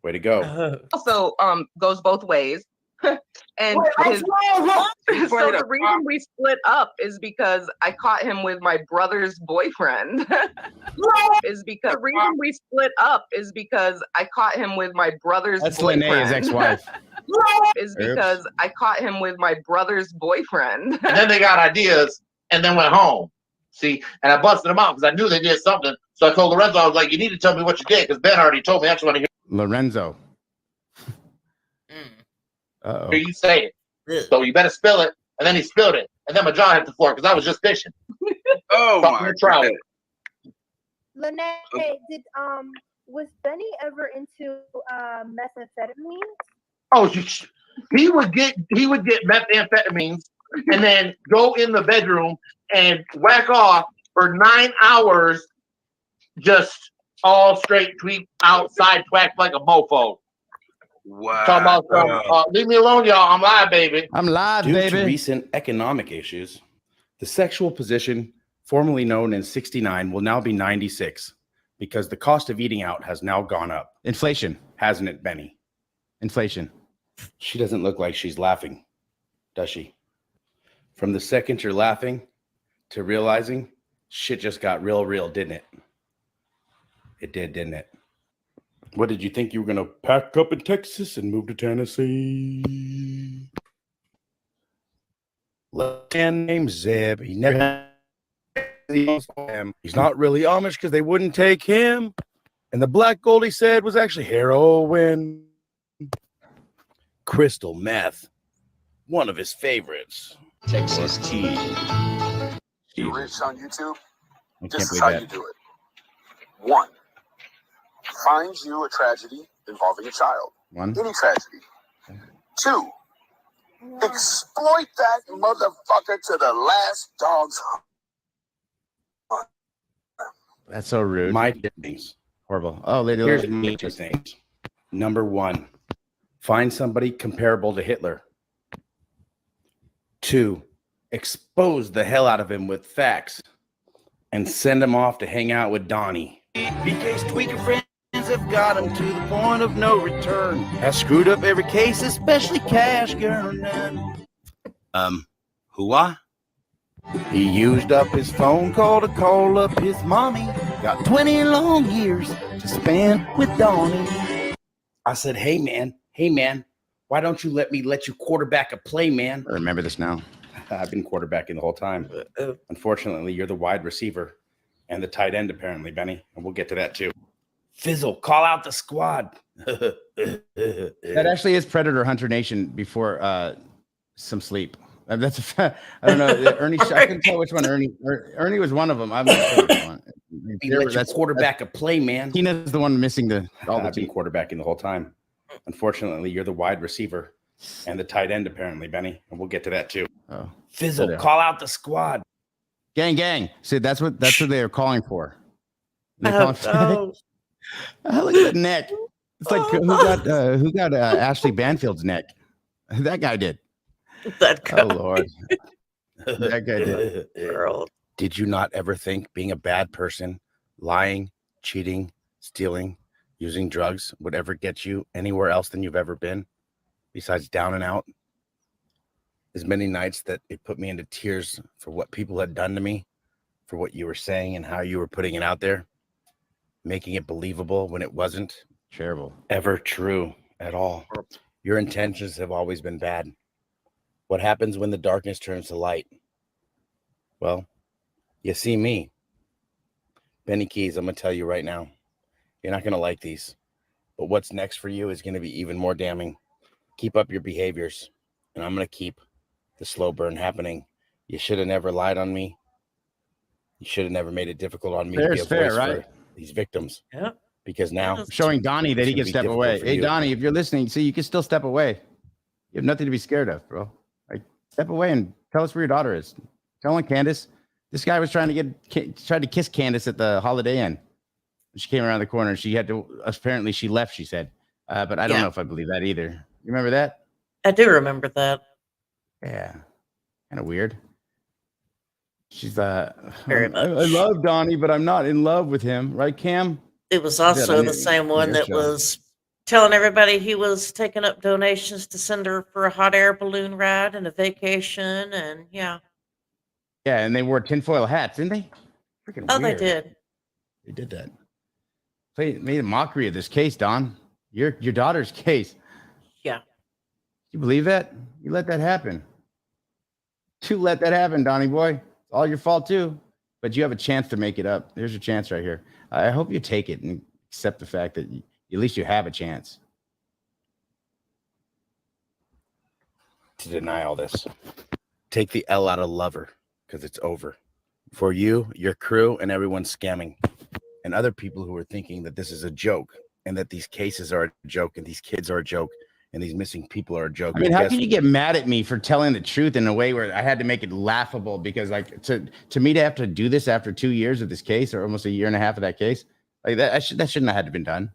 Way to go. Also, goes both ways. And so the reason we split up is because I caught him with my brother's boyfriend. Is because the reason we split up is because I caught him with my brother's boyfriend. That's Linnea, his ex-wife. Is because I caught him with my brother's boyfriend. And then they got ideas and then went home. See, and I busted them out because I knew they did something. So I told Lorenzo, I was like, you need to tell me what you did because Ben already told me. I just want to hear. Lorenzo. Uh-oh. Hear you say it. So you better spill it. And then he spilled it. And then my jaw hit the floor because I was just fishing. Oh my God. Lene, was Benny ever into methamphetamine? Oh, he would get methamphetamines and then go in the bedroom and whack off for 9 hours, just all straight tweet outside, twack like a mofo. Wow. Talking about leave me alone, y'all. I'm live, baby. I'm live, Due baby. to recent economic issues, the sexual position, formerly known as 69, will now be 96 because the cost of eating out has now gone up. Inflation. Hasn't it, Benny? Inflation. She doesn't look like she's laughing, does she? From the second you're laughing to realizing shit just got real, didn't it? It did, didn't it? What did you think you were going to pack up in Texas and move to Tennessee? Man named Zeb. He never. He's not really Amish because they wouldn't take him. And the black gold he said was actually heroin. Crystal meth. One of his favorites. Texas tea. You rich on YouTube? I This can't is believe how that. you do it. 1. Find you a tragedy involving a child. One. Any tragedy. 2. Exploit that motherfucker to the last dog's hunt. That's so rude. My things. Horrible. Oh, Lady Here's Love. my two things. Number one, find somebody comparable to Hitler. 2, expose the hell out of him with facts and send him off to hang out with Donnie. BK's tweaker friends have got him to the point of no return. Has screwed up every case, especially Cash Gurnan. Whoa? He used up his phone call to call up his mommy. Got 20 long years to spend with Donnie. I said, hey man, why don't you let me let you quarterback a play, man? I remember this now. I've been quarterbacking the whole time. Unfortunately, you're the wide receiver and the tight end, apparently, Benny. And we'll get to that too. Fizzle, call out the squad. That actually is Predator Hunter Nation before some sleep. That's a fact. I don't know. Ernie, I couldn't tell which one Ernie was one of them. I'm not sure which one. That's quarterback a play, man. Tina's the one missing all the I've been quarterbacking the whole time. Unfortunately, you're the wide receiver and the tight end, apparently, Benny. And we'll get to that too. Oh, Fizzle, call out the squad. Gang. See, that's what they are calling for. They're Oh, calling no. Look at that neck. It's like who got Ashley Banfield's neck? That guy did. That guy. Oh Lord. That guy did. Girl. Did you not ever think being a bad person, lying, cheating, stealing, using drugs would ever get you anywhere else than you've ever been besides down and out? As many nights that it put me into tears for what people had done to me, for what you were saying and how you were putting it out there, making it believable when it wasn't ever true at all. Your intentions have always been bad. What happens when the darkness turns to light? Well, you see me. Benny Keys, I'm going to tell you right now, you're not going to like these. But what's next for you is going to be even more damning. Keep up your behaviors, and I'm going to keep the slow burn happening. You should have never lied on me. You should have never made it difficult on me to be a voice for these victims. Yeah. Because now Showing Donnie that he can step away. Hey, Donnie, if you're listening, see, you can still step away. You have nothing to be scared of, bro. Like, step away and tell us where your daughter is. Tell on Candace. This guy was tried to kiss Candace at the Holiday Inn. She came around the corner and she had to, apparently she left, she said. But I don't know if I believe that either. You remember that? I do remember that. Yeah. Kind of weird. She's Very much. I love Donnie, but I'm not in love with him. Right, Cam? It was also the same one that was telling everybody he was taking up donations to send her for a hot air balloon ride and a vacation. And yeah. Yeah, and they wore tinfoil hats, didn't they? Freaking Oh, weird. they did. They did that. Made a mockery of this case, Don. Your daughter's case. Yeah. You believe that? You let that happen. You let that happen, Donnie boy. It's all your fault too. But you have a chance to make it up. There's your chance right here. I hope you take it and accept the fact that at least you have a chance. To deny all this. Take the L out of lover, because it's over. For you, your crew, and everyone scamming. And other people who are thinking that this is a joke, and that these cases are a joke, and these kids are a joke, and these missing people are a joke. I mean, how can you get mad at me for telling the truth in a way where I had to make it laughable? Because like to me to have to do this after 2 years of this case, or almost a year and a half of that case, like that shouldn't have had to been done.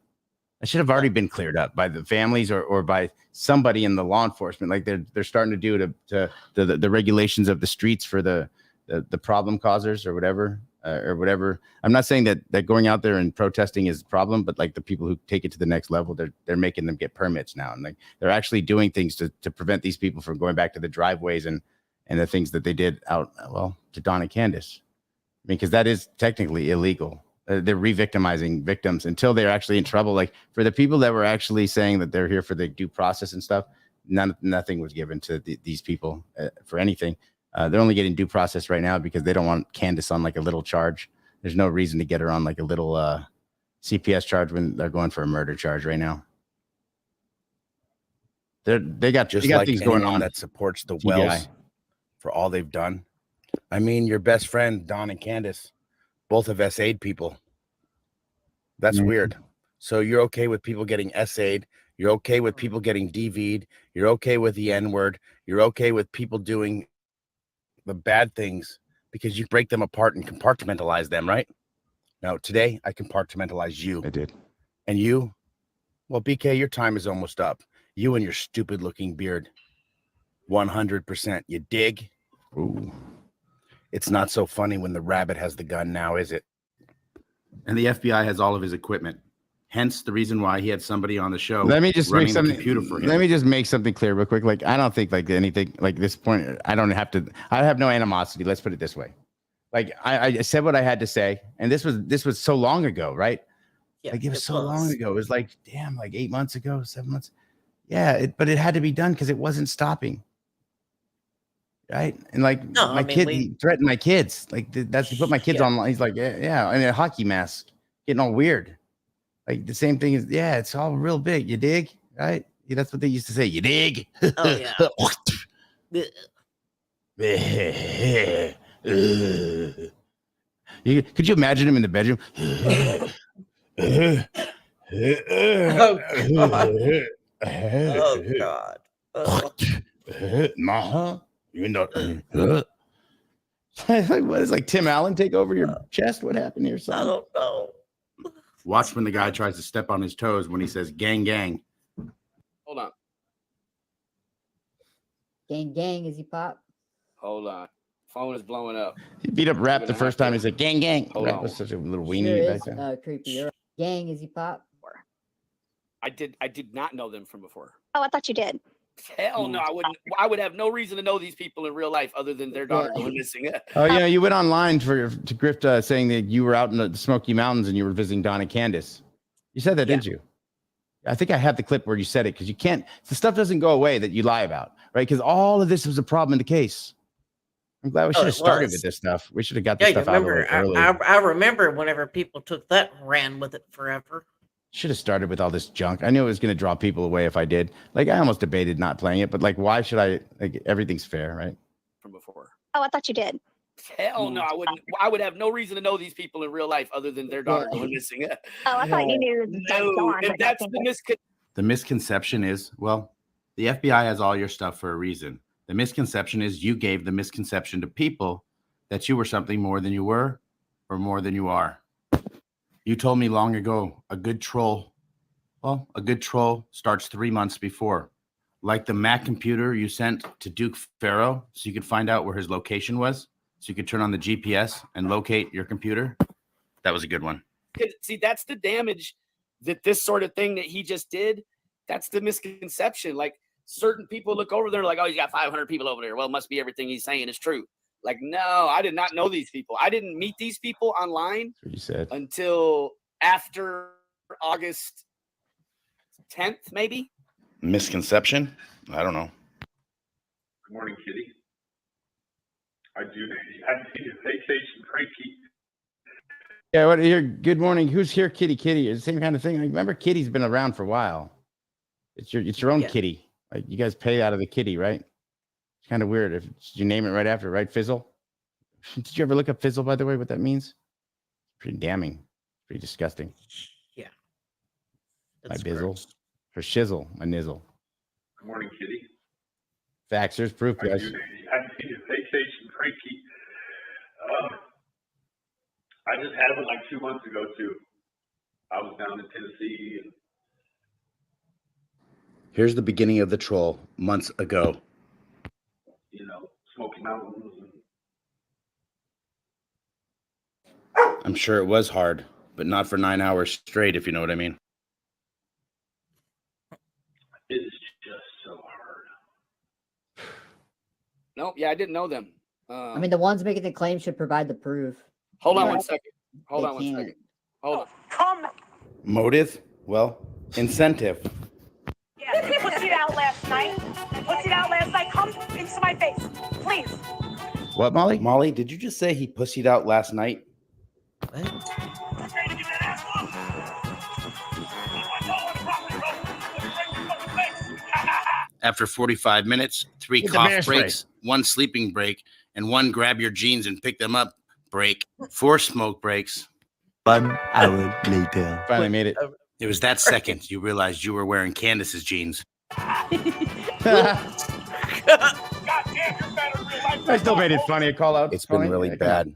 That should have already been cleared up by the families or by somebody in the law enforcement. Like they're starting to do to the regulations of the streets for the problem causers or whatever. I'm not saying that going out there and protesting is a problem, but like the people who take it to the next level, they're making them get permits now, and like they're actually doing things to prevent these people from going back to the driveways and the things that they did out to Don and Candace. I mean, because that is technically illegal. They're re-victimizing victims until they're actually in trouble. Like for the people that were actually saying that they're here for the due process and stuff, nothing was given to these people for anything. They're only getting due process right now because they don't want Candace on like a little charge. There's no reason to get her on like a little CPS charge when they're going for a murder charge right now. They got like things going on that supports the Wells for all they've done. I mean, your best friend, Don and Candace, both have SA'd people. That's weird. So you're okay with people getting SA'd. You're okay with people getting DV'd. You're okay with the N-word. You're okay with people doing the bad things because you break them apart and compartmentalize them, right? Now, today, I compartmentalize you. I did. And you? Well, BK, your time is almost up. You and your stupid-looking beard. 100%. You dig? Ooh. It's not so funny when the rabbit has the gun now, is it? And the FBI has all of his equipment. Hence the reason why he had somebody on the show. Let me just make running the something. computer for him. Let me just make something clear real quick. Like, I don't think like anything like this point. I have no animosity. Let's put it this way. Like, I said what I had to say, and this was so long ago, right? Yeah, like it was so long ago. It was like, damn, like 8 months ago, 7 months. Yeah, but it had to be done because it wasn't stopping. Right. And like he threatened my kids. Like that's he put my kids on. He's like, yeah, and a hockey mask, getting all weird. Like the same thing is, yeah, it's all real big. You dig? Right? Yeah, that's what they used to say. You dig? Oh yeah. Could you imagine him in the bedroom? Oh God. Oh God. You know, what is like Tim Allen take over your chest? What happened here, son? I don't know. Watch when the guy tries to step on his toes when he says gang, gang. Hold on. Gang, gang, is he pop? Hold on. Phone is blowing up. He beat up Rap the first time. He's like, gang, gang. Rap was such a little weenie back then. Creepy. You're right. Gang, is he pop? I did not know them from before. Oh, I thought you did. Hell no, I wouldn't. I would have no reason to know these people in real life other than their daughter going missing. Oh, yeah, you went online to grift saying that you were out in the Smoky Mountains and you were visiting Don and Candace. You said that, didn't you? I think I have the clip where you said it because you can't. The stuff doesn't go away that you lie about, right? Because all of this was a problem in the case. I'm glad we should have started with this stuff. We should have got this stuff out of the way early. I remember whenever people took that and ran with it forever. Should have started with all this junk. I knew it was going to draw people away if I did. Like, I almost debated not playing it, but like, why should I? Like, everything's fair, right? From before. Oh, I thought you did. Hell no, I wouldn't. I would have no reason to know these people in real life other than their daughter going missing. Oh, I thought you knew. No, and that's The misconception is, well, the FBI has all your stuff for a reason. The misconception is you gave the misconception to people that you were something more than you were or more than you are. You told me long ago, a good troll starts 3 months before. Like the Mac computer you sent to Duke Farrow so you could find out where his location was, so you could turn on the GPS and locate your computer. That was a good one. See, that's the damage that this sort of thing that he just did, that's the misconception. Like certain people look over there like, oh, he's got 500 people over there. Well, it must be everything he's saying is true. Like, no, I did not know these people. I didn't meet these people online until after August 10th, maybe. Misconception? I don't know. Good morning, Kitty. I need a vacation, Frankie. Yeah, what here? Good morning. Who's here, Kitty? Kitty. It's the same kind of thing. Like, remember, Kitty's been around for a while. It's your own kitty. Like you guys pay out of the kitty, right? It's kind of weird. If you name it right after, right? Fizzle. Did you ever look up Fizzle, by the way? What that means? Pretty damning. Pretty disgusting. Yeah. My bizzle for shizzle. My nizzle. Good morning, Kitty. Facts. There's proof, guys. I need a vacation, Frankie. I just had one like 2 months ago too. I was down in Tennessee. And Here's the beginning of the troll months ago. Smoky Mountains. I'm sure it was hard, but not for 9 hours straight, if you know what I mean. It's just so hard. No, yeah, I didn't know them. I mean, the ones making the claim should provide the proof. Hold on 1 second. Hold on 1 second. Hold on. Come. Motive? Well, incentive. Yeah, you pussied out last night. Pussied out last night. Come into my face, please. What, Molly? Molly, did you just say he pussied out last night? After 45 minutes, 3 cough breaks, 1 sleeping break, and 1 grab your jeans and pick them up break, 4 smoke breaks. 1 hour later. Finally made it. It was that second you realized you were wearing Candace's jeans. I still made it funny. A call out. It's been funny. really Yeah, come on. bad.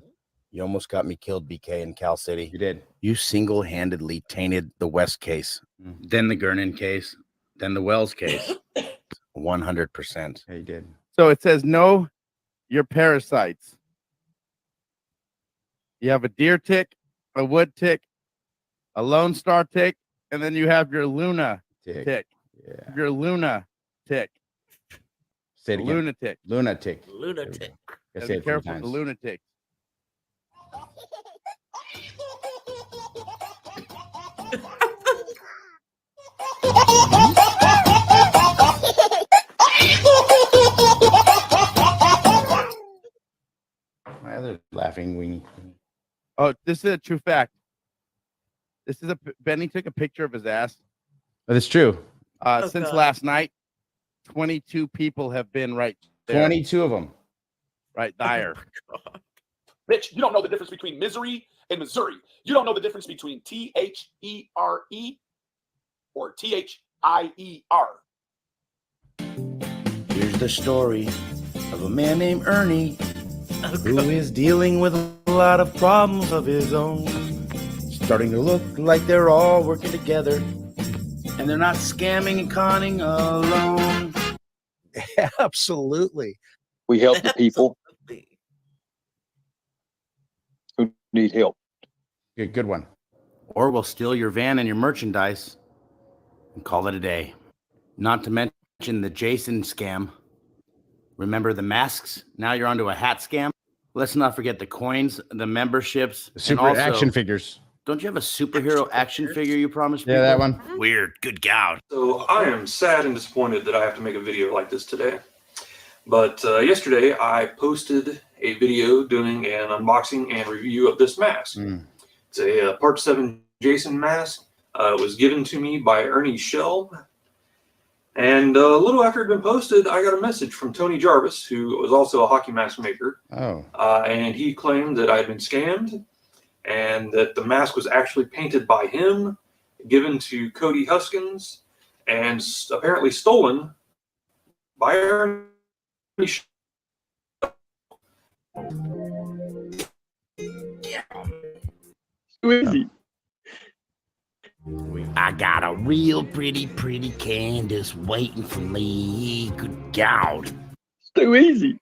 You almost got me killed, BK, in Cal City. You did. You single-handedly tainted the West case, then the Gernon case, then the Wells case. 100%. Yeah, you did. So it says know your parasites. You have a deer tick, a wood tick, a Lone Star tick, and then you have your Luna tick. Yeah. Your Luna tick. Say it again. Lunatic. Lunatic. Lunatic. Gotta Be say it 3 careful times. the lunatic. My other laughing weenie. Oh, this is a true fact. This is Benny took a picture of his ass. But it's true. Since last night, 22 people have been right there. 22 of them. Right there. Bitch, you don't know the difference between misery and Missouri. You don't know the difference between T-H-E-R-E or T-H-I-E-R. Here's the story of a man named Ernie who is dealing with a lot of problems of his own. Starting to look like they're all working together and they're not scamming and conning alone. Absolutely. We help the people who need help. Good one. Or we'll steal your van and your merchandise and call it a day. Not to mention the Jason scam. Remember the masks? Now you're onto a hat scam. Let's not forget the coins, the memberships, Super and also, action figures. Don't you have a superhero action figure you promised me? Yeah, that one. Weird. Good gout. So I am sad and disappointed that I have to make a video like this today. But yesterday I posted a video doing an unboxing and review of this mask. It's a Part 7 Jason mask. It was given to me by Ernie Shell. And a little after it had been posted, I got a message from Tony Jarvis, who was also a hockey mask maker. Oh. And he claimed that I had been scammed and that the mask was actually painted by him, given to Cody Huskins, and apparently stolen by Ernie Shell. Easy. I got a real pretty Candace waiting for me. Good God. It's too easy.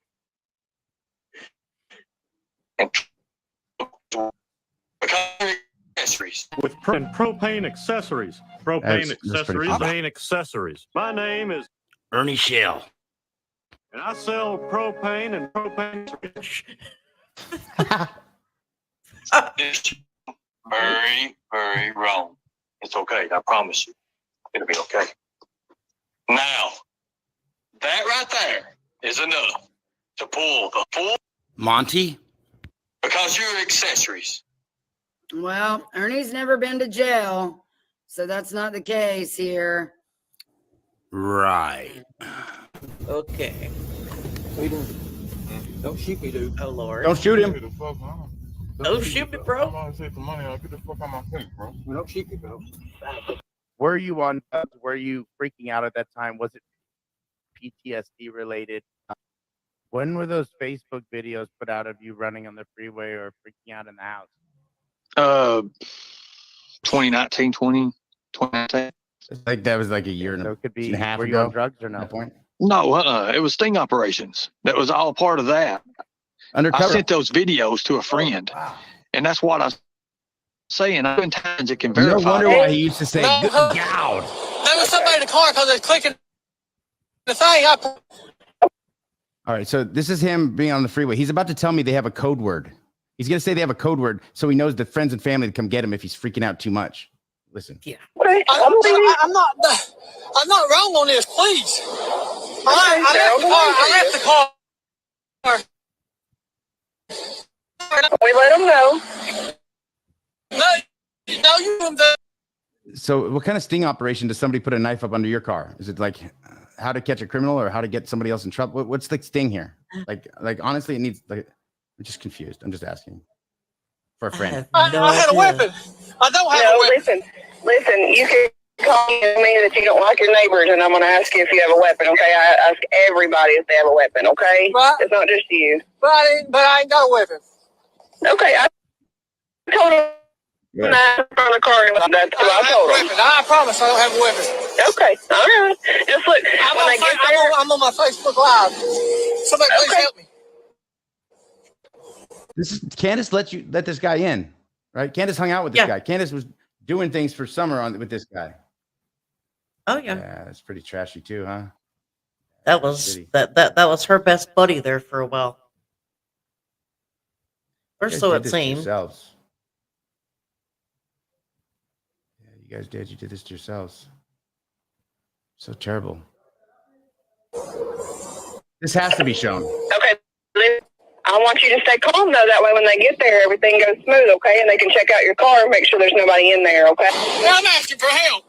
With propane accessories. Propane That's pretty accessories. cool. Accessories. My name is Ernie Shell. and I sell propane and propane. Very, very wrong. It's okay. I promise you. It'll be okay. Now, that right there is enough to pull the full Monty? because you're accessories. Well, Ernie's never been to jail, so that's not the case here. Right. Okay. Don't shoot me, dude. Oh, Lord. Don't shoot him. Don't shoot me, bro. Don't shoot me, bro. Were you on? Were you freaking out at that time? Was it PTSD related? When were those Facebook videos put out of you running on the freeway or freaking out in the house? 2019, 2019. Like that was like a year and So it could be. a half Were ago. you on drugs or no? That point. No, it was sting operations. That was all part of that. Undercover. I sent those videos to a friend, and that's what I was saying. I've been times it can No verify. wonder why he used to say, No, "Good huh? God." There was somebody in the car because I was clicking the thing. All right, so this is him being on the freeway. He's about to tell me they have a code word. He's going to say they have a code word so he knows the friends and family to come get him if he's freaking out too much. Listen. Yeah. I'm not wrong on this, please. I left the car. We let them know. No, you. So what kind of sting operation does somebody put a knife up under your car? Is it like how to catch a criminal or how to get somebody else in trouble? What's the sting here? Like honestly, it needs like, I'm just confused. I'm just asking for a friend. I had a weapon. I don't have a weapon. Listen, you can call me that you don't like your neighbors, and I'm going to ask you if you have a weapon, okay? I ask everybody if they have a weapon, okay? Right. It's not just you. But I ain't got a weapon. Okay, I told him. Yeah. Not in front of the car. That's what I told him. I promise I don't have a weapon. Okay, all right. Just look. I'm on my Facebook Live. Somebody please help me. This is Candace let this guy in, right? Candace hung out with this guy. Candace was doing things for summer with this guy. Oh yeah. Yeah, that's pretty trashy too, huh? That was that was her best buddy there for a while. Or so it seemed. Yourselves. Yeah, you guys did. You did this to yourselves. So terrible. This has to be shown. Okay. I want you to stay calm, though. That way when they get there, everything goes smooth, okay? And they can check out your car and make sure there's nobody in there, okay? I'm asking for help.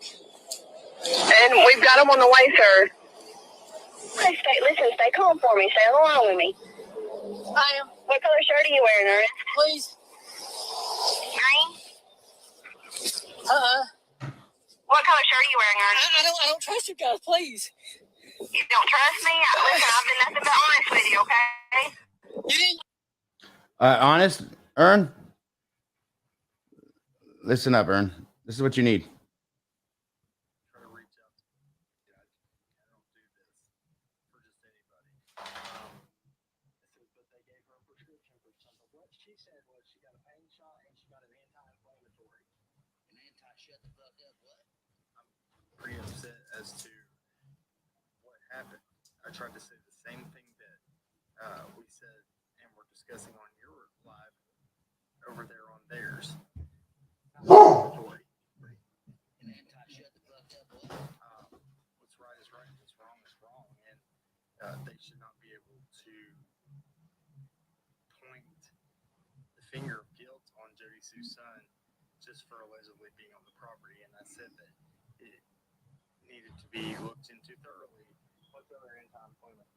And we've got them on the way, sir. Okay, stay calm for me. Stay along with me. I am. What color shirt are you wearing, Ernest? Please. Green? Uh-uh. What color shirt are you wearing, Ernest? I don't trust you guys, please. You don't trust me? Listen, I've been nothing but honest with you, okay? You didn't. Honest, Ern. Listen up, Ern. This is what you need. Pretty upset as to what happened. I tried to say the same thing that we said and we're discussing on your live over there on theirs. What's right is right, what's wrong is wrong, and they should not be able to point the finger of guilt on Jody Sue's son just for allegedly being on the property. And I said that it needed to be looked into thoroughly. What's other anti-employment?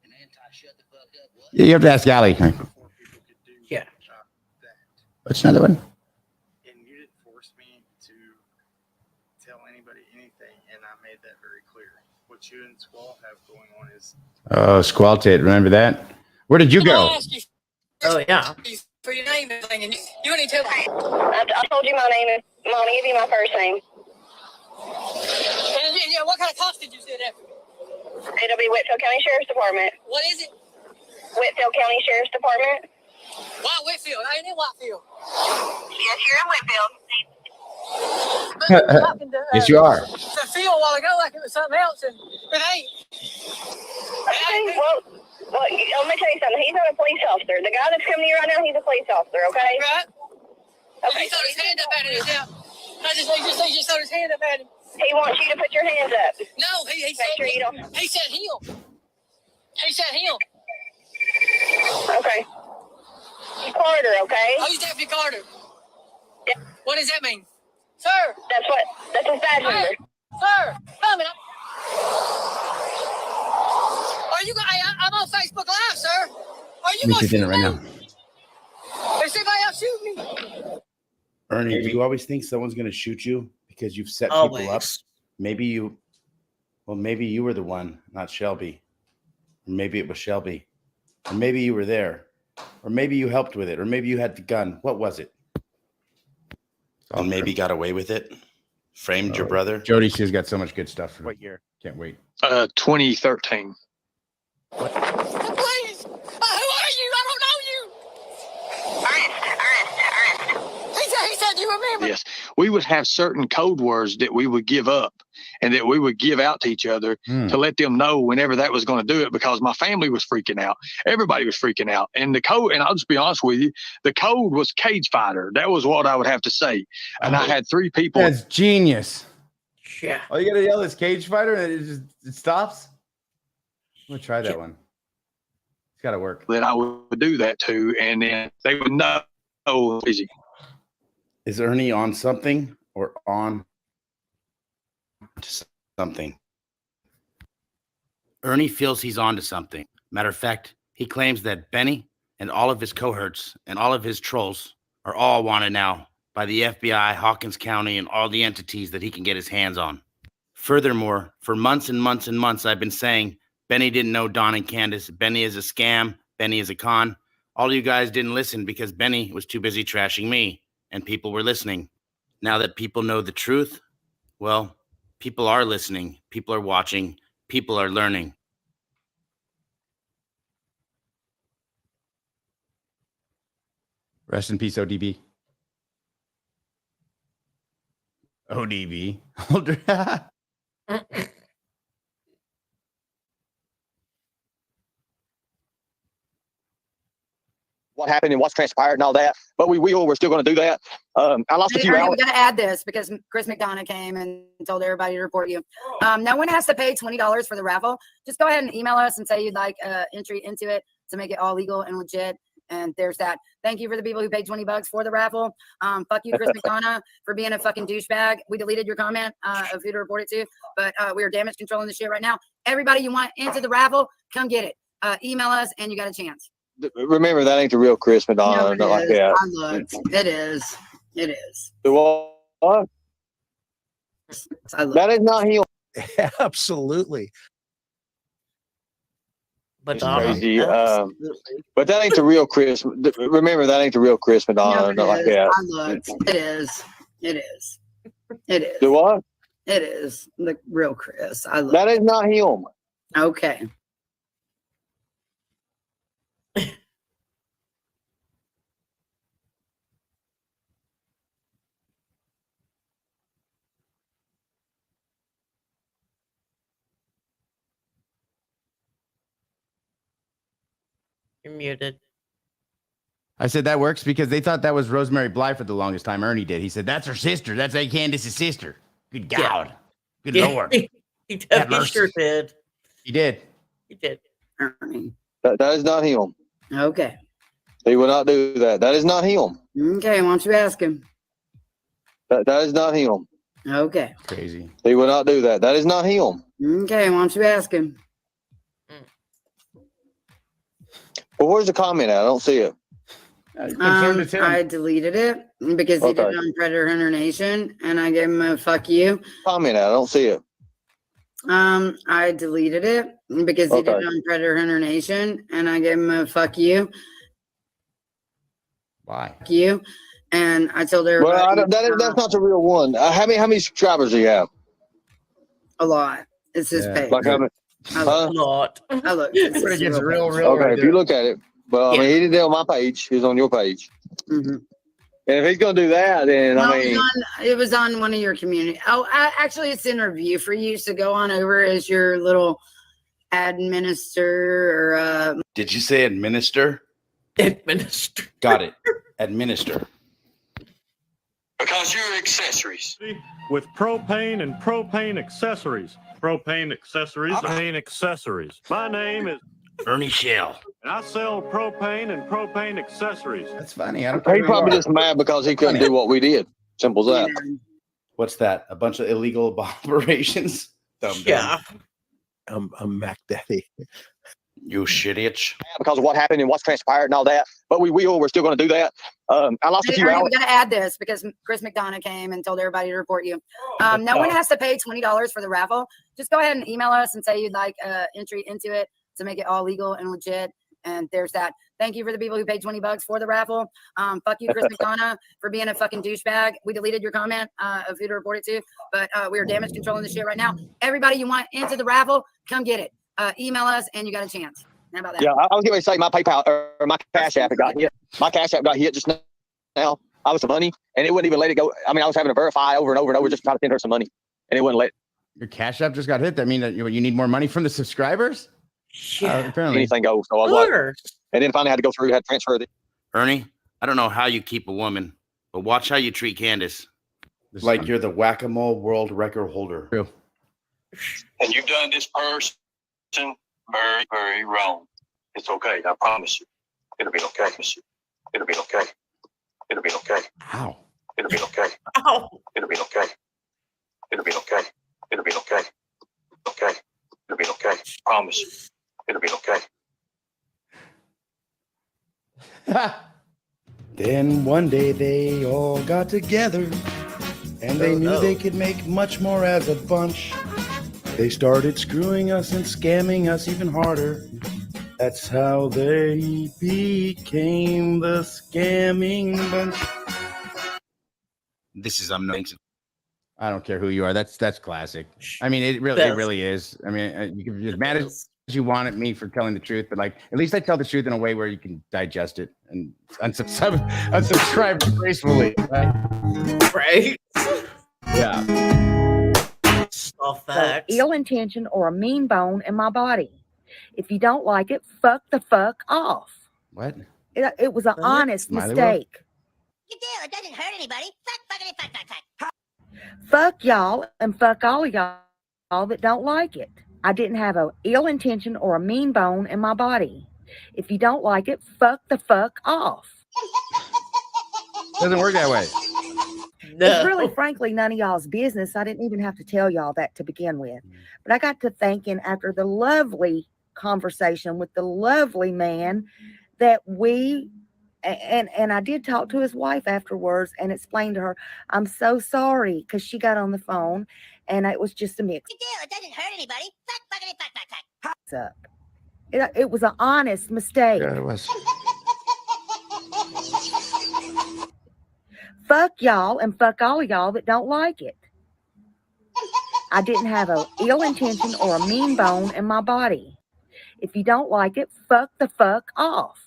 An anti-shut the fuck up what? Yeah, you have to ask Allie. Yeah. What's another one? And you didn't force me to tell anybody anything, and I made that very clear. What you and Squall have going on is Squall Tit. Remember that? Where did you go? Oh yeah. For your name and everything, and you didn't tell me. I told you my name is. Mom, give you my first name. And yeah, what kind of cops did you say that? It'll be Whitfield County Sheriff's Department. What is it? Whitfield County Sheriff's Department. Why Whitfield? I ain't in Whitefield. Yes, you're in Whitfield. Yes, you are. The field a while ago like it was something else, and it ain't. Okay, well, let me tell you something. He's not a police officer. The guy that's coming to you right now, he's a police officer, okay? Right. Okay. He threw his hand up at it. He just threw his hand up at him. He wants you to put your hands up. No, he said sure you don't. He said him. He said him. Okay. Carter, okay? Who's Deputy Carter? Yeah. What does that mean? Sir. That's his badge number. Sir, come in. Are you? I'm on Facebook Live, sir. Are you going to shoot right now. Is somebody else shooting me? Ernie, do you always think someone's going to shoot you because you've set Always. people up? Maybe you were the one, not Shelby. Or maybe it was Shelby. Or maybe you were there. Or maybe you helped with it. Or maybe you had the gun. What was it? And maybe got away with it. Framed your brother. Jody, she's got so much good stuff. For What year? Can't wait. 2013. Please. Who are you? I don't know you. Ernest. He said you remember. Yes. We would have certain code words that we would give up and that we would give out to each other to let them know whenever that was going to do it, because my family was freaking out. Everybody was freaking out. And the code, and I'll just be honest with you, the code was cage fighter. That was what I would have to say. And I had 3 people. That's genius. Yeah. Oh, you got to yell this cage fighter and it stops? I'm going to try that one. It's got to work. That I would do that to, and then they would know. Oh, easy. Is Ernie on something or on something? Ernie feels he's on to something. Matter of fact, he claims that Benny and all of his cohorts and all of his trolls are all wanted now by by the FBI, Hawkins County, and all the entities that he can get his hands on. Furthermore, for months and months and months, I've been saying Benny didn't know Don and Candace. Benny is a scam. Benny is a con. All you guys didn't listen because Benny was too busy trashing me, and people were listening. Now that people know the truth, well, people are listening. People are watching. People are learning. Rest in peace, ODB. ODB. What happened and what's transpired and all that. But we're still going to do that. I lost a Hey, few Ernie, hours. we got to add this because Chris McDonough came and told everybody to report you. No one has to pay $20 for the raffle. Just go ahead and email us and say you'd like entry into it to make it all legal and legit. And there's that. Thank you for the people who paid $20 for the raffle. Fuck you, Chris McDonough, for being a fucking douchebag. We deleted your comment of who to report it to, but we are damage controlling the shit right now. Everybody you want into the raffle, come get it. Email us and you got a chance. Remember, that ain't the real Chris Madonna. No, Not like is. that. I looked. It is. It is. What? That is not him. Absolutely. It's crazy. But that ain't the real Chris. Remember, that ain't the real Chris Madonna. No, Not like is. that. I looked. It is. It is. It is. The what? It is the real Chris. I looked. That is not him. Okay. You're muted. I said that works because they thought that was Rosemary Bly for the longest time. Ernie did. He said, that's her sister. That's Candace's sister. Good God. Good Lord. He Have mercy. sure did. He did. He did. Ernie. That is not him. Okay. He will not do that. That is not him. Okay. Why don't you ask him? That is not him. Okay. Crazy. He will not do that. That is not him. Okay. Why don't you ask him? Well, where's the comment at? I don't see it. I deleted it because he did it on Predator Hunter Nation, and I gave him a fuck you. Comment at? I don't see it. I deleted it because he did it on Predator Hunter Nation, and I gave him a fuck you. Why? Fuck you. And I told everybody. Well, that's not the real one. How many subscribers do you have? A lot. It's his page. Like how many? A lot. I look. It's real. Okay, if you look at it. Well, I mean, he didn't do it on my page. He was on your page. Mm-hmm. And if he's going to do that, then No, I mean, it was on one of your community. Oh, actually, it's in review for you. So go on over as your little administer or. Did you say administer? Administer. Got it. Administer. Because you're accessories. With propane and propane accessories. Propane accessories. Propane accessories. My name is Ernie Shell. And I sell propane and propane accessories. That's funny. I don't he probably just mad because he couldn't do what we did. Simple as that. What's that? A bunch of illegal operations? Yeah. I'm Mac Daddy. You shit itch. Because of what happened and what's transpired and all that. But we're still going to do that. I lost a Hey, few Ernie, hours. we got to add this because Chris McDonough came and told everybody to report you. No one has to pay $20 for the raffle. Just go ahead and email us and say you'd like entry into it to make it all legal and legit. And there's that. Thank you for the people who paid $20 for the raffle. Fuck you, Chris McDonough, for being a fucking douchebag. We deleted your comment of who to report it to, but we are damage controlling the shit right now. Everybody you want into the raffle, come get it. Email us and you got a chance. How about that? Yeah, I was getting ready to say my PayPal or my Cash App got hit. My Cash App got hit just now. I was some money and it wouldn't even let it go. I mean, I was having to verify over and over and over just trying to send her some money and it wouldn't let. Your Cash App just got hit. That mean that you need more money from the subscribers? Apparently. Anything goes. So I was like, and then finally had to go through, had to transfer it. Ernie, I don't know how you keep a woman, but watch how you treat Candace. Like you're the whack-a-mole world record holder. True. And you've done this person very, very wrong. It's okay. I promise you. It'll be okay. It'll be okay. It'll be okay. How? It'll be okay. Ow. It'll be okay. It'll be okay. It'll be okay. Okay. It'll be okay. Promise you. It'll be okay. Then one day they all got together, and they knew they could make much more as a bunch. They started screwing us and scamming us even harder. That's how they became the scamming bunch. This is I don't care who you are. That's classic. I mean, it really is. I mean, you can be as mad as you want at me for telling the truth, but like, at least I tell the truth in a way where you can digest it and unsubscribe gracefully. Right? Yeah. All So, facts. ill intention or a mean bone in my body. If you don't like it, fuck the fuck off. What? It was an honest Smiley World? mistake. It doesn't hurt anybody. Fuck y'all and fuck all of y'all that don't like it. I didn't have a ill intention or a mean bone in my body. If you don't like it, fuck the fuck off. Doesn't work that way. It's really, frankly, none of y'all's business. I didn't even have to tell y'all that to begin with. But I got to thinking after the lovely conversation with the lovely man that and I did talk to his wife afterwards and explained to her, I'm so sorry, because she got on the phone and it was just a mix. It doesn't hurt anybody. Up. It was an honest mistake. Yeah, it was. Fuck y'all and fuck all of y'all that don't like it. I didn't have a ill intention or a mean bone in my body. If you don't like it, fuck the fuck off.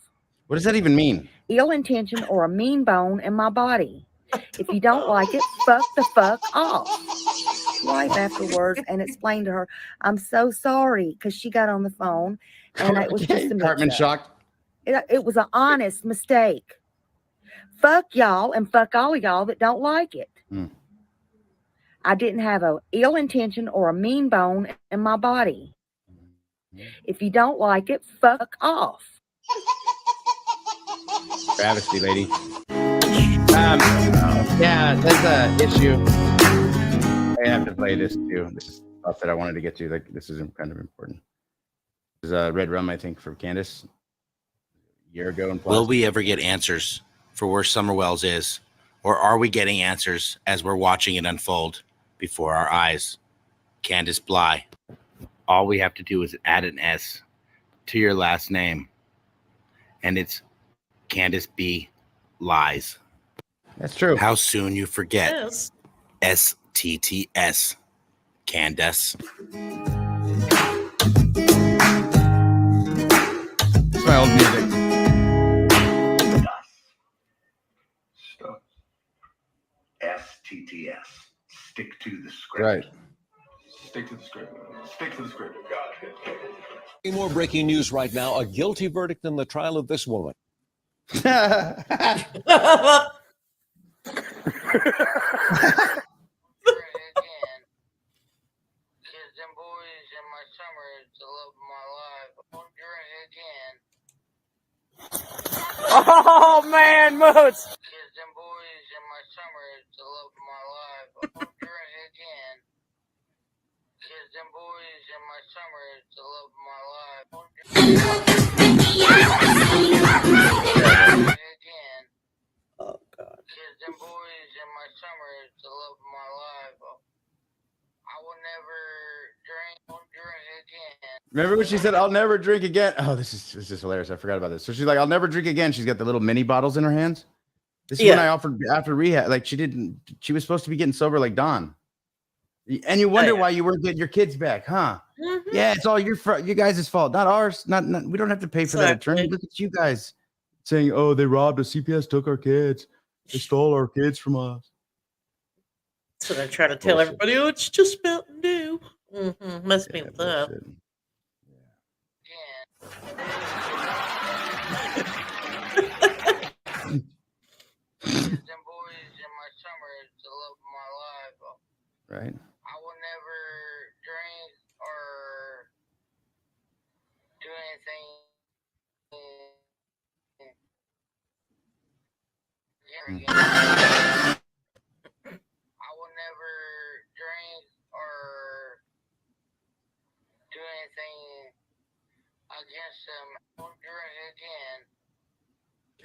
What does that even mean? Ill intention or a mean bone in my body. If you don't like it, fuck the fuck off. Wife afterwards and explained to her, I'm so sorry, because she got on the phone and it was just a Cartman mix-up. shocked. It was an honest mistake. Fuck y'all and fuck all of y'all that don't like it. I didn't have a ill intention or a mean bone in my body. If you don't like it, fuck off. Travesty, lady. Yeah, that's an issue. I have to play this too. This is stuff that I wanted to get to. Like, this is kind of important. This is Red Rum, I think, for Candace. A year ago. Will we ever get answers for where Summer Wells is? Or are we getting answers as we're watching it unfold before our eyes? Candace Bly. All we have to do is add an S to your last name. And it's Candace B. Lies. That's true. How soon you forget. Yes. STTS. Candace. It's my old music. Stuff. STTS. Stick to the script. Right. Stick to the script. Stick to the script. More breaking news right now. A guilty verdict in the trial of this woman. Oh man, Moots. Oh God. Remember when she said, I'll never drink again? Oh, this is hilarious. I forgot about this. So she's like, I'll never drink again. She's got the little mini bottles in her hands. This is when I offered after rehab. Like, she was supposed to be getting sober like Dawn. And you wonder why you weren't getting your kids back, huh? Yeah, it's all you guys' fault, not ours. Not we don't have to pay for that attorney. Look at you guys saying, oh, they robbed us. CPS took our kids. They stole our kids from us. So I try to tell everybody, oh, it's just Mountain Dew. Must be with that. Right.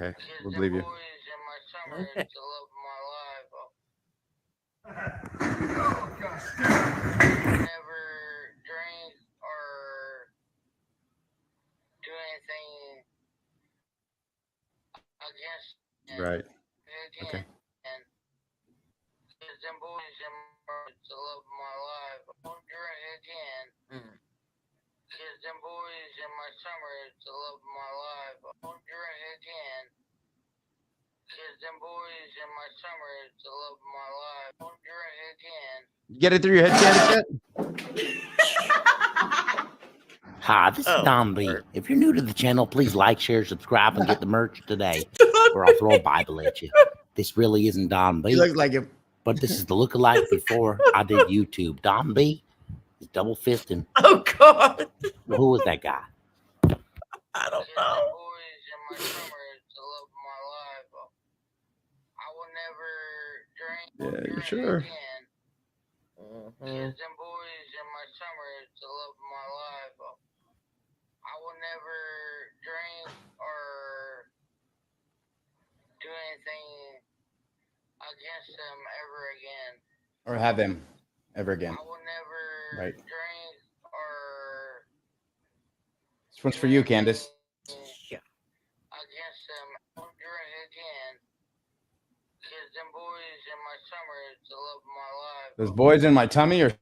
Okay, we'll believe you. Okay. Right. Okay. Get it through your head, Candace? Hi, this is Oh, Don B. Lord. If you're new to the channel, please like, share, subscribe, and get the merch today, or I'll throw a Bible at you. This really isn't Don He B, looks like him. but this is the lookalike before I did YouTube. Don B is double fisting. Oh, God. Who was that guy? I don't know. Yeah, you sure? Mhm. Or have them ever again. Right. This one's for you, Candace. Yeah. Those boys in my tummy or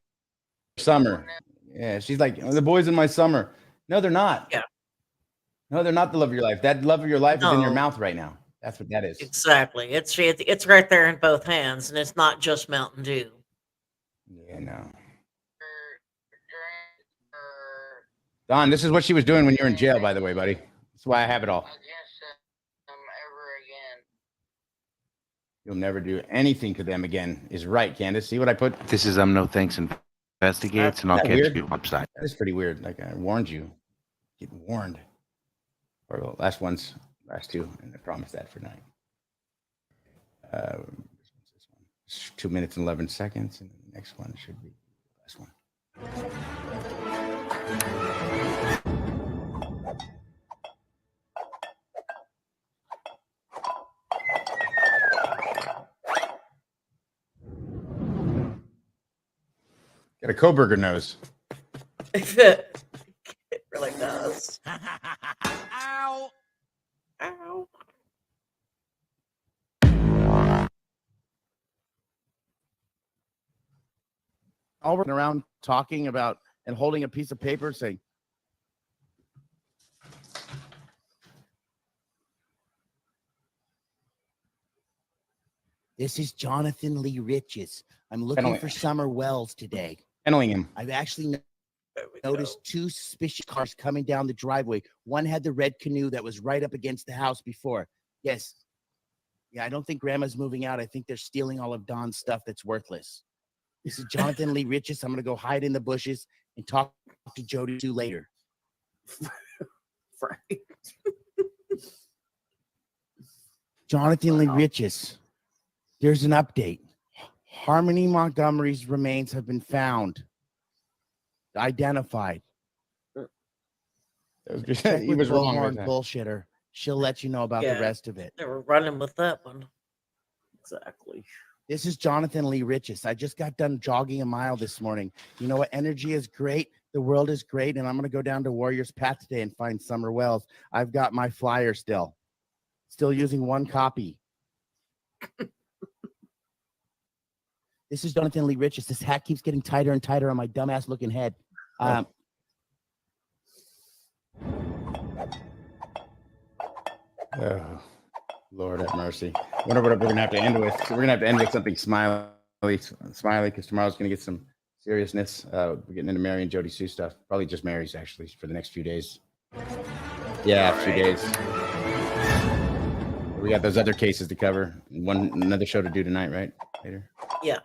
summer? Yeah, she's like, the boys in my summer. No, they're not. Yeah. No, they're not the love of your life. That love of your life is in your No. mouth right now. That's what that is. Exactly. It's right there in both hands, and it's not just Mountain Dew. Yeah, no. Don, this is what she was doing when you were in jail, by the way, buddy. That's why I have it all. You'll never do anything to them again is right, Candace. See what I put? This is no thanks investigates, and I'll Isn't that catch weird? you upside. That is pretty weird. Like I warned you. Get warned. Or the last two, and I promised that for tonight. It's 2 minutes and 11 seconds, and the next one should be the last one. Got a Koberger nose. It really does. Ow. Ow. All running around talking about and holding a piece of paper saying, This is Jonathan Lee Riches. I'm looking for Summer Wells today. Handling him. I've actually noticed two suspicious cars coming down the driveway. One had the red canoe that was right up against the house before. Yes. Yeah, I don't think Grandma's moving out. I think they're stealing all of Don's stuff that's worthless. This is Jonathan Lee Riches. I'm going to go hide in the bushes and talk to Jody Sue later. Frank. Jonathan Lee Riches. There's an update. Harmony Montgomery's remains have been found. Identified. Check He with was wrong. Bullhorn Right bullshitter. She'll let you know about the rest of it. They were running with that one. Exactly. This is Jonathan Lee Riches. I just got done jogging a mile this morning. You know what? Energy is great. The world is great. And I'm going to go down to Warriors Path today and find Summer Wells. I've got my flyer still using one copy. This is Jonathan Lee Riches. This hat keeps getting tighter and tighter on my dumbass looking head. Oh, Lord have mercy. I wonder what we're gonna have to end with. We're gonna have to end with something smiley, because tomorrow's gonna get some seriousness. We're getting into Mary and Jody Sue stuff. Probably just Mary's actually for the next few days. Yeah, a few days. We got those other cases to cover. Another show to do tonight, right? Later. Yeah.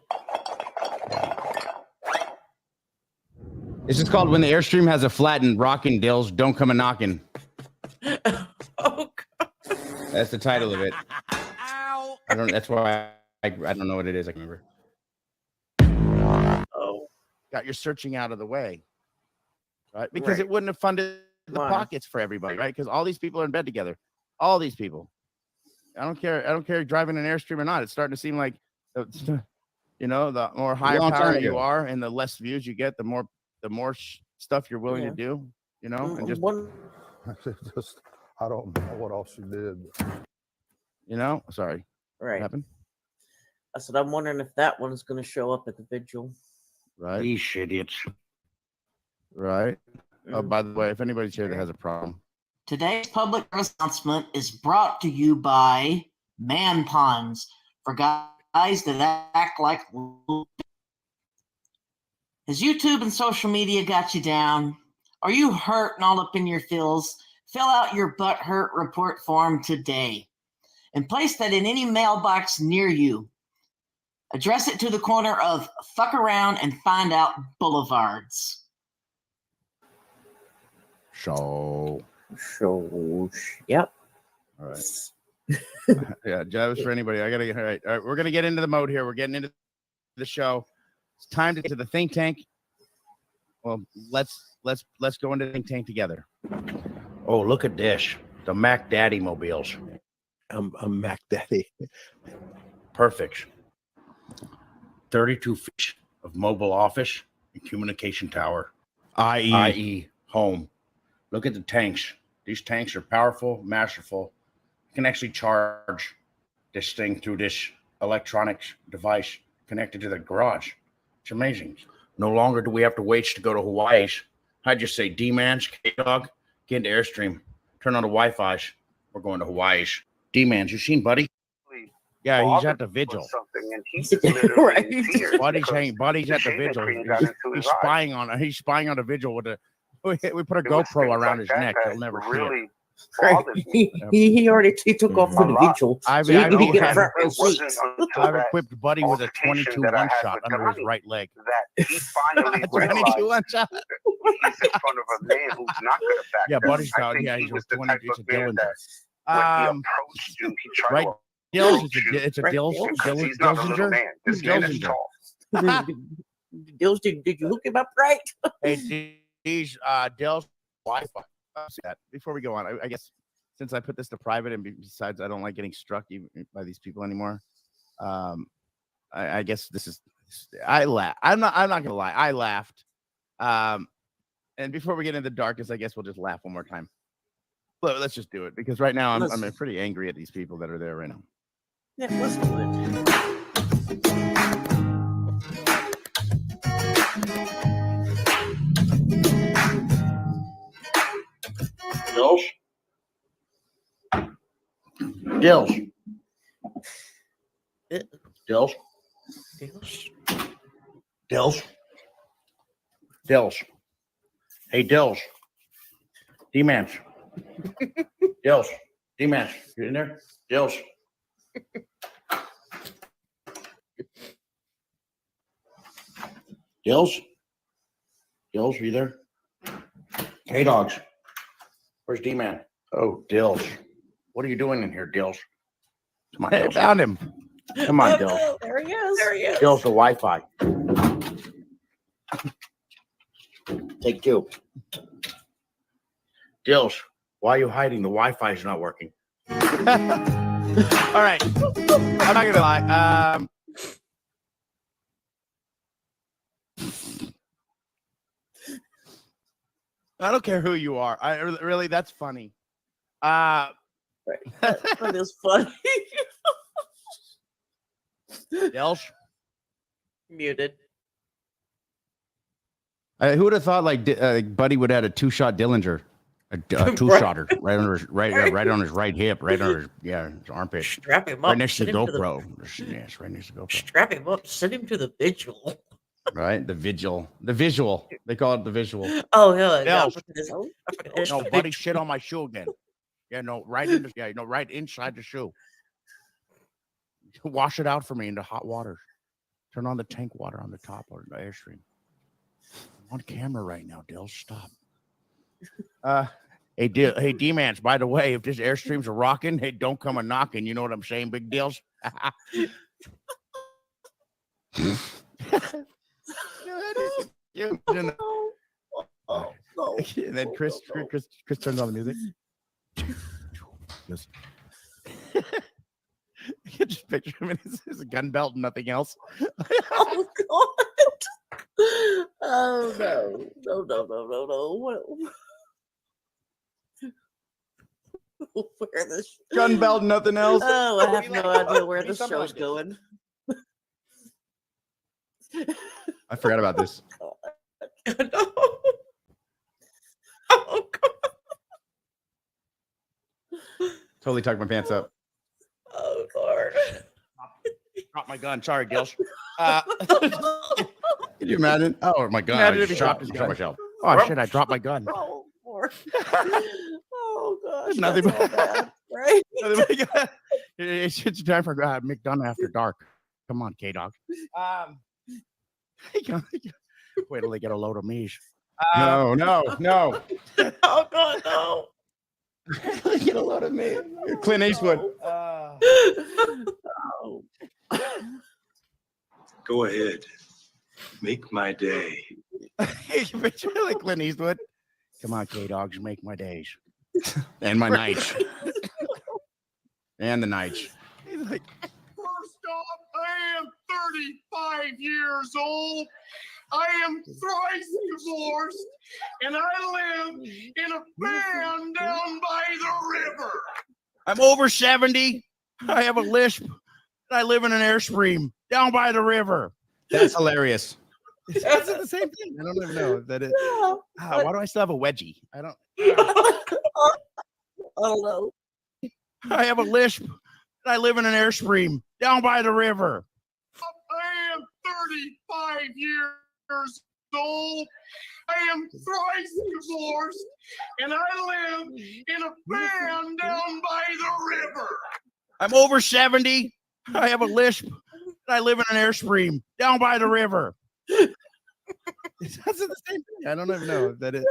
This is called When the Airstream Has a Flat and Rockin' Dills Don't Come a Knockin'. Oh, God. That's the title of it. That's why I don't know what it is. I can remember. Oh. Got your searching out of the way. Right? Because it wouldn't have funded the pockets for everybody, right? Because all these people are in bed together. All these people. I don't care driving an Airstream or not. It's starting to seem like, you know, the more higher Long time power you ago. are and the less views you get, the more stuff you're willing to do. You know, and just I don't know what else you did. you know, sorry. Right. What happened? I said, I'm wondering if that one's going to show up at the vigil. Right. These idiots. Right. Oh, by the way, if anybody's here that has a problem, Today's public announcement is brought to you by Man Puns for guys that act like. Has YouTube and social media got you down? Are you hurt and all up in your feels? Fill out your butt hurt report form today and place that in any mailbox near you. Address it to the corner of Fuck Around and Find Out Boulevards. Yep. All right. Yeah, that was for anybody. I gotta get all right. All right, we're gonna get into the mode here. We're getting into the show. It's time to get to the think tank. Well, let's go into the think tank together. Oh, look at this. The Mac Daddy mobiles. I'm Mac Daddy. Perfect. 32 feet of mobile office and communication tower. i.e. home. Look at the tanks. These tanks are powerful, masterful. You can actually charge this thing through this electronic device connected to the garage. It's amazing. No longer do we have to wait to go to Hawaii. I just say, D-Mans, K-Dog, get into Airstream. Turn on the Wi-Fi. We're going to Hawaii. D-Mans, you seen Buddy? Yeah, he's at the vigil. And he's literally in tears Buddy's because at the shaving vigil. cream got into He's his eye. spying on. He's spying on the vigil with a. We put a It was GoPro things around like his that neck. that He'll never see it. really bothered me. He already took off for the vigil. I've So he get a front row It wasn't seat. until I've that equipped Buddy with a altercation 22 that I one had shot with under his Donnie right leg. that he finally 22 realized one shot. he's in front of a man who's not going to back Yeah, down. Buddy's I out. think Yeah, he he's was a the type 22 of man Dillinger. that when he approached you, he tried Right. to Dills, approach you it's a Right. Dills. because he's not a little man. This man is tall. Dills, did you hook him up right? Hey, these Dell's Wi-Fi. Before we go on, I guess since I put this to private, and besides, I don't like getting struck even by these people anymore. I guess this is. I laugh. I'm not gonna lie. I laughed. And before we get into the darkness, I guess we'll just laugh one more time. Let's just do it because right now I'm pretty angry at these people that are there right now. Yeah, let's do it. Dills? Dills? Dills? Dills? Dills? Hey, Dills. D-Mans. Dills. D-Mans. You in there? Dills. Dills? Dills, are you there? Hey, dogs. Where's D-Man? Oh, Dills. What are you doing in here, Dills? Come on, Hey, Dills. found him. Come on, Dills. There he is. There he is. Dills, the Wi-Fi. Take two. Dills, why are you hiding? The Wi-Fi is not working. All right. I'm not gonna lie. I don't care who you are. I really, that's funny. That is funny. Dills. Muted. Who would have thought like Buddy would have had a two-shot Dillinger, a two-shotter right under his right on his right hip, right under his armpit. Strap him up. Right next to send the him to GoPro. Yes, right next to the GoPro. Strap him up. Send him to the vigil. Right, the vigil, the visual. They call it the visual. Oh hell, yeah. Dills. No, Buddy shit on my shoe again. Yeah, no, right inside the shoe. Wash it out for me into hot water. Turn on the tank water on the top or the Airstream. I'm on camera right now, Dill. Stop. Hey, D-Mans, by the way, if this Airstream's a rocking, hey, don't come a knocking. You know what I'm saying, big deals? And then Chris turns on the music. You just picture him in his gun belt and nothing else. Oh God! Oh no! Where this Gun belt, nothing else. Oh, I have no idea where this show's going. I forgot about this. No. Oh God! Totally tucked my pants up. Oh Lord! Drop my gun. Sorry, Gills. Can you imagine? Oh my God! Imagine I if he shot dropped his gun. myself. Oh shit! I dropped my gun. Oh Lord! Oh gosh! Nothing That's all bad, right? It's time for McDonough after dark. Come on, K-Dog. Wait till they get a load of me's. No. Oh God, no! Get a load of me. Clint Eastwood. Oh. Go ahead. Make my day. You picture like Clint Eastwood. Come on, K-Dogs, make my days. And my nights. And the nights. He's like, First off, I am 35 years old. I am thrice divorced, and I live in a van down by the river. I'm over 70. I have a lisp. I live in an airstream down by the river. That's hilarious. That's the same thing. I don't even know that it. Why do I still have a wedgie? I don't. I don't know. I have a lisp. I live in an airstream down by the river. I am 35 years old. I am thrice divorced, and I live in a van down by the river. I'm over 70. I have a lisp. I live in an airstream down by the river. That's the same thing. I don't even know that it.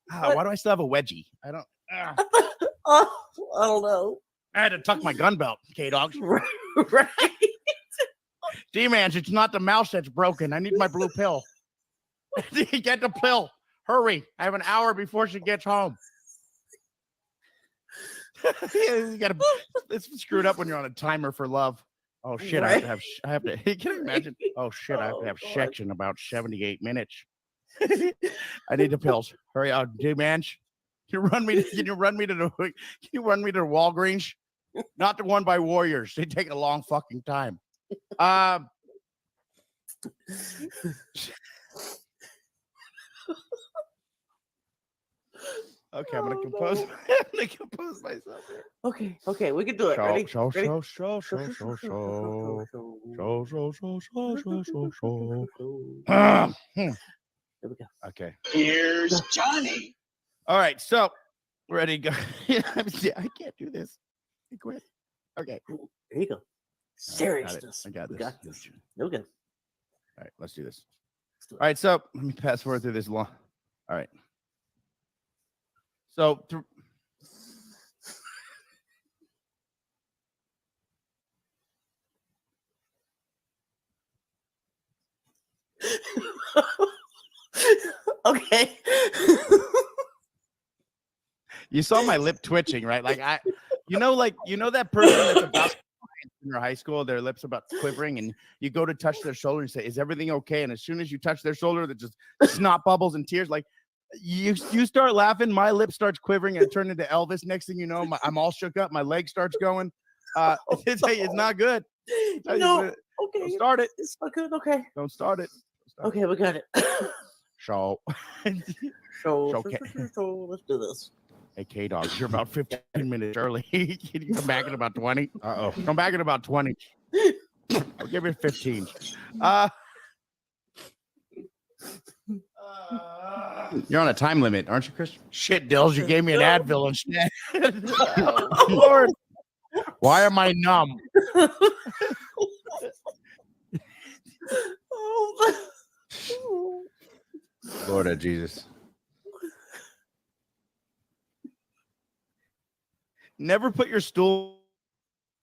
Why do I still have a wedgie? I don't. I don't know. I had to tuck my gun belt, K-Dogs. Right. D-Mans, it's not the mouse that's broken. I need my blue pill. Get the pill. Hurry. I have an hour before she gets home. It's screwed up when you're on a timer for love. Oh shit! Right? I have to. Can you imagine? Oh shit! I have to have sex in about 78 minutes. I need the pills. Hurry up, D-Man. Can you run me to Walgreens? Not the one by Warriors. They take a long fucking time. Okay, I'm gonna compose. I'm gonna compose myself here. Okay, we can do it. Ready? Show. Ready? Here we go. Okay. Here's Johnny. All right, so ready? Go. I can't do this. I quit. Okay. Here you go. Seriousness. I got this. We got this. Okay. All right, let's do this. All right, so let me pass forward through this long. All right. So Okay. you saw my lip twitching, right? Like that person that's about in your high school, their lips about quivering, and you go to touch their shoulder and say, "Is everything okay?" And as soon as you touch their shoulder, that just snot bubbles and tears. Like you start laughing, my lip starts quivering and turn into Elvis. Next thing you know, I'm all shook up, my leg starts going. It's not good. No. Okay. Don't start it. It's not good. Okay. Don't start it. Okay, we got it. So let's do this. Hey, K-Dogs, you're about 15 minutes early. Can you come back in about 20? Uh-oh. Come back in about 20. I'll give you 15. You're on a time limit, aren't you, Chris? Shit, Dills, you gave me an Advil instead. Oh, Lord. Why am I numb? Lord of Jesus. Never put your stool.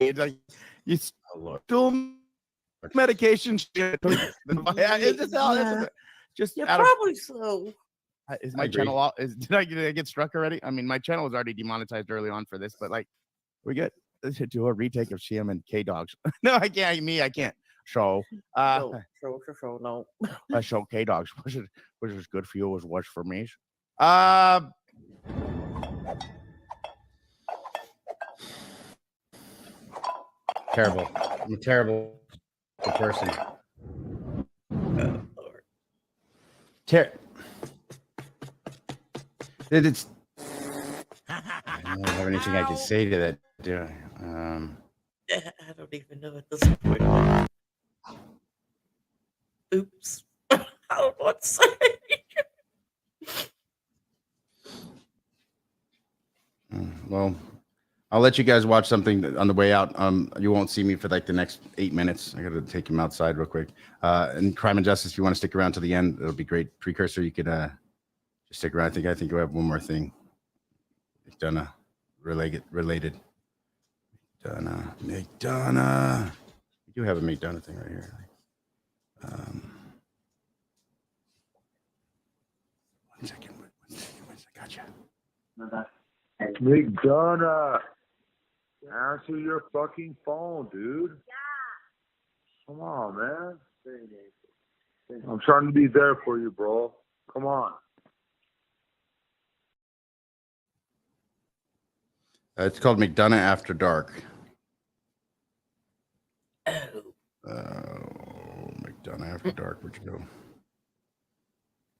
Like you stool medication. Shit. Just Yeah, probably so. Is my channel? Did I get struck already? I mean, my channel was already demonetized early on for this, but like, we good. do a retake of CM and K Dogs. No, I can't. I can't. So, no. show K Dogs, which is good for you, is worse for me. Terrible. I'm a terrible person. It's. I don't have anything I can say to that. Do I? I don't even know at this point. Oops. I don't know what to say. Well, I'll let you guys watch something on the way out. You won't see me for like the next 8 minutes. I got to take him outside real quick. And Crime and Justice, if you want to stick around to the end, it'll be great. Precursor, you could just stick around. I think we have one more thing. McDonough related. McDonough. We do have a McDonough thing right here. 1 second. Gotcha. McDonough, answer your fucking phone, dude. Yeah. Come on, man. I'm trying to be there for you, bro. Come on. It's called McDonough After Dark. McDonough After Dark. Where'd you go?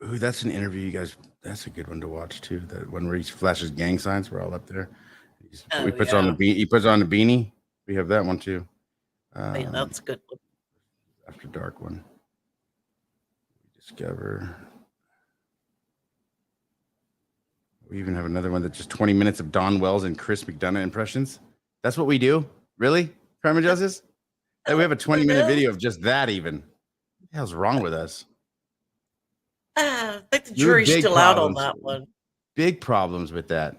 Ooh, that's an interview, you guys. That's a good one to watch too. That one where he flashes gang signs. We're all up there. He puts on the beanie. We have that one too. Yeah, that's a good one. After Dark one. We discover. We even have another one that's just 20 minutes of Don Wells and Chris McDonough impressions. That's what we do? Really? Crime and Justice? Hey, we have a 20-minute video of just that even. What the hell's wrong with us? I think the jury's still out on that one. Big problems with that.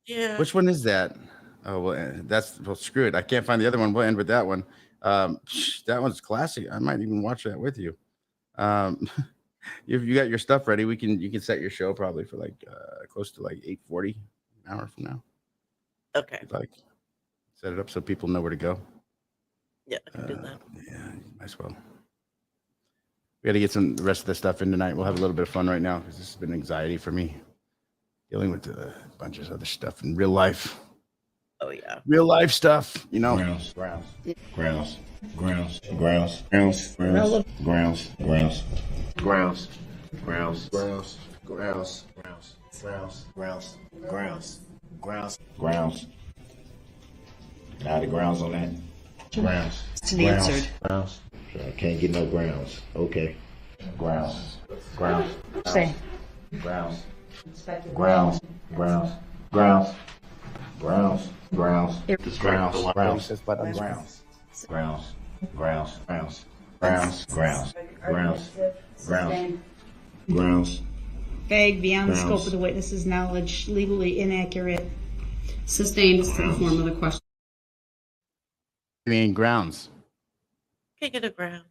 Yeah. Which one is that? Oh, well, screw it. I can't find the other one. We'll end with that one. That one's classic. I might even watch that with you. If you got your stuff ready, you can set your show probably for like close to like 8:40, an hour from now. Okay. Like set it up so people know where to go. Yeah, I can do that. Yeah, might as well. We got to get the rest of the stuff in tonight. We'll have a little bit of fun right now because this has been anxiety for me, dealing with a bunch of other stuff in real life. Oh yeah, real life stuff. You know. Grounds. Grounds. Grounds. Grounds. Grounds. Grounds. Grounds. Grounds. Grounds. Grounds. Grounds. Grounds. Grounds. Grounds. Grounds. Grounds. Grounds. Now the grounds on that. Grounds. It's answered. Grounds. I can't get no grounds. Okay. Grounds. Grounds. Say. Grounds. Grounds. Grounds. Grounds. Grounds. Grounds. Grounds. Grounds. Grounds. Grounds. Grounds. Grounds. Grounds. Grounds. Grounds. Grounds. Grounds. Grounds. Vague, beyond the scope of the witness's knowledge, legally inaccurate. Sustained is to the form of the question. I mean, grounds. Can't get a grounds.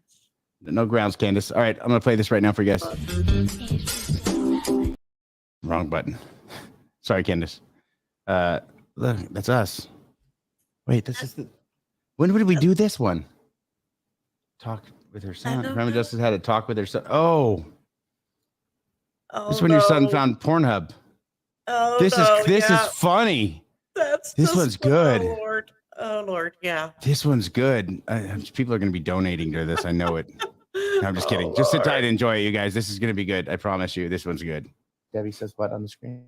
No grounds, Candace. All right, I'm going to play this right now for you guys. Wrong button. Sorry, Candace. Look, that's us. Wait, this is the... When did we do this one? Talk with her son. Crime and Justice had a talk with her son. Oh. This is when your son found Pornhub. Oh, this is funny. This one's good. Oh Lord, yeah. This one's good. People are going to be donating to this. I know it. No, I'm just kidding. Just sit tight and enjoy it, you guys. This is going to be good. I promise you. This one's good. Debbie says what on the screen?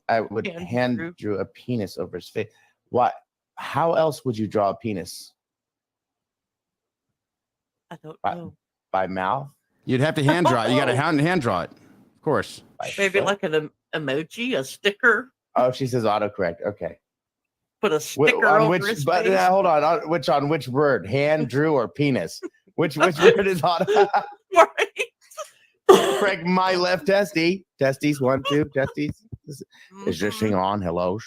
I would hand drew a penis over his face. What? How else would you draw a penis? I don't know. By mouth? You'd have to hand draw it. You got to hand draw it. Of course. Maybe like an emoji, a sticker. Oh, she says autocorrect. Okay. Put a sticker over his face. Hold on. On which word? Hand, drew, or penis? Which word is auto? Correct my left testy. Testes, 1, 2, testes. Is this thing on? Hello.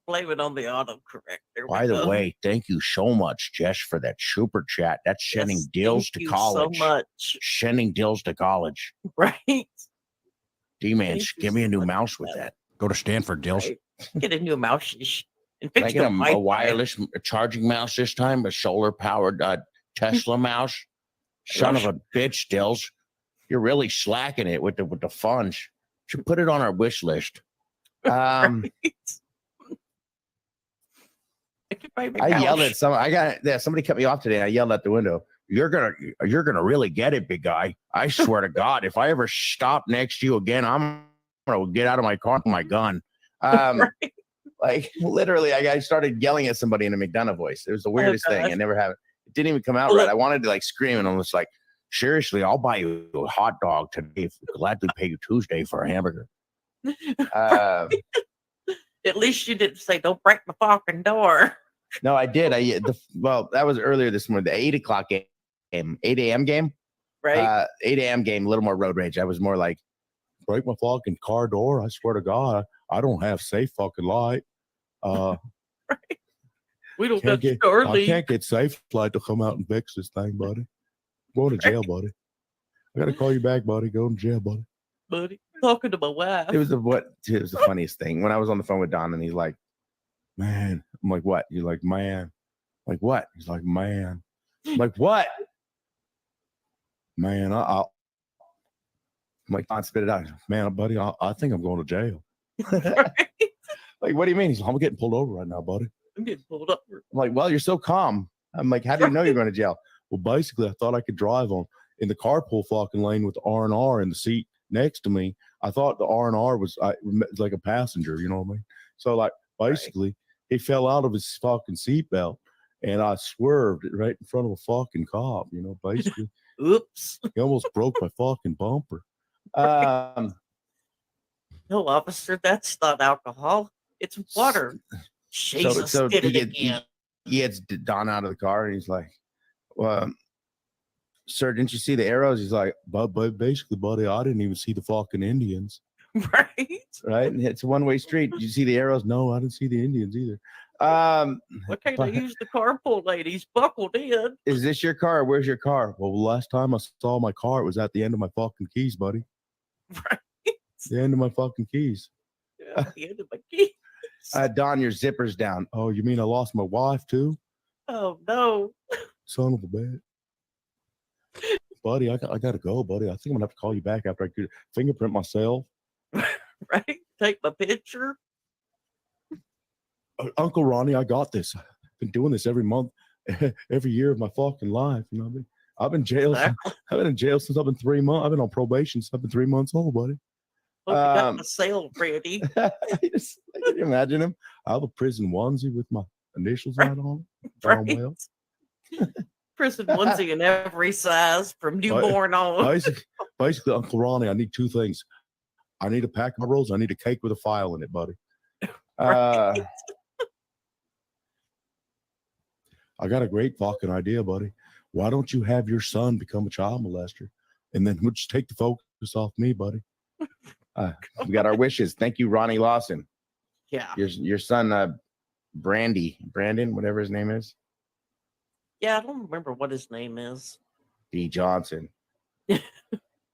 Blame it on the autocorrect. By the way, thank you so much, Jess, for that super chat. That's sending deals to college. So much. Sending deals to college. Right. D-man, give me a new mouse with that. Go to Stanford, deals. Right. Get a new mouse and Can I fix get the a Wi-Fi. wireless charging mouse this time? A solar powered Tesla mouse? Son of a bitch, Dills. You're really slacking it with the funds. Should put it on our wish list. I yelled at somebody cut me off today. And I yelled out the window. You're gonna really get it, big guy. I swear to God, if I ever stop next to you again, I'm gonna get out of my car with my gun. Like literally, I started yelling at somebody in a McDonough voice. It was the weirdest thing. I never have it. It didn't even come out right. I wanted to like scream, and I was like, seriously, I'll buy you a hot dog today. Gladly pay you Tuesday for a hamburger. At least you didn't say, "Don't break my fucking door." No, I did. Well, that was earlier this morning. The 8 o'clock game, 8 a.m. game, right? 8 a.m. game, a little more road rage. I was more like, break my fucking car door. I swear to God, I don't have safe fucking light. Right. We don't I get can't get safe light to come out and fix this thing, buddy. I'm going to jail, buddy. I got to call you back, buddy. Go to jail, buddy. Buddy, talking to my wife. It was the funniest thing when I was on the phone with Don, and he's like, man. I'm like, what? You're like, man. I'm like, what? He's like, man. I'm like, what? Man, I'm like, Don, spit it out. Man, buddy, I think I'm going to jail. Like, what do you mean? He's like, I'm getting pulled over right now, buddy. I'm getting pulled over. I'm like, well, you're so calm. I'm like, how do you know you're going to jail? Well, basically, I thought I could drive in the carpool fucking lane with the R&R in the seat next to me. I thought the R&R was like a passenger, you know what I mean? So, like, basically, he fell out of his fucking seatbelt, and I swerved right in front of a fucking cop, you know, basically. Oops. He almost broke my fucking bumper. No, officer, that's not alcohol. It's water. Jesus, so did it again. He gets Don out of the car, and he's like, well, sir, didn't you see the arrows? He's like, but basically, buddy, I didn't even see the fucking Indians. Right. Right. And it's a one-way street. Did you see the arrows? No, I didn't see the Indians either. Why can't I use the carpool ladies? Buckled in. Is this your car? Where's your car? Well, last time I saw my car, it was at the end of my fucking keys, buddy. Right. The end of my fucking keys. Yeah, the end of my keys. Don, your zipper's down. Oh, you mean I lost my wife too? Oh no. Son of a bitch. Buddy, I gotta go, buddy. I think I'm gonna have to call you back after I could fingerprint myself. Right? Take my picture. Uncle Ronnie, I got this. I've been doing this every month, every year of my fucking life. You know what I mean? I've been in jail. I've been in jail since I've been 3 months. I've been on probation since I've been 3 months old, buddy. Hope you got the sale ready. Can you imagine him? I have a prison onesie with my initials right on it. Right. Prison onesie in every size from newborn on. Basically, Uncle Ronnie, I need 2 things. I need a pack of my rolls. I need a cake with a file in it, buddy. Right. I got a great fucking idea, buddy. Why don't you have your son become a child molester? And then we'll just take the focus off me, buddy. We got our wishes. Thank you, Ronnie Lawson. Yeah. Your son, Brandon, whatever his name is. Yeah, I don't remember what his name is. D. Johnson.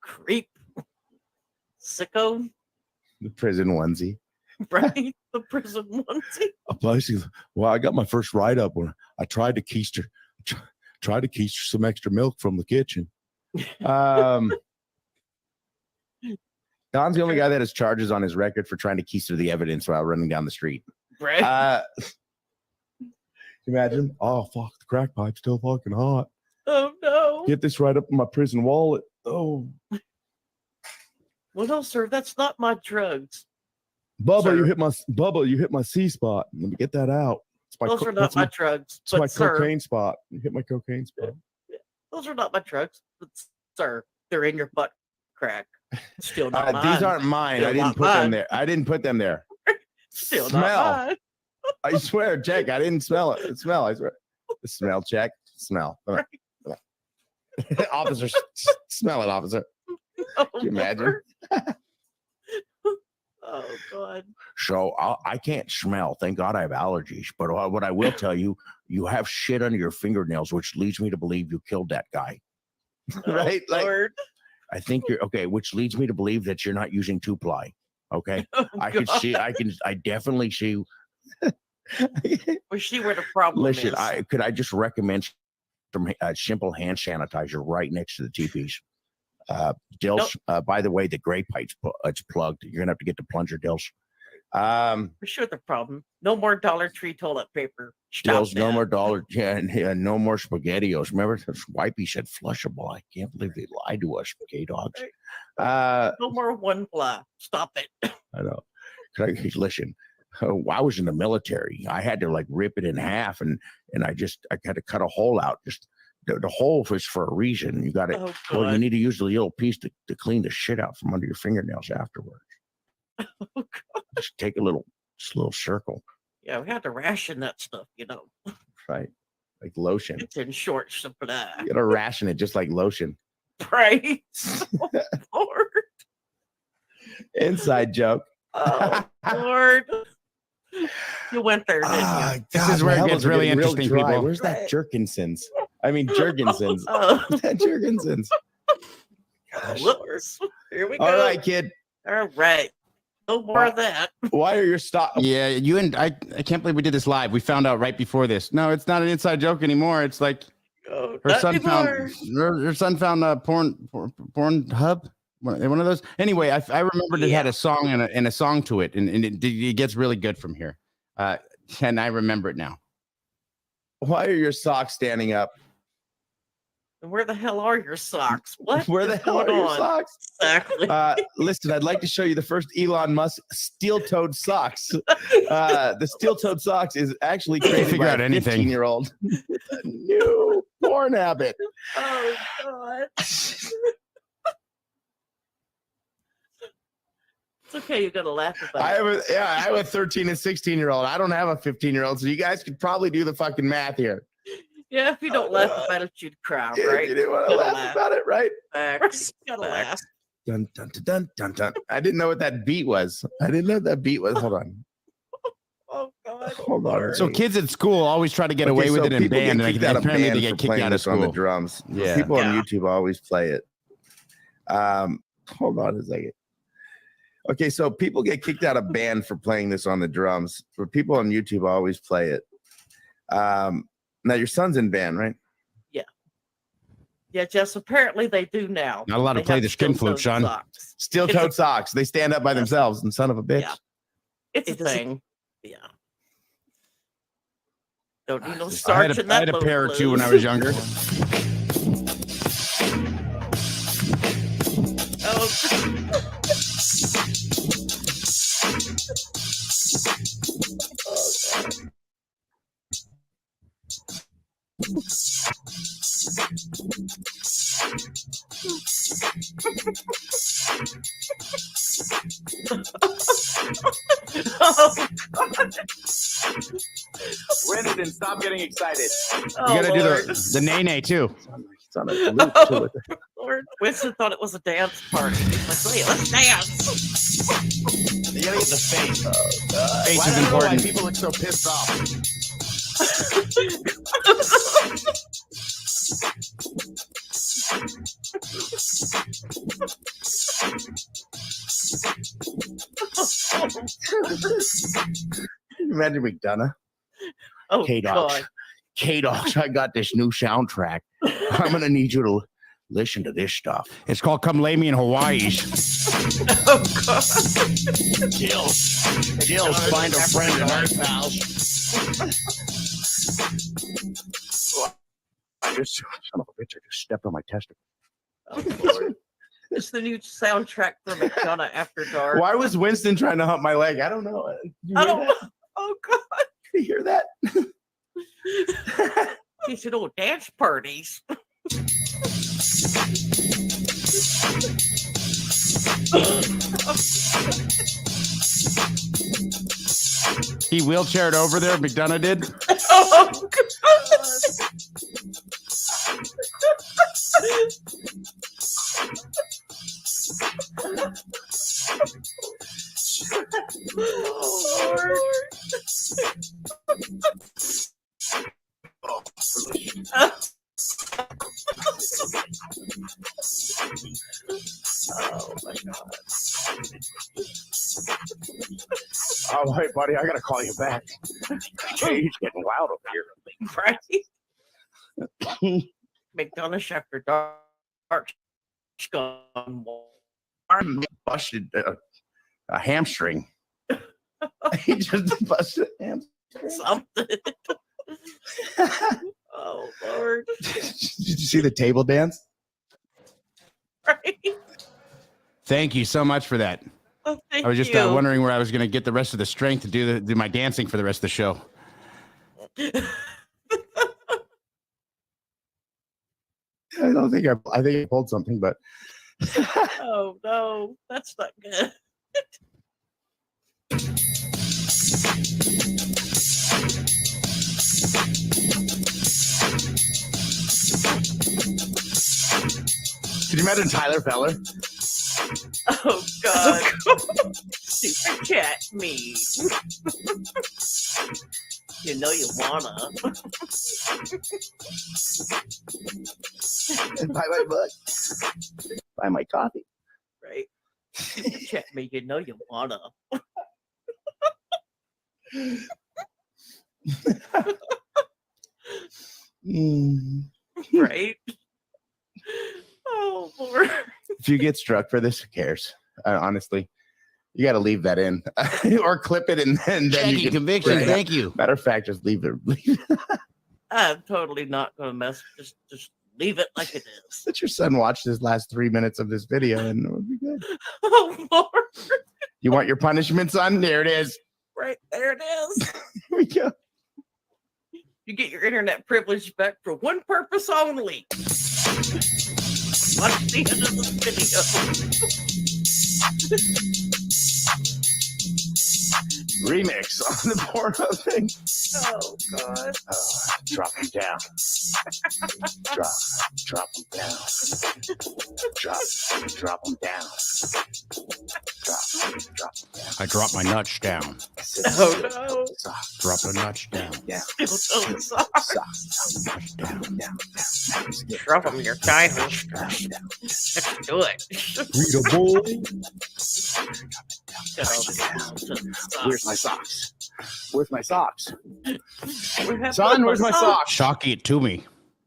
Creep. Sicko. The prison onesie. Right? The prison onesie. Well, I got my first write-up when I tried to keister some extra milk from the kitchen. Don's the only guy that has charges on his record for trying to keister the evidence while running down the street. Right. Imagine, oh fuck, the crack pipe's still fucking hot. Oh no. Get this right up in my prison wallet. Oh. Well, no, sir, that's not my drugs. Bubba, sir. you hit my C spot. Let me get that out. Those are not my drugs. It's my cocaine spot. You hit my cocaine spot. Those are not my drugs, but sir, they're in your butt crack. Still not mine. These aren't mine. Still I didn't put them there. Still Smell. not mine. I swear, check. I didn't smell it. Smell. I swear. Smell check. Smell. Come on. Officer, smell it, officer. Oh, can you imagine? Oh God. So I can't smell. Thank God I have allergies. But what I will tell you, you have shit under your fingernails, which leads me to believe you killed that guy. Right? Lord. I think you're okay, which leads me to believe that you're not using 2-ply. Okay, Oh, I could God. see. I definitely see. We see where the problem Listen, is. I just recommend some simple hand sanitizer right next to the teepees. Dills. By the way, the gray pipe's it's plugged. You're gonna have to get the plunger, Dills. For sure, the problem. No more Dollar Tree toilet paper. Stop Dills, no that. more dollar. Yeah, no more SpaghettiOs. Remember, this Wipey said flushable. I can't believe they lied to us, gay dogs. No more one ply. Stop it. I know. Listen, I was in the military. I had to like rip it in half, and I had to cut a hole out. Just the hole was for a reason. You got to. Oh, Well, you God. need to use the little piece to clean the shit out from under your fingernails afterwards. Oh, God. Just take a little circle, Yeah, we had to ration that stuff, you know. right? Like lotion. It's in short supply. You gotta ration it just like lotion. Right? Oh, Lord. Inside joke. Oh, Lord. You went there, didn't you? This is where it gets really real interesting, dry. people. Where's that Jerkinsons? I mean, Jerkinsons. Oh. That Jerkinsons. Lord. Here we go. All right, kid. All right. No more of that. Why are your stock? Yeah, you and I can't believe we did this live. We found out right before this. No, it's not an inside joke anymore. It's like Oh, her not son anymore. found her son found a porn hub. One of those. Anyway, I remembered it had a song and a song to it, and it gets really good from here. And I remember it now. Why are your socks standing up? Where the hell are your socks? What? Where the is hell are going your on? socks? Exactly. Listen, I'd like to show you the first Elon Musk steel-toed socks. The steel-toed socks is actually created Figure by out a anything. 15-year-old. A new porn habit. Oh, God. It's okay. You got to laugh about I it. have a 13 and 16-year-old. I don't have a 15-year-old, so you guys could probably do the fucking math here. Yeah, if you don't laugh about it, you'd cry, right? You didn't want to laugh about it, right? Facts. Gotta laugh. Dun, dun, dun, dun, dun, dun. I didn't know what that beat was. Hold on. Oh, God. Hold on. So kids at school always try to get away with it in band, and apparently they get kicked out of school. on the drums. Yeah. People on YouTube always play it. Hold on a second. Okay, so people get kicked out of band for playing this on the drums, but people on YouTube always play it. Now your son's in band, right? Yeah. Yeah, Jess, apparently they do now. Not allowed to They play have the skin steel-toed flute, Sean. socks. Steel-toed socks. They stand up by themselves, and son of a bitch. Yeah. It's a thing. Yeah. Don't need no I starch had in that I had a boat pair or two when I blues. was younger. Brandon, stop getting excited. You gotta do the nay too. It's on a loop to it. Lord, Winston thought it was a dance party. He's like, "Wait, let's dance." You gotta get the face. Face Why is I don't know why important. people look so pissed off. Imagine McDonough. Oh, K-Dogs. God. K-Dogs, I got this new soundtrack. I'm gonna need you to listen to this stuff. It's called "Come Lay Me in Hawaii." Oh, God. Jill's find a friend in our house. I just, son of a bitch, I just stepped on my testicle. Oh, Lord. It's the new soundtrack for McDonough After Dark. Why was Winston trying to hump my leg? I don't know. I don't know. Oh, God. Did you hear that? He said, "Oh, dance parties." He wheelchaired over there. McDonough did. Oh, God. Oh, Lord. Oh, my God. Oh, wait, buddy, I gotta call you back. He's getting loud over here. Right? McDonald's after dark. Gone busted a hamstring. He just busted a hamstring. something. Oh Lord! Did you see the table dance? Right? Thank you so much for that. Oh, thank I was just you. wondering where I was going to get the rest of the strength to do my dancing for the rest of the show. I think I pulled something, but Oh no, that's not good. can you imagine Tyler Feller? Oh God! Super chat me. You know you wanna. And buy my book, buy my coffee. Right? Super chat me. You know you wanna. Right? Oh Lord! If you get struck for this, who cares? Honestly, you got to leave that in or clip it and then you Checking can conviction. Right. Thank you. Matter of fact, just leave it. I'm totally not gonna mess. Just leave it like it is. Let your son watch this last 3 minutes of this video and it would be good. Oh Lord! You want your punishment, son? There it is. Right there it is. Here we go. You get your internet privilege back for one purpose only. Watch the end of the video. Remix on the Pornhub thing. Oh God! Drop him down. Drop him down. Drop him down. Drop. I drop my nuts down. Oh no! Drop the nuts down. Yeah. Still so socks. Down. Drop them your kindness. Let's do it. Rita boy. Where's my socks? Where's my socks? Son, Son, where's my socks? Shocky it to me.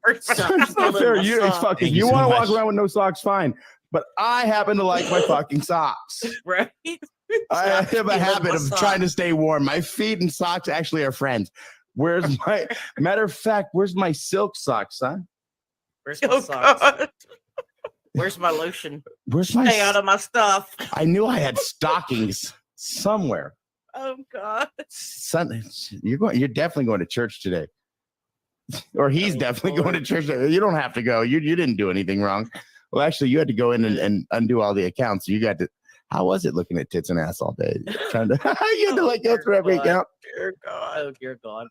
It's not fair. You want to walk around with no socks, fine. But I happen to like my fucking socks. Right? I have a habit of trying to stay warm. My feet and socks actually are friends. Where's my matter of fact? Where's my silk socks, son? Where's my socks? Where's my lotion? Where's my Stay out of my stuff. I knew I had stockings somewhere. Oh God! Son, you're definitely going to church today, or he's definitely going to church today. You don't have to go. You didn't do anything wrong. Well, actually, you had to go in and undo all the accounts. You got to. How was it looking at tits and ass all day? Trying to you had to like go through every account. Dear God! Oh dear God!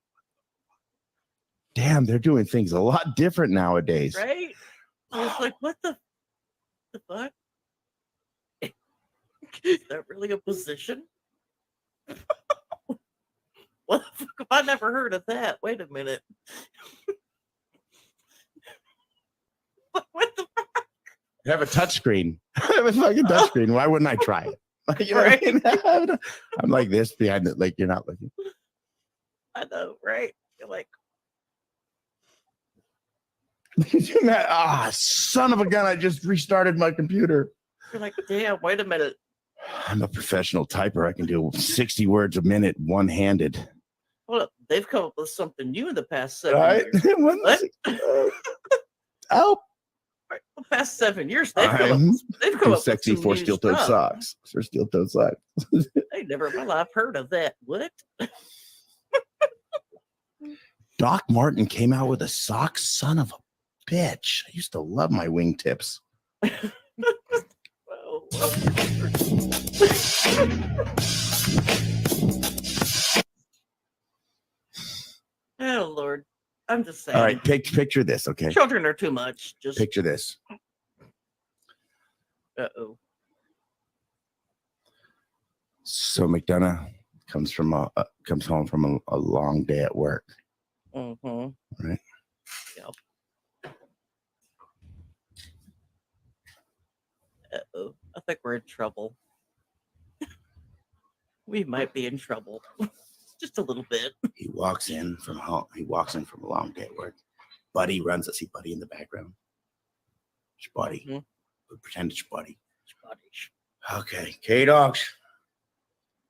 Damn, they're doing things a lot different nowadays. Right? I was like, what the fuck? Is that really a position? What the fuck have I never heard of that? Wait a minute. What the fuck? You have a touchscreen. I have a fucking touchscreen. Why wouldn't I try it? You know what I mean? I'm like this behind it, like you're not looking. I know, right? You're like, son of a gun, I just restarted my computer. you're like, damn, wait a minute. I'm a professional typer. I can do 60 words a minute one-handed. Well, they've come up with something new in the past 7 Right? years. What? Oh. The past 7 years, they've come Too up sexy with some for new steel-toed stuff. socks. For steel-toed socks. I never in my life heard of that. What? Doc Martin came out with a sock. Son of a bitch. I used to love my wingtips. Oh Lord, I'm just saying. All right, picture this, okay? Children are too much. Just Picture this. Uh-oh. So McDonough comes home from a long day at work. Mm-hmm. Right. Yep. Uh-oh. I think we're in trouble. We might be in trouble. Just a little bit. He walks in from home. He walks in from a long day at work. Buddy runs. I see Buddy in the background. It's Buddy. Mm-hmm. We pretend it's Buddy. It's Buddy. Okay. K-Dogs.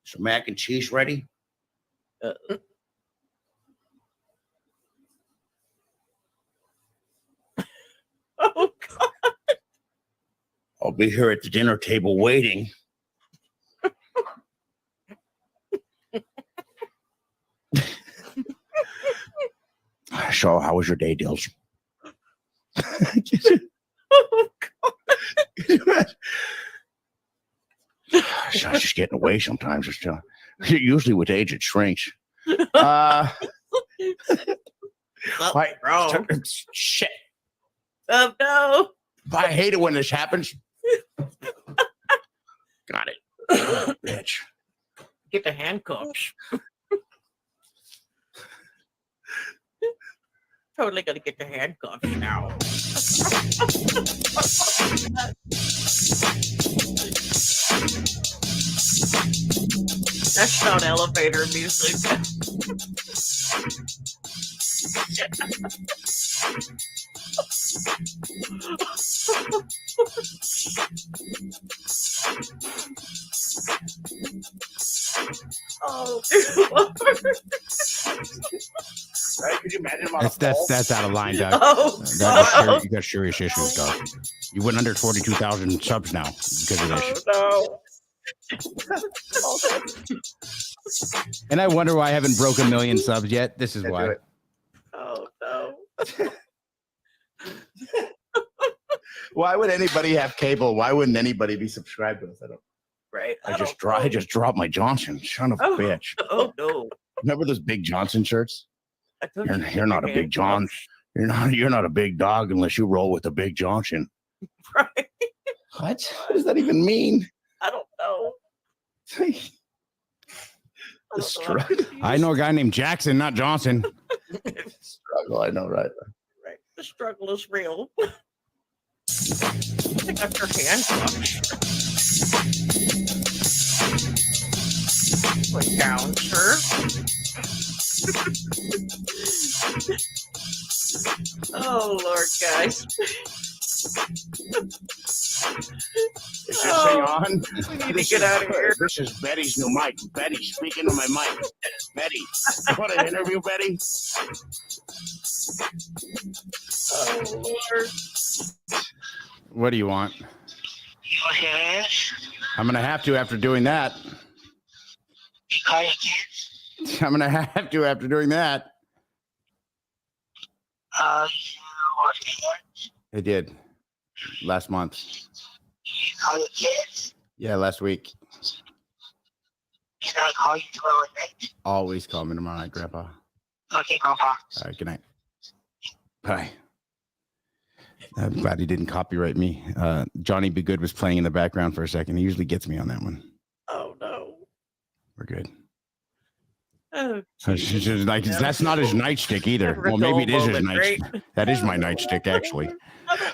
Some mac and cheese ready? Oh, God. I'll be here at the dinner table waiting. So, how was your day, Dills? Oh, God. So I was just getting away sometimes. Usually with age, it shrinks. Wrong. Shit. Oh, no. I hate it when this happens. Got it. Bitch. Get the handcuffs. Totally gonna get the handcuffs now. That's not elevator music. Oh, Right? Could you imagine him on That's out of line, Doug. Oh, You got serious issues, Doug. You went under 42,000 subs now because of this. Oh, And I wonder why I haven't broken 1 million subs yet. This is why. no. Oh, no. Why would anybody have cable? Why wouldn't anybody be subscribed to us? I don't. Right. I just dropped my Johnson. Son of a bitch. Oh, no. Remember those big Johnson shirts? I told you You're not a big John. You're not a big dog unless you roll with a big Johnson. Right. What? What does that even mean? I don't know. The struggle. I know a guy named Jackson, not Johnson. Struggle. I know, right? Right. The struggle is real. I got your handcuffs. Put down, sir. Oh, Lord, guys. Is this thing on? We need to get out of here. This is Betty's new mic. Betty, speaking to my mic. Betty, you want an interview, Betty? Oh, Lord. What do you want? I'm going to have to after doing that. I'm going to have to after doing that. I did. Last month. Yeah, last week. Can I call you tomorrow night? Always call me tomorrow night, Grandpa. Okay, Grandpa. All right, good night. Bye. I'm glad he didn't copyright me. Johnny Be Good was playing in the background for a second. He usually gets me on that one. Oh, no. We're good. Oh, like, that's not his nightstick either. Well, maybe it is his nightstick. That is my nightstick, actually.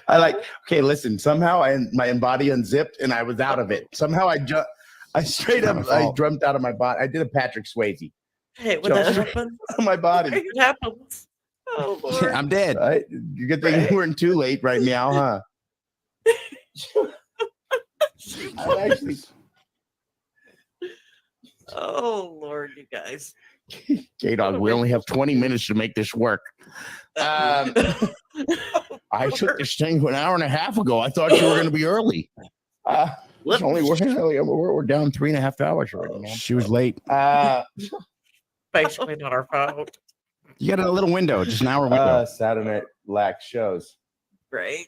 I like. Okay, listen. Somehow my body unzipped and I was out of it. Somehow I straight up I dreamt out of my body. I did a Patrick Swayze. Hey, what that happen? On my body. It happens. Oh, Lord. I'm dead. Right? Good thing you weren't too late right now, huh? I actually. Oh, Lord, you guys. K-Dog, we only have 20 minutes to make this work. I took this thing an hour and a half ago. I thought you were going to be early. We're down 3.5 hours already, man. She was late. Basically not our fault. You got a little window, just an hour window. Saturday Night Lax shows. Right.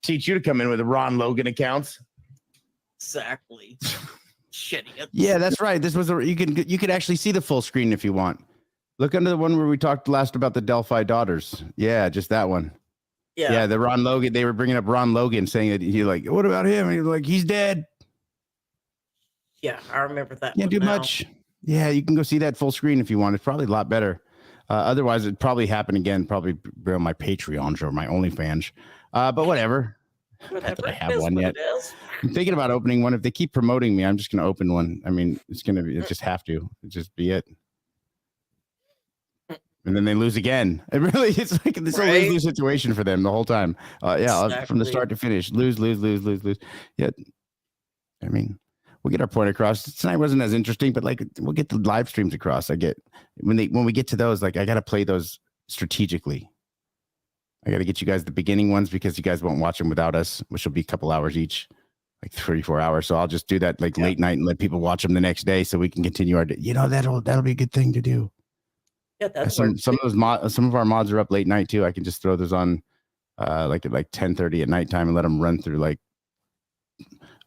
Teach you to come in with the Ron Logan accounts. Exactly. Shitty. Yeah, that's right. This was you could actually see the full screen if you want. Look under the one where we talked last about the Delphi daughters. Yeah, just that one. Yeah, the Ron Logan. They were bringing up Ron Logan, saying that he like, what about him? And he was like, he's dead. Yeah, I remember that. Can't do much. Yeah, you can go see that full screen if you want. It's probably a lot better. Otherwise, it'd probably happen again, probably on my Patreons or my OnlyFans. But whatever. Whatever. I It have is one what yet. it is. I'm thinking about opening one. If they keep promoting me, I'm just going to open one. I mean, it's going to be, it just have to. It just be it. And then they lose again. It really, it's like this Right. a lose-lose situation for them the whole time. From the Exactly. start to finish, lose. Yeah, I mean, we'll get our point across. Tonight wasn't as interesting, but like we'll get the live streams across. I get when we get to those, like I got to play those strategically. I got to get you guys the beginning ones because you guys won't watch them without us, which will be a couple hours each, like 3-4 hours. So I'll just do that like late night and let people watch them the next day so we can continue our. That'll be a good thing to do. Yeah, that's Some of our mods are up late night too. I can just throw those on like at 10:30 at nighttime and let them run through like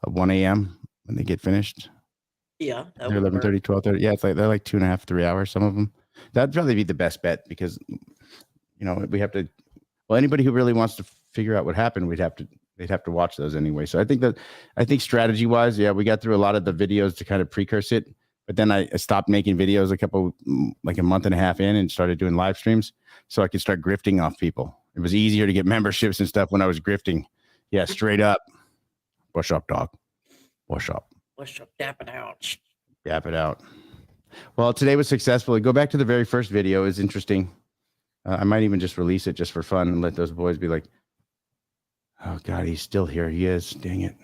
1 a.m. when they get finished. Yeah, that They're would work. 11:30, 12:30. Yeah, it's like they're like 2.5, 3 hours. Some of them. That'd probably be the best bet because we have to. Well, anybody who really wants to figure out what happened, they'd have to watch those anyway. So I think strategy wise, yeah, we got through a lot of the videos to kind of precurse it. But then I stopped making videos a month and a half in and started doing live streams so I could start grifting off people. It was easier to get memberships and stuff when I was grifting. Yeah, straight up. What's up, dog? What's up? What's up? Dap it out. Dap it out. Well, today was successful. Go back to the very first video. It's interesting. I might even just release it just for fun and let those boys be like, oh, God, he's still here. He is. Dang it.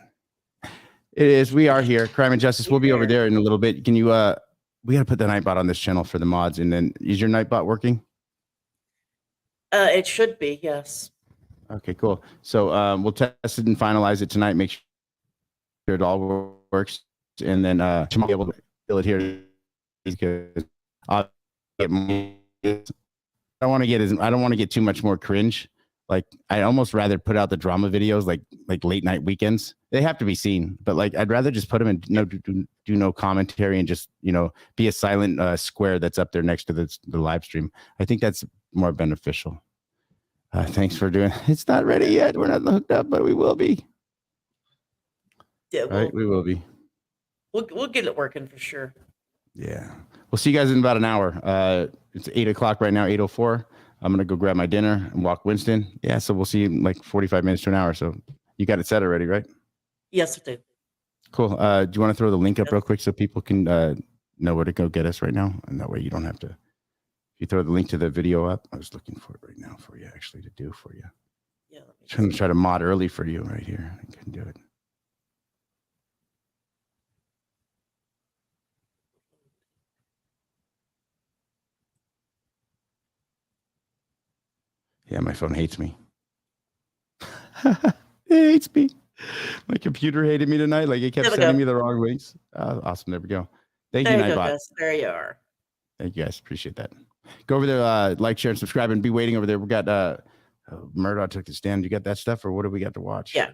It is. We are here. Crime and Justice. We'll be over there in a little bit. Can you, we got to put the Nightbot on this channel for the mods. And then is your Nightbot working? It should be, yes. Okay, cool. So we'll test it and finalize it tonight. Make sure it all works. And then tomorrow I'll be able to fill it here because I'll get more. I don't want to get too much more cringe. Like I almost rather put out the drama videos like late night weekends. They have to be seen, but like I'd rather just put them in do no commentary and just be a silent square that's up there next to the live stream. I think that's more beneficial. Thanks for doing. It's not ready yet. We're not hooked up, but we will be. Yeah, we will be. We'll get it working for sure. Yeah, we'll see you guys in about an hour. It's 8:00 right now. 8:04. I'm going to go grab my dinner and walk Winston. Yeah, so we'll see you in like 45 minutes to an hour. So you got it set already, right? Yes, I do. Cool. Do you want to throw the link up real quick so people can know where to go get us right now? And that way you don't have to. If you throw the link to the video up, I was looking for it right now for you, actually, to do for you. Yeah. I'm trying to mod early for you right here. I couldn't do it. Yeah, my phone hates me. It hates me. My computer hated me tonight. Like it kept sending me the wrong links. Awesome. There we go. Thank you, Nightbot. There you are. Thank you guys. Appreciate that. Go over there, like, share, and subscribe, and be waiting over there. We got Murdoch took the stand. You got that stuff, or what do we got to watch? Yeah.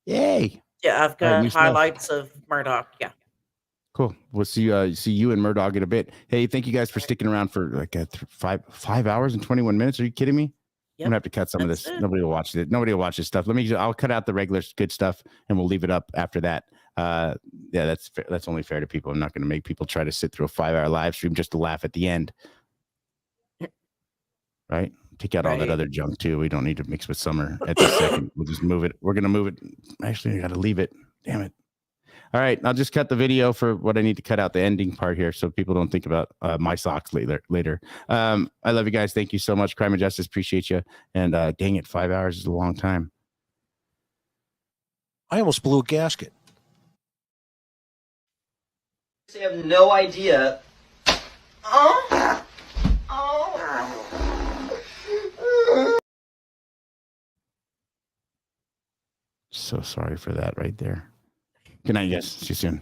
Yay. Yeah, I've got highlights of Murdoch. Yeah. Cool. We'll see you and Murdoch in a bit. Hey, thank you guys for sticking around for like 5 hours and 21 minutes. Are you kidding me? I'm gonna have to cut some of this. Nobody will watch it. Nobody will watch this stuff. I'll cut out the regular good stuff and we'll leave it up after that. Yeah, that's only fair to people. I'm not gonna make people try to sit through a 5-hour live stream just to laugh at the end. Right? Take out all that other junk too. We don't need to mix with Summer at this second. We'll just move it. We're gonna move it. Actually, I gotta leave it. Damn it. All right, I'll just cut the video for what I need to cut out the ending part here so people don't think about my socks later. I love you guys. Thank you so much. Crime and Justice, appreciate you. And dang it, 5 hours is a long time. I almost blew a gasket. I have no idea. So sorry for that right there. Good night, guys. See you soon.